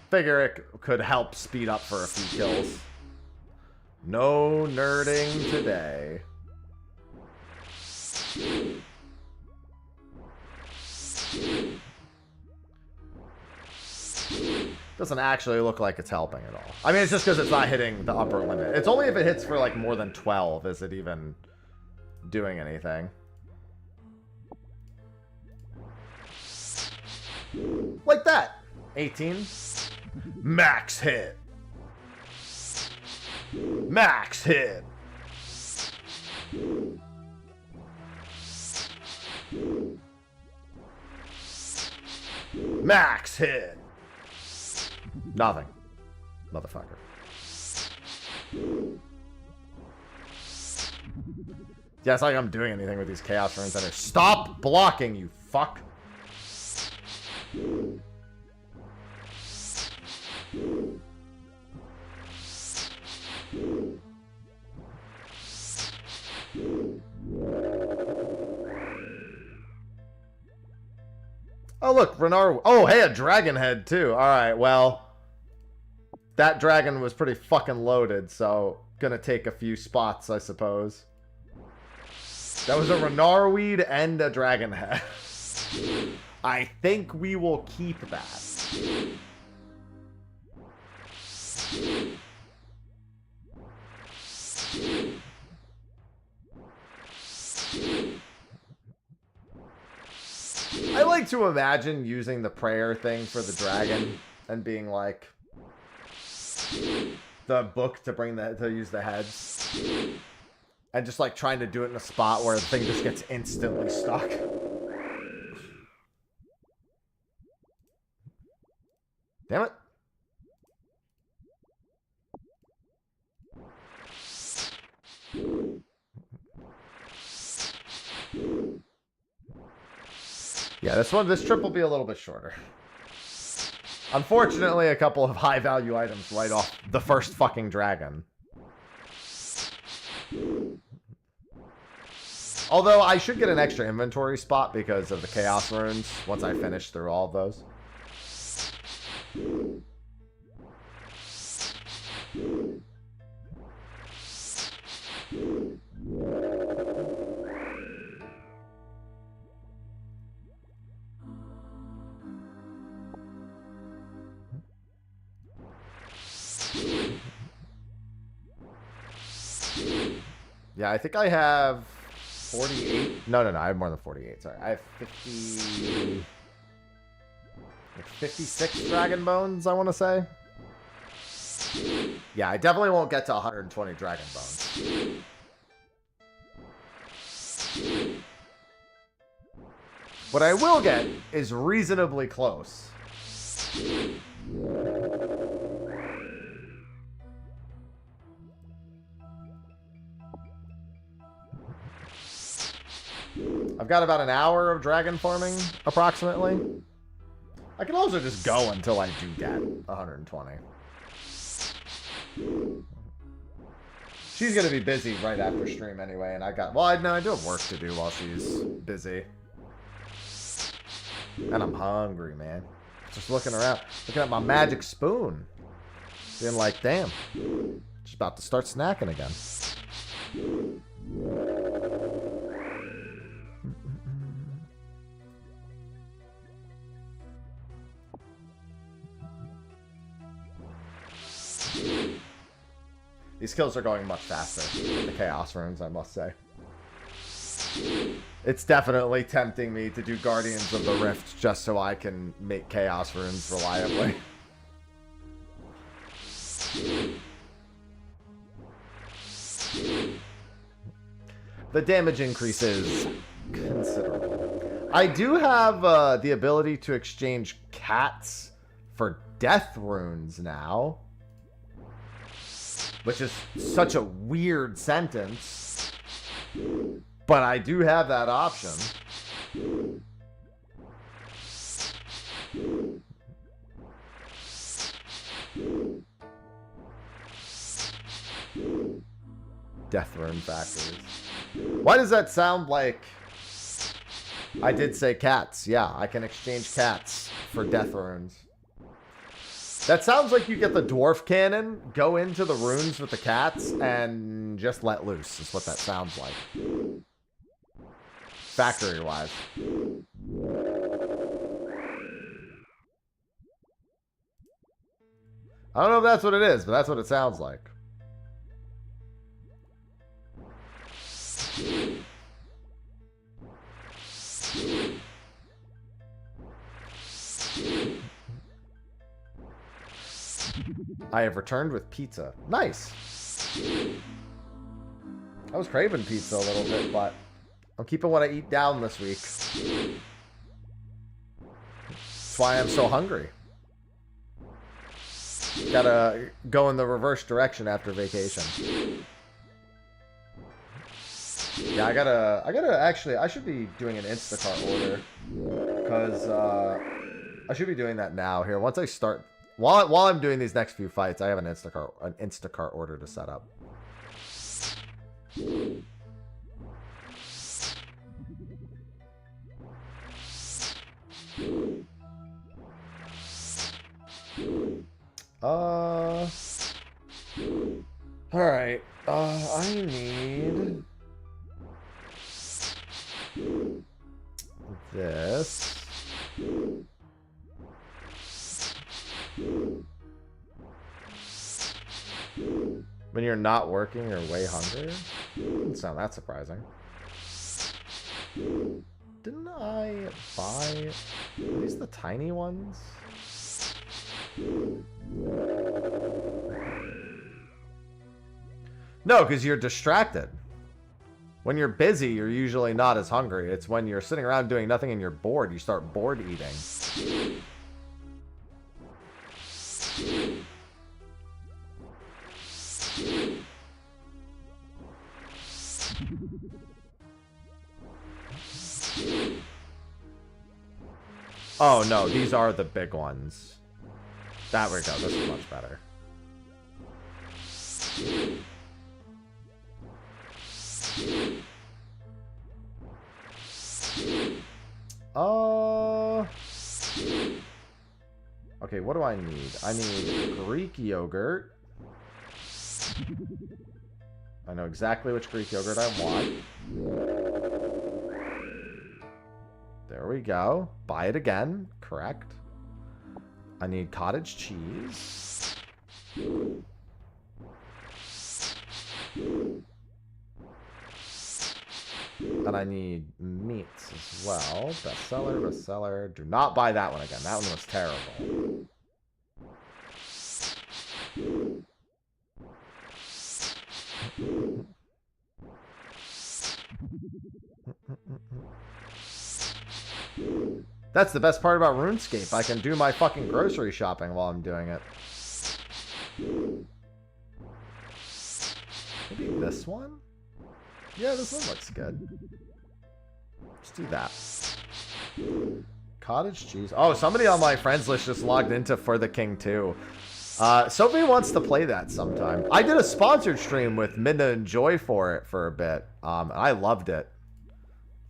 Figure it could help speed up for a few kills. No nerding today. Doesn't actually look like it's helping at all. I mean, it's just because it's not hitting the upper limit. It's only if it hits for like more than 12 is it even doing anything. Like that. 18. Max hit. Max hit. Max hit. Nothing. Motherfucker. Yeah, it's not like I'm doing anything with these Chaos Runes. Stop blocking, you fuck. Oh, look, Renard. Oh, hey, a dragon head, too. All right, well, that dragon was pretty fucking loaded, so gonna take a few spots, I suppose. That was a Renarweed and a dragon head. I think we will keep that. I like to imagine using the prayer thing for the dragon and being like the book to use the heads, and just like trying to do it in a spot where the thing just gets instantly stuck. Damn it. Yeah, this trip will be a little bit shorter. Unfortunately, a couple of high-value items right off the first fucking dragon. Although, I should get an extra inventory spot because of the Chaos Runes once I finish through all of those. Yeah, I think I have 48. No, I have more than 48. Sorry, I have 50... like 56 dragon bones, I want to say. Yeah, I definitely won't get to 120 dragon bones. What I will get is reasonably close. I've got about an hour of dragon farming, approximately. I can also just go until I do get 120. She's going to be busy right after stream anyway, and I do have work to do while she's busy. And I'm hungry, man. Just looking around, looking at my magic spoon. Being like, damn, she's about to start snacking again. These kills are going much faster with the Chaos Runes, I must say. It's definitely tempting me to do Guardians of the Rift just so I can make Chaos Runes reliably. The damage increase is considerable. I do have the ability to exchange cats for death runes now, which is such a weird sentence, but I do have that option. Death rune factories. Why does that sound like I did say cats? Yeah, I can exchange cats for death runes. That sounds like you get the dwarf cannon, go into the runes with the cats, and just let loose, is what that sounds like. Factory-wise. I don't know if that's what it is, but that's what it sounds like. I have returned with pizza. Nice. I was craving pizza a little bit, but I'm keeping what I eat down this week. That's why I'm so hungry. Gotta go in the reverse direction after vacation. Yeah, I gotta actually, I should be doing an Instacart order. Because, I should be doing that now. Here, once I start, while I'm doing these next few fights, I have an Instacart order to set up. Alright. I need this. When you're not working, you're way hungrier? Doesn't sound that surprising. Didn't I buy... Are these the tiny ones? No, because you're distracted. When you're busy, you're usually not as hungry. It's when you're sitting around doing nothing and you're bored, you start bored eating. Oh no, these are the big ones. There we go, this is much better. Okay, what do I need? I need Greek yogurt. I know exactly which Greek yogurt I want. There we go. Buy it again. Correct. I need cottage cheese. And I need meats as well. Bestseller, bestseller. Do not buy that one again. That one was terrible. That's the best part about RuneScape. I can do my fucking grocery shopping while I'm doing it. Maybe this one? Yeah, this one looks good. Let's do that. Cottage cheese. Oh, somebody on my friends list just logged into For the King 2. Sophie wants to play that sometime. I did a sponsored stream with Midna and Joy for it for a bit. I loved it.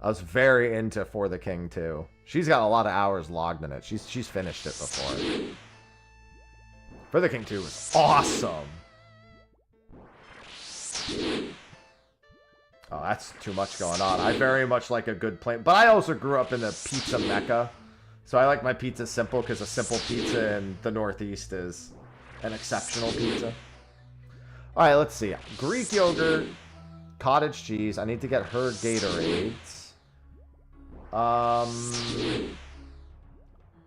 I was very into For the King 2. She's got a lot of hours logged in it. She's finished it before. For the King 2 was awesome. Oh, that's too much going on. I very much like a good plane. But I also grew up in the pizza mecca. So I like my pizza simple because a simple pizza in the Northeast is an exceptional pizza. Alright, let's see. Greek yogurt, cottage cheese. I need to get her Gatorades.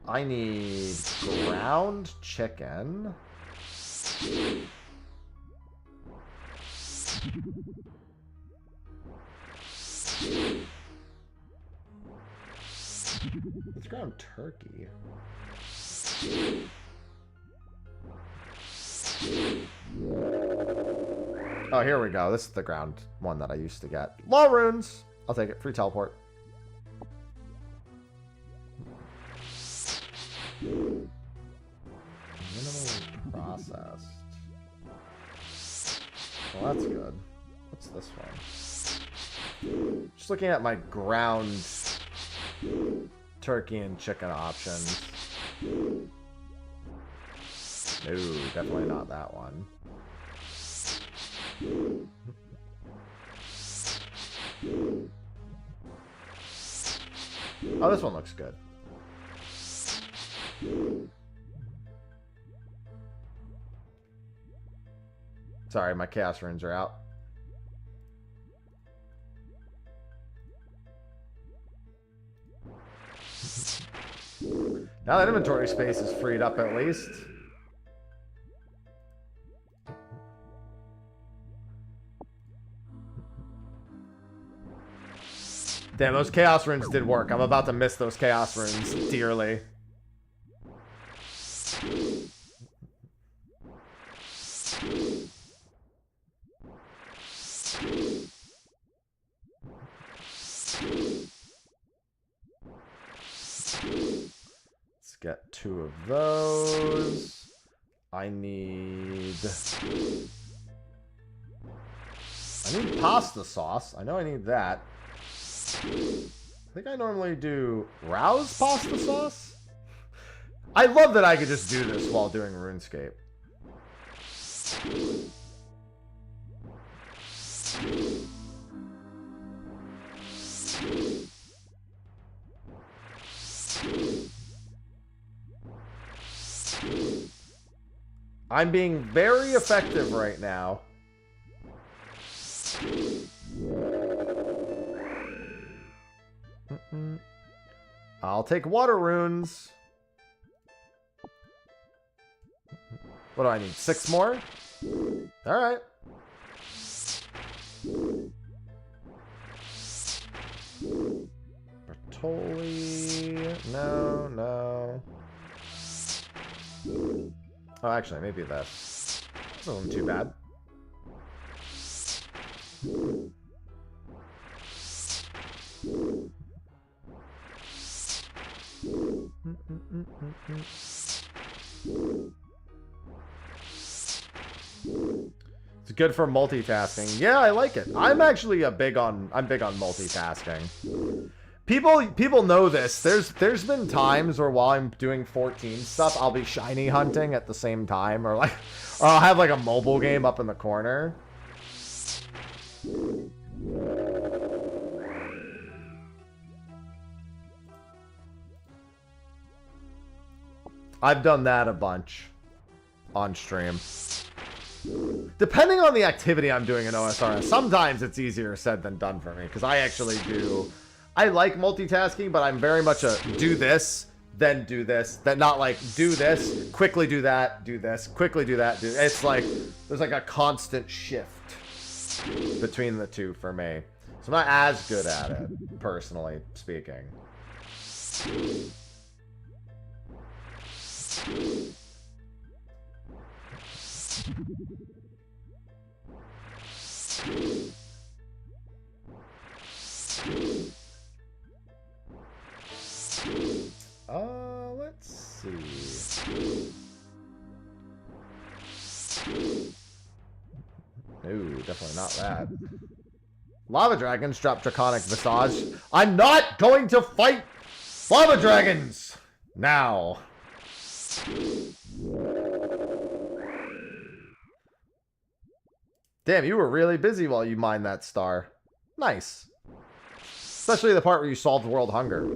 I need ground chicken. Let's ground turkey. Oh, here we go. This is the ground one that I used to get. Law runes. I'll take it. Free teleport. Minimally processed. Well, that's good. What's this one? Just looking at my ground turkey and chicken options. No, definitely not that one. Oh, this one looks good. Sorry, my chaos runes are out. Now that inventory space is freed up at least. Damn, those chaos runes did work. I'm about to miss those chaos runes dearly. Let's get 2 of those. I need pasta sauce. I know I need that. I think I normally do Rouse pasta sauce. I love that I could just do this while doing RuneScape. I'm being very effective right now. I'll take water runes. What do I need? 6 more? Alright. Bertoli. No, no. Oh, actually, maybe this. This isn't too bad. It's good for multitasking. Yeah, I like it. I'm actually big on multitasking. People know this. There's been times where while I'm doing 14 stuff, I'll be shiny hunting at the same time, or I'll have like a mobile game up in the corner. I've done that a bunch on stream. Depending on the activity I'm doing in OSRS, sometimes it's easier said than done for me, because I actually do. I like multitasking, but I'm very much a do this, then do this, then not like do this, quickly do that, do this, quickly do that, do. It's like there's like a constant shift between the two for me. So I'm not as good at it, personally speaking. Let's see. Ooh, definitely not that. Lava dragons drop Draconic Visage. I'm not going to fight lava dragons now. Damn, you were really busy while you mined that star. Nice. Especially the part where you solved world hunger.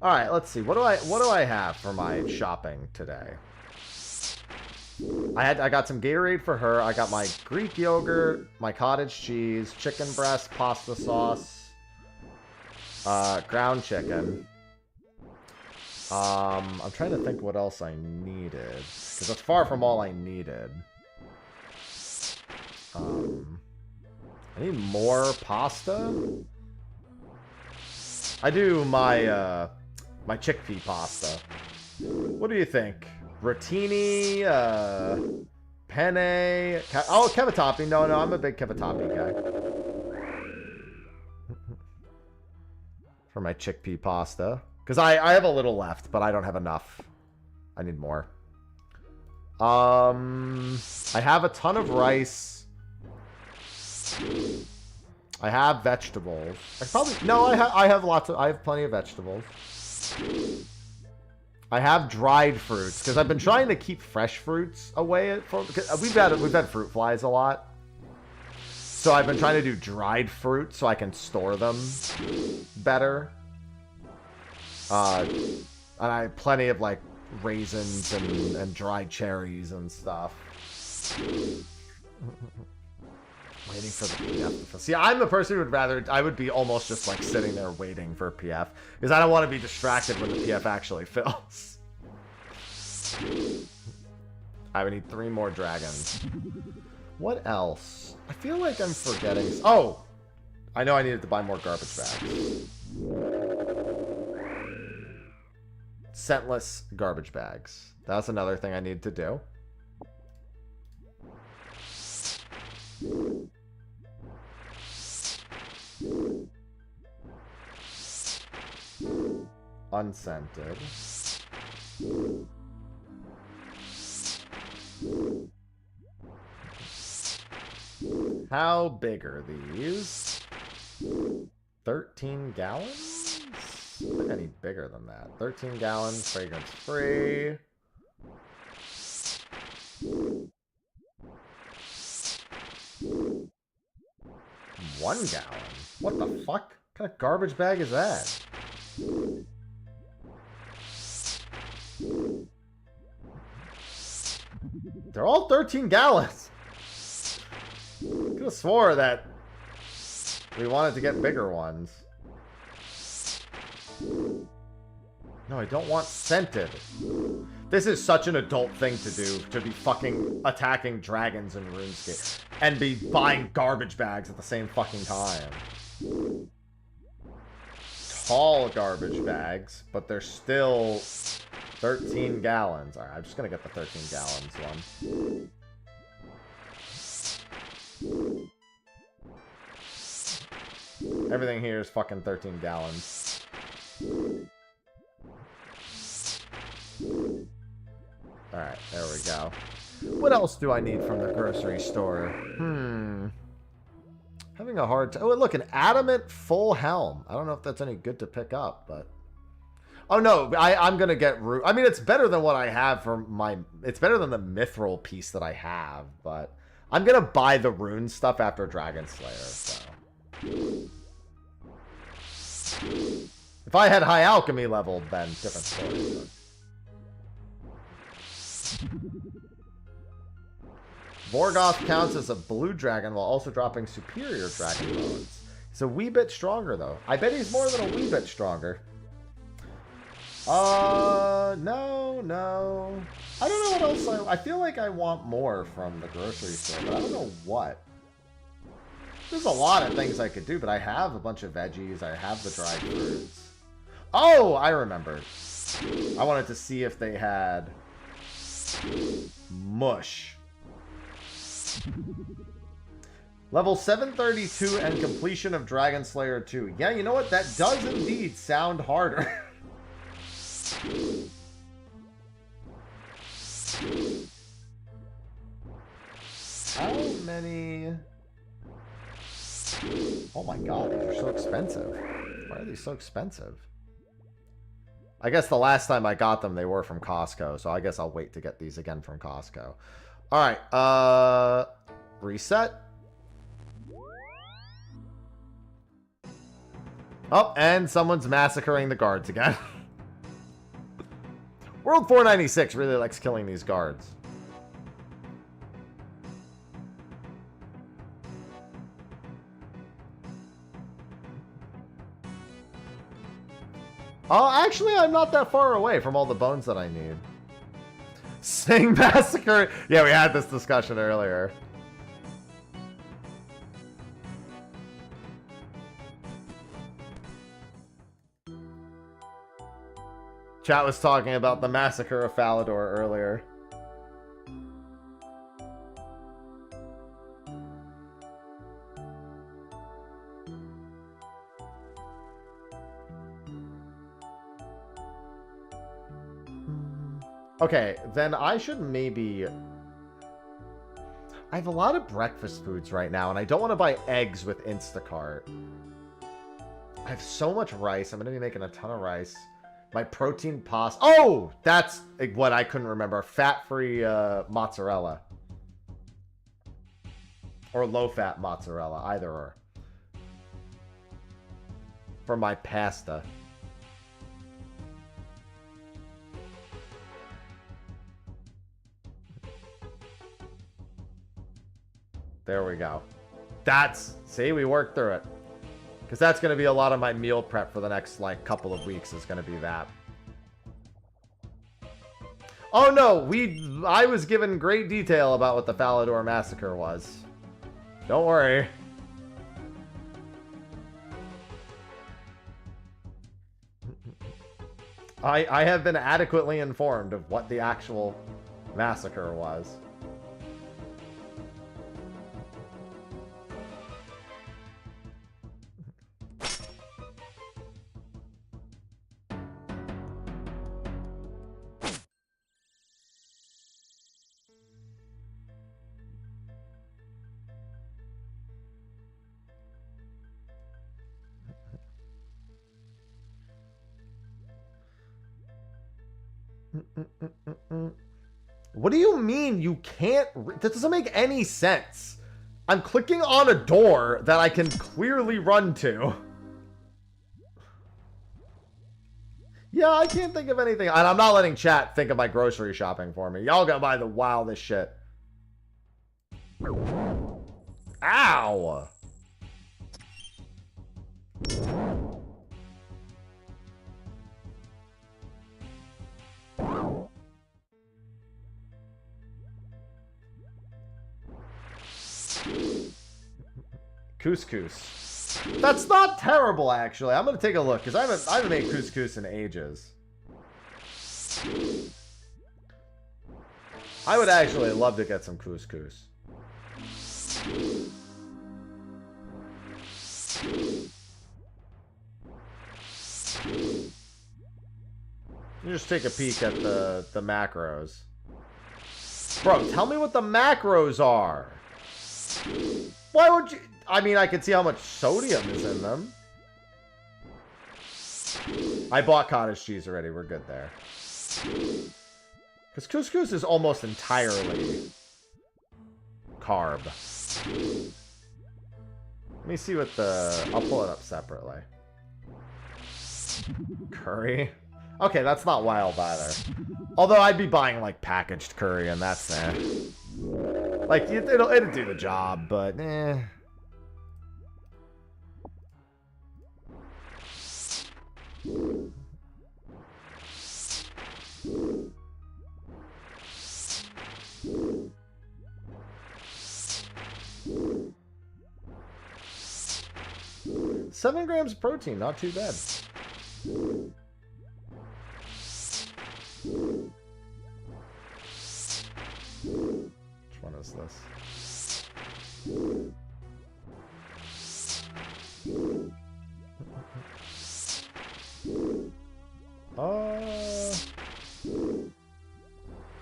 All right, let's see. What do I have for my shopping today? I got some Gatorade for her. I got my Greek yogurt, my cottage cheese, chicken breast, pasta sauce, ground chicken. I'm trying to think what else I needed, because that's far from all I needed. I need more pasta. I do my my chickpea pasta. What do you think? Rotini, penne, cavatappi. No, I'm a big cavatappi guy. For my chickpea pasta. Because I have a little left, but I don't have enough. I need more. I have a ton of rice. I have vegetables. I probably no. I have lots of. I have plenty of vegetables. I have dried fruits because I've been trying to keep fresh fruits away from. We've had fruit flies a lot, so I've been trying to do dried fruit so I can store them better. And I have plenty of like raisins and dried cherries and stuff. Waiting for the PF. See, I'm the person who would rather... I would be almost just, like, sitting there waiting for a PF. Because I don't want to be distracted when the PF actually fills. I would need 3 more dragons. What else? I feel like I'm forgetting... Oh! I know I needed to buy more garbage bags. Scentless garbage bags. That's another thing I need to do. Unscented. How big are these? 13 gallons? I think I need bigger than that. 13 gallons, fragrance free. One gallon? What the fuck? What kind of garbage bag is that? They're all 13 gallons. I could have swore that we wanted to get bigger ones. No, I don't want scented. This is such an adult thing to do, to be fucking attacking dragons in RuneScape. And be buying garbage bags at the same fucking time. Tall garbage bags, but they're still 13 gallons. Alright, I'm just gonna get the 13 gallons one. Everything here is fucking 13 gallons. Alright, there we go. What else do I need from the grocery store? Having a hard time. Oh, look, an adamant full helm. I don't know if that's any good to pick up, but... Oh, no, I'm going to get... I mean, it's better than what I have for my... It's better than the mithril piece that I have, but... I'm going to buy the rune stuff after Dragon Slayer, so... If I had high alchemy level, then different story, but... Vorgoth counts as a blue dragon while also dropping superior dragon bones. He's a wee bit stronger, though. I bet he's more than a wee bit stronger. No. I don't know what else I feel like I want more from the grocery store, but I don't know what. There's a lot of things I could do, but I have a bunch of veggies. I have the dried fruits. Oh, I remembered. I wanted to see if they had mush. Level 732 and completion of Dragon Slayer 2. Yeah, you know what? That does indeed sound harder. How many... Oh my god, these are so expensive. Why are these so expensive? I guess the last time I got them, they were from Costco, so I guess I'll wait to get these again from Costco. Alright, reset. Oh, and someone's massacring the guards again. World 496 really likes killing these guards. Oh, actually, I'm not that far away from all the bones that I need. Sing Massacre. Yeah, we had this discussion earlier. Chat was talking about the Massacre of Falador earlier. Okay, then I should maybe... I have a lot of breakfast foods right now, and I don't want to buy eggs with Instacart. I have so much rice. I'm going to be making a ton of rice. My protein pasta. Oh, that's what I couldn't remember. Fat-free mozzarella. Or low-fat mozzarella, either or. For my pasta. There we go. See, we worked through it. Because that's going to be a lot of my meal prep for the next, like, couple of weeks is going to be that. Oh, no, I was given great detail about what the Falador Massacre was. Don't worry. I have been adequately informed of what the actual massacre was. What do you mean you can't? That doesn't make any sense. I'm clicking on a door that I can clearly run to. Yeah, I can't think of anything. And I'm not letting chat think of my grocery shopping for me. Y'all gotta buy the wildest shit. Ow! Couscous. That's not terrible, actually. I'm gonna take a look because I haven't made couscous in ages. I would actually love to get some couscous. You just take a peek at the macros. Bro, tell me what the macros are. Why would you? I mean, I can see how much sodium is in them. I bought cottage cheese already. We're good there. Because couscous is almost entirely carb. Let me see what I'll pull it up separately. Curry. Okay, that's not wild either. Although I'd be buying, like, packaged curry, and that's like, it'll do the job, but eh. Seven grams of protein, not too bad. Which one is this?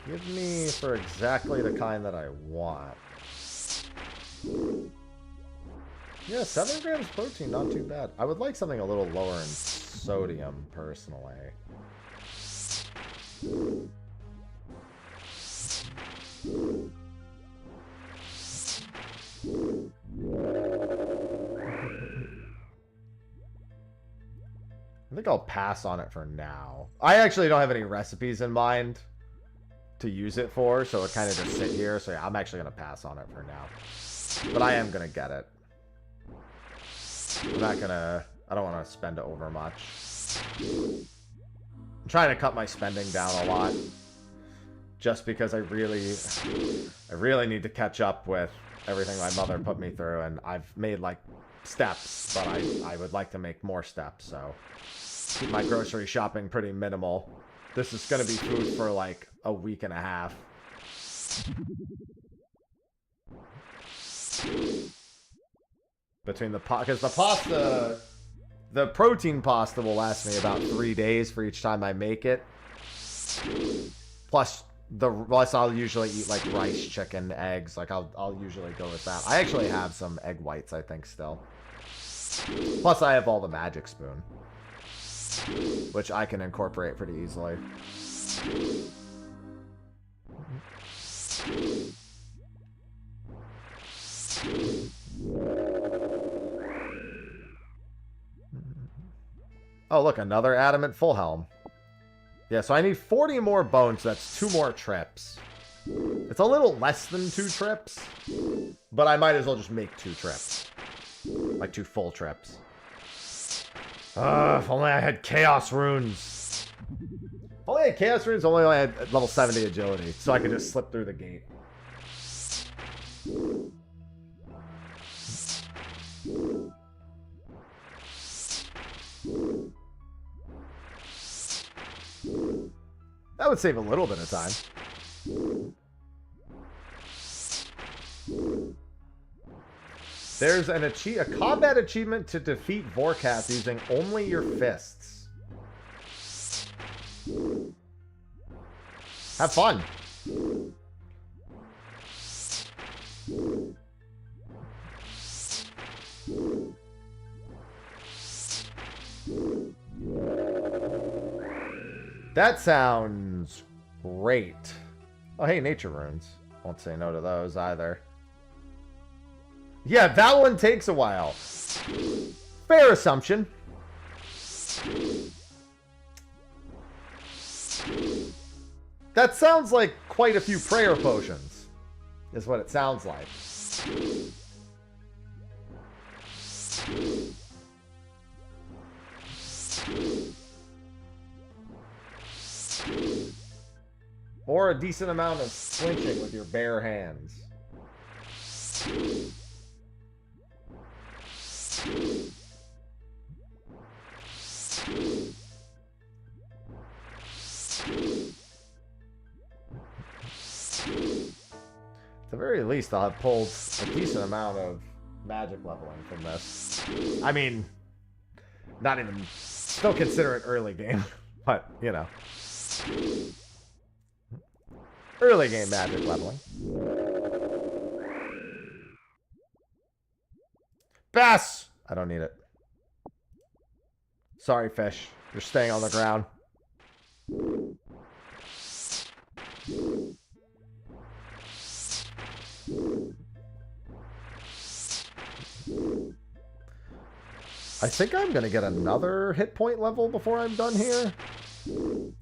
Give me for exactly the kind that I want. Yeah, 7 grams protein, not too bad. I would like something a little lower in sodium, personally. I think I'll pass on it for now. I actually don't have any recipes in mind to use it for, so it kind of just sit here. So yeah, I'm actually going to pass on it for now. But I am going to get it. I'm not going to... I don't want to spend over much. I'm trying to cut my spending down a lot. Just because I really need to catch up with everything my mother put me through. And I've made, like, steps, but I would like to make more steps, so... Keep my grocery shopping pretty minimal. This is going to be food for like a week and a half. Between because the pasta, the protein pasta will last me about 3 days for each time I make it. Plus Plus, I'll usually eat like rice, chicken, eggs. Like I'll usually go with that. I actually have some egg whites, I think, still. Plus, I have all the magic spoon, which I can incorporate pretty easily. Oh, look, another adamant full helm. Yeah, so I need 40 more bones. That's 2 more trips. It's a little less than 2 trips, but I might as well just make 2 trips. Like 2 full trips. If only I had chaos runes. If only I had chaos runes, only I had level 70 agility, so I could just slip through the gate. That would save a little bit of time. There's a combat achievement to defeat Vorkath using only your fists. Have fun. That sounds great. Oh, hey, nature runes. Won't say no to those either. Yeah, that one takes a while. Fair assumption. That sounds like quite a few prayer potions, is what it sounds like. Or a decent amount of flinching with your bare hands. At the very least, I'll have pulled a decent amount of magic leveling from this. I mean, not even... Still consider it early game, but, you know. Early game magic leveling. Bass! I don't need it. Sorry, fish. You're staying on the ground. I think I'm going to get another hit point level before I'm done here.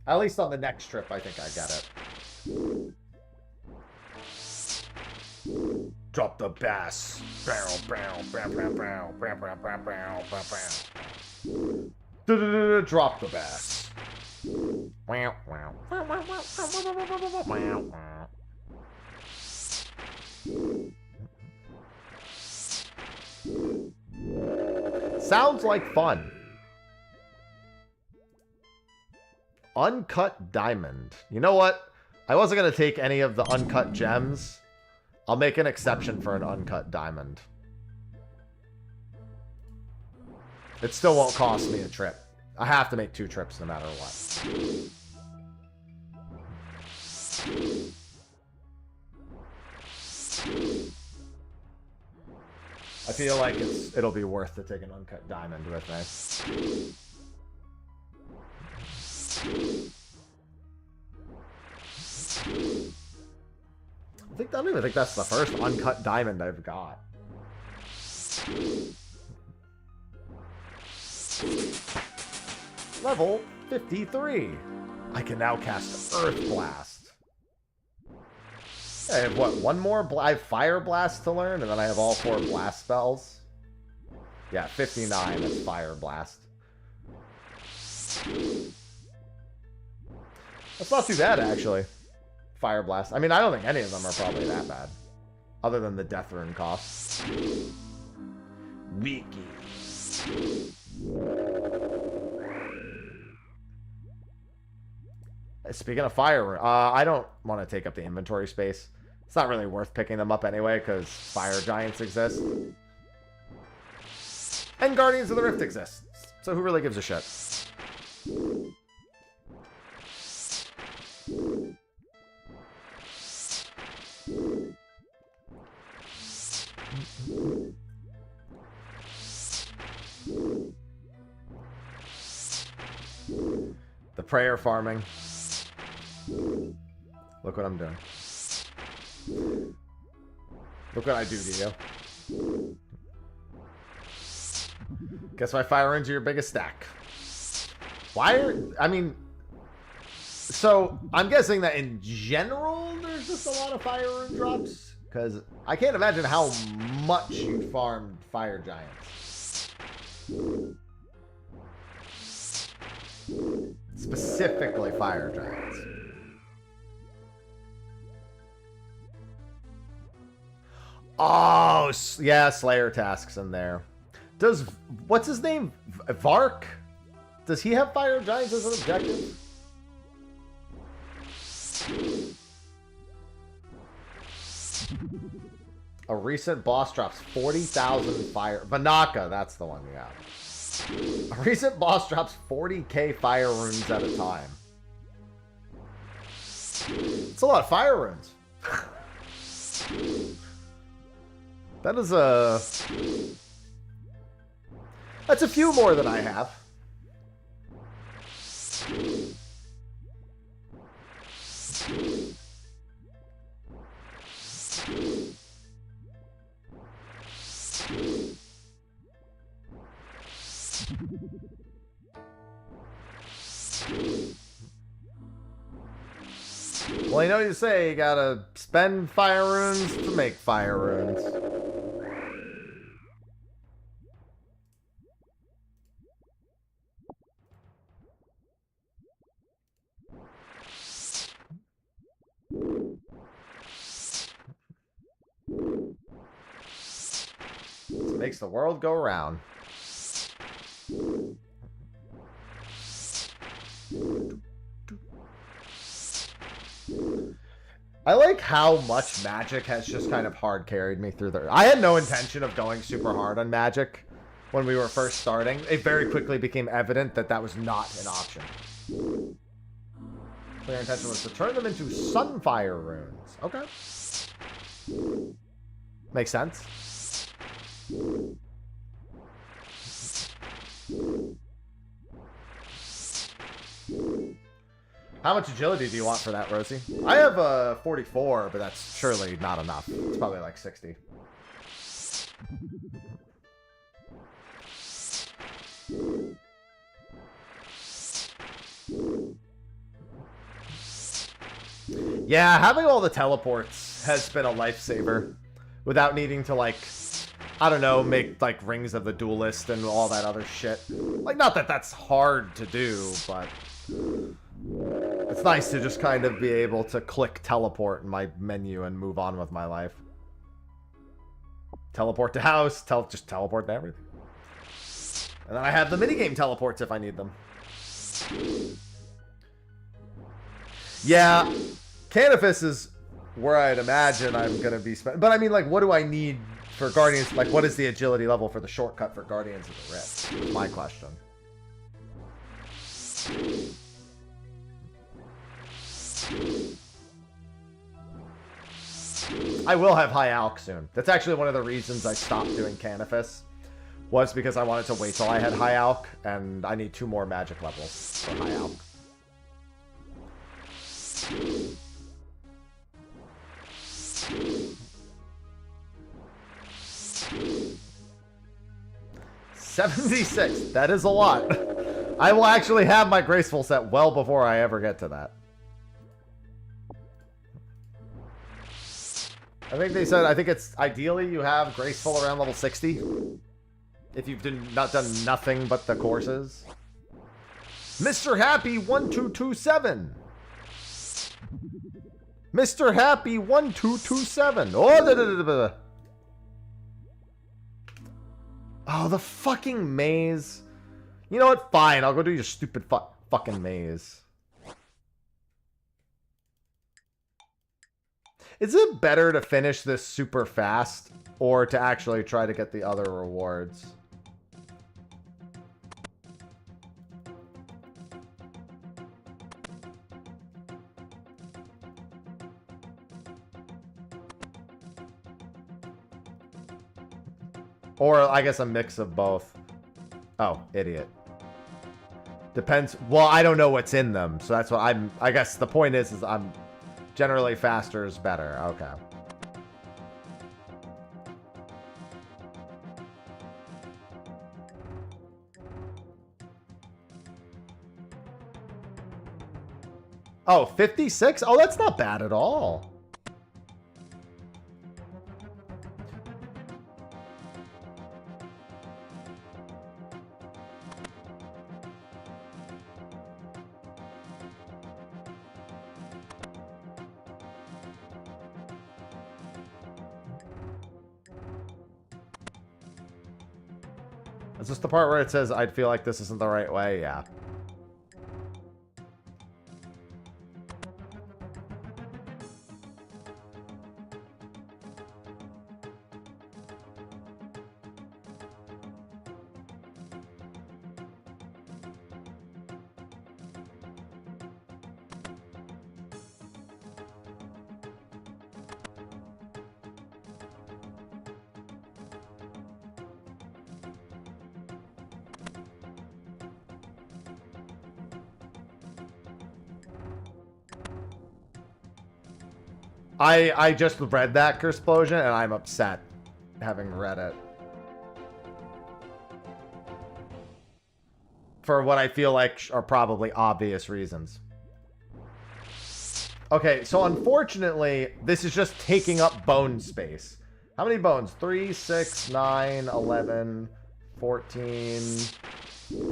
At least on the next trip, I think I get it. Drop the bass. Barrel, barrel, barrel, barrel, barrel, barrel, barrel, barrel, barrel, barrel. Drop the bass. Wow, wow. Sounds like fun. Uncut diamond. You know what? I wasn't going to take any of the uncut gems. I'll make an exception for an uncut diamond. It still won't cost me a trip. I have to make 2 trips no matter what. I feel like it'll be worth to take an uncut diamond with me. I don't even think that's the first uncut diamond I've got. Level 53. I can now cast Earth Blast. I have, what, one more? I have Fire Blast to learn, and then I have all 4 blast spells. Yeah, 59 is Fire Blast. That's not too bad, actually. Fire Blast. I mean, I don't think any of them are probably that bad. Other than the Death Rune cost. Wiki. Speaking of fire, I don't want to take up the inventory space. It's not really worth picking them up anyway, because fire giants exist. And Guardians of the Rift exists. So who really gives a shit? prayer farming. Look what I'm doing. Look what I do to you. Guess my fire runes are your biggest stack. Why are... I mean... So, I'm guessing that in general, there's just a lot of fire rune drops. Because I can't imagine how much you farmed fire giants. Specifically fire giants. Oh, yeah, Slayer tasks in there. Does, what's his name? Vark? Does he have fire giants as an objective? A recent boss drops 40,000 fire... Vanaka, that's the one, yeah. A recent boss drops 40k fire runes at a time. It's a lot of fire runes. That is a... That's a few more than I have. Well, you know what you say, you gotta spend fire runes to make fire runes. It makes the world go round. I like how much magic has just kind of hard carried me through the... I had no intention of going super hard on magic when we were first starting. It very quickly became evident that that was not an option. Their intention was to turn them into sunfire runes. Okay. Makes sense. How much agility do you want for that, Rosie? I have 44, but that's surely not enough. It's probably like 60. Yeah, having all the teleports has been a lifesaver. Without needing to, like, I don't know, make, like, Rings of the Duelist and all that other shit. Like, not that that's hard to do, but... It's nice to just kind of be able to click teleport in my menu and move on with my life. Teleport to house, just teleport to everything. And then I have the minigame teleports if I need them. Yeah, Canifis is where I'd imagine I'm going to be spending. But I mean, like, what do I need for Guardians? Like, what is the agility level for the shortcut for Guardians of the Rift? Is my question. I will have high alch soon. That's actually one of the reasons I stopped doing Canifis. Was because I wanted to wait till I had high alch, and I need 2 more magic levels for high alch. $76. That is a lot. I will actually have my graceful set well before I ever get to that. I think they said, I think it's ideally you have graceful around level 60. If you've not done nothing but the courses. Mr. Happy 1227. Mr. Happy 1227. Oh, oh, the fucking maze. You know what? Fine, I'll go do your stupid fucking maze. Is it better to finish this super fast or to actually try to get the other rewards? Or I guess a mix of both. Oh, idiot. Depends. Well, I don't know what's in them, so that's what I guess the point is I'm generally faster is better. Okay. Oh, 56? Oh, that's not bad at all. Is this the part where it says, I'd feel like this isn't the right way? Yeah. I just read that Cursplosion and I'm upset having read it. For what I feel like are probably obvious reasons. Okay, so unfortunately, this is just taking up bone space. How many bones? 3, 6, 9, 11, 14.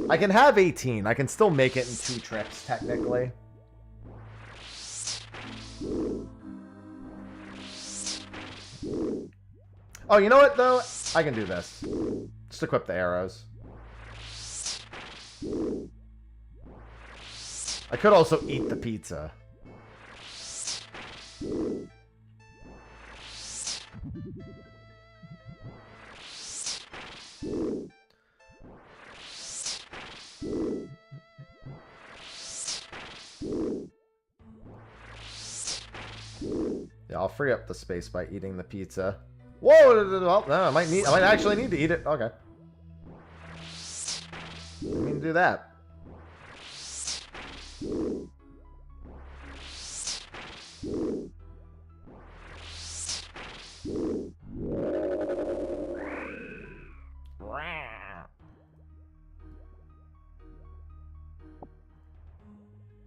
I can have 18. I can still make it in 2 trips, technically. Oh, you know what, though? I can do this. Just equip the arrows. I could also eat the pizza. Yeah, I'll free up the space by eating the pizza. Whoa! Well, no, I might actually need to eat it. Okay. Didn't mean to do that.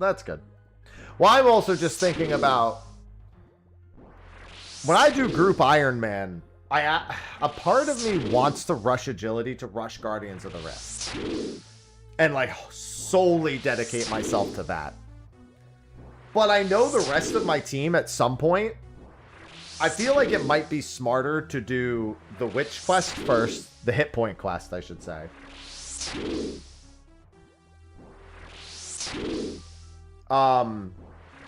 That's good. Well, I'm also just thinking about when I do group Iron Man, a part of me wants to rush agility to rush Guardians of the Rift. And like solely dedicate myself to that. But I know the rest of my team at some point, I feel like it might be smarter to do the Witch quest first, the hit point quest, I should say.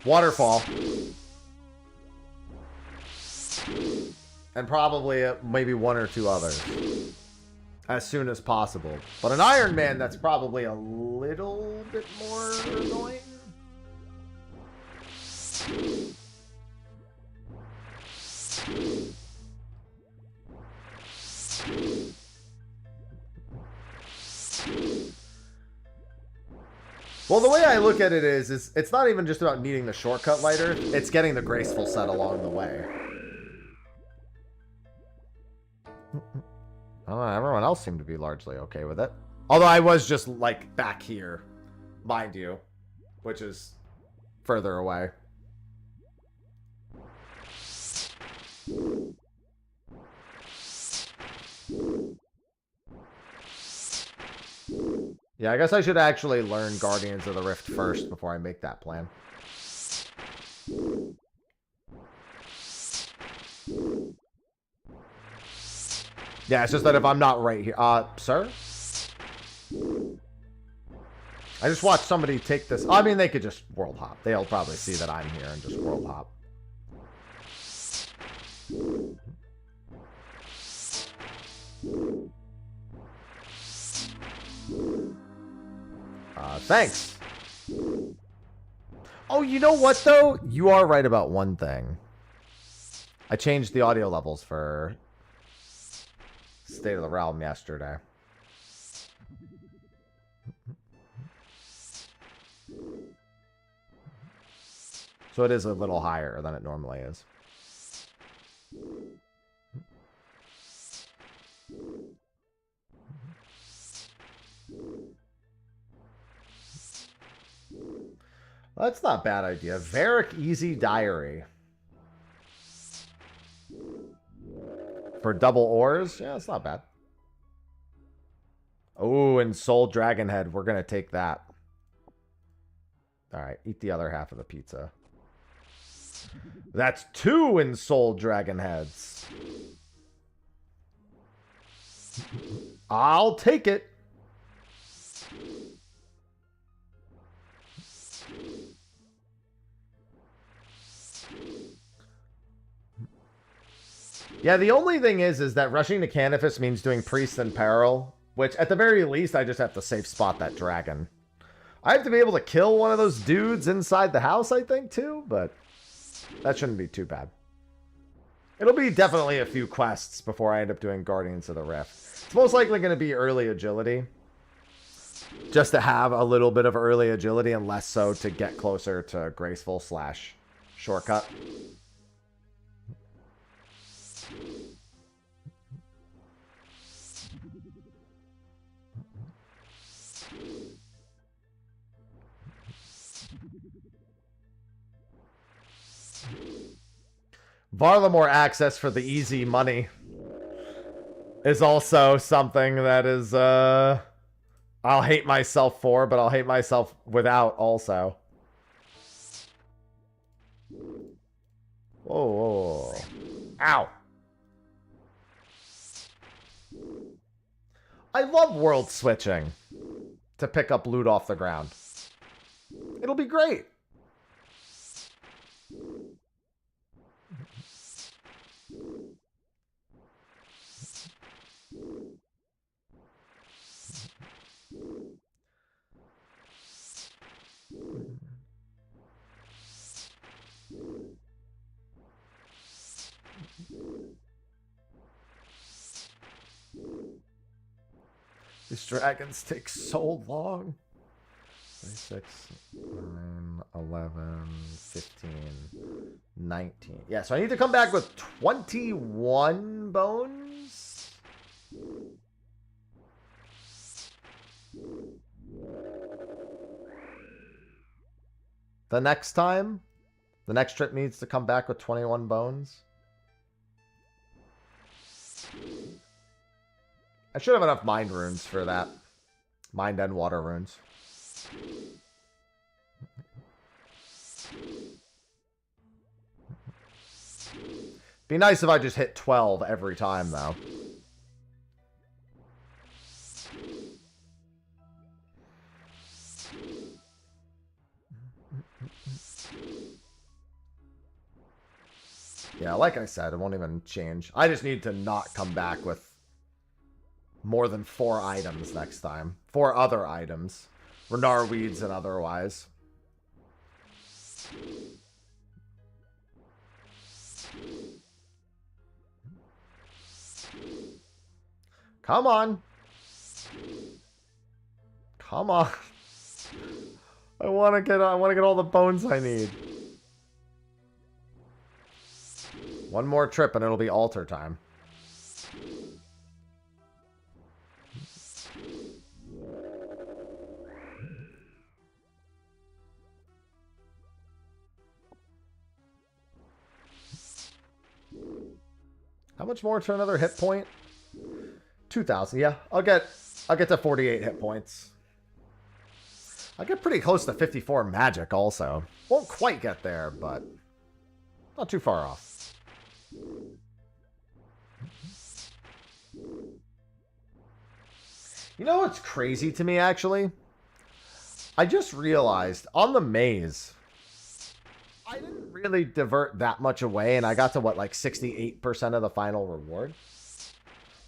Waterfall. And probably maybe 1 or 2 others. As soon as possible. But an Iron Man, that's probably a little bit more annoying. Well, the way I look at it is it's not even just about needing the shortcut lighter, it's getting the graceful set along the way. I don't know, everyone else seemed to be largely okay with it. Although I was just, like, back here, mind you, which is further away. Yeah, I guess I should actually learn Guardians of the Rift first before I make that plan. Yeah, it's just that if I'm not right here... sir? I just watched somebody take this... I mean, they could just world hop. They'll probably see that I'm here and just world hop. Thanks. Oh, you know what, though? You are right about one thing. I changed the audio levels for State of the Realm yesterday. So it is a little higher than it normally is. Well, that's not a bad idea. Varric Easy Diary. For double ores? Yeah, it's not bad. Oh, and Soul Dragon Head. We're going to take that. All right, eat the other half of the pizza. That's 2 in Soul Dragon Heads. I'll take it. Yeah, the only thing is that rushing to Canifis means doing Priest and Peril, which at the very least, I just have to safe spot that dragon. I have to be able to kill one of those dudes inside the house, I think, too, but that shouldn't be too bad. It'll be definitely a few quests before I end up doing Guardians of the Rift. It's most likely going to be early agility, just to have a little bit of early agility and less so to get closer to Graceful / Shortcut. Varlamore access for the easy money is also something that is, I'll hate myself for, but I'll hate myself without also. Whoa, whoa, whoa. Ow. I love world switching to pick up loot off the ground. It'll be great. These dragons take so long. 26, 9, 11, 15, 19. Yeah, so I need to come back with 21 bones. The next time, the next trip needs to come back with 21 bones. I should have enough mind runes for that. Mind and water runes. Be nice if I just hit 12 every time, though. Yeah, like I said, it won't even change. I just need to not come back with more than 4 items next time. 4 other items. Renar weeds and otherwise. Come on. Come on. I want to get all the bones I need. One more trip and it'll be altar time. How much more to another hit point? 2,000. Yeah, I'll get to 48 hit points. I'll get pretty close to 54 magic also. Won't quite get there, but not too far off. You know what's crazy to me, actually? I just realized on the maze, I didn't really divert that much away, and I got to, what, like 68% of the final reward?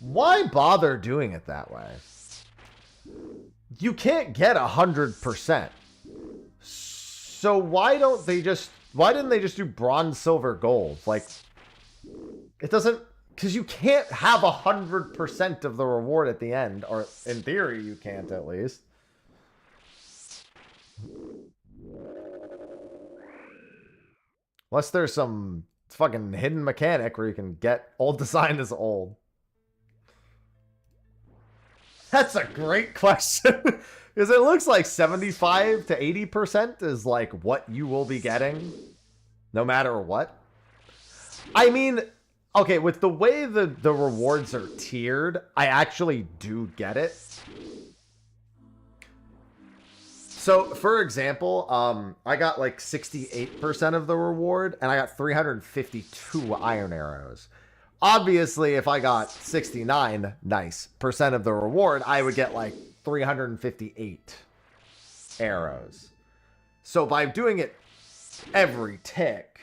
Why bother doing it that way? You can't get 100%. So why didn't they just do bronze, silver, gold? Like, it doesn't, because you can't have 100% of the reward at the end, or in theory you can't at least. Unless there's some fucking hidden mechanic where you can get old design as old. That's a great question. Because it looks like 75 to 80% is like what you will be getting. No matter what. I mean, okay, with the way the rewards are tiered, I actually do get it. So, for example, I got like 68% of the reward, and I got 352 iron arrows. Obviously, if I got 69 nice percent of the reward, I would get like 358 arrows. So by doing it every tick,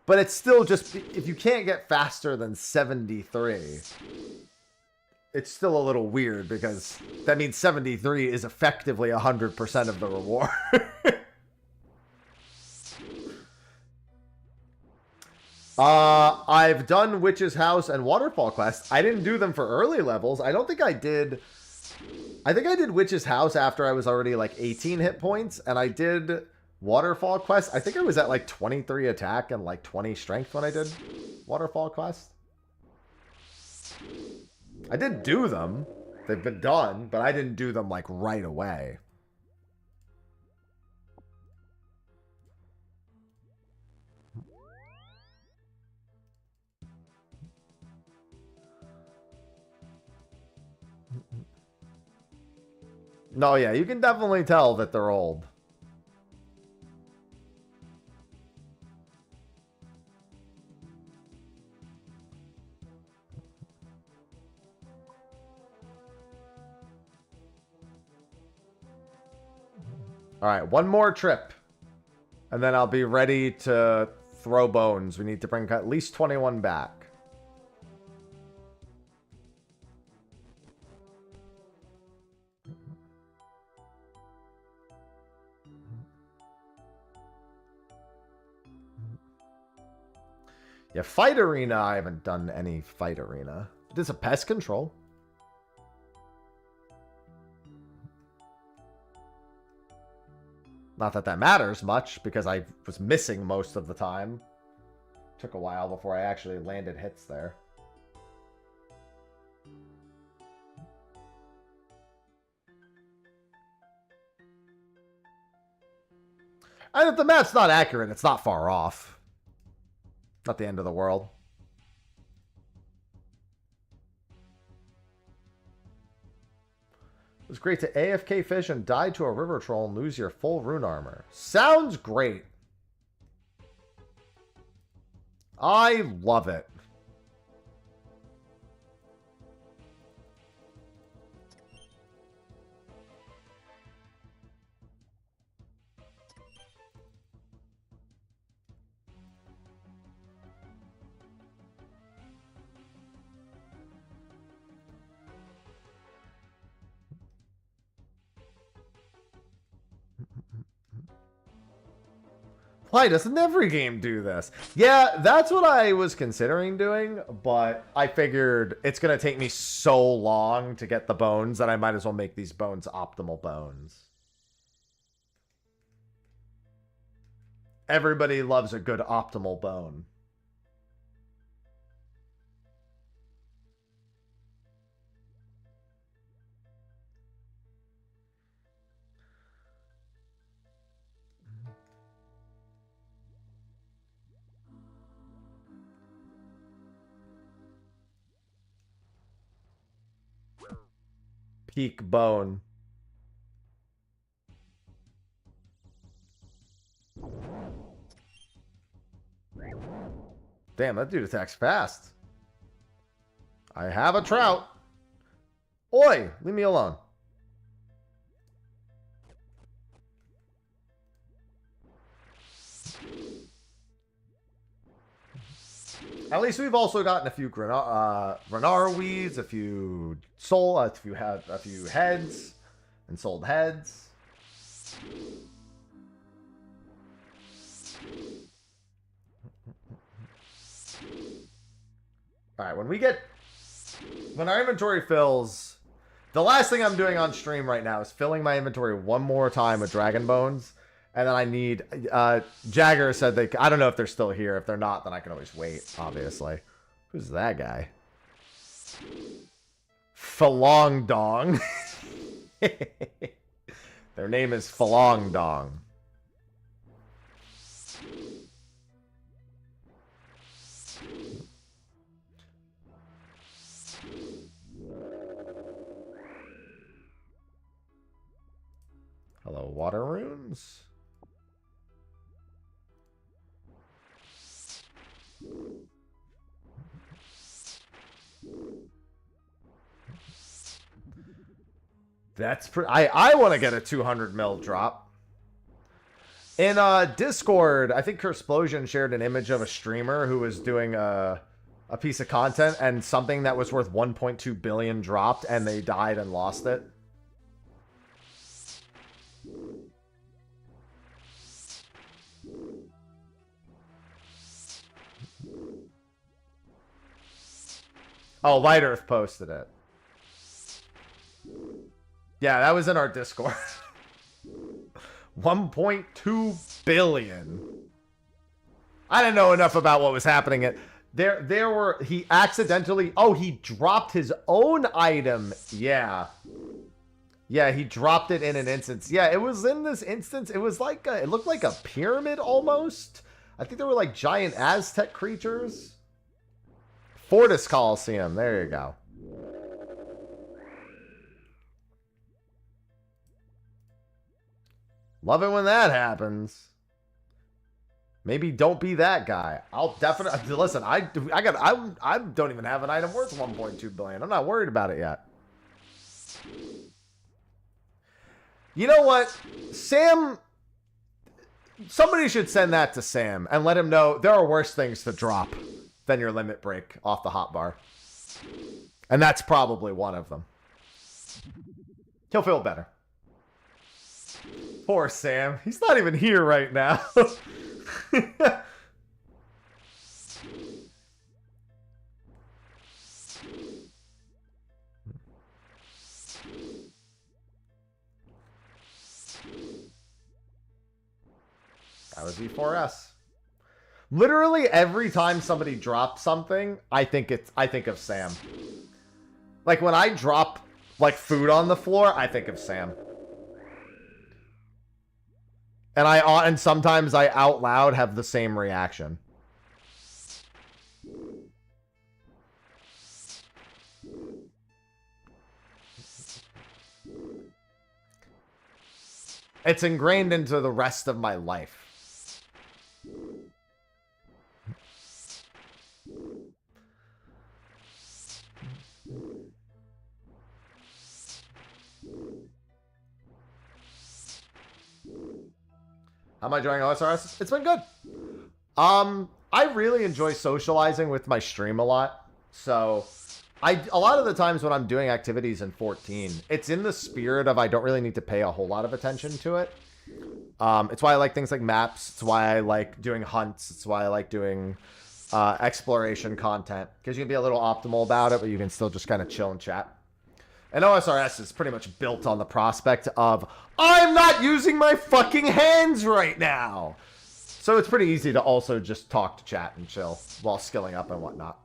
but it's still just, if you can't get faster than 73, it's still a little weird because that means 73 is effectively 100% of the reward. I've done Witch's House and Waterfall quests. I didn't do them for early levels. I don't think I did. I think I did Witch's House after I was already like 18 hit points, and I did Waterfall quest. I think I was at like 23 attack and like 20 strength when I did Waterfall quest. I did do them. They've been done, but I didn't do them like right away. No, yeah, you can definitely tell that they're old. All right, one more trip. And then I'll be ready to throw bones. We need to bring at least 21 back. Yeah, fight arena. I haven't done any fight arena. This is a pest control. Not that that matters much, because I was missing most of the time. Took a while before I actually landed hits there. And if the map's not accurate, it's not far off. Not the end of the world. It was great to AFK fish and die to a river troll and lose your full rune armor. Sounds great. I love it. Why doesn't every game do this? Yeah, that's what I was considering doing, but I figured it's going to take me so long to get the bones that I might as well make these bones optimal bones. Everybody loves a good optimal bone. Peak bone. Damn, that dude attacks fast. I have a trout. Oi, leave me alone. At least we've also gotten a few Renar weeds, a few a few heads, and sold heads. All right, when our inventory fills, the last thing I'm doing on stream right now is filling my inventory one more time with dragon bones, And then I need... Jagger said they... I don't know if they're still here. If they're not, then I can always wait, obviously. Who's that guy? Falong Dong. Their name is Falong Dong. Hello, water runes. That's pretty... I want to get a 200 mil drop. In Discord, I think Cursplosion shared an image of a streamer who was doing a piece of content and something that was worth 1.2 billion dropped and they died and lost it. Oh, Light Earth posted it. Yeah, that was in our Discord. 1.2 billion. I didn't know enough about what was happening. There were... He accidentally... Oh, he dropped his own item. Yeah. Yeah, he dropped it in an instance. Yeah, it was in this instance. It was like it looked like a pyramid almost. I think there were like giant Aztec creatures. Fortis Coliseum. There you go. Love it when that happens. Maybe don't be that guy. I'll definitely listen. I don't even have an item worth 1.2 billion. I'm not worried about it yet. You know what, Sam? Somebody should send that to Sam and let him know there are worse things to drop than your limit break off the hotbar, and that's probably one of them. He'll feel better. Poor Sam. He's not even here right now. That was E4S. Literally every time somebody drops something, I think of Sam. Like when I drop like food on the floor, I think of Sam. And sometimes I out loud have the same reaction. It's ingrained into the rest of my life. How am I enjoying OSRS? It's been good. I really enjoy socializing with my stream a lot. So, a lot of the times when I'm doing activities in 14, it's in the spirit of I don't really need to pay a whole lot of attention to it. It's why I like things like maps. It's why I like doing hunts. It's why I like doing exploration content. Because you can be a little optimal about it, but you can still just kind of chill and chat. And OSRS is pretty much built on the prospect of, I'm not using my fucking hands right now. So it's pretty easy to also just talk to chat and chill while skilling up and whatnot.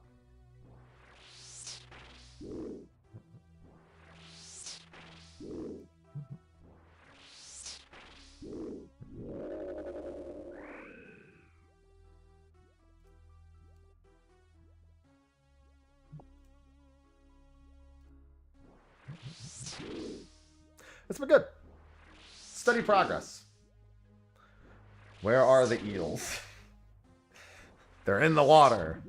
It's been good. Steady progress. Where are the eels? They're in the water.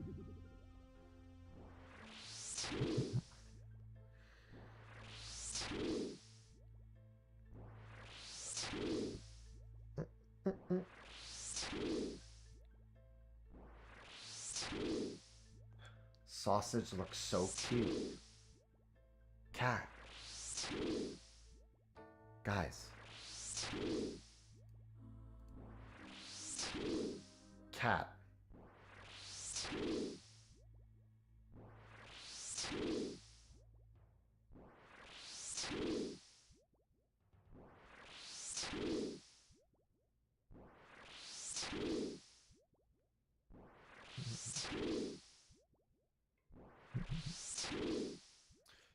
Sausage looks so cute. Cat. Guys. Cat.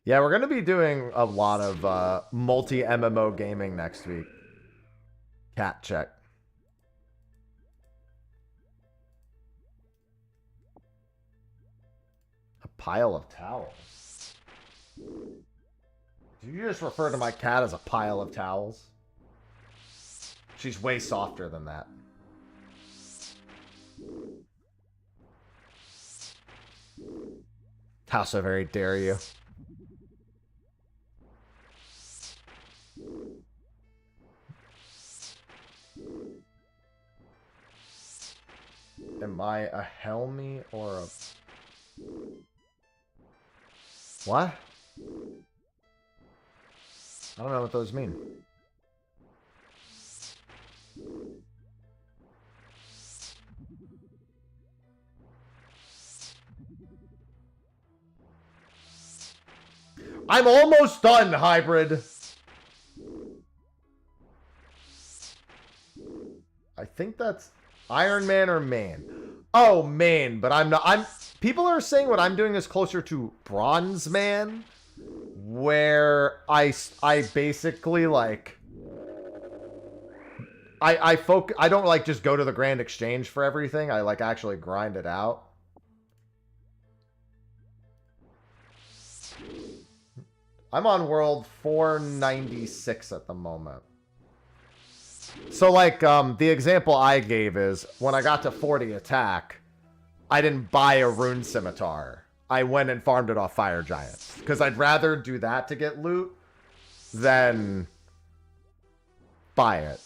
Yeah, we're going to be doing a lot of multi-MMO gaming next week. Cat check. A pile of towels. Did you just refer to my cat as a pile of towels? She's way softer than that. How so very dare you? Am I a Helmy or a... What? I don't know what those mean. I'm almost done, hybrid. I think that's Iron Man or Man. Oh, man, but I'm not. People are saying what I'm doing is closer to Bronze Man, where I basically like I don't like just go to the Grand Exchange for everything. I like actually grind it out. I'm on world 496 at the moment. So, like, the example I gave is, when I got to 40 attack, I didn't buy a rune scimitar. I went and farmed it off fire giants. Because I'd rather do that to get loot than buy it.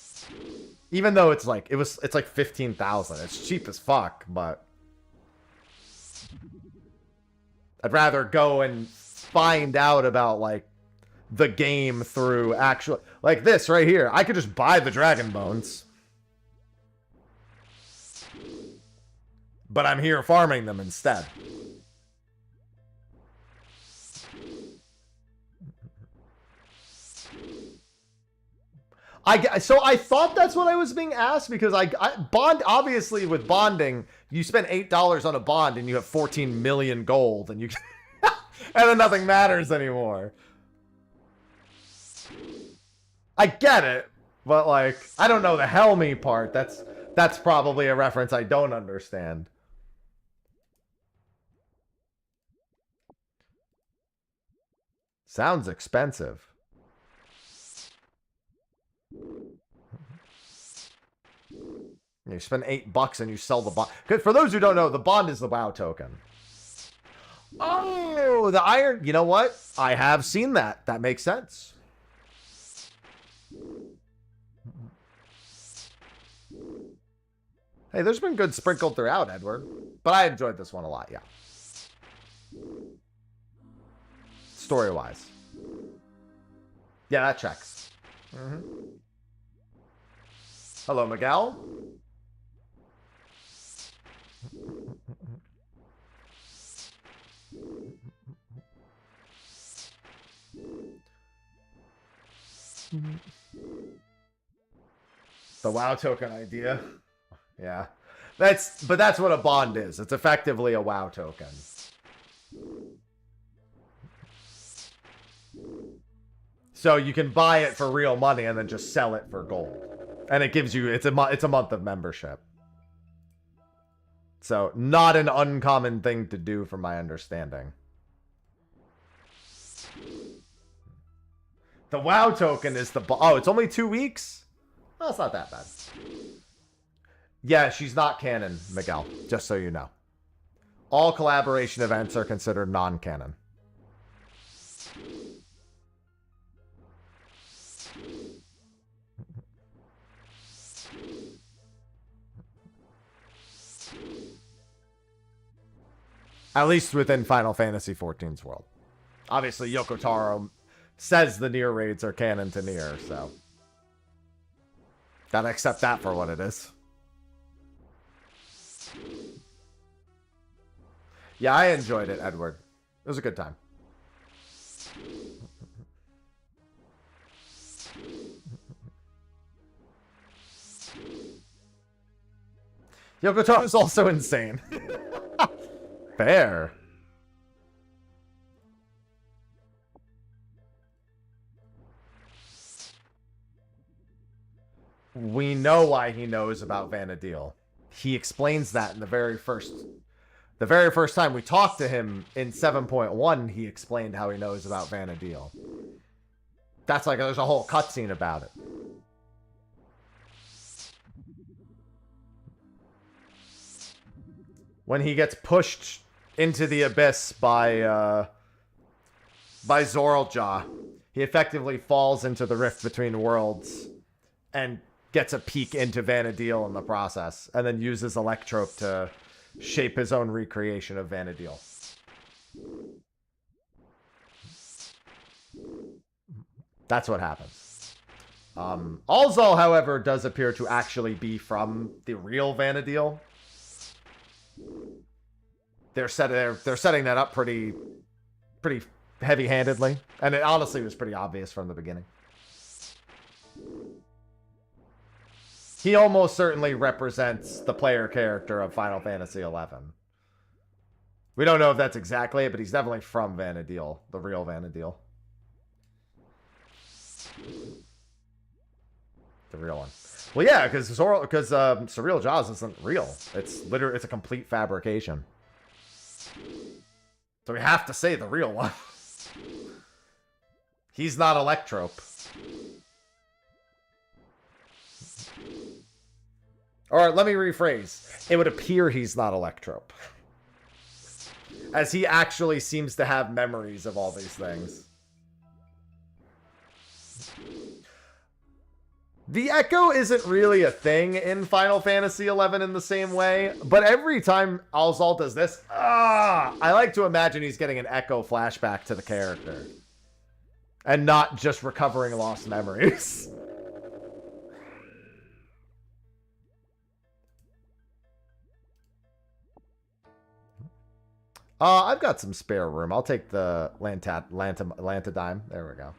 Even though it's like, it's like 15,000. It's cheap as fuck, but I'd rather go and find out about, like, the game through actual, like this right here. I could just buy the dragon bones, but I'm here farming them instead. So I thought that's what I was being asked, because I bond, obviously with bonding, you spend $8 on a bond and you have 14 million gold, and you and then nothing matters anymore. I get it, but like, I don't know the Helmy part. That's probably a reference I don't understand. Sounds expensive. You spend $8 and you sell the bond. For those who don't know, the bond is the WoW token. Oh, the iron. You know what? I have seen that. That makes sense. Hey, there's been good sprinkled throughout, Edward. But I enjoyed this one a lot, yeah. Story-wise. Yeah, that checks. Hello, Miguel. The WoW token idea. Yeah. But that's what a bond is. It's effectively a WoW token. So you can buy it for real money and then just sell it for gold. And it gives you, it's a month of membership. So not an uncommon thing to do from my understanding. The WoW token is the, oh, it's only 2 weeks? Well, it's not that bad. Yeah, she's not canon, Miguel, just so you know. All collaboration events are considered non-canon. At least within Final Fantasy XIV's world. Obviously, Yoko Taro says the Nier raids are canon to Nier, so gotta accept that for what it is. Yeah, I enjoyed it, Edward. It was a good time. Yoko Taro is also insane. Fair. we know why he knows about Vanadil. He explains that in the very first time we talked to him in 7.1, he explained how he knows about Vanadil. That's like, there's a whole cutscene about it. When he gets pushed into the abyss by Zoraljaw, he effectively falls into the rift between worlds and gets a peek into Vanadil in the process, and then uses Electrope to shape his own recreation of Vanadil. That's what happens. Alzal, however, does appear to actually be from the real Vanadil. They're setting that up pretty heavy-handedly, and it honestly was pretty obvious from the beginning. He almost certainly represents the player character of Final Fantasy XI. We don't know if that's exactly it, but he's definitely from Vanadil, the real Vanadil. The real one. Well, yeah, because Surreal Jaws isn't real. It's a complete fabrication. So we have to say the real one. He's not Electrope. Or let me rephrase. It would appear he's not Electrope, as he actually seems to have memories of all these things. The Echo isn't really a thing in Final Fantasy XI in the same way, but every time Alzal does this, I like to imagine he's getting an Echo flashback to the character, and not just recovering lost memories. I've got some spare room. I'll take the Lantadime. There we go.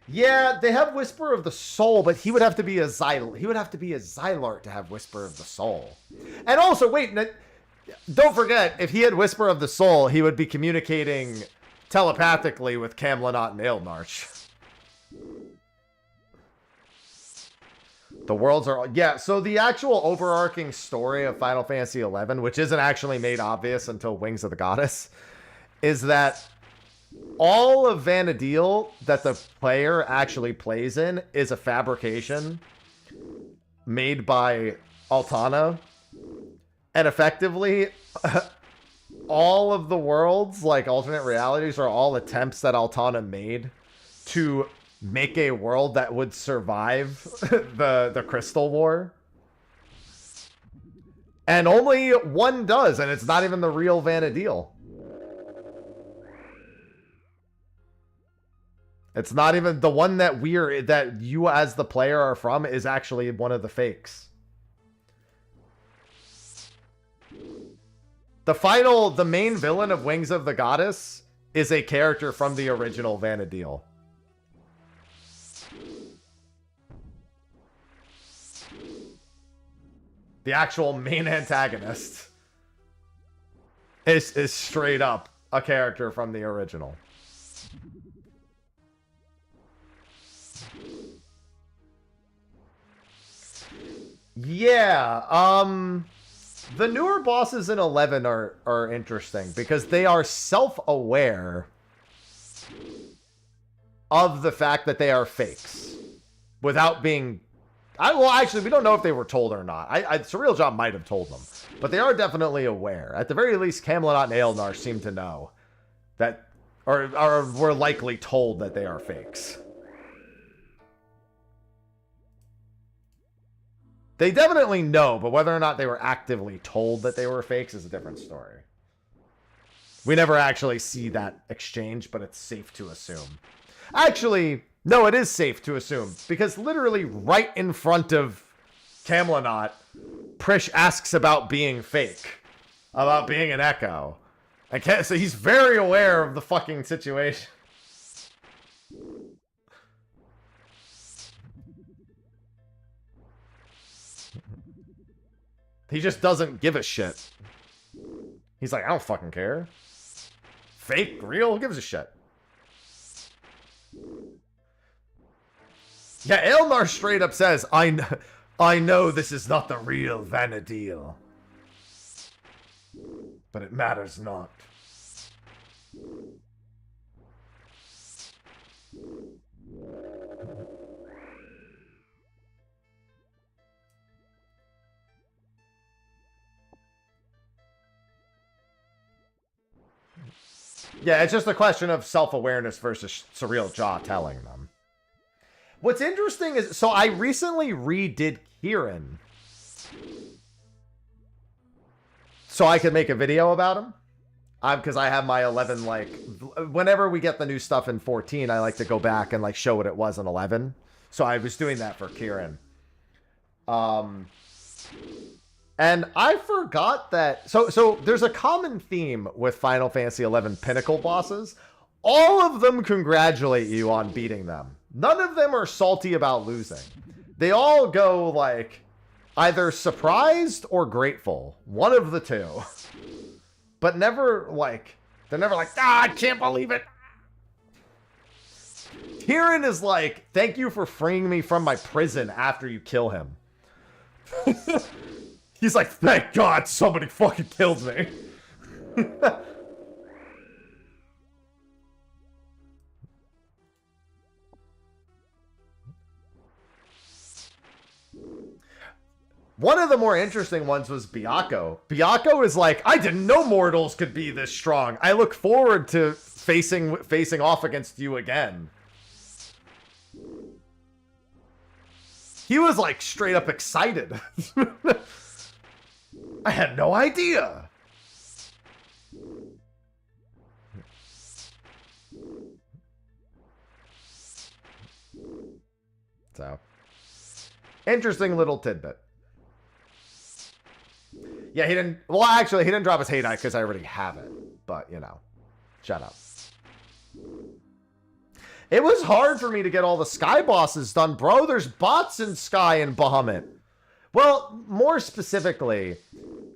Yeah, they have Whisper of the Soul, but he would have to be a Xylart to have Whisper of the Soul. And also, wait, don't forget, if he had Whisper of the Soul, he would be communicating telepathically with Camlanot and Aelnarch. The worlds are... Yeah, so the actual overarching story of Final Fantasy XI, which isn't actually made obvious until Wings of the Goddess, is that all of Vanadil that the player actually plays in is a fabrication made by Altana. And effectively, all of the worlds, like alternate realities, are all attempts that Altana made to make a world that would survive the Crystal War. And only one does, and it's not even the real Vanadil. It's not even the one that you as the player are from is actually one of the fakes. The main villain of Wings of the Goddess is a character from the original Vanadil. The actual main antagonist is straight up a character from the original. Yeah, the newer bosses in 11 are interesting because they are self-aware of the fact that they are fakes without being... well, actually, we don't know if they were told or not. Surreal Job might have told them, but they are definitely aware. At the very least, Camlanot and Aelnar seem to know that, or were likely told that they are fakes. They definitely know, but whether or not they were actively told that they were fakes is a different story. We never actually see that exchange, but it's safe to assume. Actually, no, it is safe to assume, because literally right in front of Camlanot, Prish asks about being fake, about being an Echo. So he's very aware of the fucking situation. He just doesn't give a shit. He's like, I don't fucking care. Fake? Real? Who gives a shit? Yeah, Elnar straight up says, I know this is not the real Vanadil, but it matters not. Yeah, it's just a question of self-awareness versus surreal jaw telling them. What's interesting is, so I recently redid Kieran so I could make a video about him. Because I have my 11, like, whenever we get the new stuff in 14, I like to go back and, like, show what it was in 11. So I was doing that for Kieran. And I forgot that... So there's a common theme with Final Fantasy XI Pinnacle bosses. All of them congratulate you on beating them. None of them are salty about losing. They all go, like, either surprised or grateful. One of the two. But never, like... They're never like, I can't believe it! Kieran is like, thank you for freeing me from my prison after you kill him. He's like, thank God somebody fucking killed me. One of the more interesting ones was Byakko. Byakko is like, I didn't know mortals could be this strong. I look forward to facing off against you again. He was like straight up excited. I had no idea. So, interesting little tidbit. Yeah, he didn't... Well, actually, he didn't drop his hate eye because I already have it. But, you know. Shut up. It was hard for me to get all the Sky bosses done, bro. There's bots in Sky and Bahamut. Well, more specifically,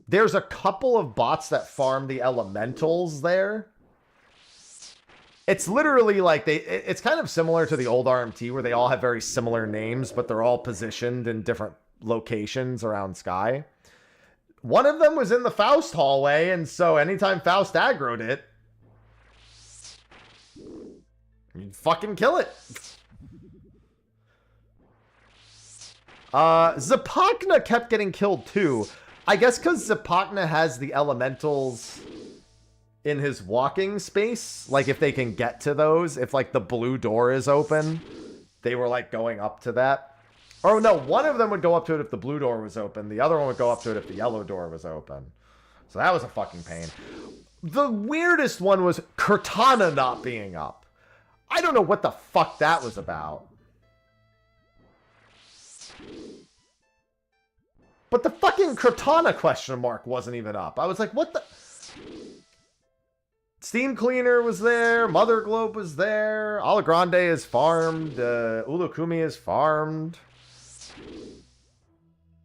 there's a couple of bots that farm the elementals there. It's literally like it's kind of similar to the old RMT where they all have very similar names, but they're all positioned in different locations around Sky. One of them was in the Faust hallway, and so anytime Faust aggroed it, you'd fucking kill it. Zapakna kept getting killed too. I guess because Zapakna has the elementals in his walking space. Like, if they can get to those, if, like, the blue door is open, they were, like, going up to that. Or, no, one of them would go up to it if the blue door was open. The other one would go up to it if the yellow door was open. So that was a fucking pain. The weirdest one was Cortana not being up. I don't know what the fuck that was about. But the fucking Cortana question mark wasn't even up. I was like, what the... Steam Cleaner was there. Mother Globe was there. Alagrande is farmed. Ulukumi is farmed.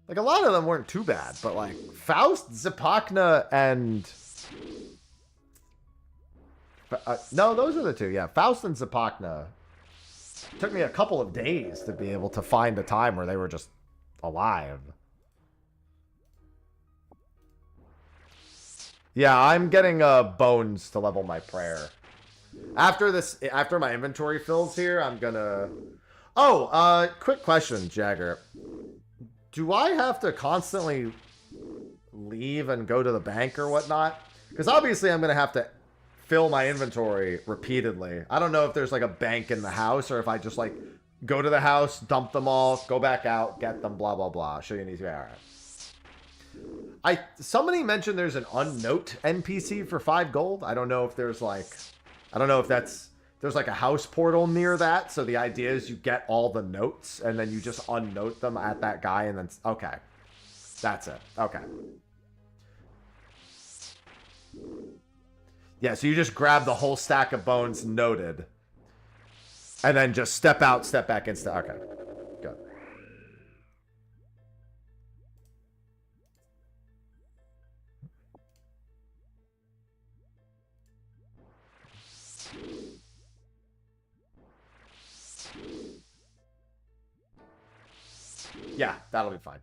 Like, a lot of them weren't too bad. But, like, Faust, Zapakna, and... no, those are the two. Yeah, Faust and Zapakna. It took me a couple of days to be able to find a time where they were just alive. Yeah, I'm getting bones to level my prayer. After my inventory fills here, I'm gonna... Oh, quick question, Jagger. Do I have to constantly leave and go to the bank or whatnot? Because obviously I'm gonna have to fill my inventory repeatedly. I don't know if there's like a bank in the house or if I just like go to the house, dump them all, go back out, get them, blah, blah, blah. Show you an easy way. All right. Somebody mentioned there's an unnote NPC for 5 gold. I don't know if there's like, I don't know if there's like a house portal near that. So the idea is you get all the notes and then you just unnote them at that guy and then, okay. That's it. Okay. Yeah, so you just grab the whole stack of bones noted. And then just step out, step back, and step. Okay. Good. Yeah, that'll be fine.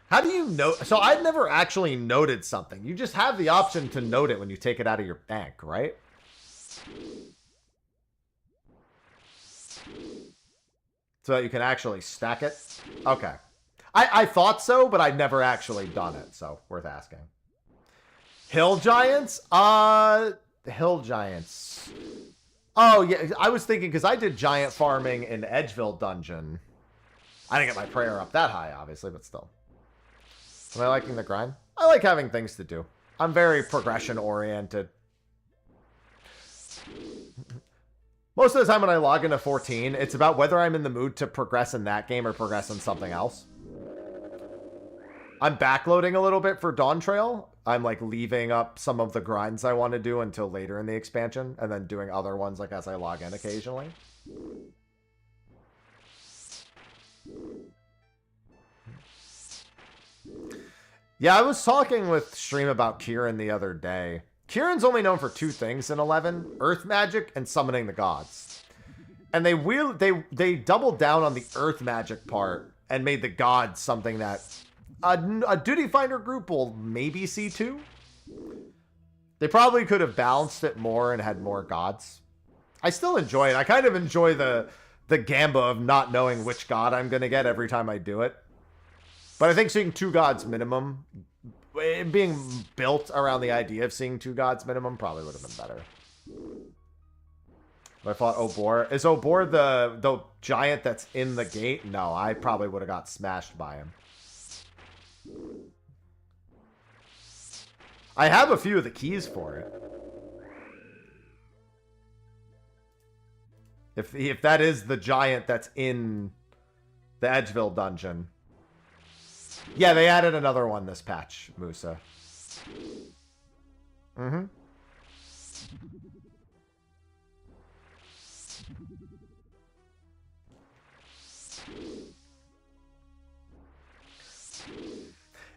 How do you know? So I've never actually noted something. You just have the option to note it when you take it out of your bank, right? So that you can actually stack it? Okay. I thought so, but I'd never actually done it, so worth asking. Hill Giants? Hill Giants. Oh, yeah, I was thinking, because I did giant farming in Edgeville Dungeon. I didn't get my prayer up that high, obviously, but still. Am I liking the grind? I like having things to do. I'm very progression-oriented. Most of the time when I log into 14, it's about whether I'm in the mood to progress in that game or progress in something else. I'm backloading a little bit for Dawn Trail. I'm like leaving up some of the grinds I want to do until later in the expansion, and then doing other ones like as I log in occasionally. Yeah, I was talking with Stream about Kieran the other day. Kieran's only known for 2 things in 11, Earth Magic and Summoning the Gods. And they doubled down on the Earth Magic part and made the Gods something that a Duty Finder group will maybe see too. They probably could have balanced it more and had more Gods. I still enjoy it. I kind of enjoy the gamba of not knowing which God I'm going to get every time I do it. But I think seeing 2 Gods minimum, being built around the idea of seeing 2 Gods minimum probably would have been better. But I thought Obor. Is Obor the giant that's in the gate? No, I probably would have got smashed by him. I have a few of the keys for it. If that is the giant that's in the Edgeville dungeon. Yeah, they added another one this patch, Musa. Mm-hmm.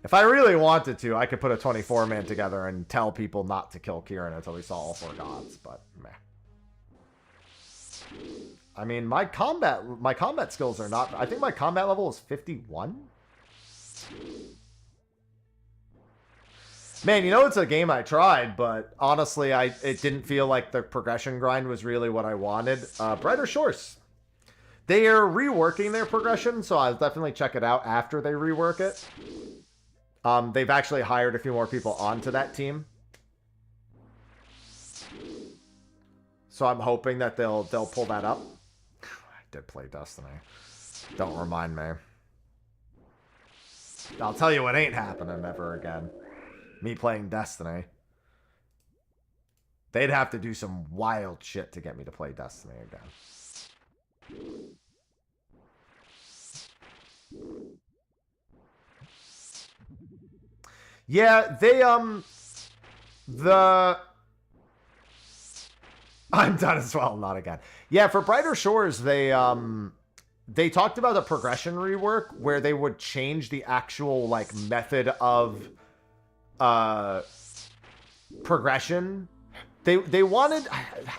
If I really wanted to, I could put a 24-man together and tell people not to kill Kieran until we saw all 4 gods, but meh. I mean, my combat skills are not... I think my combat level is 51? Man, you know, it's a game I tried, but honestly, it didn't feel like the progression grind was really what I wanted. Brighter Shores. They are reworking their progression, so I'll definitely check it out after they rework it. They've actually hired a few more people onto that team. So I'm hoping that they'll pull that up. I did play Destiny. Don't remind me. I'll tell you what ain't happening ever again. Me playing Destiny. They'd have to do some wild shit to get me to play Destiny again. Yeah, they, I'm done as well, not again. Yeah, for Brighter Shores, they talked about a progression rework where they would change the actual, like, method of, progression. They wanted,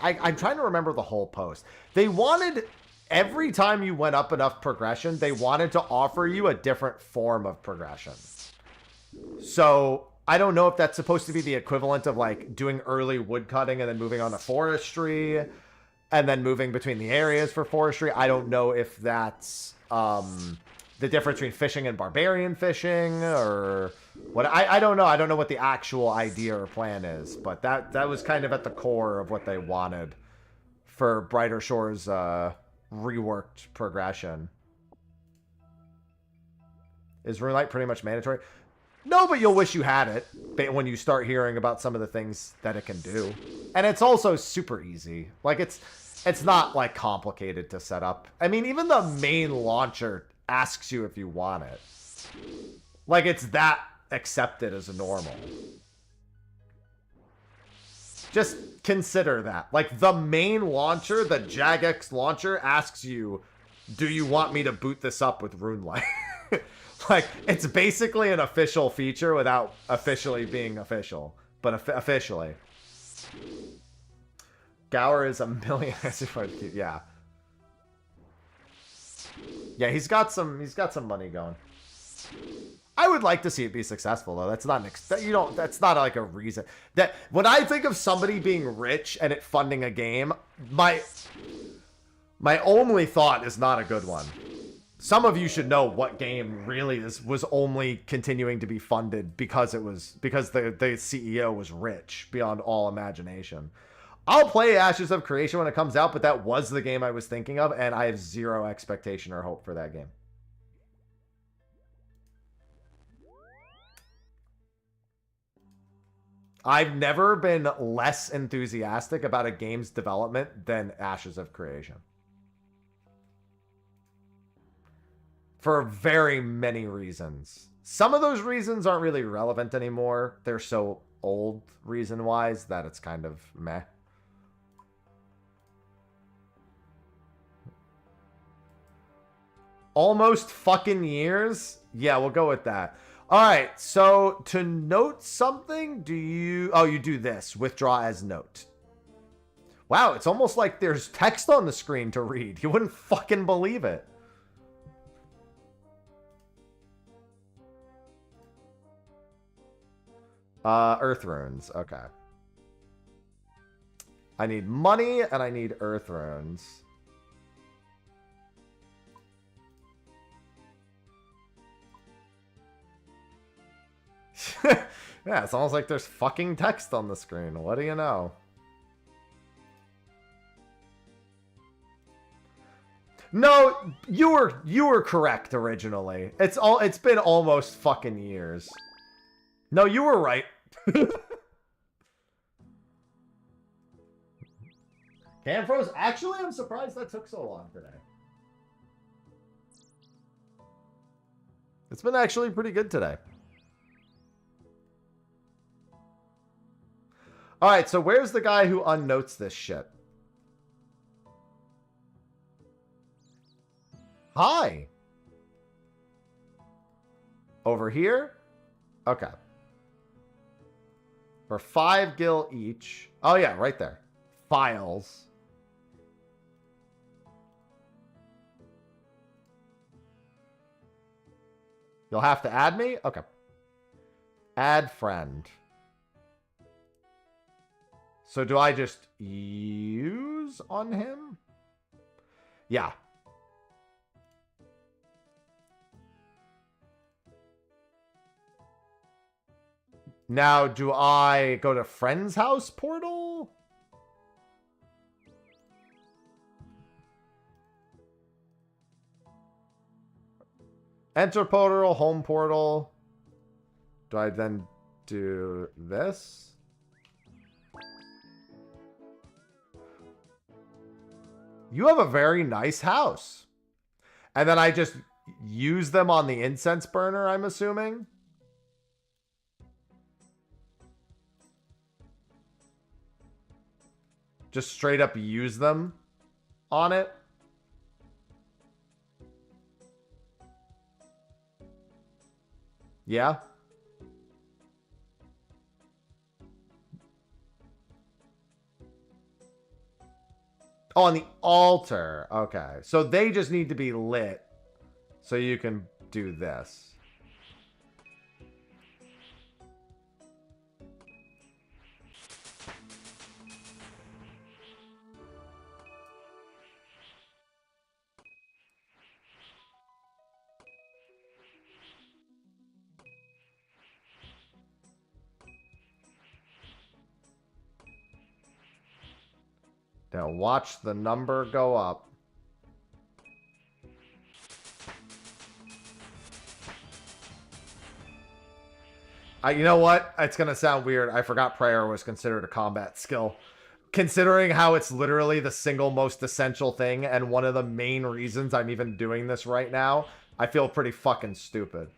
I'm trying to remember the whole post. They wanted, every time you went up enough progression, they wanted to offer you a different form of progression. So I don't know if that's supposed to be the equivalent of like doing early wood cutting and then moving on to forestry and then moving between the areas for forestry. I don't know if that's the difference between fishing and barbarian fishing or what. I don't know. I don't know what the actual idea or plan is, but that was kind of at the core of what they wanted for Brighter Shores reworked progression. Is Runelight pretty much mandatory? No, but you'll wish you had it when you start hearing about some of the things that it can do. And it's also super easy. Like, it's not, like, complicated to set up. I mean, even the main launcher asks you if you want it. Like, it's that accepted as a normal. Just consider that. Like, the main launcher, the Jagex launcher, asks you, do you want me to boot this up with Runelight? Like, it's basically an official feature without officially being official. But officially. Gower is a million. Yeah. Yeah, he's got some money going. I would like to see it be successful though. That's not that's not like a reason. That when I think of somebody being rich and it funding a game, my only thought is not a good one. Some of you should know what game really was only continuing to be funded because the CEO was rich beyond all imagination. I'll play Ashes of Creation when it comes out, but that was the game I was thinking of, and I have zero expectation or hope for that game. I've never been less enthusiastic about a game's development than Ashes of Creation. For very many reasons. Some of those reasons aren't really relevant anymore. They're so old reason-wise that it's kind of meh. Almost fucking years? Yeah, we'll go with that. All right, so to note something, you do this. Withdraw as note. Wow, it's almost like there's text on the screen to read. You wouldn't fucking believe it. Earth runes. Okay. I need money and I need earth runes. Yeah, it's almost like there's fucking text on the screen. What do you know? No, you were correct originally. It's been almost fucking years. No, you were right. Cam froze. Actually, I'm surprised that took so long today. It's been actually pretty good today. Alright, so where's the guy who unnotes this shit? Hi. Over here? Okay. For 5 gil each. Oh yeah, right there. Files. You'll have to add me? Okay. Add friend. So do I just use on him? Yeah. Now, do I go to friend's house portal? Enter portal, home portal. Do I then do this? You have a very nice house. And then I just use them on the incense burner, I'm assuming. Just straight up use them on it. Yeah. Oh, on the altar. Okay. So they just need to be lit so you can do this. Now watch the number go up. You know what? It's going to sound weird. I forgot prayer was considered a combat skill. Considering how it's literally the single most essential thing and one of the main reasons I'm even doing this right now, I feel pretty fucking stupid.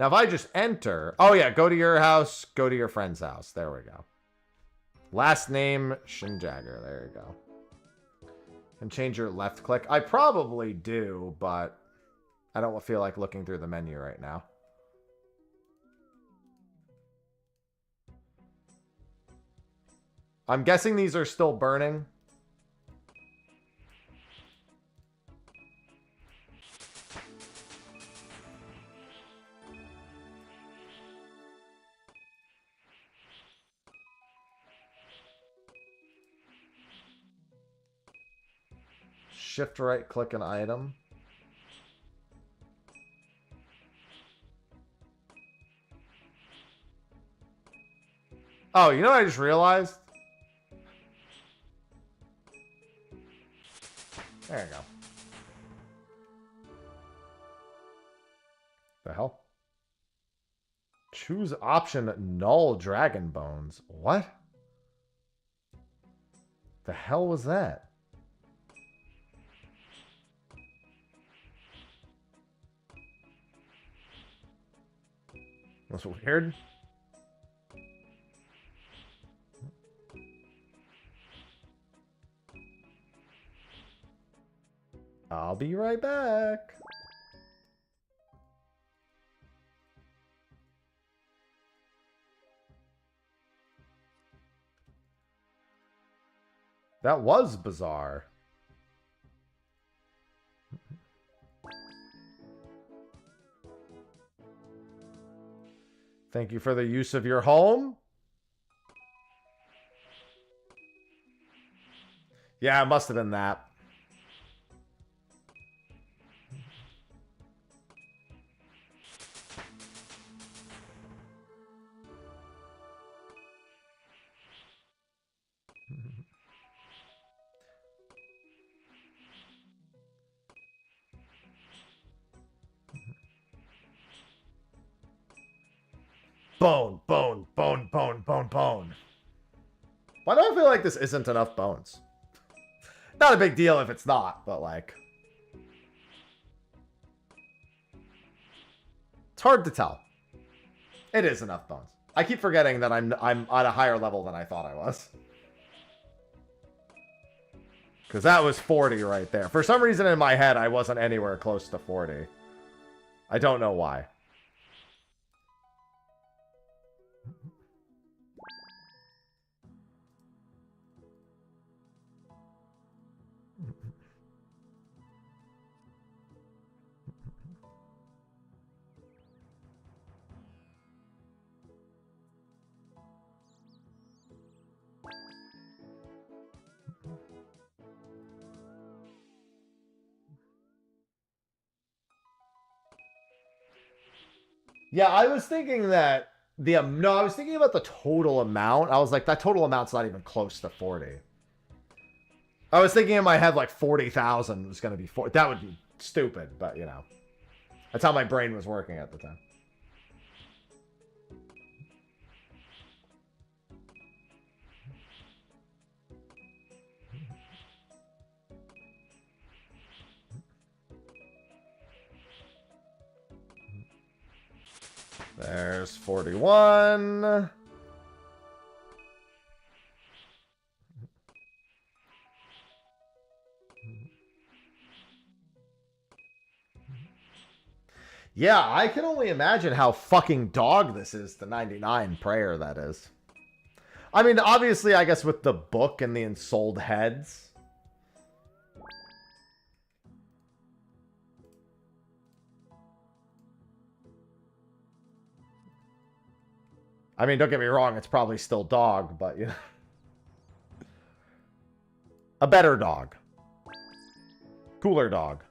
Now, if I just enter... Oh, yeah, go to your house, go to your friend's house. There we go. Last name, Shinjagger. There you go. Can change your left click. I probably do, but I don't feel like looking through the menu right now. I'm guessing these are still burning. Shift right click an item. Oh, you know what I just realized? There you go. The hell? Choose option null dragon bones. What? The hell was that? That's weird. I'll be right back. That was bizarre. Thank you for the use of your home. Yeah, it must have been that. Bone, bone, bone, bone, bone, bone. Why do I feel like this isn't enough bones? Not a big deal if it's not, but like... It's hard to tell. It is enough bones. I keep forgetting that I'm at a higher level than I thought I was. Because that was 40 right there. For some reason in my head, I wasn't anywhere close to 40. I don't know why. Yeah, I was thinking that no, I was thinking about the total amount. I was like, that total amount's not even close to 40. I was thinking in my head like 40,000 was going to be 40. That would be stupid, but you know. That's how my brain was working at the time. There's 41. Yeah, I can only imagine how fucking dog this is, the 99 prayer, that is. I mean, obviously, I guess with the book and the ensouled heads... I mean, don't get me wrong, it's probably still dog, but, you know. A better dog. Cooler dog.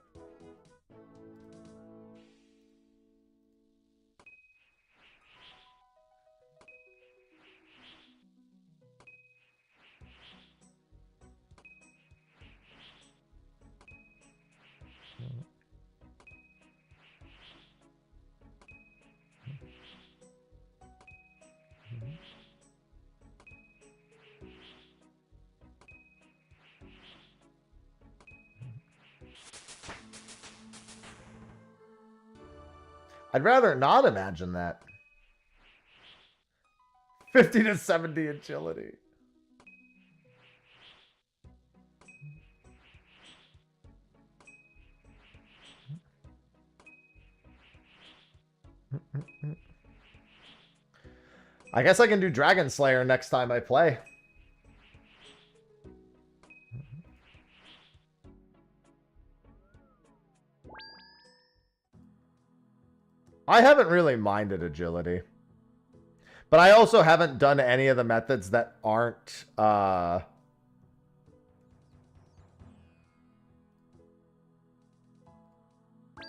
I'd rather not imagine that. 50 to 70 agility. I guess I can do Dragon Slayer next time I play. I haven't really minded agility. But I also haven't done any of the methods that aren't that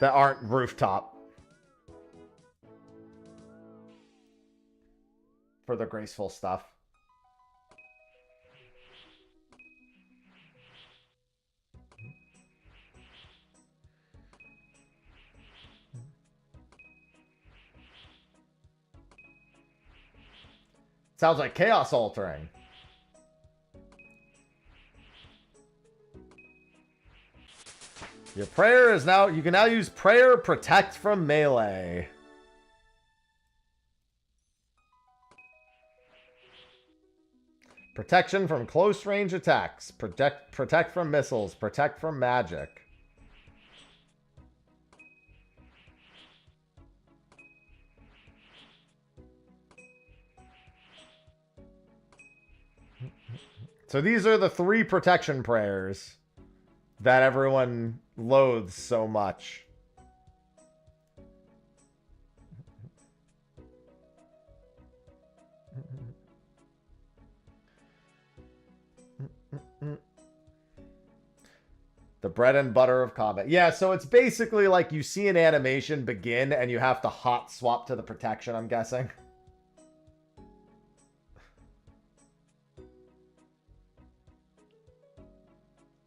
aren't rooftop. For the graceful stuff. Sounds like chaos altering. Your prayer is now, you can now use prayer protect from melee. Protection from close range attacks. Protect from missiles. Protect from magic. So these are the 3 protection prayers that everyone loathes so much. The bread and butter of combat. Yeah, so it's basically like you see an animation begin and you have to hot swap to the protection, I'm guessing.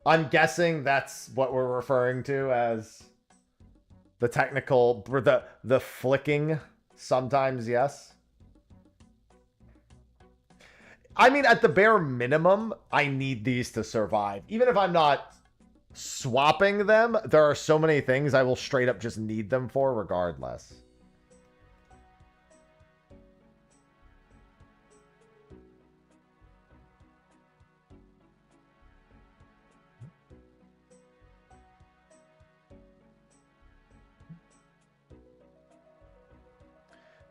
I'm guessing that's what we're referring to as the technical, or the flicking. Sometimes, yes. I mean, at the bare minimum, I need these to survive. Even if I'm not swapping them, there are so many things I will straight up just need them for regardless.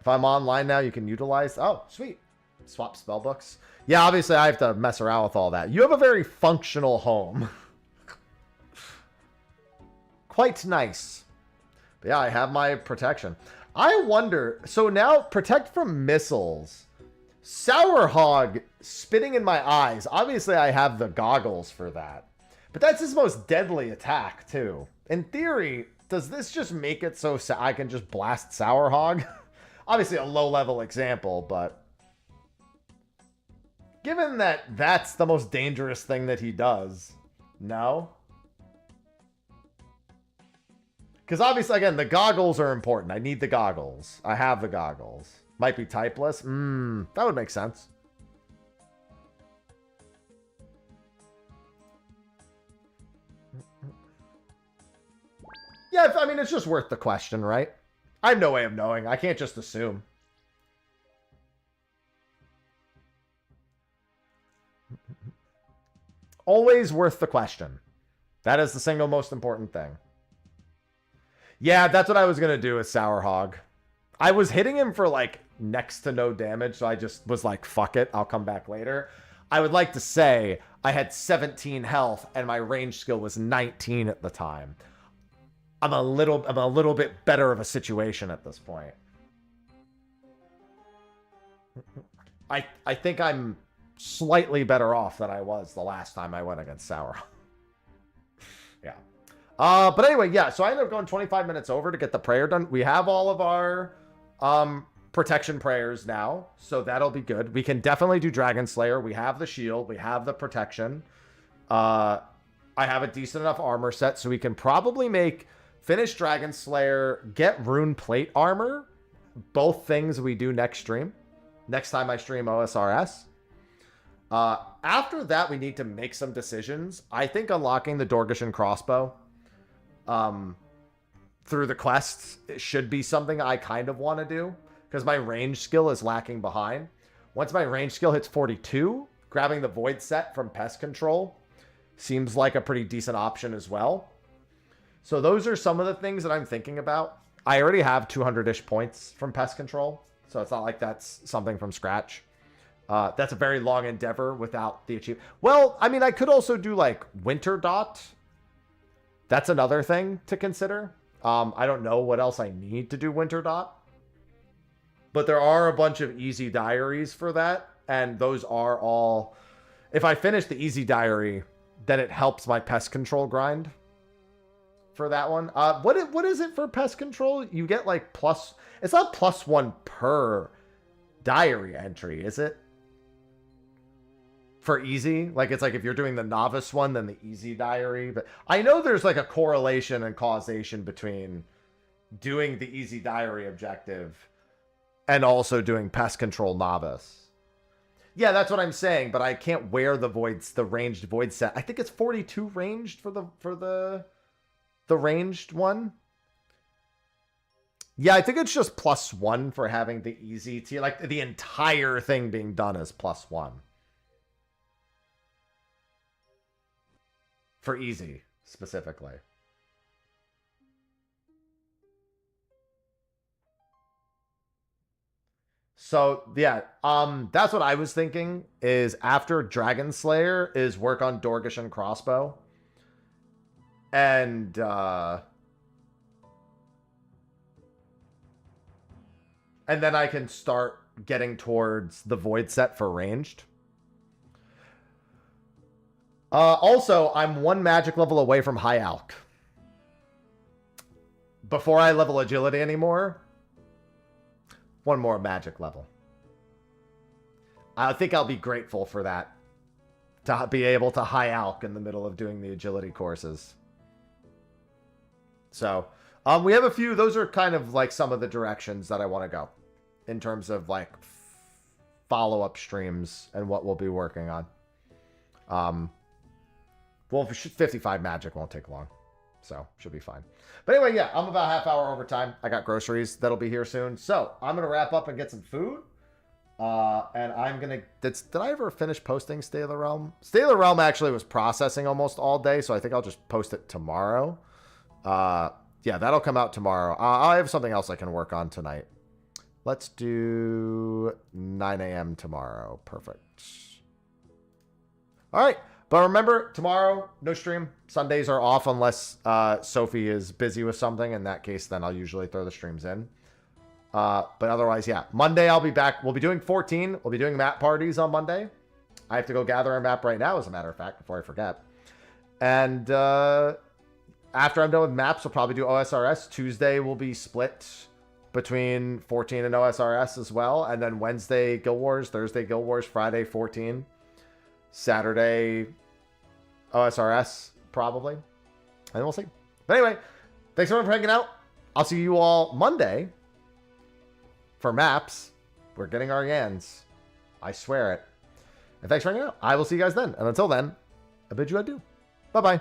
If I'm online now, you can utilize... Oh, sweet. Swap spellbooks. Yeah, obviously I have to mess around with all that. You have a very functional home. Quite nice. But yeah, I have my protection. I wonder... So now, protect from missiles. Sour Hog spitting in my eyes. Obviously, I have the goggles for that. But that's his most deadly attack, too. In theory, does this just make it so I can just blast Sour Hog? Obviously a low-level example, but given that that's the most dangerous thing that he does, no? Because obviously, again, the goggles are important. I need the goggles. I have the goggles. Might be typeless. That would make sense. Yeah, I mean, it's just worth the question, right? I have no way of knowing. I can't just assume. Always worth the question. That is the single most important thing. Yeah, that's what I was going to do with Sour Hog. I was hitting him for like next to no damage, so I just was like, fuck it, I'll come back later. I would like to say I had 17 health and my range skill was 19 at the time. I'm a little bit better of a situation at this point. I think I'm slightly better off than I was the last time I went against Sour. Yeah. But anyway, yeah, so I ended up going 25 minutes over to get the prayer done. We have all of our protection prayers now, so that'll be good. We can definitely do Dragon Slayer. We have the shield. We have the protection. I have a decent enough armor set, so we can probably finish Dragon Slayer, get Rune Plate armor. Both things we do next stream. Next time I stream OSRS. After that, we need to make some decisions. I think unlocking the Dorgishan crossbow through the quests should be something I kind of want to do, because my range skill is lacking behind. Once my range skill hits 42, grabbing the Void set from Pest Control seems like a pretty decent option as well. So those are some of the things that I'm thinking about. I already have 200-ish points from Pest Control, So it's not like that's something from scratch. That's a very long endeavor without the achievement. Well, I mean, I could also do like Winter Dot. That's another thing to consider. I don't know what else I need to do Winter Dot. But there are a bunch of easy diaries for that. And those are all... If I finish the easy diary, then it helps my pest control grind for that one. What is it for pest control? You get like plus... It's not +1 per diary entry, is it? For easy? Like, it's like if you're doing the novice one, then the easy diary. But I know there's like a correlation and causation between doing the easy diary objective and also doing pest control novice. Yeah, that's what I'm saying, but I can't wear the ranged void set. I think it's 42 ranged for the ranged one. Yeah, I think it's just +1 for having the easy tier. Like, the entire thing being done is +1. For easy, specifically. So, yeah, that's what I was thinking, is after Dragon Slayer is work on Dorgish and Crossbow. And, and then I can start getting towards the Void set for ranged. Also, I'm 1 magic level away from High Alch. Before I level Agility anymore, 1 more magic level. I think I'll be grateful for that. To be able to High Alch in the middle of doing the Agility courses. So, we have a few. Those are kind of like some of the directions that I want to go. In terms of like follow-up streams and what we'll be working on. Well, 55 magic won't take long. So, should be fine. But anyway, yeah, I'm about half hour over time. I got groceries that'll be here soon. So, I'm going to wrap up and get some food. And I'm going to... Did I ever finish posting Stay of the Realm? Stay of the Realm actually was processing almost all day, so I think I'll just post it tomorrow. Yeah, that'll come out tomorrow. I have something else I can work on tonight. Let's do 9 a.m. tomorrow. Perfect. All right. But remember, tomorrow, no stream. Sundays are off unless Sophie is busy with something. In that case, then I'll usually throw the streams in. But otherwise, yeah. Monday, I'll be back. We'll be doing 14. We'll be doing map parties on Monday. I have to go gather a map right now, as a matter of fact, before I forget. And after I'm done with maps, we'll probably do OSRS. Tuesday will be split between 14 and OSRS as well. And then Wednesday, Guild Wars. Thursday, Guild Wars. Friday, 14. Saturday, OSRS, probably. And we'll see. But anyway, thanks everyone for hanging out. I'll see you all Monday for maps. We're getting our yans. I swear it. And thanks for hanging out. I will see you guys then. And until then, I bid you adieu. Bye-bye.